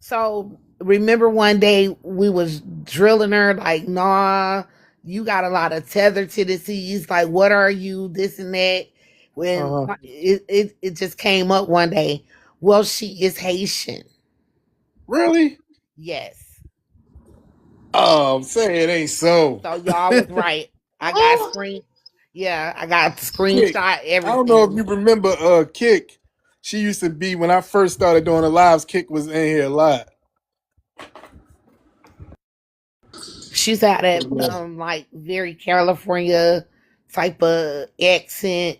So remember one day we was drilling her like, nah, you got a lot of tether tendencies. Like, what are you? This and that. When Uh-huh. it just came up one day. Well, she is Haitian. Really? Yes. Oh, say it ain't so. So y'all was right. I got screen. Yeah, I got Kick. screenshot I don't know if everything. you remember Kick. She used to be when I first started doing the lives, Kick was in here a lot. She's had that Yeah. like very California type of accent.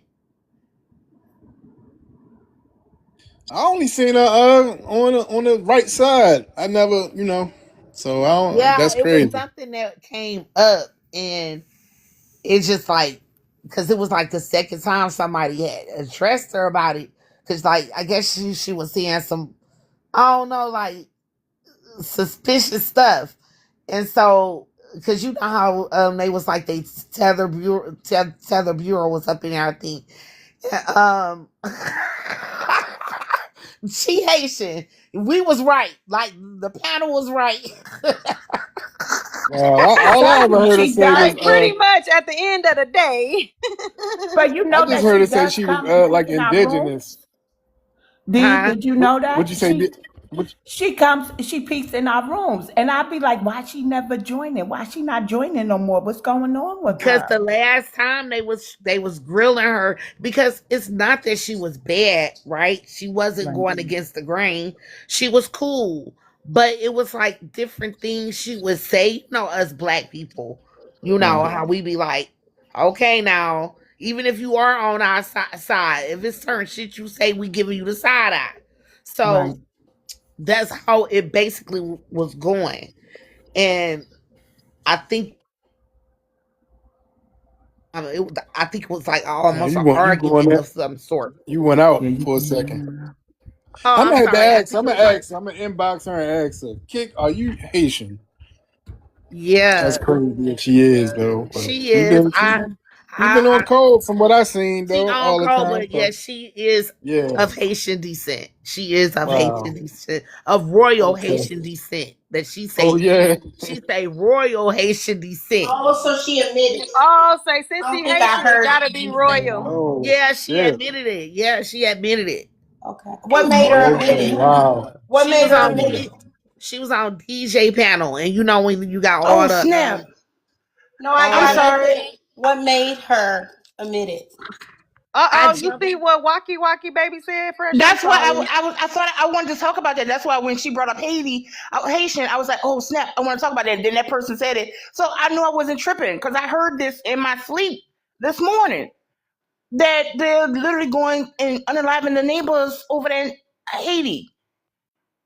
I only seen her on the right side. I never, So I don't. Yeah, That's it was crazy. something that came up, and it's just like because it was like the second time somebody had addressed her about it. Because like I guess she was seeing some, I don't know, like suspicious stuff, and so because you know how they was like they tether bureau was up in there, I think. Um, she Haitian. We was right. Like the panel was right. I All I told ever you heard her she say was does. Pretty much at the end of the day. But you I know just that heard she her say does she was come and peek like in our indigenous. rooms. Did you know Would you that? say? What, She comes, she peeks in our rooms. And I'd be like, why she never joining? Why she not joining no more? What's going on with Because the her? last time they was grilling her, because it's not that she was bad, right? She wasn't Right. going against the grain. She was cool. But it was like different things she would say. You know, us black people, you know, right. how we be like, okay, now, even if you are on our side, if it's certain shit you say, we giving you the side eye. Right. So that's how it basically was going. And I think I think it was like almost an You going argument there? of some sort. You went Yeah, out you for a can second. hear Oh, I'm I'm gonna have to sorry. I ask. think I'm it gonna was like, ask. I'm gonna inbox her and ask her. Kick, are you Haitian? That's yeah, crazy if she is though. But she is. she been on I code from what I seen she though on all the call, time. but yeah, So she is yeah. of Haitian descent. She is of Wow. Haitian descent, of royal Okay. Haitian descent. That Oh yeah. she say royal Haitian descent. Oh, so she admitted. Oh, say I since don't he think I Haitian, it heard gotta be you say royal. that. Oh Yeah, she shit. admitted it. Yeah, she admitted it. Okay. What made her Oh admit okay. it? Wow. What She made was her on admit it? she was on DJ panel, and you know when you got all Oh the snap! No, I all I'm the sorry. What made her admit it? I You just see what Walkie Walkie Baby said, Fresh? I'm That's why sorry. I thought I wanted to talk about that. That's why when she brought up Haitian, I was like, oh snap, I want to talk about that. Then that person said it, so I knew I wasn't tripping because I heard this in my sleep this morning that they're literally going and unaliving the neighbors over there in Haiti.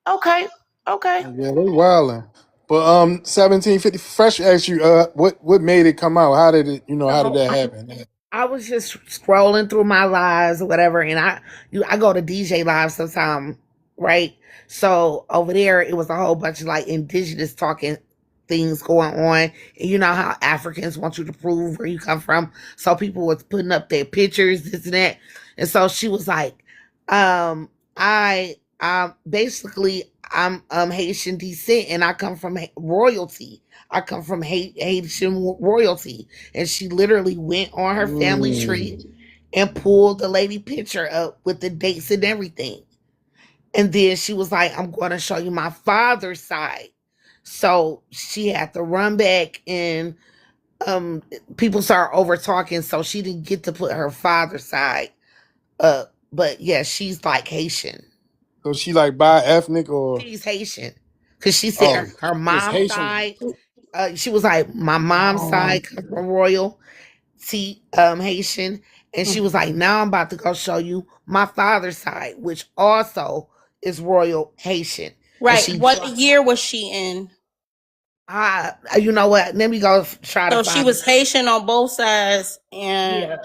Okay, okay. Yeah, they wilding. But 1750 Fresh asked you what made it come out? How did it how did so that happen? I was just scrolling through my lives or whatever, and I go to DJ live sometime, right? So over there, it was a whole bunch of like indigenous talking things going on, and you know how Africans want you to prove where you come from. So people was putting up their pictures, this and that, and so she was like, I basically I'm Haitian descent, and I come from royalty. I come from Haitian royalty, and she literally went on her family tree Mm. and pulled the lady picture up with the dates and everything. And then she was like, I'm going to show you my father's side. So she had to run back, and people started over talking, so she didn't get to put her father's side up. But yeah, she's like Haitian. So she like bi ethnic or She's Haitian. Cause she said oh her just mom's Haitian? side, she was like, my mom's Oh, side come from royal. See, Haitian, and she was like, "Now I'm about to go show you my father's side, which also is royal Haitian." And Right. she, What year was she in? you know what? Let me go try to So she find was it. Haitian on both sides, and Yeah,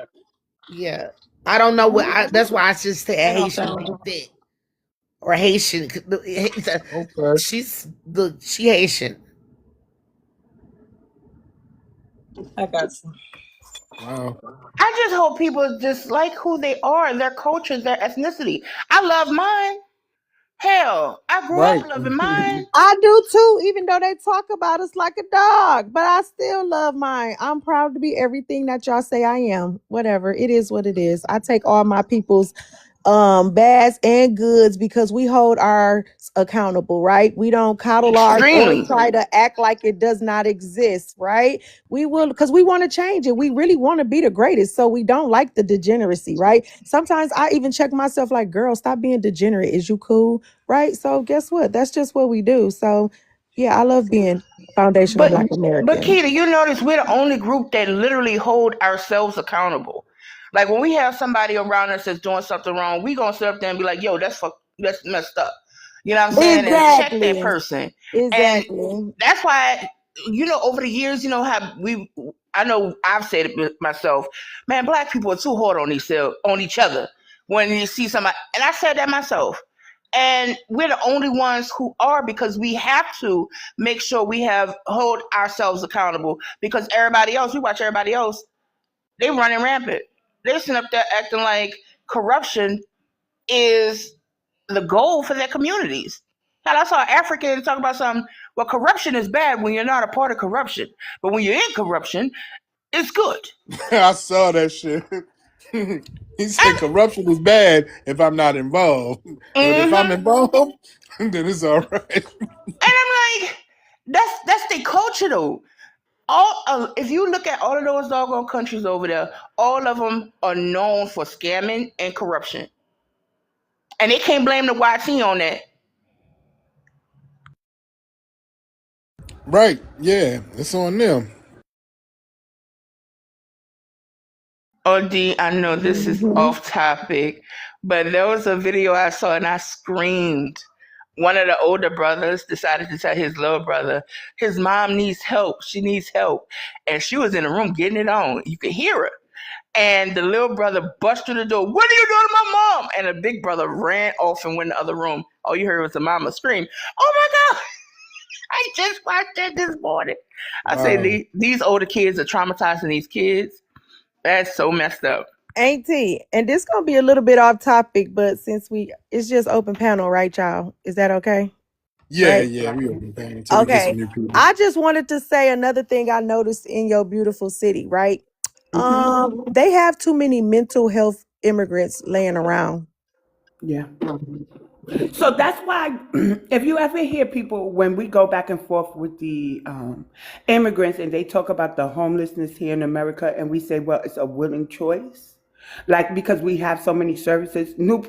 yeah. I don't know what. That's why I just said I don't Haitian know. descent or Haitian. okay. She Haitian. I got you. Wow. I just hope people just like who they are, their culture, their ethnicity. I love mine. Hell, I grew up Right. loving mine. I do too, even though they talk about us like a dog, but I still love mine. I'm proud to be everything that y'all say I am. Whatever. It is what it is. I take all my people's bads and goods because we hold ours accountable, right? We don't coddle ours or Extremely. try to act like it does not exist, right? We will, because we want to change it. We really want to be the greatest, so we don't like the degeneracy, right? Sometimes I even check myself like, girl, stop being degenerate. Is you cool? Right? So guess what? That's just what we do. So yeah, I love being foundational But Black but American. Keita, you notice we're the only group that literally hold ourselves accountable. Like when we have somebody around us that's doing something wrong, we gonna sit up there and be like, "Yo, that's messed up." You know what I'm saying? And check that Exactly. person. And Exactly. that's why, over the years, have we? I know I've said it myself. Man, black people are too hard on each other when you see somebody, and I said that myself. And we're the only ones who are, because we have to make sure we hold ourselves accountable, because everybody else, we watch everybody else, they running rampant. They sitting up there acting like corruption is the goal for their communities. Now I saw an African talk about something. Well, corruption is bad when you're not a part of corruption, but when you're in corruption, it's good. I saw that shit. He said corruption is bad if I'm not involved, but if I'm Mm-hmm. involved, then it's all right. And I'm like, that's the culture though. If you look at all of those doggone countries over there, all of them are known for scamming and corruption, and they can't blame the YT on that. Right. Yeah. It's on them. Oh, D, I know this is Mhm. off topic, but there was a video I saw and I screamed. One of the older brothers decided to tell his little brother, his mom needs help. She needs help. And she was in the room getting it on. You could hear her. And the little brother busted through the door. What are you doing to my mom? And the big brother ran off and went in the other room. All you heard was the mama scream, "Oh my God, I just watched that this morning." I Wow. say these older kids are traumatizing these kids. That's so messed up. Ain't T. And this gonna be a little bit off topic, but since it's just open panel, right, y'all? Is that okay? Yeah. Right? Yeah. We open thing until we get some Okay. new people. I just wanted to say another thing I noticed in your beautiful city, right? They have too many mental health immigrants laying around. Yeah. So that's why, if you ever hear people, when we go back and forth with the immigrants and they talk about the homelessness here in America, and we say, well, it's a willing choice. Like, because we have so many services, New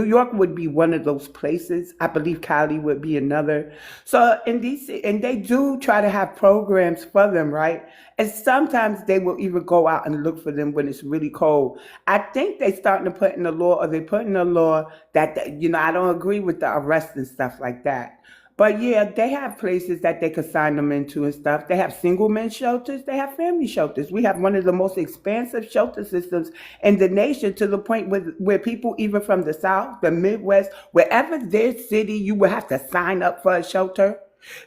York would be one of those places. I believe Cali would be another. So in DC, and they do try to have programs for them, right? And sometimes they will even go out and look for them when it's really cold. I think they starting to put in the law, or they put in the law that, I don't agree with the arrest and stuff like that. But yeah, they have places that they could sign them into and stuff. They have single men shelters. They have family shelters. We have one of the most expansive shelter systems in the nation, to the point where people, even from the South, the Midwest, wherever their city, you would have to sign up for a shelter.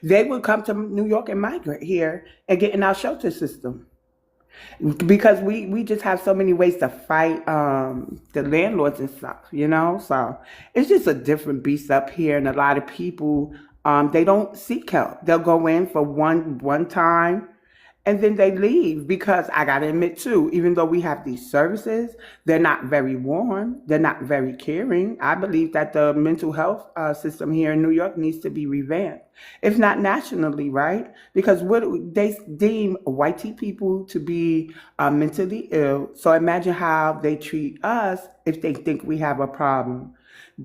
They would come to New York and migrate here and get in our shelter system, because we just have so many ways to fight the landlords and stuff. So it's just a different beast up here, and a lot of people, they don't seek help. They'll go in for one time, and then they leave, because I gotta admit too, even though we have these services, they're not very warm. They're not very caring. I believe that the mental health system here in New York needs to be revamped, if not nationally, right? Because what they deem white people to be mentally ill. So imagine how they treat us if they think we have a problem.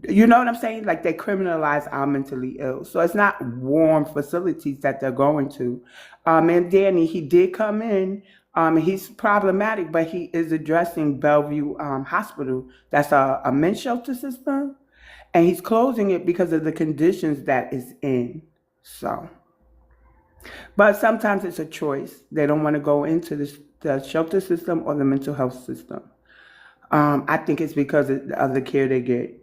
You know what I'm saying? Like, they criminalize our mentally ill. So it's not warm facilities that they're going to. And Danny, he did come in. He's problematic, but he is addressing Bellevue Hospital. That's a men's shelter system. And he's closing it because of the conditions that is in. So, but sometimes it's a choice. They don't want to go into the shelter system or the mental health system. I think it's because of the care they get.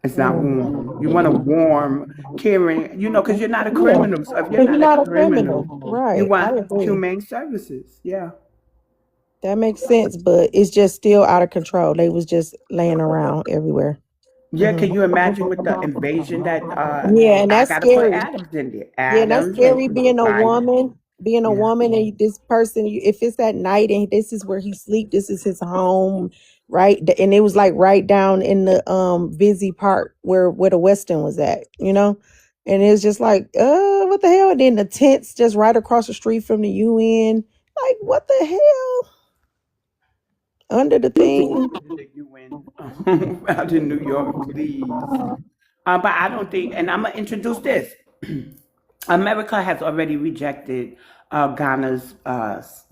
It's not warm. You want a warm, caring, because you're not a Yeah. criminal. So if you're Because you're not a not a criminal, criminal. you Right. I want agree. humane services. Yeah. That makes sense, but it's just still out of control. They was just laying around everywhere. Yeah, Hmm. can you imagine with the invasion that Yeah, and I that's gotta put scary. Adams in there. Yeah, and that's Adams and scary being a yeah. woman, and this person, if it's at night and this is where he sleep, this is his home, right? And it was like right down in the Vizzy Park where the Weston was at, you know, and it's just like, what the hell? And then the tents just right across the street from the UN, like what the hell under the thing? The UN out in New York, please. But I don't think, and I'm gonna introduce this. America has already rejected Ghana's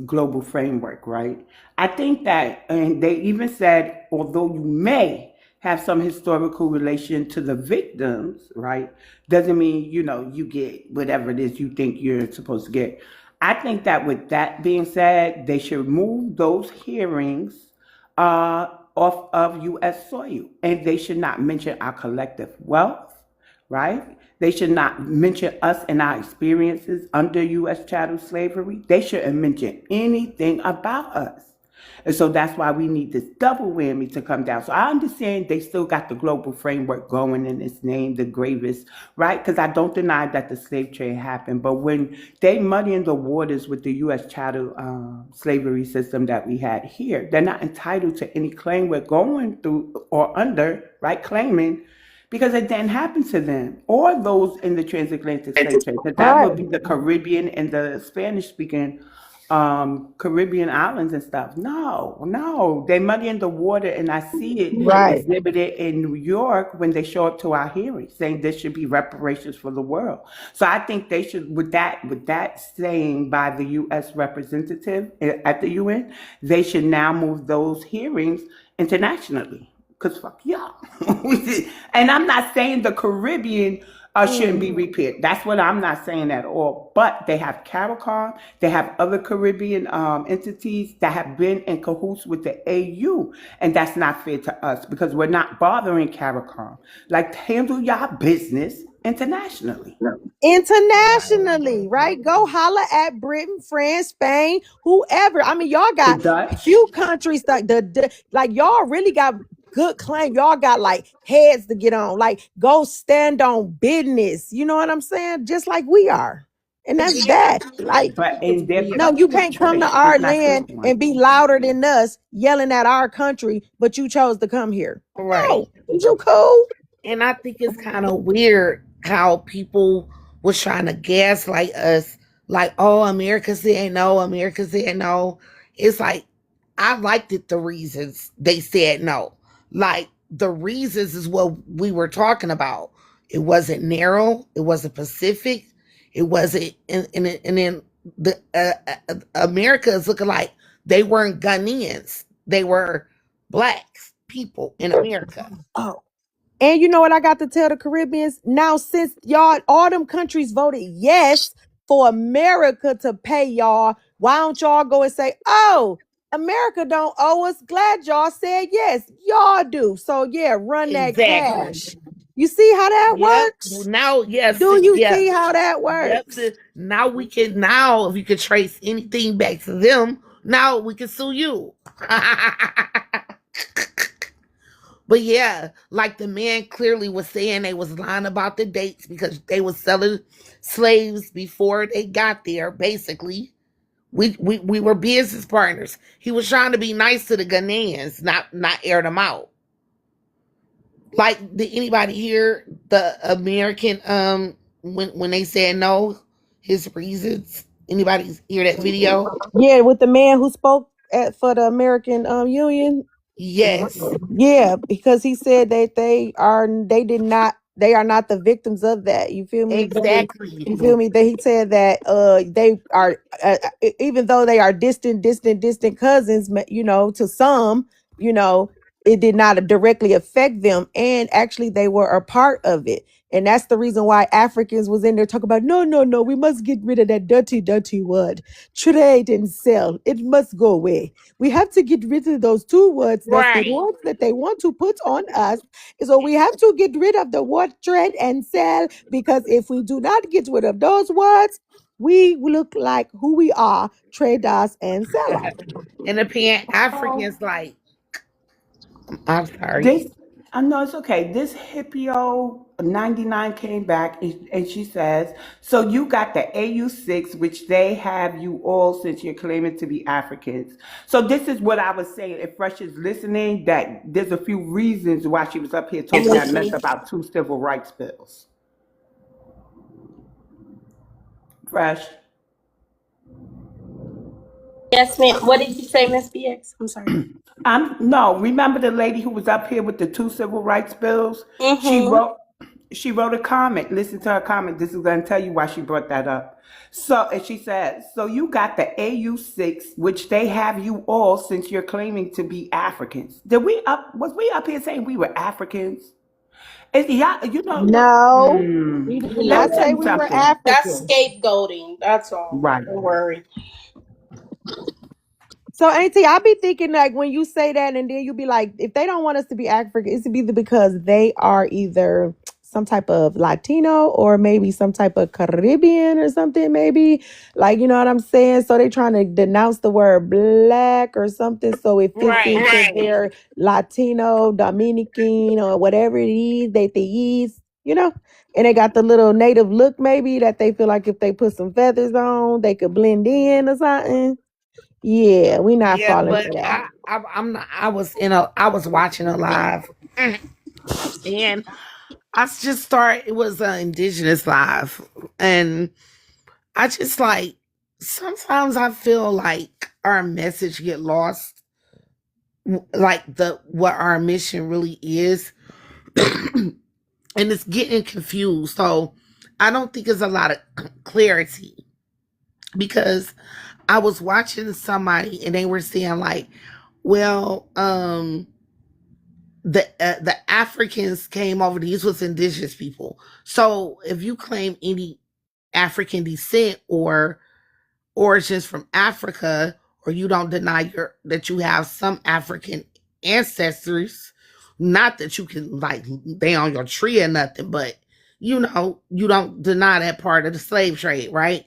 global framework, right? I think that, and they even said, although you may have some historical relation to the victims, right, doesn't mean, you get whatever it is you think you're supposed to get. I think that with that being said, they should move those hearings off of U.S. soil, and they should not mention our collective wealth, right? They should not mention us and our experiences under U.S. chattel slavery. They shouldn't mention anything about us. And so that's why we need this double whammy to come down. So I understand they still got the global framework going in its name, the gravest, right? Because I don't deny that the slave trade happened. But when they muddying the waters with the U.S. chattel slavery system that we had here, they're not entitled to any claim we're going through or under, right? Claiming because it didn't happen to them or those in the transatlantic slave trade. Because that would be the Caribbean and the Spanish speaking Caribbean islands and stuff. No, no. They muddy in the water, and I see it Right. exhibited in New York when they show up to our hearings saying there should be reparations for the world. So I think they should, with that saying by the US representative at the UN, they should now move those hearings internationally. Cause fuck y'all. And I'm not saying the Caribbean shouldn't be repaired. That's what I'm not saying at all. But they have CARICOM, they have other Caribbean entities that have been in cahoots with the AU, and that's not fair to us because we're not bothering CARICOM. Like handle y'all business internationally. Internationally, right? Go holler at Britain, France, Spain, whoever. I mean, y'all The got Dutch. few countries like like y'all really got good claim. Y'all got like heads to get on. Like go stand on business. You know what I'm saying? Just like we are. And that's that. Like, But in their no, you collective can't come to choice, our it's not this land one. and be louder than us, yelling at our country, but you chose to come here. Right. No, is you cool? And I think it's kind of weird how people was trying to gaslight us, like, oh, America said no, America said no. It's like, I liked it, the reasons they said no. Like, the reasons is what we were talking about. It wasn't narrow, it wasn't Pacific, it wasn't, and then the America is looking like they weren't Ghanaians, they were blacks, people in America. Oh, and you know what I got to tell the Caribbeans? Now, since y'all, all them countries voted yes for America to pay y'all, why don't y'all go and say, oh, America don't owe us? Glad y'all said yes. Y'all do. So yeah, run that Exactly. cash. You see how that Yep. works? Now, yes. Do you Yeah. see how that Yep. works? Now we can. Now, if you could trace anything back to them, now we can sue you. But yeah, like the man clearly was saying, they was lying about the dates because they was selling slaves before they got there. Basically, we were business partners. He was trying to be nice to the Ghanaians, not air them out. Like, did anybody hear the American when they said no, his reasons? Anybody hear that video? Yeah, with the man who spoke for the American Union. Yes. Yeah, because he said that they are not the victims of that. You feel me? Exactly. You feel me? That he said that they are even though they are distant cousins, to some, it did not directly affect them, and actually they were a part of it. And that's the reason why Africans was in there talking about no, we must get rid of that dirty word. Trade and sell. It must go away. We have to get rid of those two words. That's the Right. words that they want to put on us. So we have to get rid of the word trade and sell, because if we do not get rid of those words, we look like who we are, traders and sellers. And the pan Oh, Africans like, I'm sorry. this, I know it's okay. This hippio 99 came back and she says, so you got the AU6, which they have you all since you're claiming to be Africans. So this is what I was saying. If Fresh is listening, that there's a few reasons why she was up here talking that mess about 2 civil rights bills. Fresh. Yes, ma'am. What did you say, Miss BX? I'm sorry. No, remember the lady who was up here with the 2 civil rights bills? She Mm-hmm. wrote she wrote a comment. Listen to her comment. This is going to tell you why she brought that up. So, and she said, so you got the AU6, which they have you all since you're claiming to be Africans. Was we up here saying we were Africans? Yeah, No, we did let me not No, tell say you we were something. that's African. scapegoating. That's all. Right. Don't worry. So, Auntie, I be thinking like when you say that, and then you be like, if they don't want us to be African, it's either because they are either some type of Latino or maybe some type of Caribbean or something, maybe. Like, you know what I'm saying? So they trying to denounce the word black or something so it fits Right. into their Latino, Dominican, or whatever it is that they use, you know? And they got the little native look maybe that they feel like if they put some feathers on, they could blend in or something. Yeah, we not Yeah, falling but for that. I'm not, I was watching a live and it was an indigenous live, and I just like, sometimes I feel like our message get lost, like what our mission really is, and it's getting confused. So I don't think there's a lot of clarity, because I was watching somebody and they were saying like, well, the Africans came over. These was indigenous people. So if you claim any African descent or origins from Africa, or you don't deny that you have some African ancestors, not that you can like they on your tree or nothing, but you don't deny that part of the slave trade, right?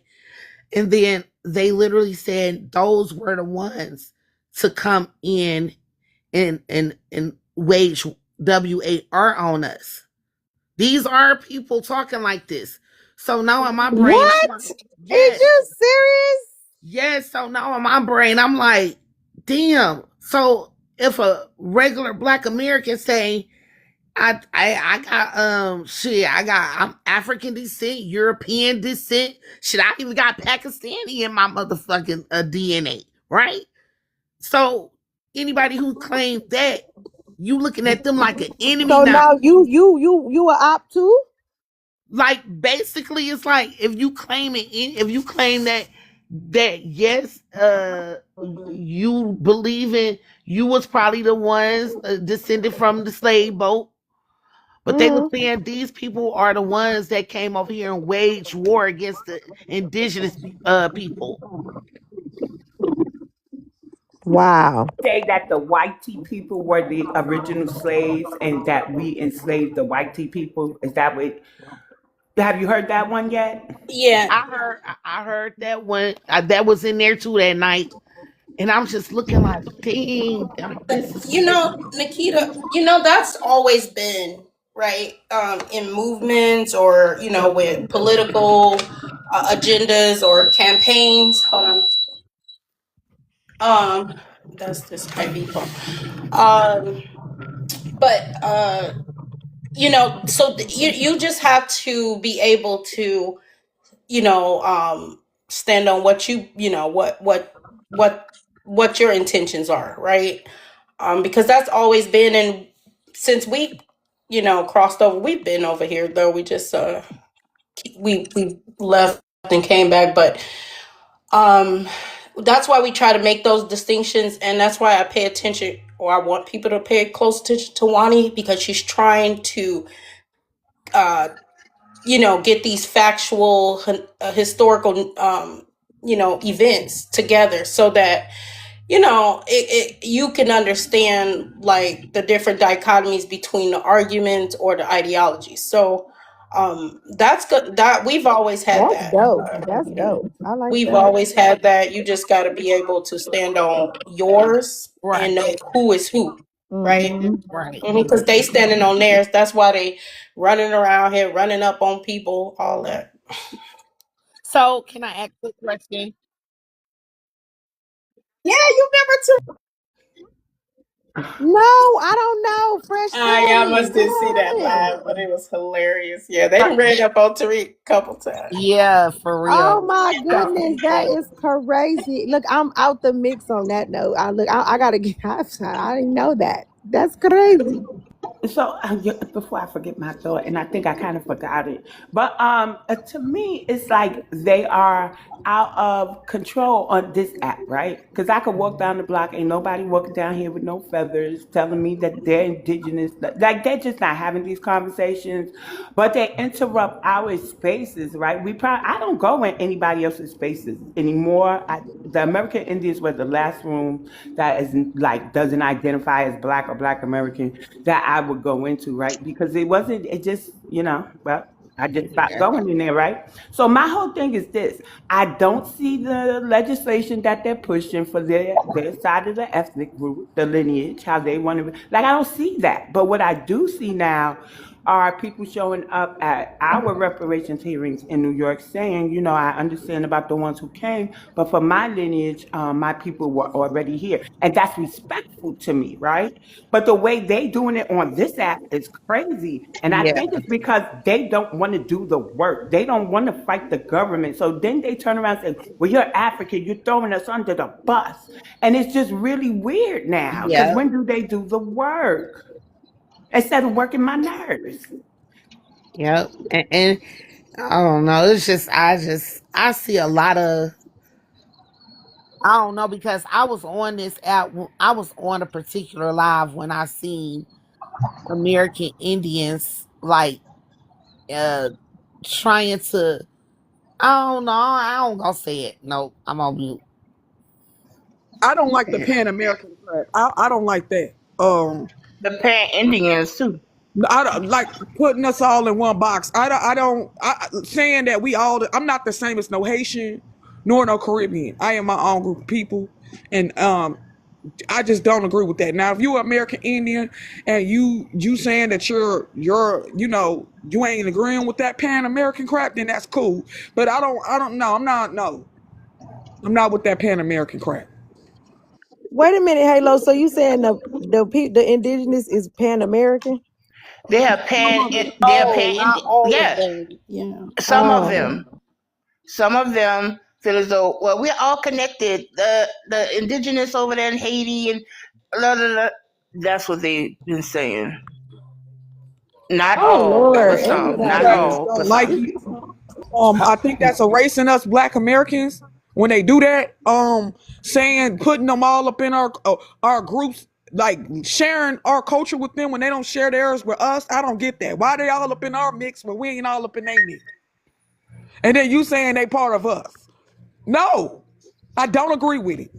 And then they literally said those were the ones to come in and wage WAR on us. These are people talking like this. So now in my brain, I'm What? like, Is yes, you serious? yes. So now in my brain, I'm like, damn. So if a regular Black American say, I got I'm African descent, European descent. Shit, I even got Pakistani in my motherfucking DNA, right? So anybody who claims that, you looking at them like an enemy So now. now you a op too? Like basically, it's like if you claim that yes, you believe in, you was probably the ones descended from the slave boat. But they were Hmm. saying these people are the ones that came over here and waged war against the indigenous people. Wow. Say that the white tea people were the original slaves and that we enslaved the white tea people. Is that what? Have you heard that one yet? Yeah. I heard that one that was in there too that night, and I'm just looking like, dang, like this is Nikita, that's always been right, in movements or with political agendas or campaigns. Hold on. That's this high V phone. But so you just have to be able to stand on what what your intentions are, right? Because that's always been, and since we crossed over, we've been over here, though we just we left and came back. But um that's why we try to make those distinctions, and that's why I pay attention, or I want people to pay close attention to Wani, because she's trying to uh get these factual historical events together, so that you can understand like the different dichotomies between the arguments or the ideologies. So That's good. That we've always had That's that. dope. That's dope. I like We've that. always had that. You just got to be able to stand on yours and Right. know who is who, right? Mm-hmm. Right. Because they standing on theirs. That's why they running around here, running up on people, all that. So can I ask a question? Yeah, you remember too. No, I don't know. Fresh Ah, y'all Prince. must didn't see that What happened? live, but it was hilarious. Yeah, they done ran up on Tariq a couple times. Yeah, for Oh real. my goodness, that is crazy. Look, I'm out the mix on that note. I gotta get. I didn't know that. That's crazy. So before I forget my thought, and I think I kind of forgot it, but to me, it's like they are out of control on this app, right? Because I could walk down the block, ain't nobody walking down here with no feathers, telling me that they're indigenous. Like they're just not having these conversations, but they interrupt our spaces, right? I don't go in anybody else's spaces anymore. The American Indians was the last room that is like doesn't identify as black or black American that I would go into, right? Because it wasn't, it just, well, I just stopped going in there, right? So my whole thing is this. I don't see the legislation that they're pushing for their side of the ethnic group, the lineage, how they want to, like, I don't see that. But what I do see now are people showing up at our reparations hearings in New York saying, I understand about the ones who came, but for my lineage, my people were already here. And that's respectful to me, right? But the way they doing it on this app is crazy. And I Yeah. think it's because they don't want to do the work. They don't want to fight the government. So then they turn around and say, well, you're African, you're throwing us under the bus. And it's just really weird now. Because Yeah. when do they do the work? Instead of working my nerves. Yep. And I don't know. It's just I see a lot of I don't know because I was on this app. I was on a particular live when I seen American Indians like uh trying to. I don't know. I don't gonna say it. No, I'm on mute. I don't like the Yeah. Pan American flag. I don't like that. The Pan Indians too. I don't like putting us all in one box. Saying that we all. I'm not the same as no Haitian nor no Caribbean. I am my own group of people, and I just don't agree with that. Now, if you're American Indian and you saying that you're you ain't agreeing with that Pan American crap, then that's cool. But I don't know. I'm not no. I'm not with that Pan American crap. Wait a minute, Halo. So you saying the indigenous is Pan American? They have Some Pan. of it. They have Oh, Pan. not all of Yeah, them. Yeah. some of Oh. them. Some of them feel as though we're all connected. The indigenous over there in Haiti and blah, blah, blah. That's what they've been saying. Not Oh all, I Lord, but think think some. the Not everybody. crackers all, don't but like some. it. I think that's erasing us Black Americans when they do that. Saying putting them all up in our groups, like sharing our culture with them when they don't share theirs with us. I don't get that. Why they all up in our mix but we ain't all up in their mix? And then you saying they part of us? No, I don't agree with it.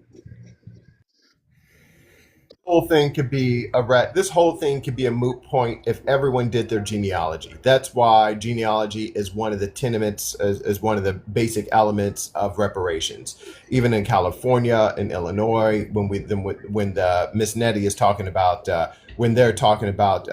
Whole thing could be this whole thing could be a moot point if everyone did their genealogy. That's why genealogy is one of the tenements, is one of the basic elements of reparations. Even in California and Illinois, when the Miss Nettie is talking about when they're talking about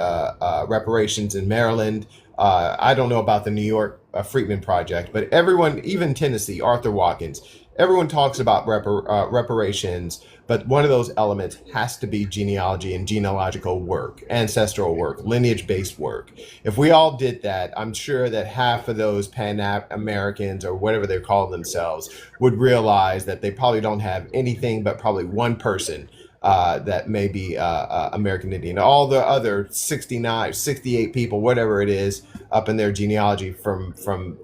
reparations in Maryland. I don't know about the New York Freedmen Project, but everyone, even Tennessee, Arthur Watkins, everyone talks about reparations, but one of those elements has to be genealogy and genealogical work, ancestral work, lineage-based work. If we all did that, I'm sure that half of those Pan-Americans or whatever they call themselves would realize that they probably don't have anything but probably one person that may be American Indian. All the other 69, 68 people, whatever it is, up in their genealogy from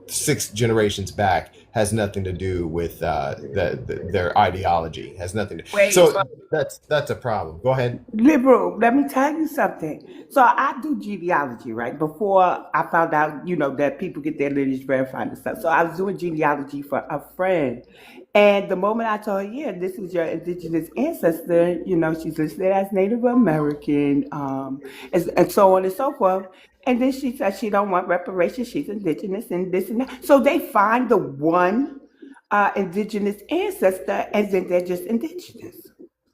6 generations back has nothing to do with their ideology. Has nothing to. Wait, So that's a problem. Go ahead. liberal, let me tell you something. So I do genealogy, right? Before I found out, that people get their lineage verified and stuff. So I was doing genealogy for a friend. And the moment I told her, yeah, this is your indigenous ancestor, she's listed as Native American, and so on and so forth. And then she said she don't want reparations. She's indigenous and this and that. So they find the one indigenous ancestor, and then they're just indigenous.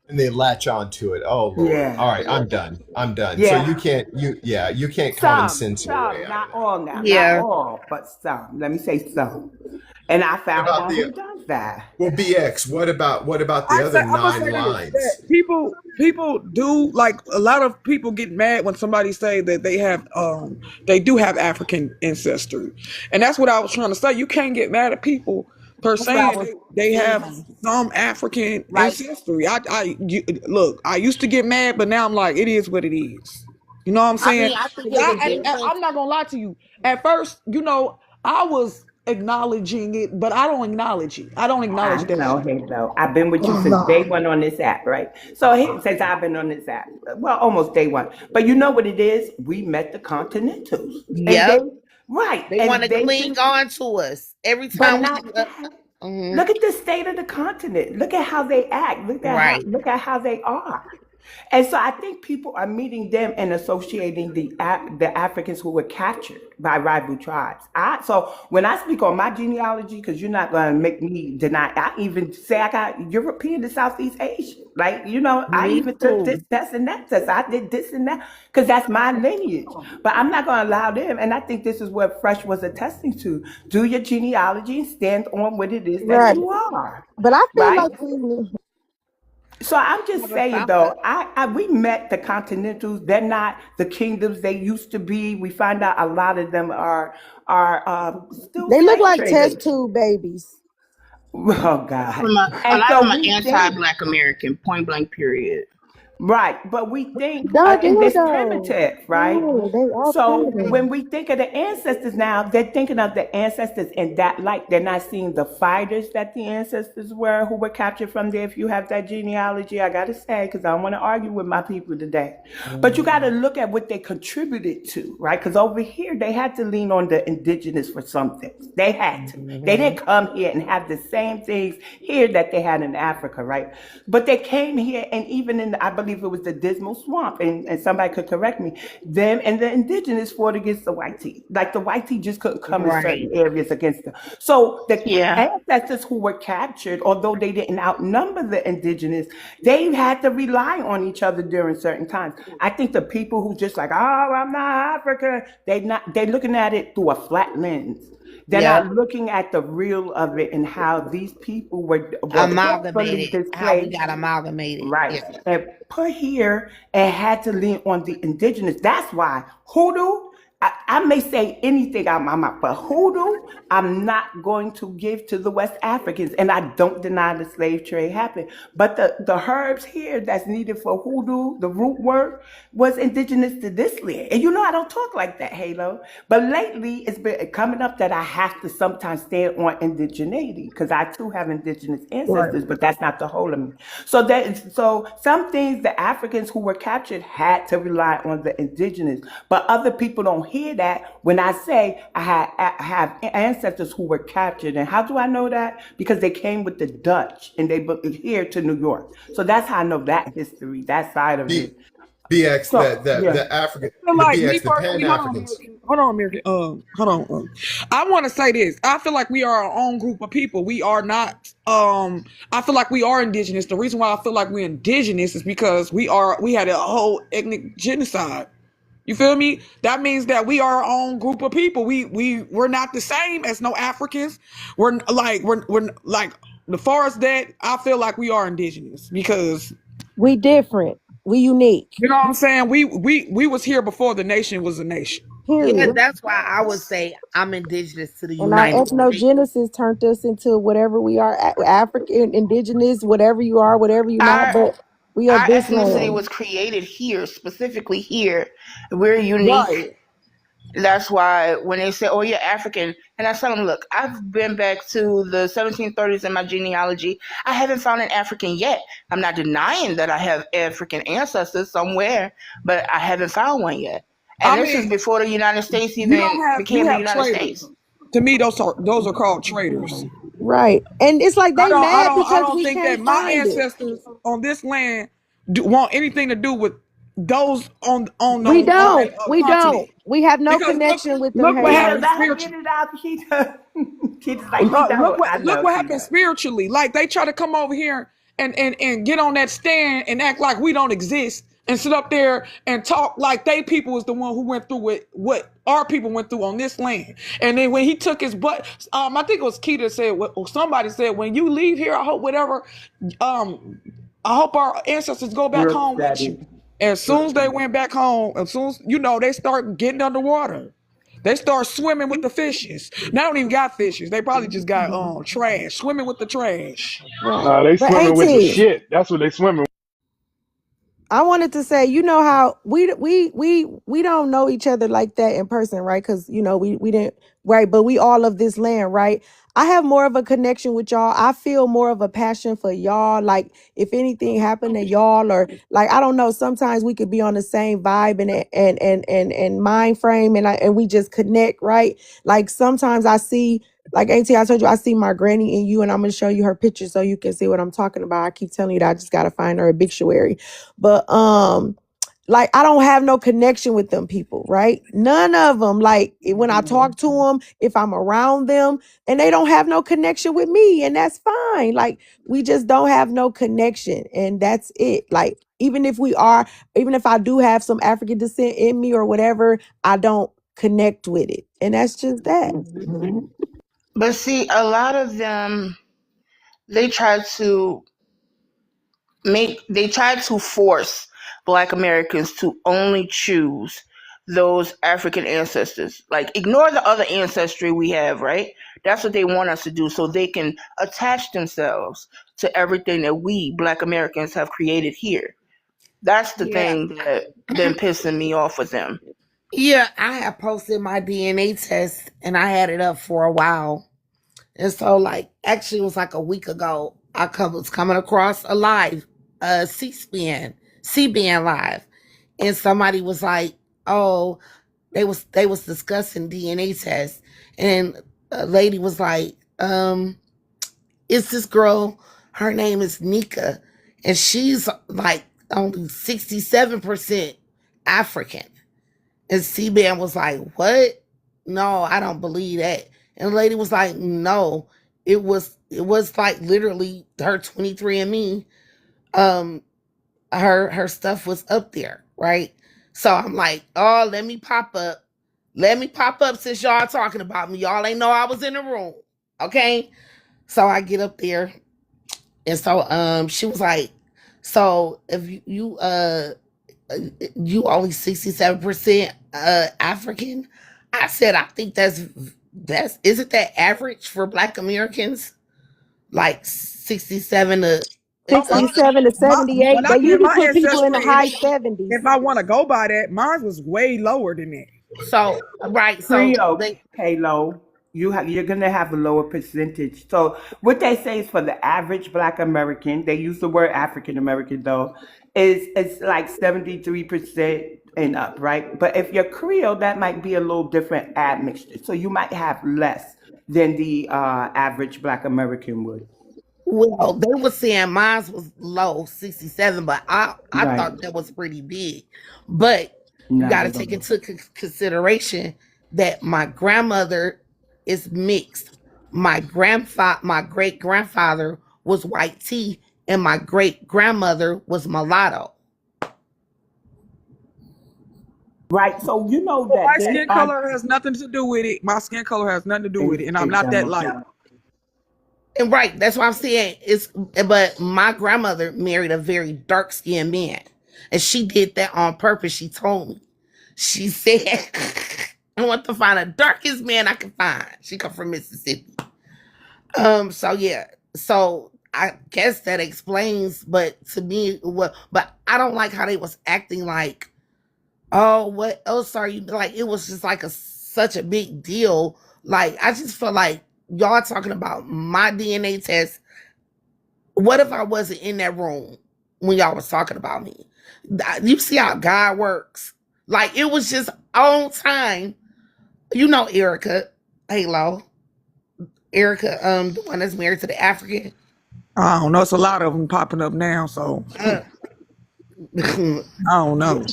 And they latch on to it. Oh Lord. All Yeah, right, I'm done. I'm done. So yeah. you can't common Some, sense your way some, out of not it. all now, not Yeah. all, but some. Let me say some. And I What found about out the who does that. well BX? What about the I say other I'm gonna say nine this, that lines? people do, like, a lot of people get mad when somebody say that they do have African ancestry, and that's what I was trying to say. You can't get mad at people per That's what I saying was they have saying. some African Right. ancestry. Look, I used to get mad, but now I'm like, it is what it is. You know what I'm I saying? mean, I think 'Cause there's a I'm difference. not gonna lie to you. At first, I was acknowledging it, but I don't acknowledge it. I don't I acknowledge that know, shit. Halo. I've been with you Oh, since day no. one on this app, right? So since I've been on this app, well, almost day one. But you know what it is? We met the Continentals, and Yep. They want to they cling just, on to us every but time we. not that. Mhm. Look at the state of the continent. Look at how they act. Right. Look at how they are. And so I think people are meeting them and associating the Africans who were captured by rival tribes. So when I speak on my genealogy, because you're not going to make me deny, I even say I got European to Southeast Asian. Like, I Me even took this too. test and that test. I did this and that because that's my lineage. But I'm not going to allow them. And I think this is what Fresh was attesting to. Do your genealogy and stand on what it is that Right. you are. But I feel Right? like we So I'm just Never saying stop us. though, we met the Continentals. They're not the kingdoms they used to be. We find out a lot of them are still they look slave like test traders. tube babies. Oh God! A And lot of so them are we think anti-Black American, point blank. Period. right, but we think, Duh, and do this though. primitive, right? Yeah, they are So primitive. when we think of the ancestors now, they're thinking of the ancestors in that light. They're not seeing the fighters that the ancestors were who were captured from there. If you have that genealogy, I gotta say, because I don't want to argue with my people today. But you got to look at what they contributed to, right? Because over here they had to lean on the indigenous for some things. They had to. They Mhm. didn't come here and have the same things here that they had in Africa, right? But they came here, and even in, I believe it was the Dismal Swamp, and somebody could correct me, them and the indigenous fought against the white tea. Like the white tea just couldn't come in certain Right. areas against them. So the Yeah. ancestors who were captured, although they didn't outnumber the indigenous, they had to rely on each other during certain times. I think the people who just like, oh, I'm not African, they're looking at it through a flat lens. They're Yep. not looking at the real of it and how these people were forcefully Amalgamated. How we displaced, got amalgamated. right, Yeah. and put here and had to lean on the indigenous. That's why hoodoo. I may say anything out my mouth, but hoodoo, I'm not going to give to the West Africans, and I don't deny the slave trade happened. But the herbs here that's needed for hoodoo, the root word, was indigenous to this land. And I don't talk like that, Halo. But lately, it's been coming up that I have to sometimes stand on indigeneity because I too have indigenous Right. ancestors, but that's not the whole of me. So some things the Africans who were captured had to rely on the indigenous, but other people don't hear that when I say I have ancestors who were captured. And how do I know that? Because they came with the Dutch and they here to New York. So that's how I know that history, that side of B it. BX So yeah. the African Feel the like me BX the personally, Pan hold on, Africans. American. Hold on, American. Hold on. I want to say this. I feel like we are our own group of people. We are not. I feel like we are indigenous. The reason why I feel like we're indigenous is because we had a whole ethnic genocide. You feel me? That means that we are our own group of people. We're not the same as no Africans. We're like, the far as that, I feel like we are indigenous because We different. We unique. you know what I'm saying. We was here before the nation was a nation. Yeah, Period. that's why I would say I'm indigenous to the And our United States. ethnogenesis turned us into whatever we are, African, indigenous, whatever you are, whatever you're not, Our but we are our this ethnicity land. was created here, specifically here. We're unique. Right. That's why when they say, "Oh, you're African," and I tell them, "Look, I've been back to the 1730s in my genealogy. I haven't found an African yet. I'm not denying that I have African ancestors somewhere, but I haven't found one yet. And I this is mean, before the United States you even don't have you became the have United traitors. States." To me, those are called traitors. Right. And it's like I they don't I mad don't I because don't we think that can't my find it. ancestors on this land want anything to do with those on We that don't. We continent. don't. We have no Because connection with them, look what Halo, happened Halo. let her get spiritually. it out, Keita. Keita's like, she don't. I Look know what she happened does. spiritually. Like they try to come over here and get on that stand and act like we don't exist and sit up there and talk like they people was the one who went through what our people went through on this land. And then when he took his butt, I think it was Keita said, or somebody said, when you leave here, I hope whatever, I hope our ancestors go back Brooke home said with it. you. As soon as they went back home, as soon as they start getting underwater. They start swimming with the fishes. They don't even got fishes. They probably just got trash. Swimming with the trash. Right. Nah, they But swimming with the AT, shit. That's what they swimming. I wanted to say, you know how we don't know each other like that in person, right? Because we didn't, right? But we all of this land, right? I have more of a connection with y'all. I feel more of a passion for y'all. Like if anything happened to y'all, or like I don't know, sometimes we could be on the same vibe and mind frame, and we just connect, right? Like sometimes I see. Like AT, I told you, I see my granny in you, and I'm gonna show you her picture so you can see what I'm talking about. I keep telling you that I just gotta find her obituary. But like I don't have no connection with them people, right? None of them. Like when I talk to them, if I'm around them, and they don't have no connection with me, and that's fine. Like we just don't have no connection, and that's it. Like even if I do have some African descent in me or whatever, I don't connect with it, and that's just that. But see, a lot of them, they try to they try to force Black Americans to only choose those African ancestors. Like ignore the other ancestry we have, right? That's what they want us to do so they can attach themselves to everything that we Black Americans have created here. That's the Yeah. thing that been pissing me off with them. Yeah, I have posted my DNA test and I had it up for a while. And so like actually it was like a week ago, was coming across a live C-SPAN live. And somebody was like, oh, they was discussing DNA tests. And a lady was like, it's this girl, her name is Nika, and she's like only 67% African. And C-Band was like, what? No, I don't believe that. And the lady was like, no, it was like literally her 23andMe, her stuff was up there, right? So I'm like, oh, let me pop up. Let me pop up since y'all talking about me. Y'all ain't know I was in the room. Okay. So I get up there. And so she was like, so if you only 67% African. I said, I think that's isn't that average for Black Americans? Like 67 to uh, 67 to When 78. I They did usually my put people in the ancestry, high 70s. if I want to go by that, mine was way lower than that. so right. So Creole, they Halo, you're gonna have a lower percentage. So what they say is for the average Black American, they use the word African American though, is it's like 73% and up, right? But if you're Creole, that might be a little different admixture. So you might have less than the average Black American would. well, they were saying mine was low, 67, but I Right. thought that was pretty big. But you Not got to at take all. into consideration that my grandmother is mixed. My great grandfather was white tea, and my great grandmother was mulatto. Right. So you know Well, that my they skin are color has nothing to do with it. My skin color has nothing to do with it, and I'm not that light. exactly. And right, that's what I'm saying. But my grandmother married a very dark skinned man, and she did that on purpose. She told me. She said, "I want to find the darkest man I can find." She come from Mississippi. So yeah. So I guess that explains. But to me, what? But I don't like how they was acting like, oh, what else are you like? It was just like such a big deal. Like I just feel like y'all talking about my DNA test. What if I wasn't in that room when y'all was talking about me? You see how God works. Like it was just on time. You know Erica, Halo, Erica, the one that's married to the African. I don't know. It's a lot of them popping up now. So Uh, I don't know.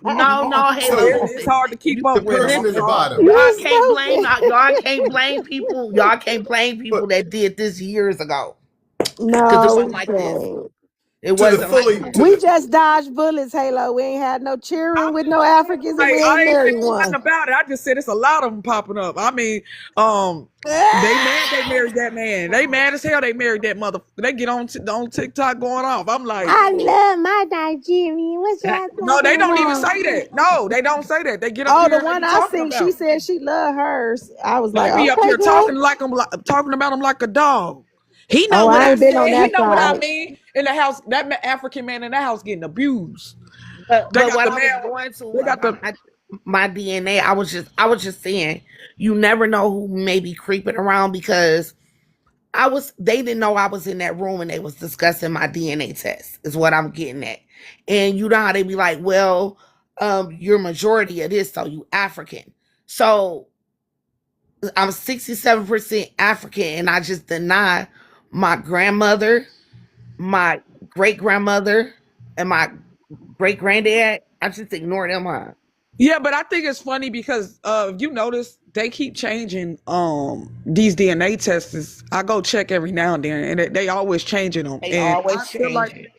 No, Halo. So It's hard to keep the up with them. person I'm in the sorry. bottom. Y'all You can't blame stupid. y'all can't blame people. Y'all can't blame people But that did this years ago. Because it No, wasn't we like this. can't. It to the wasn't like fully this. to We the just dodged bullets, Halo. We ain't had no I'm children with just no Africans, and we like, ain't I ain't married saying nothing one. about it. I just said it's a lot of them popping up. I mean, they mad they married that man. They mad as hell they married that mother. They get on TikTok going off. I'm like, I love my Nigerian. What y'all no, they talking don't even about? say that. No, they don't say that. They get up Oh, here the and they one be I talking seen, she about. said she loved hers. I was They like, be up okay, here girl. talking about him like a dog. He know Oh, what I I ain't been said. on He that know what I side. mean. In the house, African man in the house getting abused. They But got what the I was man. going to They got about the. my DNA, I was just saying, you never know who may be creeping around because they didn't know I was in that room and they was discussing my DNA test, is what I'm getting at. And you know how they be like, well, you're majority of this, so you African. So I'm 67% African, and I just deny my grandmother, my great grandmother, and my great granddad. I just ignore them, huh? Yeah, but I think it's funny because you notice they keep changing these DNA tests. I go check every now and then, and they always changing them. They And always change it.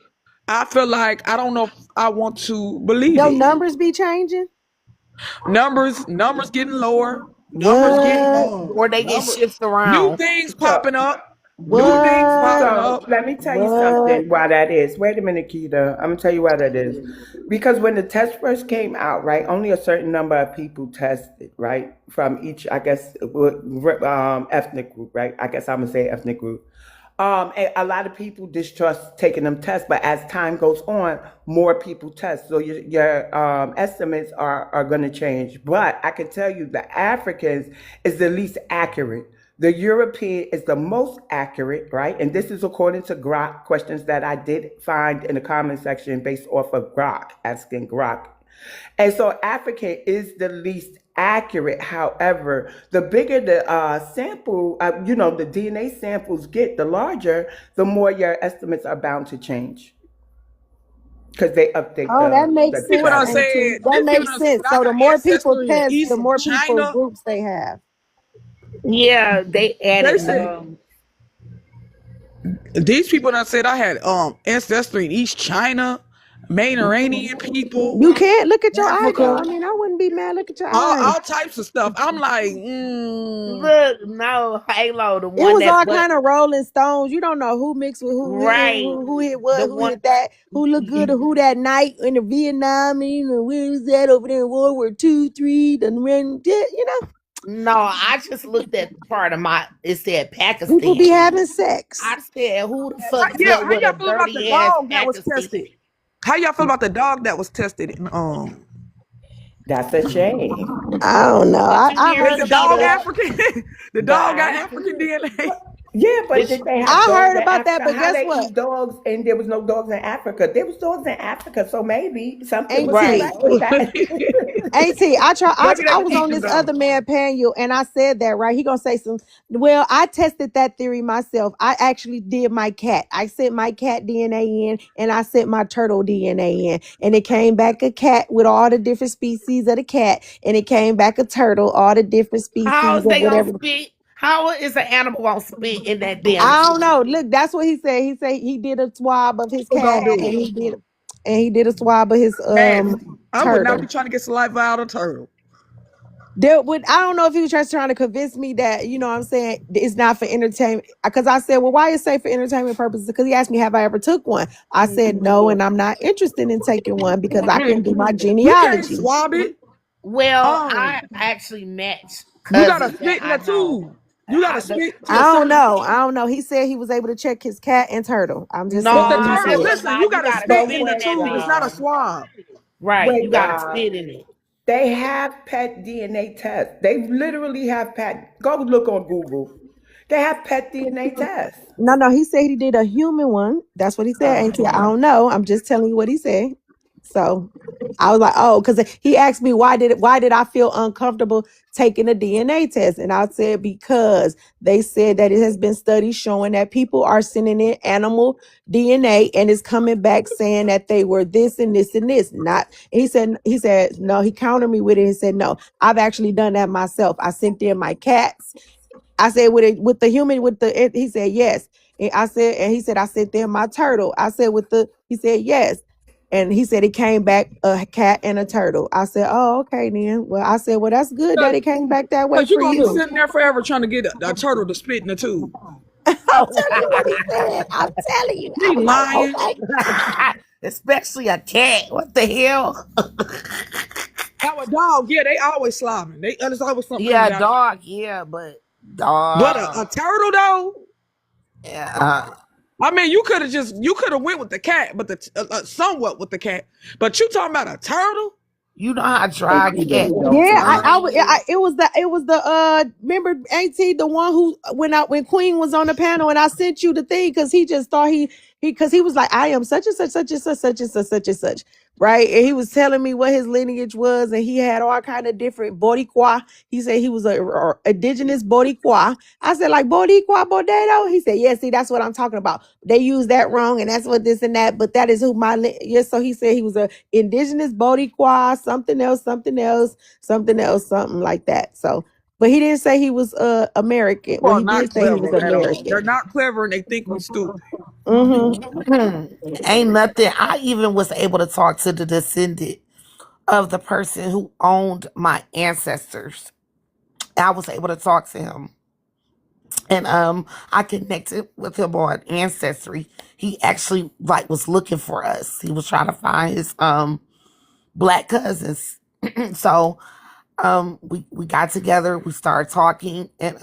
I feel like I don't know if I want to believe Your it. numbers be changing? Numbers getting lower, numbers getting What? Or they get number shifted new around. things So, popping up, new things What? popping so up. let me tell you What? something why that is. Wait a minute, Keita. I'm gonna tell you why that is. Because when the test first came out, right, only a certain number of people tested, right, from each, I guess, ethnic group, right? I guess I'm gonna say ethnic group. And a lot of people distrust taking them tests, but as time goes on, more people test. So your estimates are going to change. But I can tell you the Africans is the least accurate. The European is the most accurate, right? And this is according to Grok questions that I did find in the comment section based off of Grok, asking Grok. And so African is the least accurate. However, the bigger the sample, the DNA samples get, the larger, the more your estimates are bound to change because they update Oh, that the makes People sense, done data. Auntie. said That these people makes done said sense. I So the got more people ancestry in test, the East more people China. groups they have. Yeah, they They added said these people done said I had ancestry in East China, main Iranian people, You can't look at your eye though. I Africa, mean, I wouldn't be mad. Look at your eye. all types of stuff. I'm like, look, no, Halo, the It one was that all but kind of Rolling Stones. You don't know who mixed with who, right. who hit what, The who one hit that, who looked good or who that night in the Vietnam, where was that over there in World War II, three, no, I just looked at part of my it said people be Pakistan. having sex. I said who the fuck yeah. dealt How with a y'all feel about the dirty ass dog that was Pakistan? tested? How y'all feel about the dog that was tested? That's a shame. I don't know. Did you I hear Is heard the about dog Keita? that. African? The The dog got African, African DNA. yeah, but Did did you, they have I dogs heard in about that, Africa? but How guess they what? eat dogs and there was no dogs in Africa? There was dogs in Africa, so maybe something Ain't was T. right. correct with that. AT, Maybe they I was was on eating this them. other man panel and I said that, right? He gonna say some, well, I tested that theory myself. I actually did my cat. I sent my cat DNA in and I sent my turtle DNA in. And it came back a cat with all the different species of the cat. And it came back a turtle, all the different How species is of they gonna whatever. spit? How is an animal gonna spit in that damn I don't tube? know. Look, that's what he said. He said he did a swab of his Who cat gonna do and it? he did a swab of his Nasty. I would not turtle. be trying to get saliva out of turtle. There would I don't know if he was just trying to convince me that, you know what I'm saying, it's not for entertainment. Because I said, well, why is it safe for entertainment purposes? Because he asked me, have I ever took one? I said no, and I'm not interested in taking one because I can do my You can't genealogy. swab it. Well, Um, I actually match you gotta cousins that spit in I the know. tube. You gotta I, the, spit to I a don't certain. know. I don't know. He said he was able to check his cat and turtle. I'm just no, But saying the what he I turtle, said. never listen, lie. you You gotta gotta spit But in spit the in wait, that tube. It's not a damn swab. right. You wait, gotta spit in it. they have pet DNA tests. They literally have pet. Go look on Google. They have pet DNA tests. No, he said he did a human one. That's what he said. Oh, Ain't he? I don't know. I'm just telling you what he said. So I was like, oh, because he asked me why did I feel uncomfortable taking a DNA test, and I said because they said that it has been studies showing that people are sending in animal DNA and it's coming back saying that they were this and this and this. Not he said no. He countered me with it and said no. I've actually done that myself. I sent in my cats. I said with the human with the he said yes. And he said I sent them my turtle. I said he said yes. And he said it came back a cat and a turtle. I said, oh, okay then. Well, I said, well, that's good that it came back that way Because you're for going to be you. sitting there forever trying to get a turtle to spit in the tube. I'm telling you what he said. I'm telling you. I He was like, lying. okay. Especially a cat. What the hell? Our dog, yeah, they always slobbing. There's always something coming Yeah, out. dog. Yeah, but But dog. a turtle though. Yeah. I mean, you could have went with the cat, but somewhat with the cat. But you talking about a turtle? You know how dry cat Yeah, tongue it was the remember Auntie the one who when Queen was on the panel and I sent you the thing because he just thought because he was like I am such and such such and such such and such such and such, right, and he was telling me what his lineage was and he had all kind of different Boricua. He said he was a indigenous Boricua. I said like Boricua Bordedo. He said yeah, see that's what I'm talking about. They use that wrong and that's what this and that, but that is who yes. So he said he was a indigenous Boricua, something else, something like that. So, but he didn't say he was American. People Well, are he not did say he was clever at all. They're American. not clever and they think we stupid. ain't nothing. I even was able to talk to the descendant of the person who owned my ancestors. I was able to talk to him. And I connected with him on Ancestry. He actually like was looking for us. He was trying to find his black cousins. So we got together, we started talking, and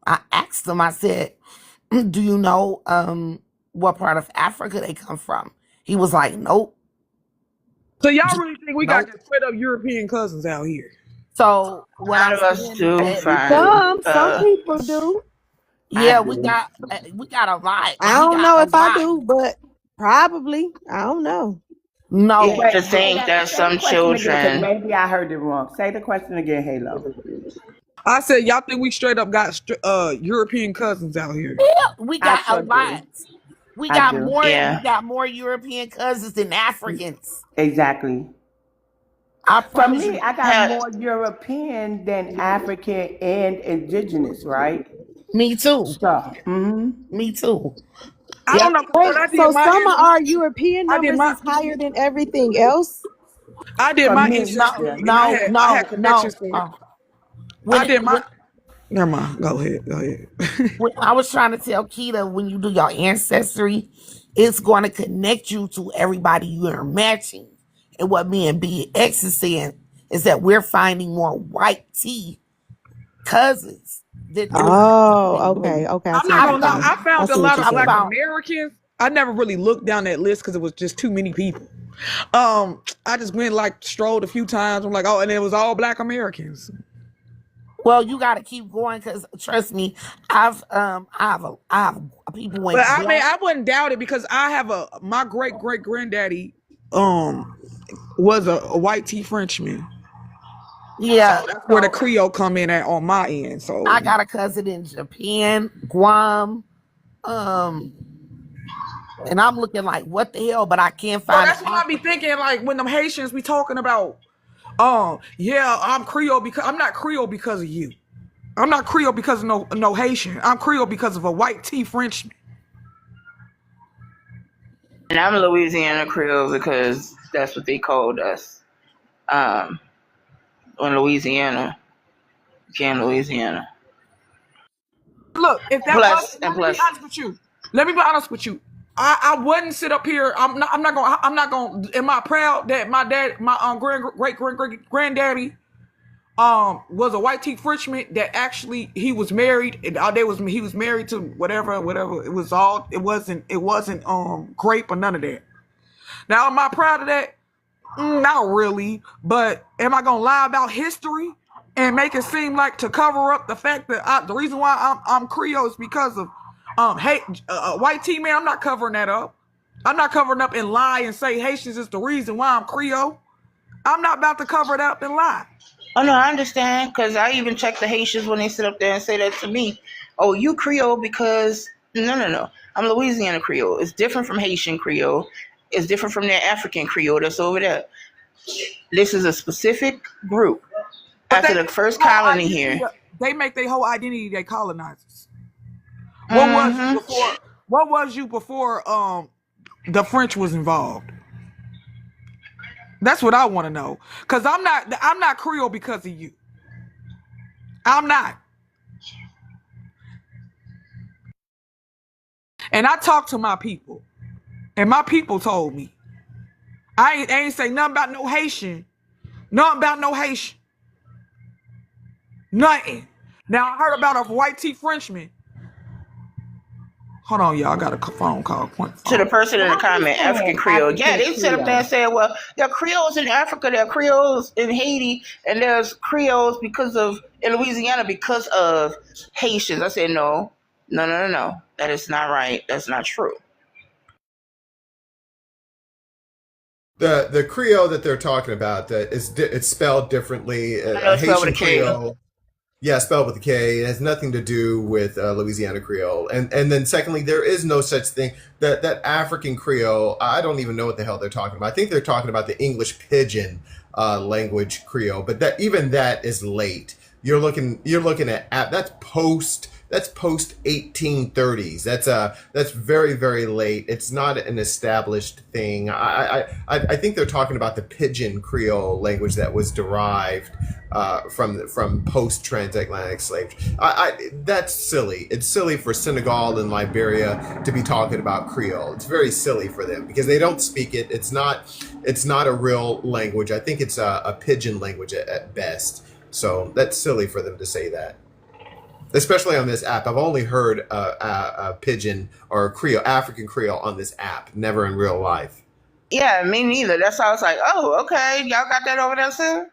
I asked him, I said, do you know what part of Africa they come from? He was like, nope. So y'all really think we got Nope. just straight up European cousins out here? So what None I'm of us saying is do that find. Some people do. yeah, I we do. got a lot. I We don't got know a if I lot. do, but probably. I don't know. No, You but have to think that Say the some question again, because children. maybe I heard it wrong. Say the question again, Halo. I said y'all think we straight up got European cousins out here? yeah, we I got a sure lot. do. We I got do. more. We Yeah. got more European cousins than Africans. Exactly. I For promise me, you. I got Hell, more European than African and indigenous, right? Me too. So, Me too. I Yep. don't know. 'Cause when Wait, I did so my some of our European I did numbers my is higher than everything else? I did for my me, No, ancestry, yeah. and no, I had no, connections no. to. When I it did my. when Never mind. Go ahead. Go ahead. when I was trying to tell Keita, when you do your ancestry, it's going to connect you to everybody you are matching. And what me and BX is saying is that we're finding more white tea cousins than Oh, okay. African. Okay. I I'm see not what you're gonna lie. I've saying. I I found a see what lot you're of I've Black saying. found Americans. I never really looked down that list because it was just too many people. I just went like strolled a few times. I'm like, oh, and it was all Black Americans. well, you got to keep going because trust me, I have people But went I mean, black. I wouldn't doubt it because I have my great granddaddy was a white tea Frenchman. So Yeah, that's where the so Creole come in at on my end. So I got a cousin in Japan, Guam, um, and I'm looking like, what the hell? But I can't so find that's an why I be African. thinking like when them Haitians be talking about, yeah, I'm Creole because I'm not Creole because of you. I'm not Creole because of no Haitian. I'm Creole because of a white tea Frenchman. and I'm Louisiana Creole because that's what they called us. Um, in Louisiana, Louisiana. Look, if that was, Plus, and let me be plus, honest with you. Let me be honest with you. I wouldn't sit up here. I'm not gonna. Am I proud that my dad, my great granddaddy, was a white tea Frenchman that actually he was married and he was married to whatever it wasn't grape or none of that. Now am I proud of that? Not really, but am I gonna lie about history and make it seem like to cover up the fact that the reason why I'm Creole is because of white tea man? I'm not covering that up. I'm not covering up and lie and say Haitians is the reason why I'm Creole. I'm not about to cover it up and lie. Oh no, I understand because I even check the Haitians when they sit up there and say that to me. Oh, you Creole because no. I'm Louisiana Creole. It's different from Haitian Creole. It's different from their African Creole that's over there. This is a specific group. But After they the make first their whole colony identity. here. They make their whole identity their colonizers. What was you Mm-hmm. before? What was you before? The French was involved. That's what I want to know. Cause I'm not Creole because of you. I'm not. And I talked to my people, and my people told me I ain't say nothing about no Haitian, nothing about no Haitian, nothing. Now I heard about a white tea Frenchman. Hold on, y'all. I got a phone call. To the person in the Why are you comment, African saying Creole. Yeah, African they sit up there and Creole? say, well, there are Creoles in Africa, there are Creoles in Haiti, and there's Creoles in Louisiana because of Haitians. I said, no. That is not right. That's not true. The Creole that they're talking about, it's spelled differently. I know it's spelled with a Haitian K. Creole, yeah, spelled with a K. It has nothing to do with Louisiana Creole. And then secondly, there is no such thing that African Creole. I don't even know what the hell they're talking about. I think they're talking about the English Pidgin language Creole, but that is late. You're looking at that's post 1830s. That's very, very late. It's not an established thing. I think they're talking about the Pidgin Creole language that was derived from post transatlantic slavery. That's silly. It's silly for Senegal and Liberia to be talking about Creole. It's very silly for them because they don't speak it. It's not a real language. I think it's a pidgin language at best. So that's silly for them to say that. Especially on this app. I've only heard a pidgin or Creole, African Creole on this app, never in real life. Yeah, me neither. That's how I was like, oh, okay, y'all got that over there too?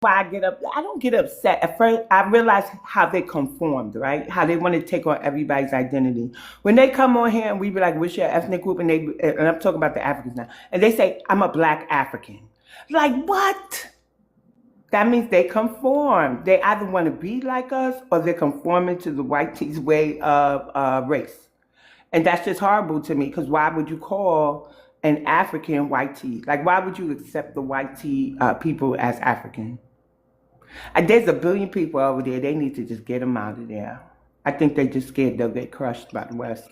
Why I don't get upset. At first, I realize how they conformed, right? How they want to take on everybody's identity. When they come on here and we be like, what's your ethnic group? And I'm talking about the Africans now. And they say, I'm a black African. Like, what? That means they conform. They either want to be like us or they're conforming to the white tea's way of race. And that's just horrible to me because why would you call an African white tea? Like, why would you accept the white tea people as African? There's a billion people over there. They need to just get them out of there. I think they just scared they'll get crushed by the West.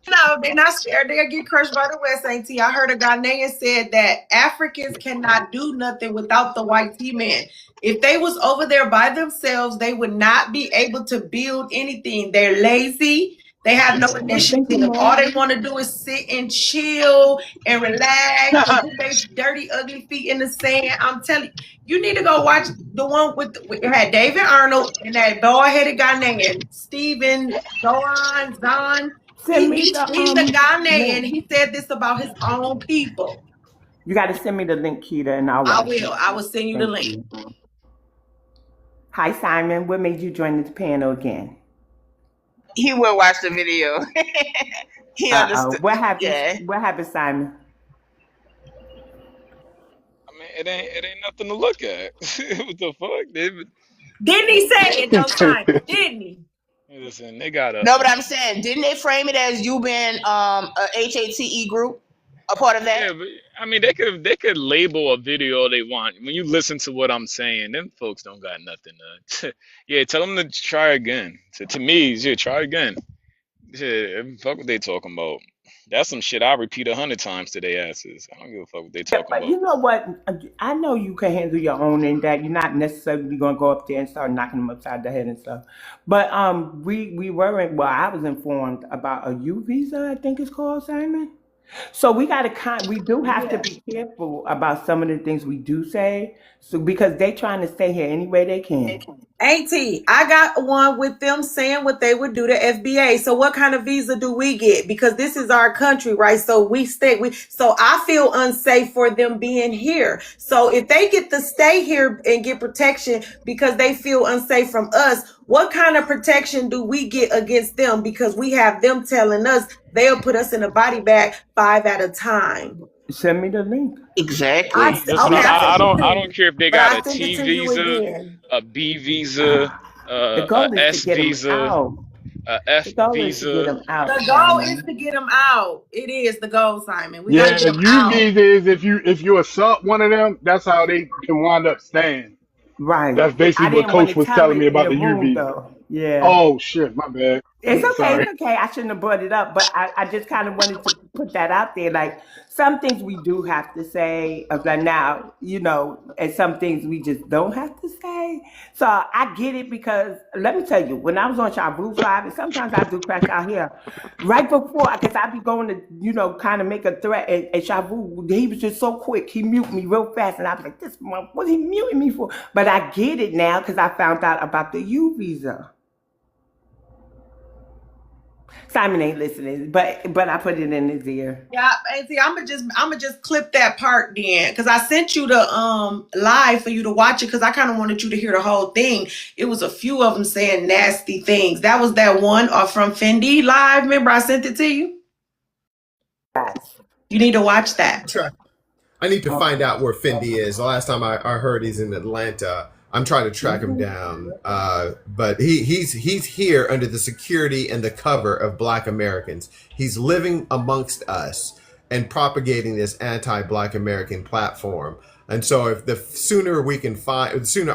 No, they're not scared. They'll get crushed by the West, Auntie. I heard a Ghanaian said that Africans cannot do nothing without the white tea man. If they was over there by themselves, they would not be able to build anything. They're lazy. They have no initiative. All they want to do is sit and chill and relax and put their dirty, ugly feet in the sand. I'm telling you, you need to go watch the one with it had David Arnold and that bald-headed Ghanaian, Stephen Zahn. He's the Ghanaian. He said this about his own people. You got to send me the link, Keita, and I'll watch it. I will send you the link. You. Hi, Simon. What made you join this panel again? He will watch the video. He understood. What happened? Yeah. What happened, Simon? I mean, it ain't nothing to look at. What the fuck? Didn't he say it though, Simon? Didn't he? Listen, they got No, but I'm saying, didn't they frame it as you being a HATE group, a part of that? Yeah, but I mean, they could label a video they want. When you listen to what I'm saying, them folks don't got nothing to. Yeah, tell them to try again. To me, yeah, try again. Yeah, fuck what they talking about. That's some shit I repeat 100 times to their asses. I don't give a fuck what they talking But about. you know what? I know you can handle your own and that you're not necessarily going to go up there and start knocking them upside the head and stuff. But we weren't. Well, I was informed about a U visa. I think it's called, Simon. So we got to we do have to be careful about some of the things we do say. So because they trying to stay here any way they can. Auntie, I got one with them saying what they would do to FBA. So what kind of visa do we get? Because this is our country, right? So so I feel unsafe for them being here. So if they get to stay here and get protection because they feel unsafe from us, What kind of protection do we get against them? Because we have them telling us they'll put us in a body bag 5 at a time. Send me the link. Exactly. Listen, Okay, I sent it to I don't you, care if they but got I a send it T to you visa, again. a B visa, The a goal is to S get them visa, out. a The F goal is to get visa. them out, The goal is Simon. to get them out. It is the goal, Simon. We got to Yeah, get them U out. visa is if you assault one of them, that's how they can wind up staying. Right. That's basically I what didn't want Coach to was tell telling me it in about the the U room visa. though. Yeah. Oh shit, my bad. It's okay. Sorry. It's okay. I shouldn't have brought it up, but I just kind of wanted to put that out there. Like some things we do have to say, but now, and some things we just don't have to say. So I get it because let me tell you, when I was on Shabu 5, and sometimes I do crash out here, right before, because I be going to, kind of make a threat, and Shabu, he was just so quick. He muted me real fast, and I was like, what he muting me for? But I get it now because I found out about the U visa. Simon ain't listening, but I put it in his ear. Yeah, Auntie, I'm gonna just clip that part then, because I sent you the live for you to watch it, because I kind of wanted you to hear the whole thing. It was a few of them saying nasty things. That was that one from Fendi live. Remember, I sent it to you. Yes. You need to watch that. I need to find Okay. out where Fendi is. The last time I heard he's in Atlanta. I'm trying to track him Mhm. down, but he's here under the security and the cover of Black Americans. He's living amongst us and propagating this anti-Black American platform. And so, if the sooner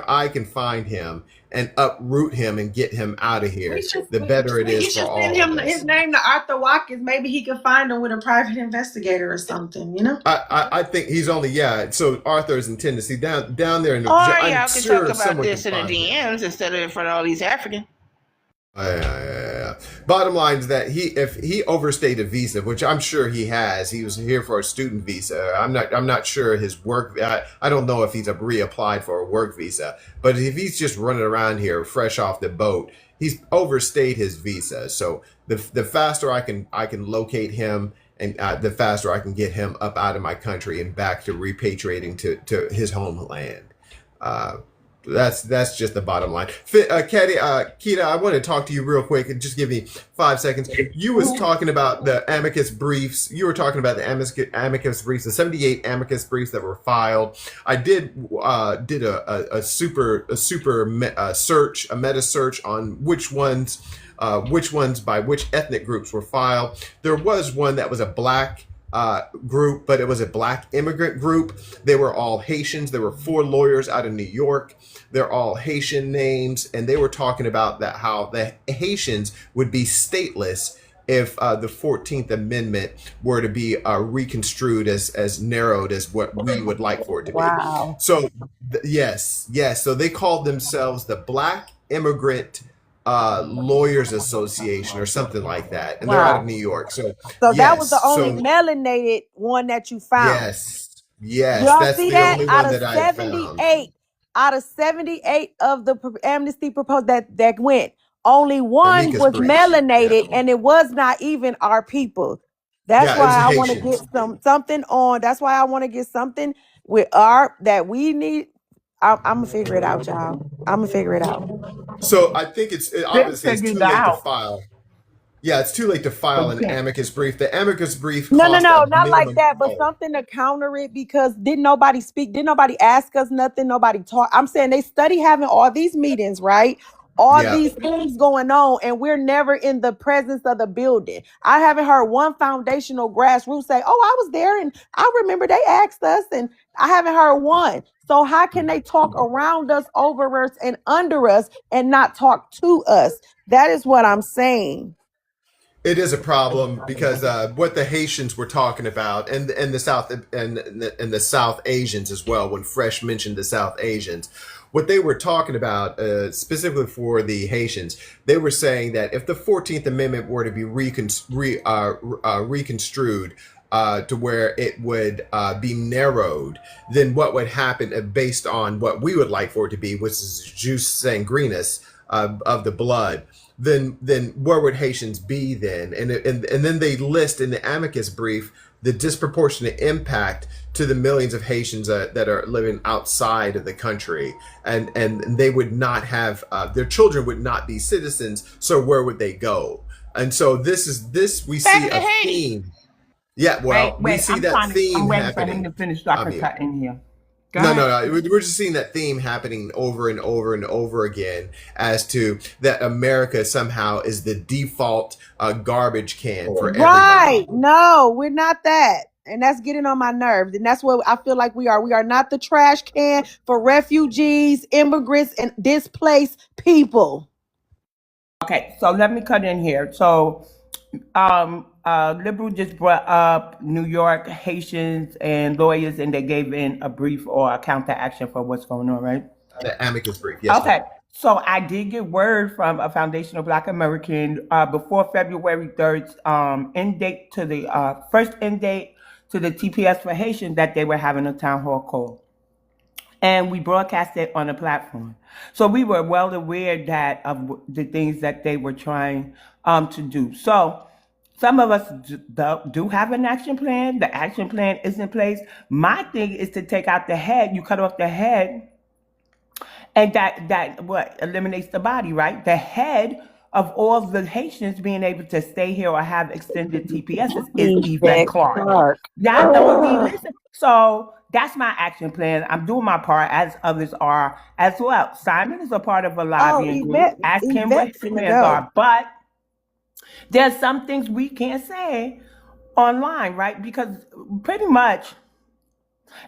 I can find him and uproot him and get him out of We here, should the better it you is for should send all of him his us. name to Arthur Watkins. Maybe he can find him with a private investigator or something. I think he's only so Arthur's in Tennessee down there in Or I'm y'all can talk sure about someone can this in the find him. DMs instead of in front of all these Africans. Yeah. Bottom line is that if he overstayed a visa, which I'm sure he has, he was here for a student visa. I'm not sure his work. I don't know if he's reapplied for a work visa, but if he's just running around here fresh off the boat, he's overstayed his visa. So the faster I can locate him, and the faster I can get him up out of my country and back to repatriating to his homeland. That's just the bottom line. Kita, I want to talk to you real quick and just give me 5 seconds. You was talking about the amicus briefs. You were talking about the amicus briefs, the 78 amicus briefs that were filed. I did a meta search on which ones by which ethnic groups were filed. There was one that was a Black group, but it was a Black immigrant group. They were all Haitians. There were 4 lawyers out of New York. They're all Haitian names, and they were talking about that how the Haitians would be stateless if the 14th Amendment were to be reconstrued as narrowed as what we would like for it to be. Wow. So yes. So they called themselves the Black Immigrant Lawyers Association or something like that, and they're out of New York. So That was the yes, only melanated one that you found. yes, Y'all that's see the that? only one that I found. Out of 78 of the amnesty proposed that went, only one Amicus was briefs. melanated, and it was not even our people. That's Yeah, it why was I want to Haitians. get something on. That's why I want to get something with that we need. I'm gonna figure it out, y'all. I'm gonna figure it out. So I think obviously it's figure too it late to out. file. Yeah, it's too late to file an Okay. amicus brief. The amicus brief No, cost a not like minimum. that, but something to counter it, because didn't nobody speak? Didn't nobody ask us nothing? Nobody talk. I'm saying they study having all these meetings, right? All Yeah. these things going on, and we're never in the presence of the building. I haven't heard one foundational grassroots say, "Oh, I was there and I remember they asked us," and I haven't heard one. So how can they talk around us, over us, and under us, and not talk to us? That is what I'm saying. It is a problem because what the Haitians were talking about, and the South and the South Asians as well. When Fresh mentioned the South Asians, what they were talking about specifically for the Haitians, they were saying that if the 14th Amendment were to be reconstrued to where it would be narrowed, then what would happen based on what we would like for it to be, which is jus sanguinis of the blood. then where would Haitians be then? And then they list in the amicus brief the disproportionate impact to the millions of Haitians that are living outside of the country, and they would not have their children would not be citizens. So where would they go? And so this we see a theme. Yeah, well, we see that theme I'm waiting for him happening. to finish so I can cut in here. Go No, ahead. no, no. We're just seeing that theme happening over and over and over again as to that America somehow is the default garbage can for everybody. Right. No, we're not that. And that's getting on my nerves. And that's what I feel like we are. We are not the trash can for refugees, immigrants, and displaced people. Okay, so let me cut in here. So Liberal just brought up New York Haitians and lawyers, and they gave in a brief or a counteraction for what's going on, right? The amicus brief, yes. Okay, so I did get word from a Foundational Black American before February 3rd, end date to the first end date to the TPS for Haitians that they were having a town hall call. And we broadcast it on the platform. So we were well aware that of the things that they were trying to do. So some of us do have an action plan. The action plan is in place. My thing is to take out the head. You cut off the head, and that what eliminates the body, right? The head of all the Haitians being able to stay here or have extended TPSs is Yvette Clarke. Y'all know me. Listen. So that's my action plan. I'm doing my part, as others are as well. Simon is a part of a lobbying group. Ask him what his plans are. But there's some things we can't say online, right? Because pretty much,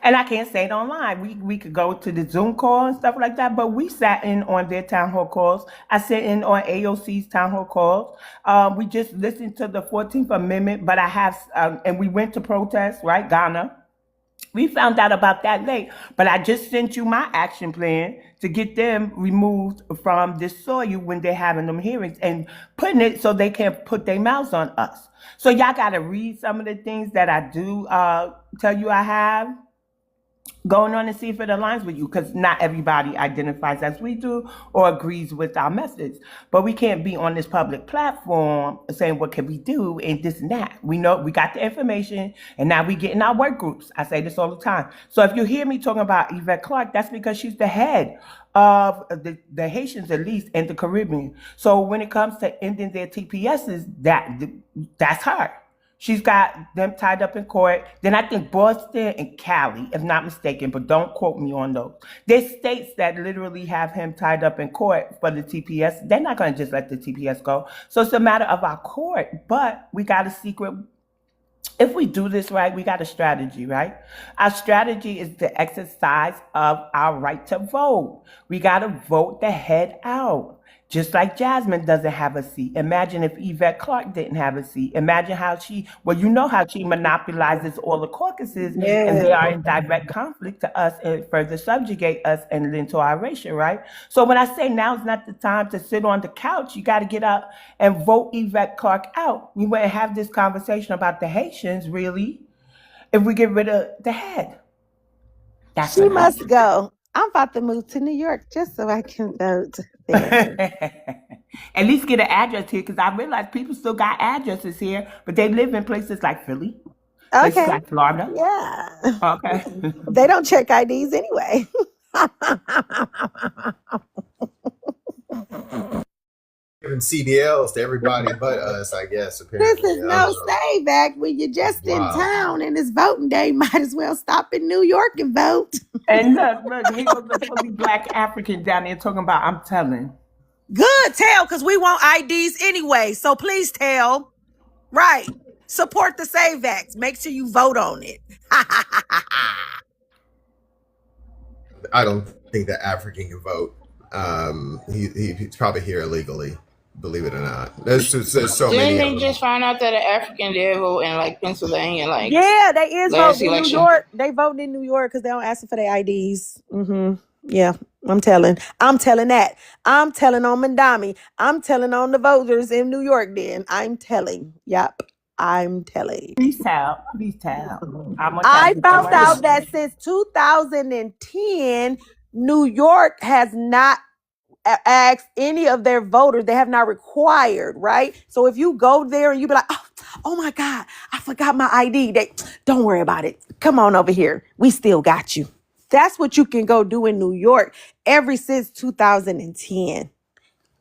and I can't say it online. We could go to the Zoom call and stuff like that, but we sat in on their town hall calls. I sat in on AOC's town hall calls. We just listened to the 14th Amendment, but I have, and we went to protest, right? Ghana. We found out about that late, but I just sent you my action plan to get them removed from this soil when they're having them hearings and putting it so they can put their mouths on us. So y'all got to read some of the things that I do tell you I have going on and see if it aligns with you, because not everybody identifies as we do or agrees with our methods. But we can't be on this public platform saying what can we do and this and that. We know we got the information, and now we get in our work groups. I say this all the time. So if you hear me talking about Yvette Clarke, that's because she's the head of the Haitians, at least, in the Caribbean. So when it comes to ending their TPSs, that's her. She's got them tied up in court. Then I think Boston and Cali, if not mistaken, but don't quote me on those. There's states that literally have him tied up in court for the TPS. They're not going to just let the TPS go. So it's a matter of our court, but we got a secret. If we do this right, we got a strategy, right? Our strategy is the exercise of our right to vote. We got to vote the head out. Just like Jasmine doesn't have a seat. Imagine if Yvette Clarke didn't have a seat. Imagine how you know how she monopolizes all the caucuses, and they are in direct conflict to us and further subjugate us and into our erasure, right? So when I say now's not the time to sit on the couch, you got to get out and vote Yvette Clarke out. We wouldn't have this conversation about the Haitians, really, if we get rid of the head. She must go. I'm about to move to New York just so I can vote there. At least get an address here, because I realize people still got addresses here, but they live in places like Philly, places like Florida. Yeah. Okay. They don't check IDs anyway. Giving CDLs to everybody but us, I guess. Apparently, this is no stay back when you're just in town and it's voting day. Might as well stop in New York and vote. And look, he was a fully black African down there talking about, I'm telling. Good, tell, because we want IDs anyway. So please tell. Right. Support the Save Act. Make sure you vote on it. I don't think that African can vote. He's probably here illegally. Believe it or not, there's so many. Didn't they just find out that an African did vote in like Pennsylvania? Like, yeah, they is voting in New election. York. They voting in New York because they don't ask for their IDs. Yeah, I'm telling that. I'm telling on Mandami. I'm telling on the voters in New York. Then I'm telling. Yep, I'm telling. Please tell. I found out that since 2010, New York has not asked any of their voters. They have not required, right? So if you go there and you be like, oh my God, I forgot my ID. Don't worry about it. Come on over here. We still got you. That's what you can go do in New York ever since 2010.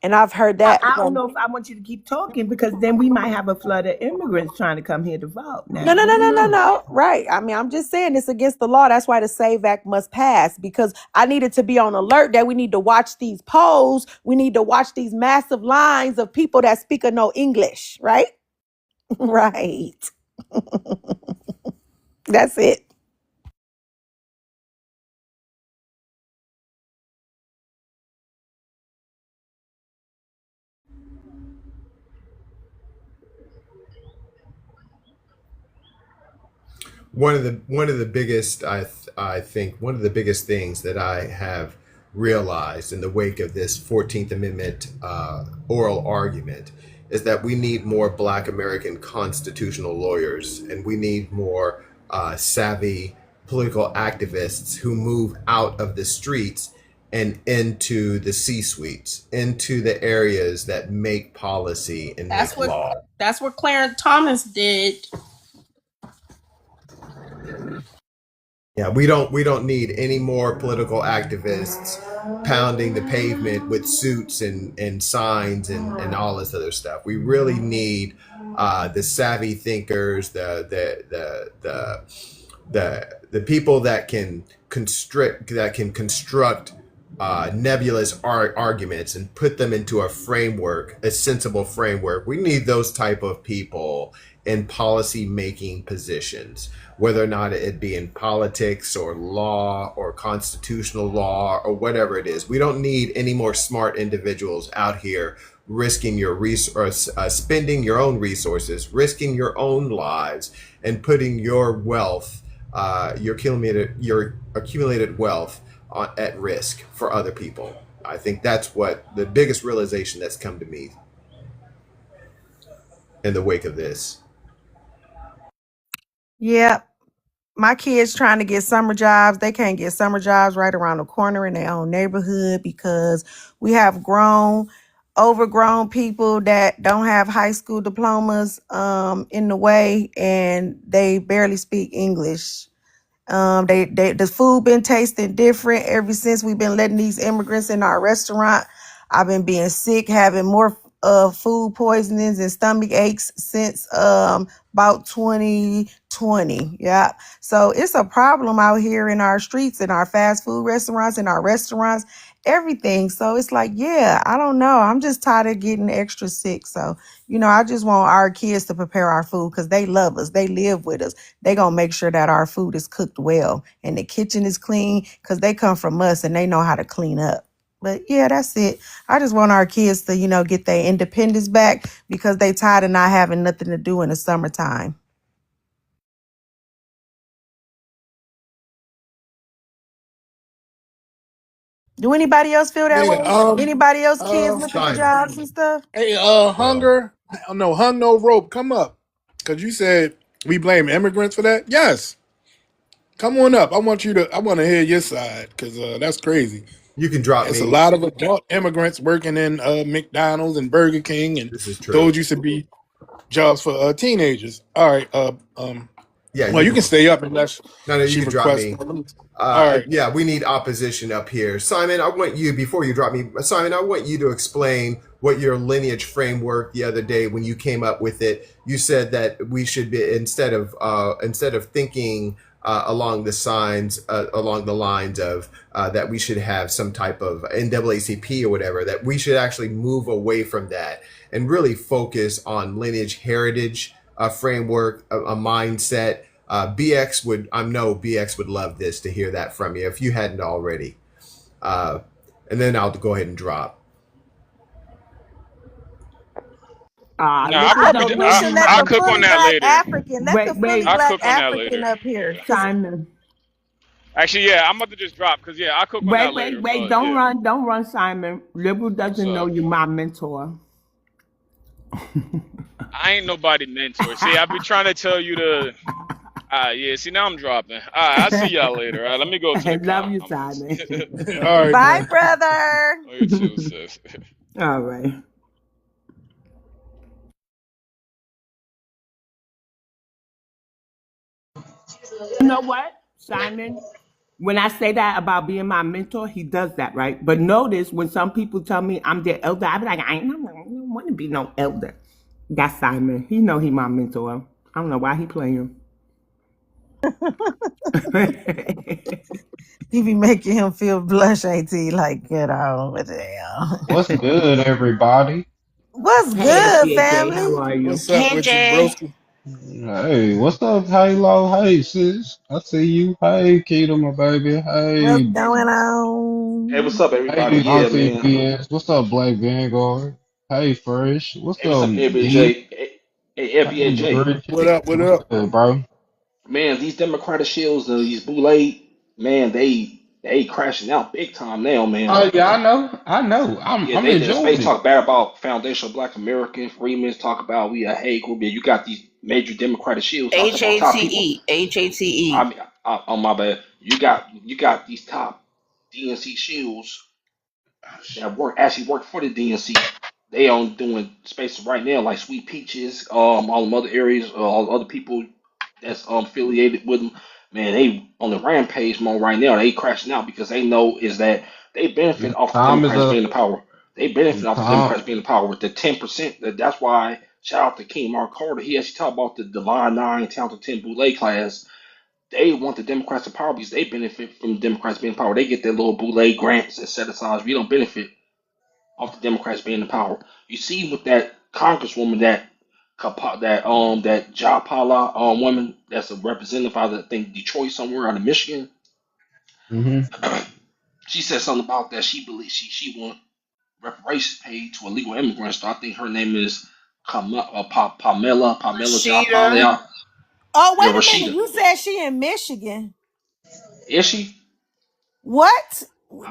And I've heard that I don't from. know if I want you to keep talking because then we might have a flood of immigrants trying to come here to vote. Now, No. Right. I mean, I'm just saying it's against the law. That's why the SAVE Act must pass, because I needed to be on alert that we need to watch these polls. We need to watch these massive lines of people that speak or no English. Right. Right. That's it. One of the biggest I think one of the biggest things that I have realized in the wake of this 14th Amendment oral argument is that we need more Black American constitutional lawyers, and we need more savvy political activists who move out of the streets and into the C-suites, into the areas that make policy and make law. That's what Clarence Thomas did. Yeah, we don't need any more political activists pounding the pavement with suits and signs and all this other stuff. We really need the savvy thinkers, the people that can construct nebulous arguments and put them into a framework, a sensible framework. We need those type of people in policy making positions, whether or not it be in politics or law or constitutional law or whatever it is. We don't need any more smart individuals out here risking your spending your own resources, risking your own lives, and putting your wealth, your accumulated wealth at risk for other people. I think that's what the biggest realization that's come to me in the wake of this. Yeah. My kids trying to get summer jobs. They can't get summer jobs right around the corner in their own neighborhood because we have overgrown people that don't have high school diplomas in the way, and they barely speak English. The food been tasting different ever since we've been letting these immigrants in our restaurant. I've been being sick, having more food poisonings and stomach aches since about 2020. Yeah. So it's a problem out here in our streets, in our fast food restaurants, in our restaurants, everything. So it's like, yeah, I don't know. I'm just tired of getting extra sick. So, I just want our kids to prepare our food because they love us. They live with us. They going to make sure that our food is cooked well and the kitchen is clean because they come from us and they know how to clean up. But yeah, that's it. I just want our kids to, get their independence back because they tired of not having nothing to do in the summertime. Do anybody else feel that way? Anybody else kids looking for jobs and stuff? Hey, Hunger, no, Hung No Rope, come up. Because you said we blame immigrants for that. Yes. Come on up. I want to hear your side because that's crazy. You can drop It's me. a lot of adult immigrants working in McDonald's and Burger King, and This is true. those used to be jobs for teenagers. All right. Yeah. Well, you can stay up unless you can drop me. All right. Yeah, we need opposition up here. Simon, I want you, before you drop me, Simon, I want you to explain what your lineage framework the other day when you came up with it. You said that we should be, instead of thinking along the lines of that we should have some type of NAACP or whatever, that we should actually move away from that and really focus on lineage heritage framework, a mindset. BX would love this, to hear that from you if you hadn't already. And then I'll go ahead and drop. I'll cook on that later. African. Let the fully black African up here. Simon. Actually, yeah, I'm about to just drop because I'll cook on that later. Wait, don't run, Simon. Liberal doesn't know you're my mentor. I ain't nobody mentor. See, I've been trying to tell you to. Yeah, see, now I'm dropping. I'll see y'all later. Let me go to I the love car. you, Simon. All right, Bye, man. brother. Oh, you too, sis. All right. You know what, Simon? When I say that about being my mentor, he does that, right? But notice when some people tell me I'm their elder, I be like, I don't want to be no elder. That's Simon. He know he my mentor. I don't know why he playing. He be making him feel blush, ain't he? Like, get on with the hell. What's good, everybody? What's Hey, good, SBAJ, how family? are you? What's up Hey with you, Jay. broski? Hey, what's up, Halo? Hey, sis. I see you. Hey, Keto, my baby. What's Hey, going Hey, what's on? up, everybody? hey, Yeah, Auntie man. BS. What's up, Black Vanguard? Hey, Fresh. What's Hey, what's up, up, D? FBJ? Hey, Hey, FBJ. What Bridget. up? What What's up? good, bro? Man, these Democratic shields, these Boulay, man, they crashing out big time now, man. Oh, yeah, I know. I know. Yeah, I'm they just enjoying space it. talk bad about foundational Black American Freemen. Talk about we a hate group. Yeah, you got these major Democratic shields talking about top people. I HATE. mean, on my bad. You got these top DNC shields that work for the DNC. They on doing spaces right now like Sweet Peaches, all them other areas, all other people that's affiliated with them. Man, they on the rampage mode right now. They crashing out because they know is that they benefit off the Time is Democrats up. being in power. They benefit off the Time. Democrats being in power with the 10%. That's why shout out to King Mark Carter. He actually talked about the Line 9 Talented 10 Boulay class. They want the Democrats in power because they benefit from the Democrats being in power. They get their little Boulay grants and set aside. We don't benefit of the Democrats being in power. You see with that Congresswoman that Jopala woman that's a representative out of I think Detroit somewhere out of Michigan. Mm-hmm. She said something about that she believes she want reparations paid to illegal immigrants. So I think her name is Pamela Rashida. Jopala. Oh, Yeah, wait a minute. Rashida. You said she in Michigan. Is she? What?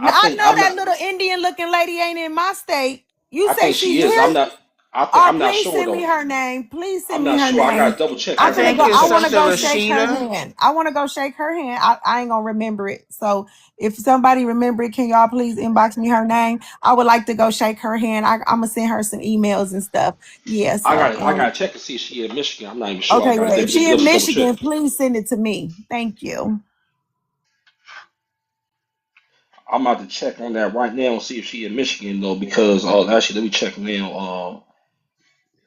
I I think know I'm that not. little Indian looking lady ain't in my state. You I say think she she is. I'm here? not. Oh, I'm not please sure send me though. her name. Please I'm send me not her sure. I name. gotta double check. I I'm I'm finna gonna think go. double it's I check. want to Sister go shake her Rashida. hand. I want to go shake her hand. I ain't gonna remember it. So if somebody remember it, can y'all please inbox me her name? I would like to go shake her hand. I'm gonna send her some emails and stuff. Yeah. So I gotta check and see if she in Michigan. I'm not even sure. I okay, gotta yeah. If she in double double check. Michigan, please send it to me. Thank you. I'm about to check on that right now and see if she in Michigan though, because actually let me check now.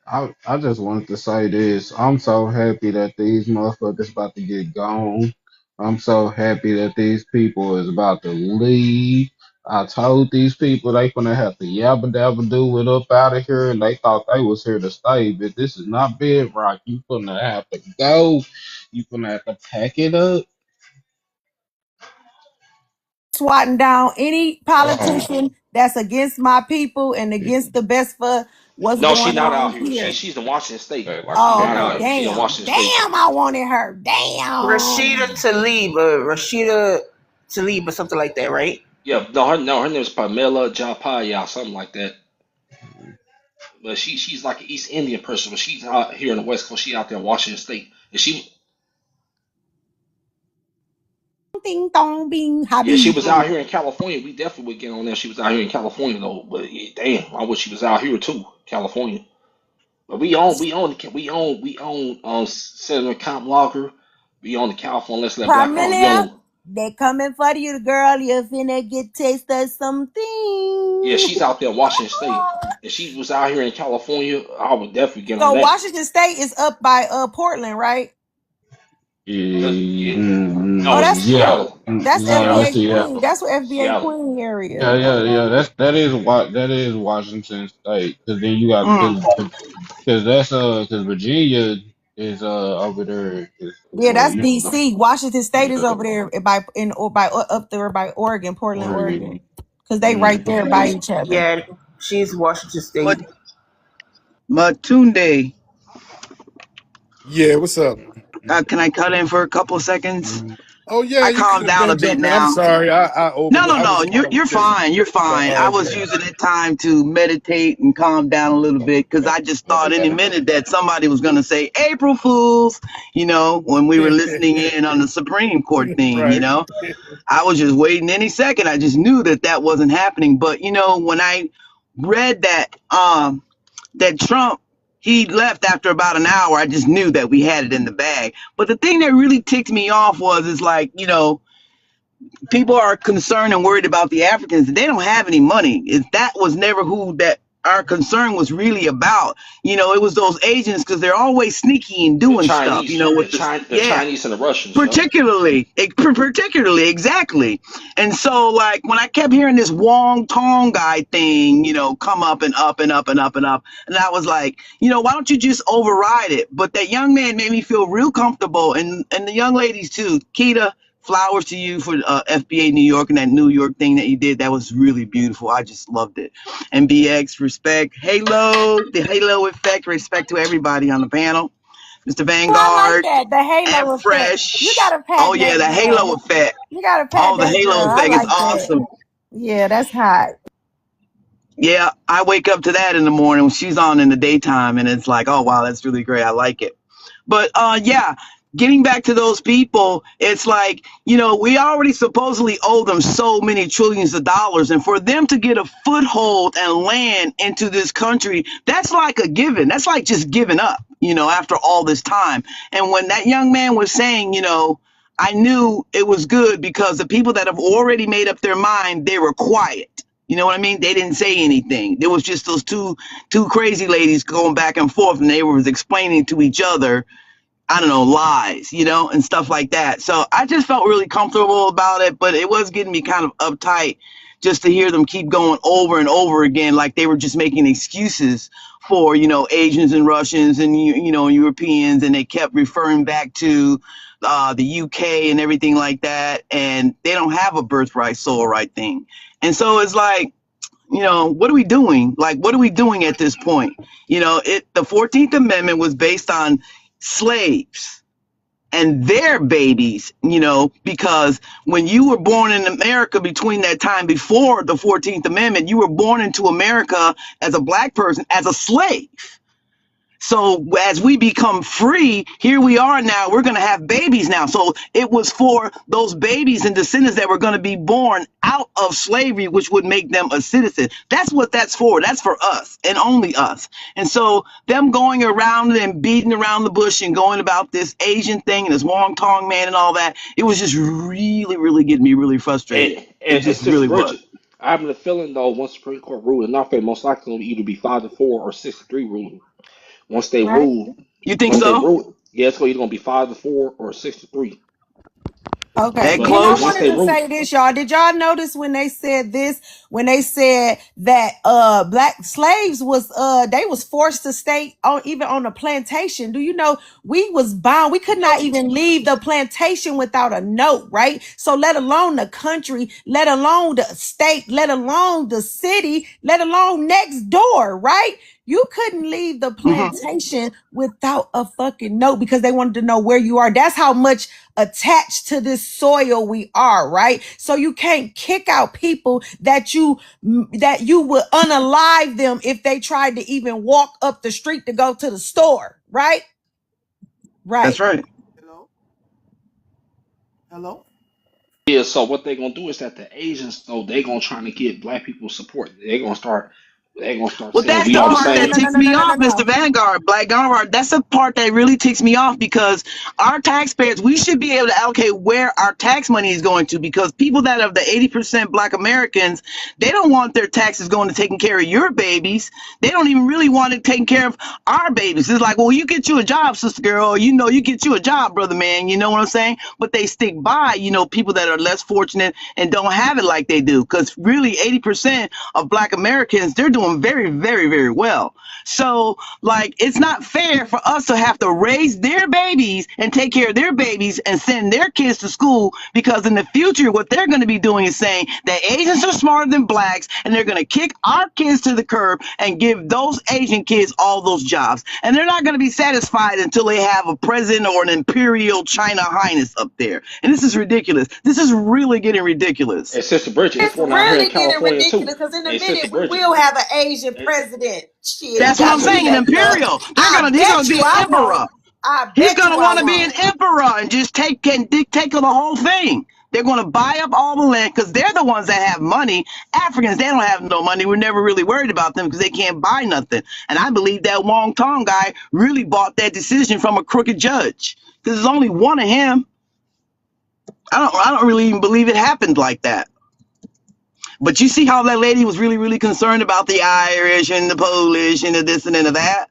I just wanted to say this. I'm so happy that these motherfuckers about to get gone. I'm so happy that these people is about to leave. I told these people they gonna have to yabba dabba do it up out of here, and they thought they was here to stay. But this is not bedrock. You gonna have to go. You gonna have to pack it up. Swatting down any Oh, politician that's against my people and against the best for what's No, she going not out on here. here. She's in Washington State. She Oh, not okay. out here. She in Damn. Washington State. Damn, I wanted her. Rashida Damn. Taliba. Rashida Taliba, something like that, right? Yeah, no, her name is Pamela Jayapaya, something like that. But she's like an East Indian person, but she's out here in the West Coast. She out there in Washington State, and Ding dong bing she was habibi. out here in California. We definitely would get on there. She was out here in California though, but yeah, damn, I wish she was out here too, California. But we own Senator Comp Walker. We own the California Let's Let Black Army. We own Primilia, them. they coming for you, girl. You finna get taste of Yeah, something. she's out there in Washington State. If she was out here in California, I would definitely get on So that. Washington State is up by Portland, right? Yeah, Oh, no, it's yeah. Seattle. that's No, FBA Seattle. Queen. Seattle. That's what FBA Seattle. Queen area. Yeah, yeah, yeah. Okay. That is Washington State. Because then you got Mm. because that's because Virginia is over there. Is, Yeah, well, that's you know, DC. Washington State is yeah, over there by up there by Oregon, Portland, Oregon. Oregon, because they right Mm. there by each other. Yeah, she's Washington But State. Tunde, Yeah, what's up? can I cut in for a couple seconds? Oh yeah, I you could calmed have down a been bit jumping. I'm now. sorry, I over. No, no, I was no. caught up You're with this. fine. You're fine. I was Okay. using that time to meditate and calm down a little bit because I just thought any minute that somebody was going to say April Fools. When we were listening in on the Supreme Court thing. Right. I was just waiting any second. I just knew that that wasn't happening. But when I read that Trump he left after about an hour, I just knew that we had it in the bag. But the thing that really ticked me off is like, people are concerned and worried about the Africans. They don't have any money. That was never who that our concern was really about. It was those Asians because they're always sneaky and The doing stuff. Chinese, With this, the yeah. Chinese and the Russians, yo. Particularly, exactly. And so, like, when I kept hearing this Wong Tong guy thing, come up and up and up and up and up, and I was like, why don't you just override it? But that young man made me feel real comfortable, and the young ladies too. Keita, flowers to you for FBA New York and that New York thing that you did. That was really beautiful. I just loved it. And BX, respect. Halo, the Halo effect, respect to everybody on the panel. Mr. Oh, I like Vanguard that. The and halo effect. You Fresh. gotta Oh, pat yeah, that the Halo girl. effect. You gotta pat Oh, the that Halo girl. I effect is like that. awesome. Yeah, that's hot. Yeah, I wake up to that in the morning when she's on in the daytime, and it's like, oh, wow, that's really great. I like it. But yeah, getting back to those people, it's like, we already supposedly owe them so many trillions of dollars. And for them to get a foothold and land into this country, that's like a given. That's like just giving up, after all this time. And when that young man was saying, I knew it was good because the people that have already made up their mind, they were quiet. You know what I mean? They didn't say anything. There was just those two crazy ladies going back and forth, and they were explaining to each other, I don't know, lies, and stuff like that. So I just felt really comfortable about it, but it was getting me kind of uptight just to hear them keep going over and over again, like they were just making excuses for, Asians and Russians and, Europeans, and they kept referring back to the UK and everything like that. And they don't have a birthright, soul right thing. And so it's like, what are we doing? Like, what are we doing at this point? The 14th Amendment was based on slaves and their babies, because when you were born in America between that time before the 14th Amendment, you were born into America as a black person, as a slave. So as we become free, here we are now, we're going to have babies now. So it was for those babies and descendants that were going to be born out of slavery, which would make them a citizen. That's what that's for. That's for us and only us. And so them going around and beating around the bush and going about this Asian thing and this Wong Tong man and all that, it was just really, really getting me really frustrated. It And just Sister really was. Bridget, I have a feeling though, once Supreme Court rule in our favor, most likely it'll either be 5-4 or 6-3 ruling. Once they Right? rule, You think so? yeah, it's either gonna be 5-4 or 6-3. Okay. That But And I close? once wanted they to rule, say this, y'all. Did y'all notice when they said this, when they said that black slaves was they was forced to stay on even on the plantation? Do you know we was bound, we could not even leave the plantation without a note, right? So let alone the country, let alone the state, let alone the city, let alone next door, right? You couldn't leave the Hmm. plantation without a fucking note because they wanted to know where you are. That's how much attached to this soil we are, right? So you can't kick out people that you would unalive them if they tried to even walk up the street to go to the store, right? That's Right. right. Hello? Hello? yeah. So what they gonna do is that the Asians, though, they gonna try to get black people support. They gonna start Well, saying that's we the all the No, part no, no, that same. no, no, ticks no, me no, no, off, no. Mr. Vanguard, Black Vanguard. That's the part that really ticks me off because our taxpayers, we should be able to allocate where our tax money is going to because people that are the 80% Black Americans, they don't want their taxes going to taking care of your babies. They don't even really want it taking care of our babies. It's like, well, you get you a job, sister girl, or, you get you a job, brother man. You know what I'm saying? But they stick by, people that are less fortunate and don't have it like they do because really 80% of Black Americans, they're doing doing very, very, very well. So, like, it's not fair for us to have to raise their babies and take care of their babies and send their kids to school, because in the future, what they're going to be doing is saying that Asians are smarter than blacks, and they're going to kick our kids to the curb and give those Asian kids all those jobs. And they're not going to be satisfied until they have a president or an imperial China highness up there. And this is ridiculous. This is really getting ridiculous. And Sister Bridget, it's It's one out here in really getting California too. ridiculous because in a Hey, Sister minute we Bridget. will have an Asian Hey, president. Shit, That's what I'm y'all saying, believe an that stuff? imperial. I He's gonna bet be you an I emperor. won't. I He's bet gonna you I want to be an won't. emperor and just dictate the whole thing. They're going to buy up all the land because they're the ones that have money. Africans, they don't have no money. We're never really worried about them because they can't buy nothing. And I believe that Wong Tong guy really bought that decision from a crooked judge, because there's only one of him. I don't really even believe it happened like that. But you see how that lady was really, really concerned about the Irish and the Polish and the this and the that.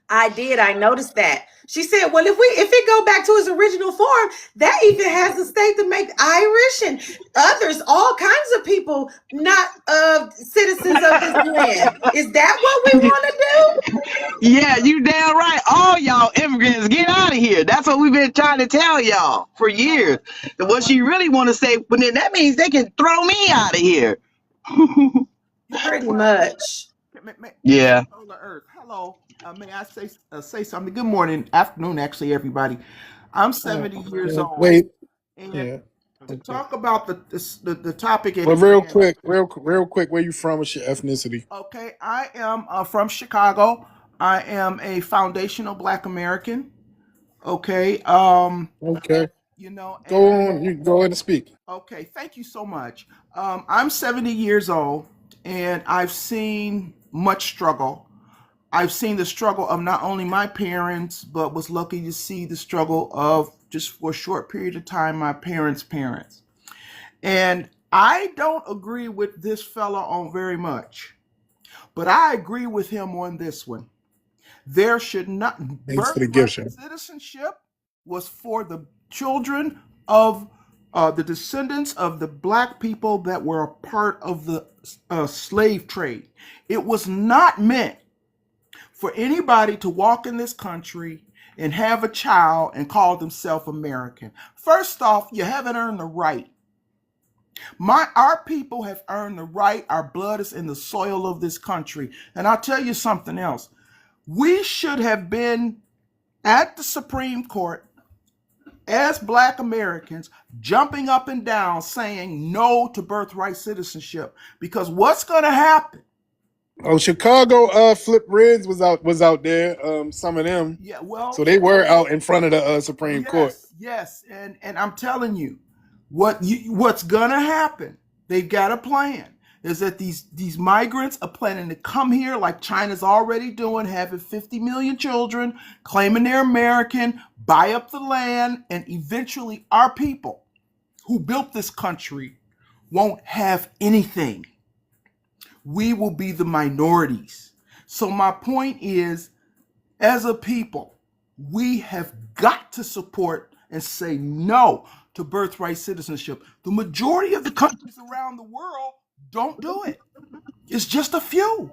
I did. I noticed that. She said, "Well, if it go back to its original form, that even has the state to make Irish and others, all kinds of people, not citizens of this land. Is that what we want to do?" Yeah, you damn right. All y'all immigrants, get out of here. That's what we've been trying to tell y'all for years. And what she really want to say, but then that means they can throw me out of here. You know Pretty what? much. Yeah. Solar Earth. Hello. May I say something? Good morning, afternoon, actually, everybody. I'm 70 years old, Wait. and Yeah. to Okay. talk about the topic at Well, real hand. quick, real quick, where you from? What's your ethnicity? Okay, I am from Chicago. I am a foundational Black American. Okay, Okay. you know, Go and on. You go ahead and speak. okay, thank you so much. I'm 70 years old, and I've seen much struggle. I've seen the struggle of not only my parents, but was lucky to see the struggle of, just for a short period of time, my parents' parents. And I don't agree with this fella on very much, but I agree with him on this one. There should not, Thanks for the gift, birthright Sean. citizenship was for the children of the descendants of the black people that were a part of the slave trade. It was not meant for anybody to walk in this country and have a child and call themselves American. First off, you haven't earned the right. Our people have earned the right. Our blood is in the soil of this country. And I'll tell you something else. We should have been at the Supreme Court as Black Americans, jumping up and down saying no to birthright citizenship. Because what's going to happen? Oh, Chicago Flip Rids was out there. Some of them. Yeah, well, So they were out in front of the Supreme Court. yes, and I'm telling you, what's gonna happen? They've got a plan. Is that these migrants are planning to come here like China's already doing, having 50 million children, claiming they're American, buy up the land, and eventually our people who built this country won't have anything. We will be the minorities. So my point is, as a people, we have got to support and say no to birthright citizenship. The majority of the countries around the world don't do it. It's just a few.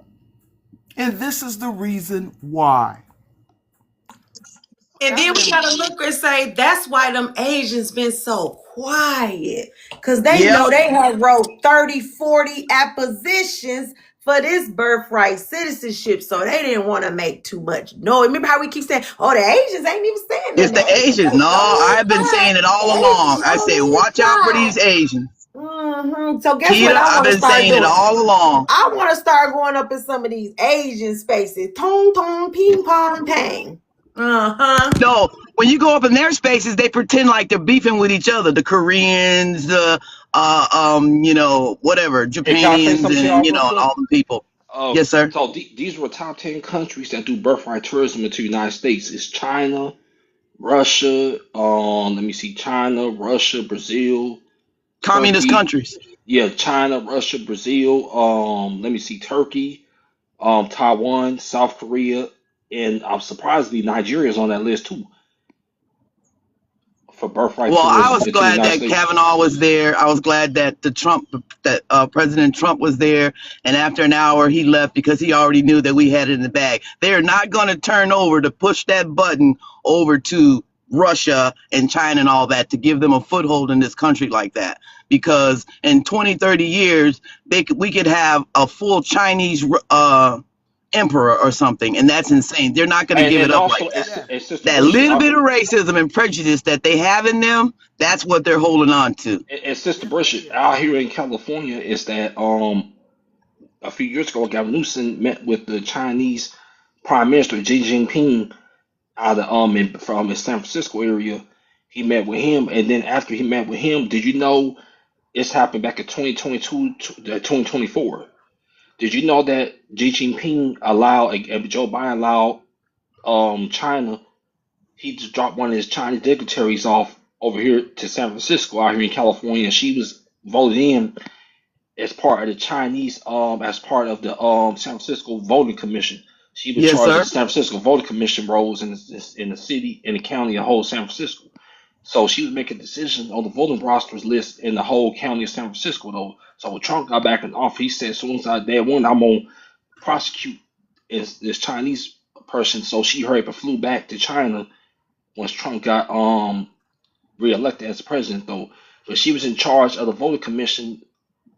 And this is the reason why. And then we gotta look and say that's why them Asians been so quiet. Cause they Yep. know they have wrote 30, 40 appositions for this birthright citizenship. So they didn't want to make too much noise. Remember how we keep saying, oh, the Asians ain't even saying It's nothing. the The Asians Asians. No, don't I've even been saying it all cry. The along. Asians I don't say, even watch out for cry. these Asians. So guess Keita, what I I've want to been start saying it doing? all along. I want to start going up in some of these Asian spaces. Tong tong ping pong tang. No, when you go up in their spaces, they pretend like they're beefing with each other. The Koreans, the whatever, Hey, can I say Japanians, something to and y'all real and quick? all the people. Yes, sir. So these were top 10 countries that do birthright tourism into the United States. It's China, Russia, let me see, China, Russia, Brazil, Communist Turkey. countries. Yeah, China, Russia, Brazil, let me see, Turkey, Taiwan, South Korea, and I'm surprised Nigeria's on that list too. for birthright Well, I was to the glad United that States. Kavanaugh was there. I was glad that President Trump was there. And after an hour, he left because he already knew that we had it in the bag. They're not going to turn over to push that button over to Russia and China and all that to give them a foothold in this country like that. Because in 20, 30 years, we could have a full Chinese emperor or something. And that's insane. They're not going to give it And up like also, that. Yeah. it's Sister That Bridget. little bit of racism and prejudice that they have in them, that's what they're holding on to. And Sister Bridget, out here in California, is that a few years ago, Gavin Newsom met with the Chinese Prime Minister Xi Jinping out of from the San Francisco area. He met with him, and then after he met with him, did you know it's happened back in 2022 to 2024? Did you know that Xi Jinping allowed Joe Biden allowed China? He just dropped one of his Chinese dignitaries off over here to San Francisco out here in California. She was voted in as part of the Chinese, as part of the San Francisco Voting Commission. She was Yes, charged of sir. the San Francisco Voting Commission roles in the city, in the county, the whole San Francisco. So she was making decisions on the voting rosters list in the whole county of San Francisco, though. So when Trump got back in office, he said, as soon as I day one, I'm gonna prosecute this Chinese person. So she hurried up and flew back to China once Trump got reelected as president, though. But she was in charge of the voting commission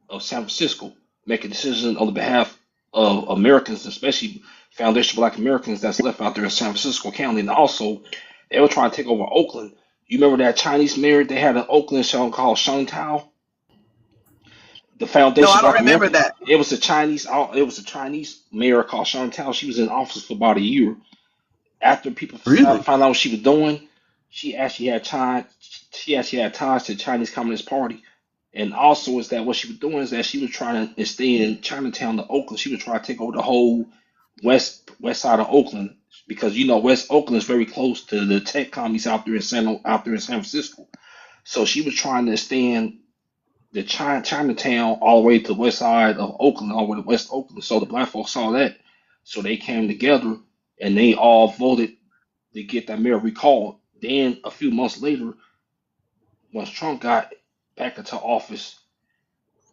of San Francisco, making decisions on the behalf of Americans, especially foundation Black Americans that's left out there in San Francisco County. And also, they were trying to take over Oakland. You remember that Chinese mayor they had an Oakland show called Tao, the No, Foundation I don't Black remember American. that. It was a Chinese mayor called Tao. She was in office for about a year. After people Really? found out what she was doing, she actually had ties. She actually had ties to the Chinese Communist Party. And also, is that what she was doing is that she was trying to stay in Chinatown to Oakland. She was trying to take over the whole west side of Oakland because West Oakland is very close to the tech commies out there in San Francisco. So she was trying to extend the Chinatown all the way to the west side of Oakland, all the way to West Oakland. So the black folks saw that, so they came together and they all voted to get that mayor recalled. Then a few months later, once Trump got back into office,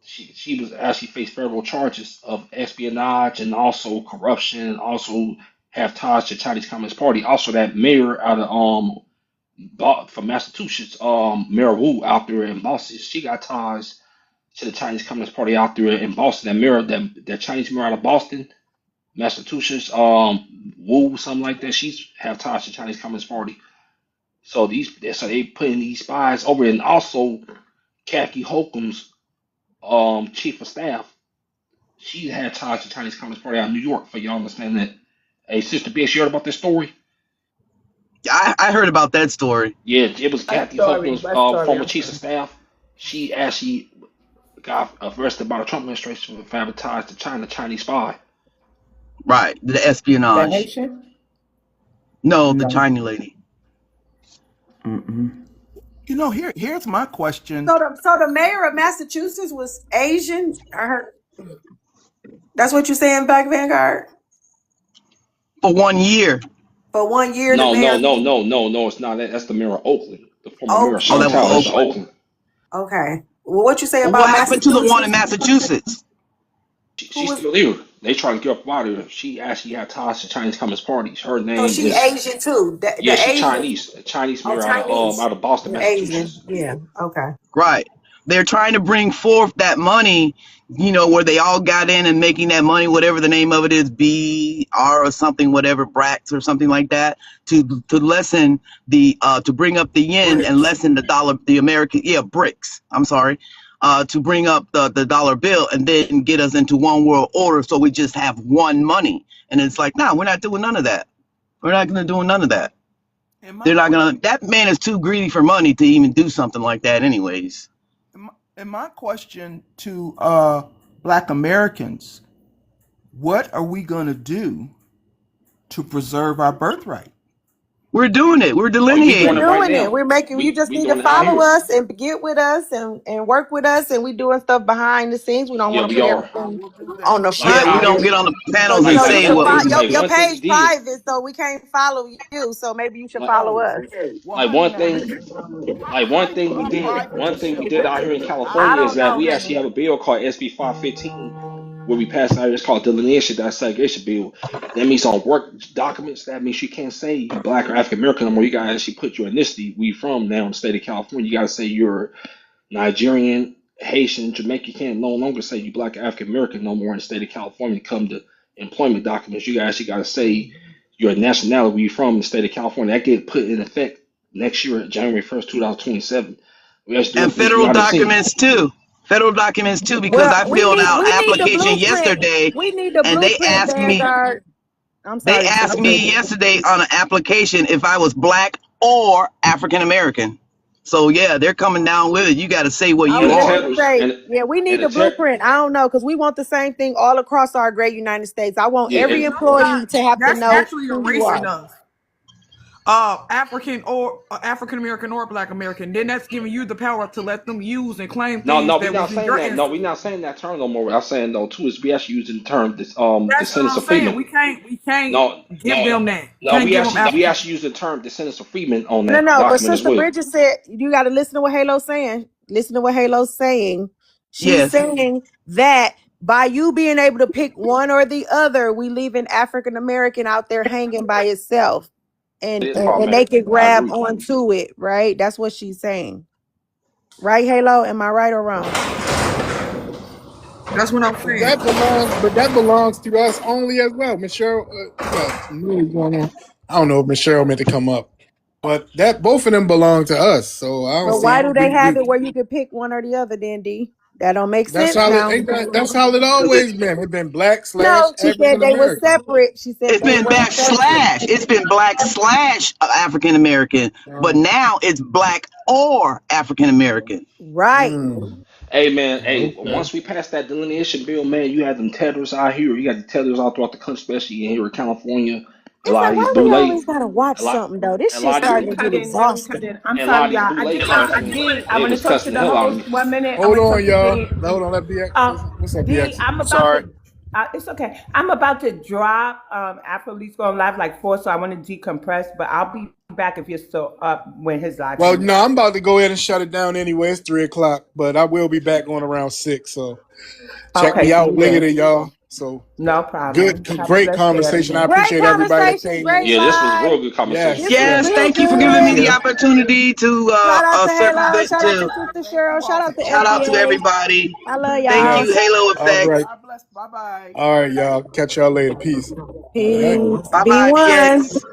she was actually faced federal charges of espionage and also corruption, and also have ties to Chinese Communist Party. Also, that mayor out of from Massachusetts, Mayor Wu out there in Boston, she got ties to the Chinese Communist Party out there in Boston. That Chinese mayor out of Boston, Massachusetts, Wu, something like that. She's have ties to the Chinese Communist Party. So they putting these spies over, and also Kathy Hochul's chief of staff. She had ties to the Chinese Communist Party out of New York. For y'all understand that. Hey, Sister B, you heard about this story? I heard about that story. Yeah, it was What Kathy story? Hochul's What story? former I'm chief of sorry. staff. She actually got arrested by the Trump administration for having ties to China, Chinese spy. Right. The The espionage. Haitian? No, the No. China lady. Mm-mm. Here's my question. So the mayor of Massachusetts was Asian. That's what you're saying, Back Vanguard. For 1 year. For 1 year, the No, no, mayor. no, no, no, no. It's not that. That's the mayor of Oakland, the former mayor of Oh, that was Chantal. That's Okay. Oakland. Oakland. Okay. Well, what you say Well, about what happened to the one in Massachusetts? Massachusetts? Who She's was? still here. They trying to get up out of here. She actually had ties to Chinese Communist Party. Her So name she is Asian too. Yeah, The she Asian. Chinese. A Chinese Oh, mayor Chinese. out of Boston, The Asian. Massachusetts. Yeah. Okay. Right. They're trying to bring forth that money, where they all got in and making that money, whatever the name of it is, BR or something, whatever, Brax or something like that, to lessen to bring up the yen and Bricks. lessen the dollar, the American, bricks. I'm sorry. To bring up the dollar bill and then get us into one world order so we just have one money. And it's like, no, we're not doing none of that. We're not going to do none of that. And my They're not que- going to, that man is too greedy for money to even do something like that anyways. and my question to Black Americans: what are we gonna do to preserve our birthright? We're doing it. We're Oh, we We're doing it delineating. right doing it. now. We're making you just We need to doing it out follow here. us and get with us and work with us, and we doing stuff behind the scenes. We don't Yeah, want to we put are. everything We'll do on that. the Like Yeah, front we out don't here. get on the So panels you and Like know you say one should what thing. we. follow Like your one thing we page did. private, so we can't follow you. So maybe you should Like follow Oh, us. well, like honey, one now thing. listen. Like How you gonna private one the thing we shit? did out here in I California is don't that know, we actually honey. have a bill called SB 515 where we passed out here. It's called delineation, that segregation bill. That means on work documents, that means you can't say you black or African American no more. You gotta actually put your ethnicity. We from now in the state of California. You gotta say you're Nigerian, Haitian, Jamaican. You can't no longer say you black or African American no more in the state of California. Come to employment documents, you actually gotta say your nationality, where you from in the state of California. That get put in effect next year, January 1st, 2027. We actually doing And things federal behind the scene. documents too. Federal documents too, because Well, I filled out we need the application blueprint. yesterday, We need the and they blueprint, asked me. Vanguard. I'm They sorry, asked Sister me Bridget. yesterday on an application if I was black or African American. So yeah, they're coming down with it. You got to say what I you was And the just are. gonna tethers say, and yeah, we and need the the ter- blueprint. I don't know, because we want the same thing all across our great United States. I want yeah, every and No, you're employee not. to have to That's know actually who you erasing are. us. African American or Black American. Then that's giving you the power to let them use and claim no, things we that not was in saying your that. No, we ancestors. not saying that term no more. What I'm saying though too is we actually using the term this That's what descendants I'm of saying. freedmen. We can't No, give them that. no, Can't give them we African. actually use the term descendants of freedmen on No, that no, but document as Sister well. Bridget said you got to listen to what Halo's saying. Listen to what Halo's saying. She's Yes. saying that by you being able to pick one or the other, we leaving African American out there hanging by itself, It and, is and and they problematic. can I grab agree. onto it, right? That's what she's saying, right, Halo? Am I right or wrong? That's what I'm But saying. that belongs to us only as well. Michelle, we got some noise going on. I don't know if Michelle meant to come up, but that both of them belong to us. So I don't But see. why do they have it where you can pick one or the other? Then D, that don't make That's sense how it now. ain't. That's how it 'Cause always been. It's been black slash No, she said African they were American. separate. She said It's they been were separate. backslash. It's been black slash African American, but now it's black or African American. Right. Hey man, hey, Okay. once we pass that delineation bill, man, you have them tethers out here. You got the tethers all throughout the country, especially in here in California. A It's lot like, of these why blue we lady, always gotta watch a lot, something though? This a shit lot of starting these, to get Let me cut exhausting. in. I'm and a lot sorry, of these y'all. blue I lady just classes, D. I they want to was talk to cussing the the hell out of host me. 1 minute. I Hold want to talk on, to y'all. D. Hold on. Let BX. What's up, D. BX? I'm I'm about sorry. to. It's okay. I'm about to drop. After Lee's going live like 4, so I want to decompress. But I'll be back if you're still up when his live Well, comes no, back. I'm about to go ahead and shut it down anyway. It's 3:00, but I will be back on around 6. So check Okay, me see out you later, then. y'all. So No good, problem. Have a great blessed day, conversation. I everyone. Great appreciate everybody that conversation, came great in. Yeah, this was a live. real good conversation. Yes, This was Yes, yes. real thank you for giving me good. the Yeah. opportunity to Shout out to Halo. circumvent Shout out to to Sister Thank Cheryl. you Shout all out for to shout coming. out to FBA. everybody. I love Thank y'all. you, Yes. Halo All Effect. right. God bless. Bye bye. All right, y'all. Catch y'all later. Peace. All right. Peace. Bye Be bye, one. BX.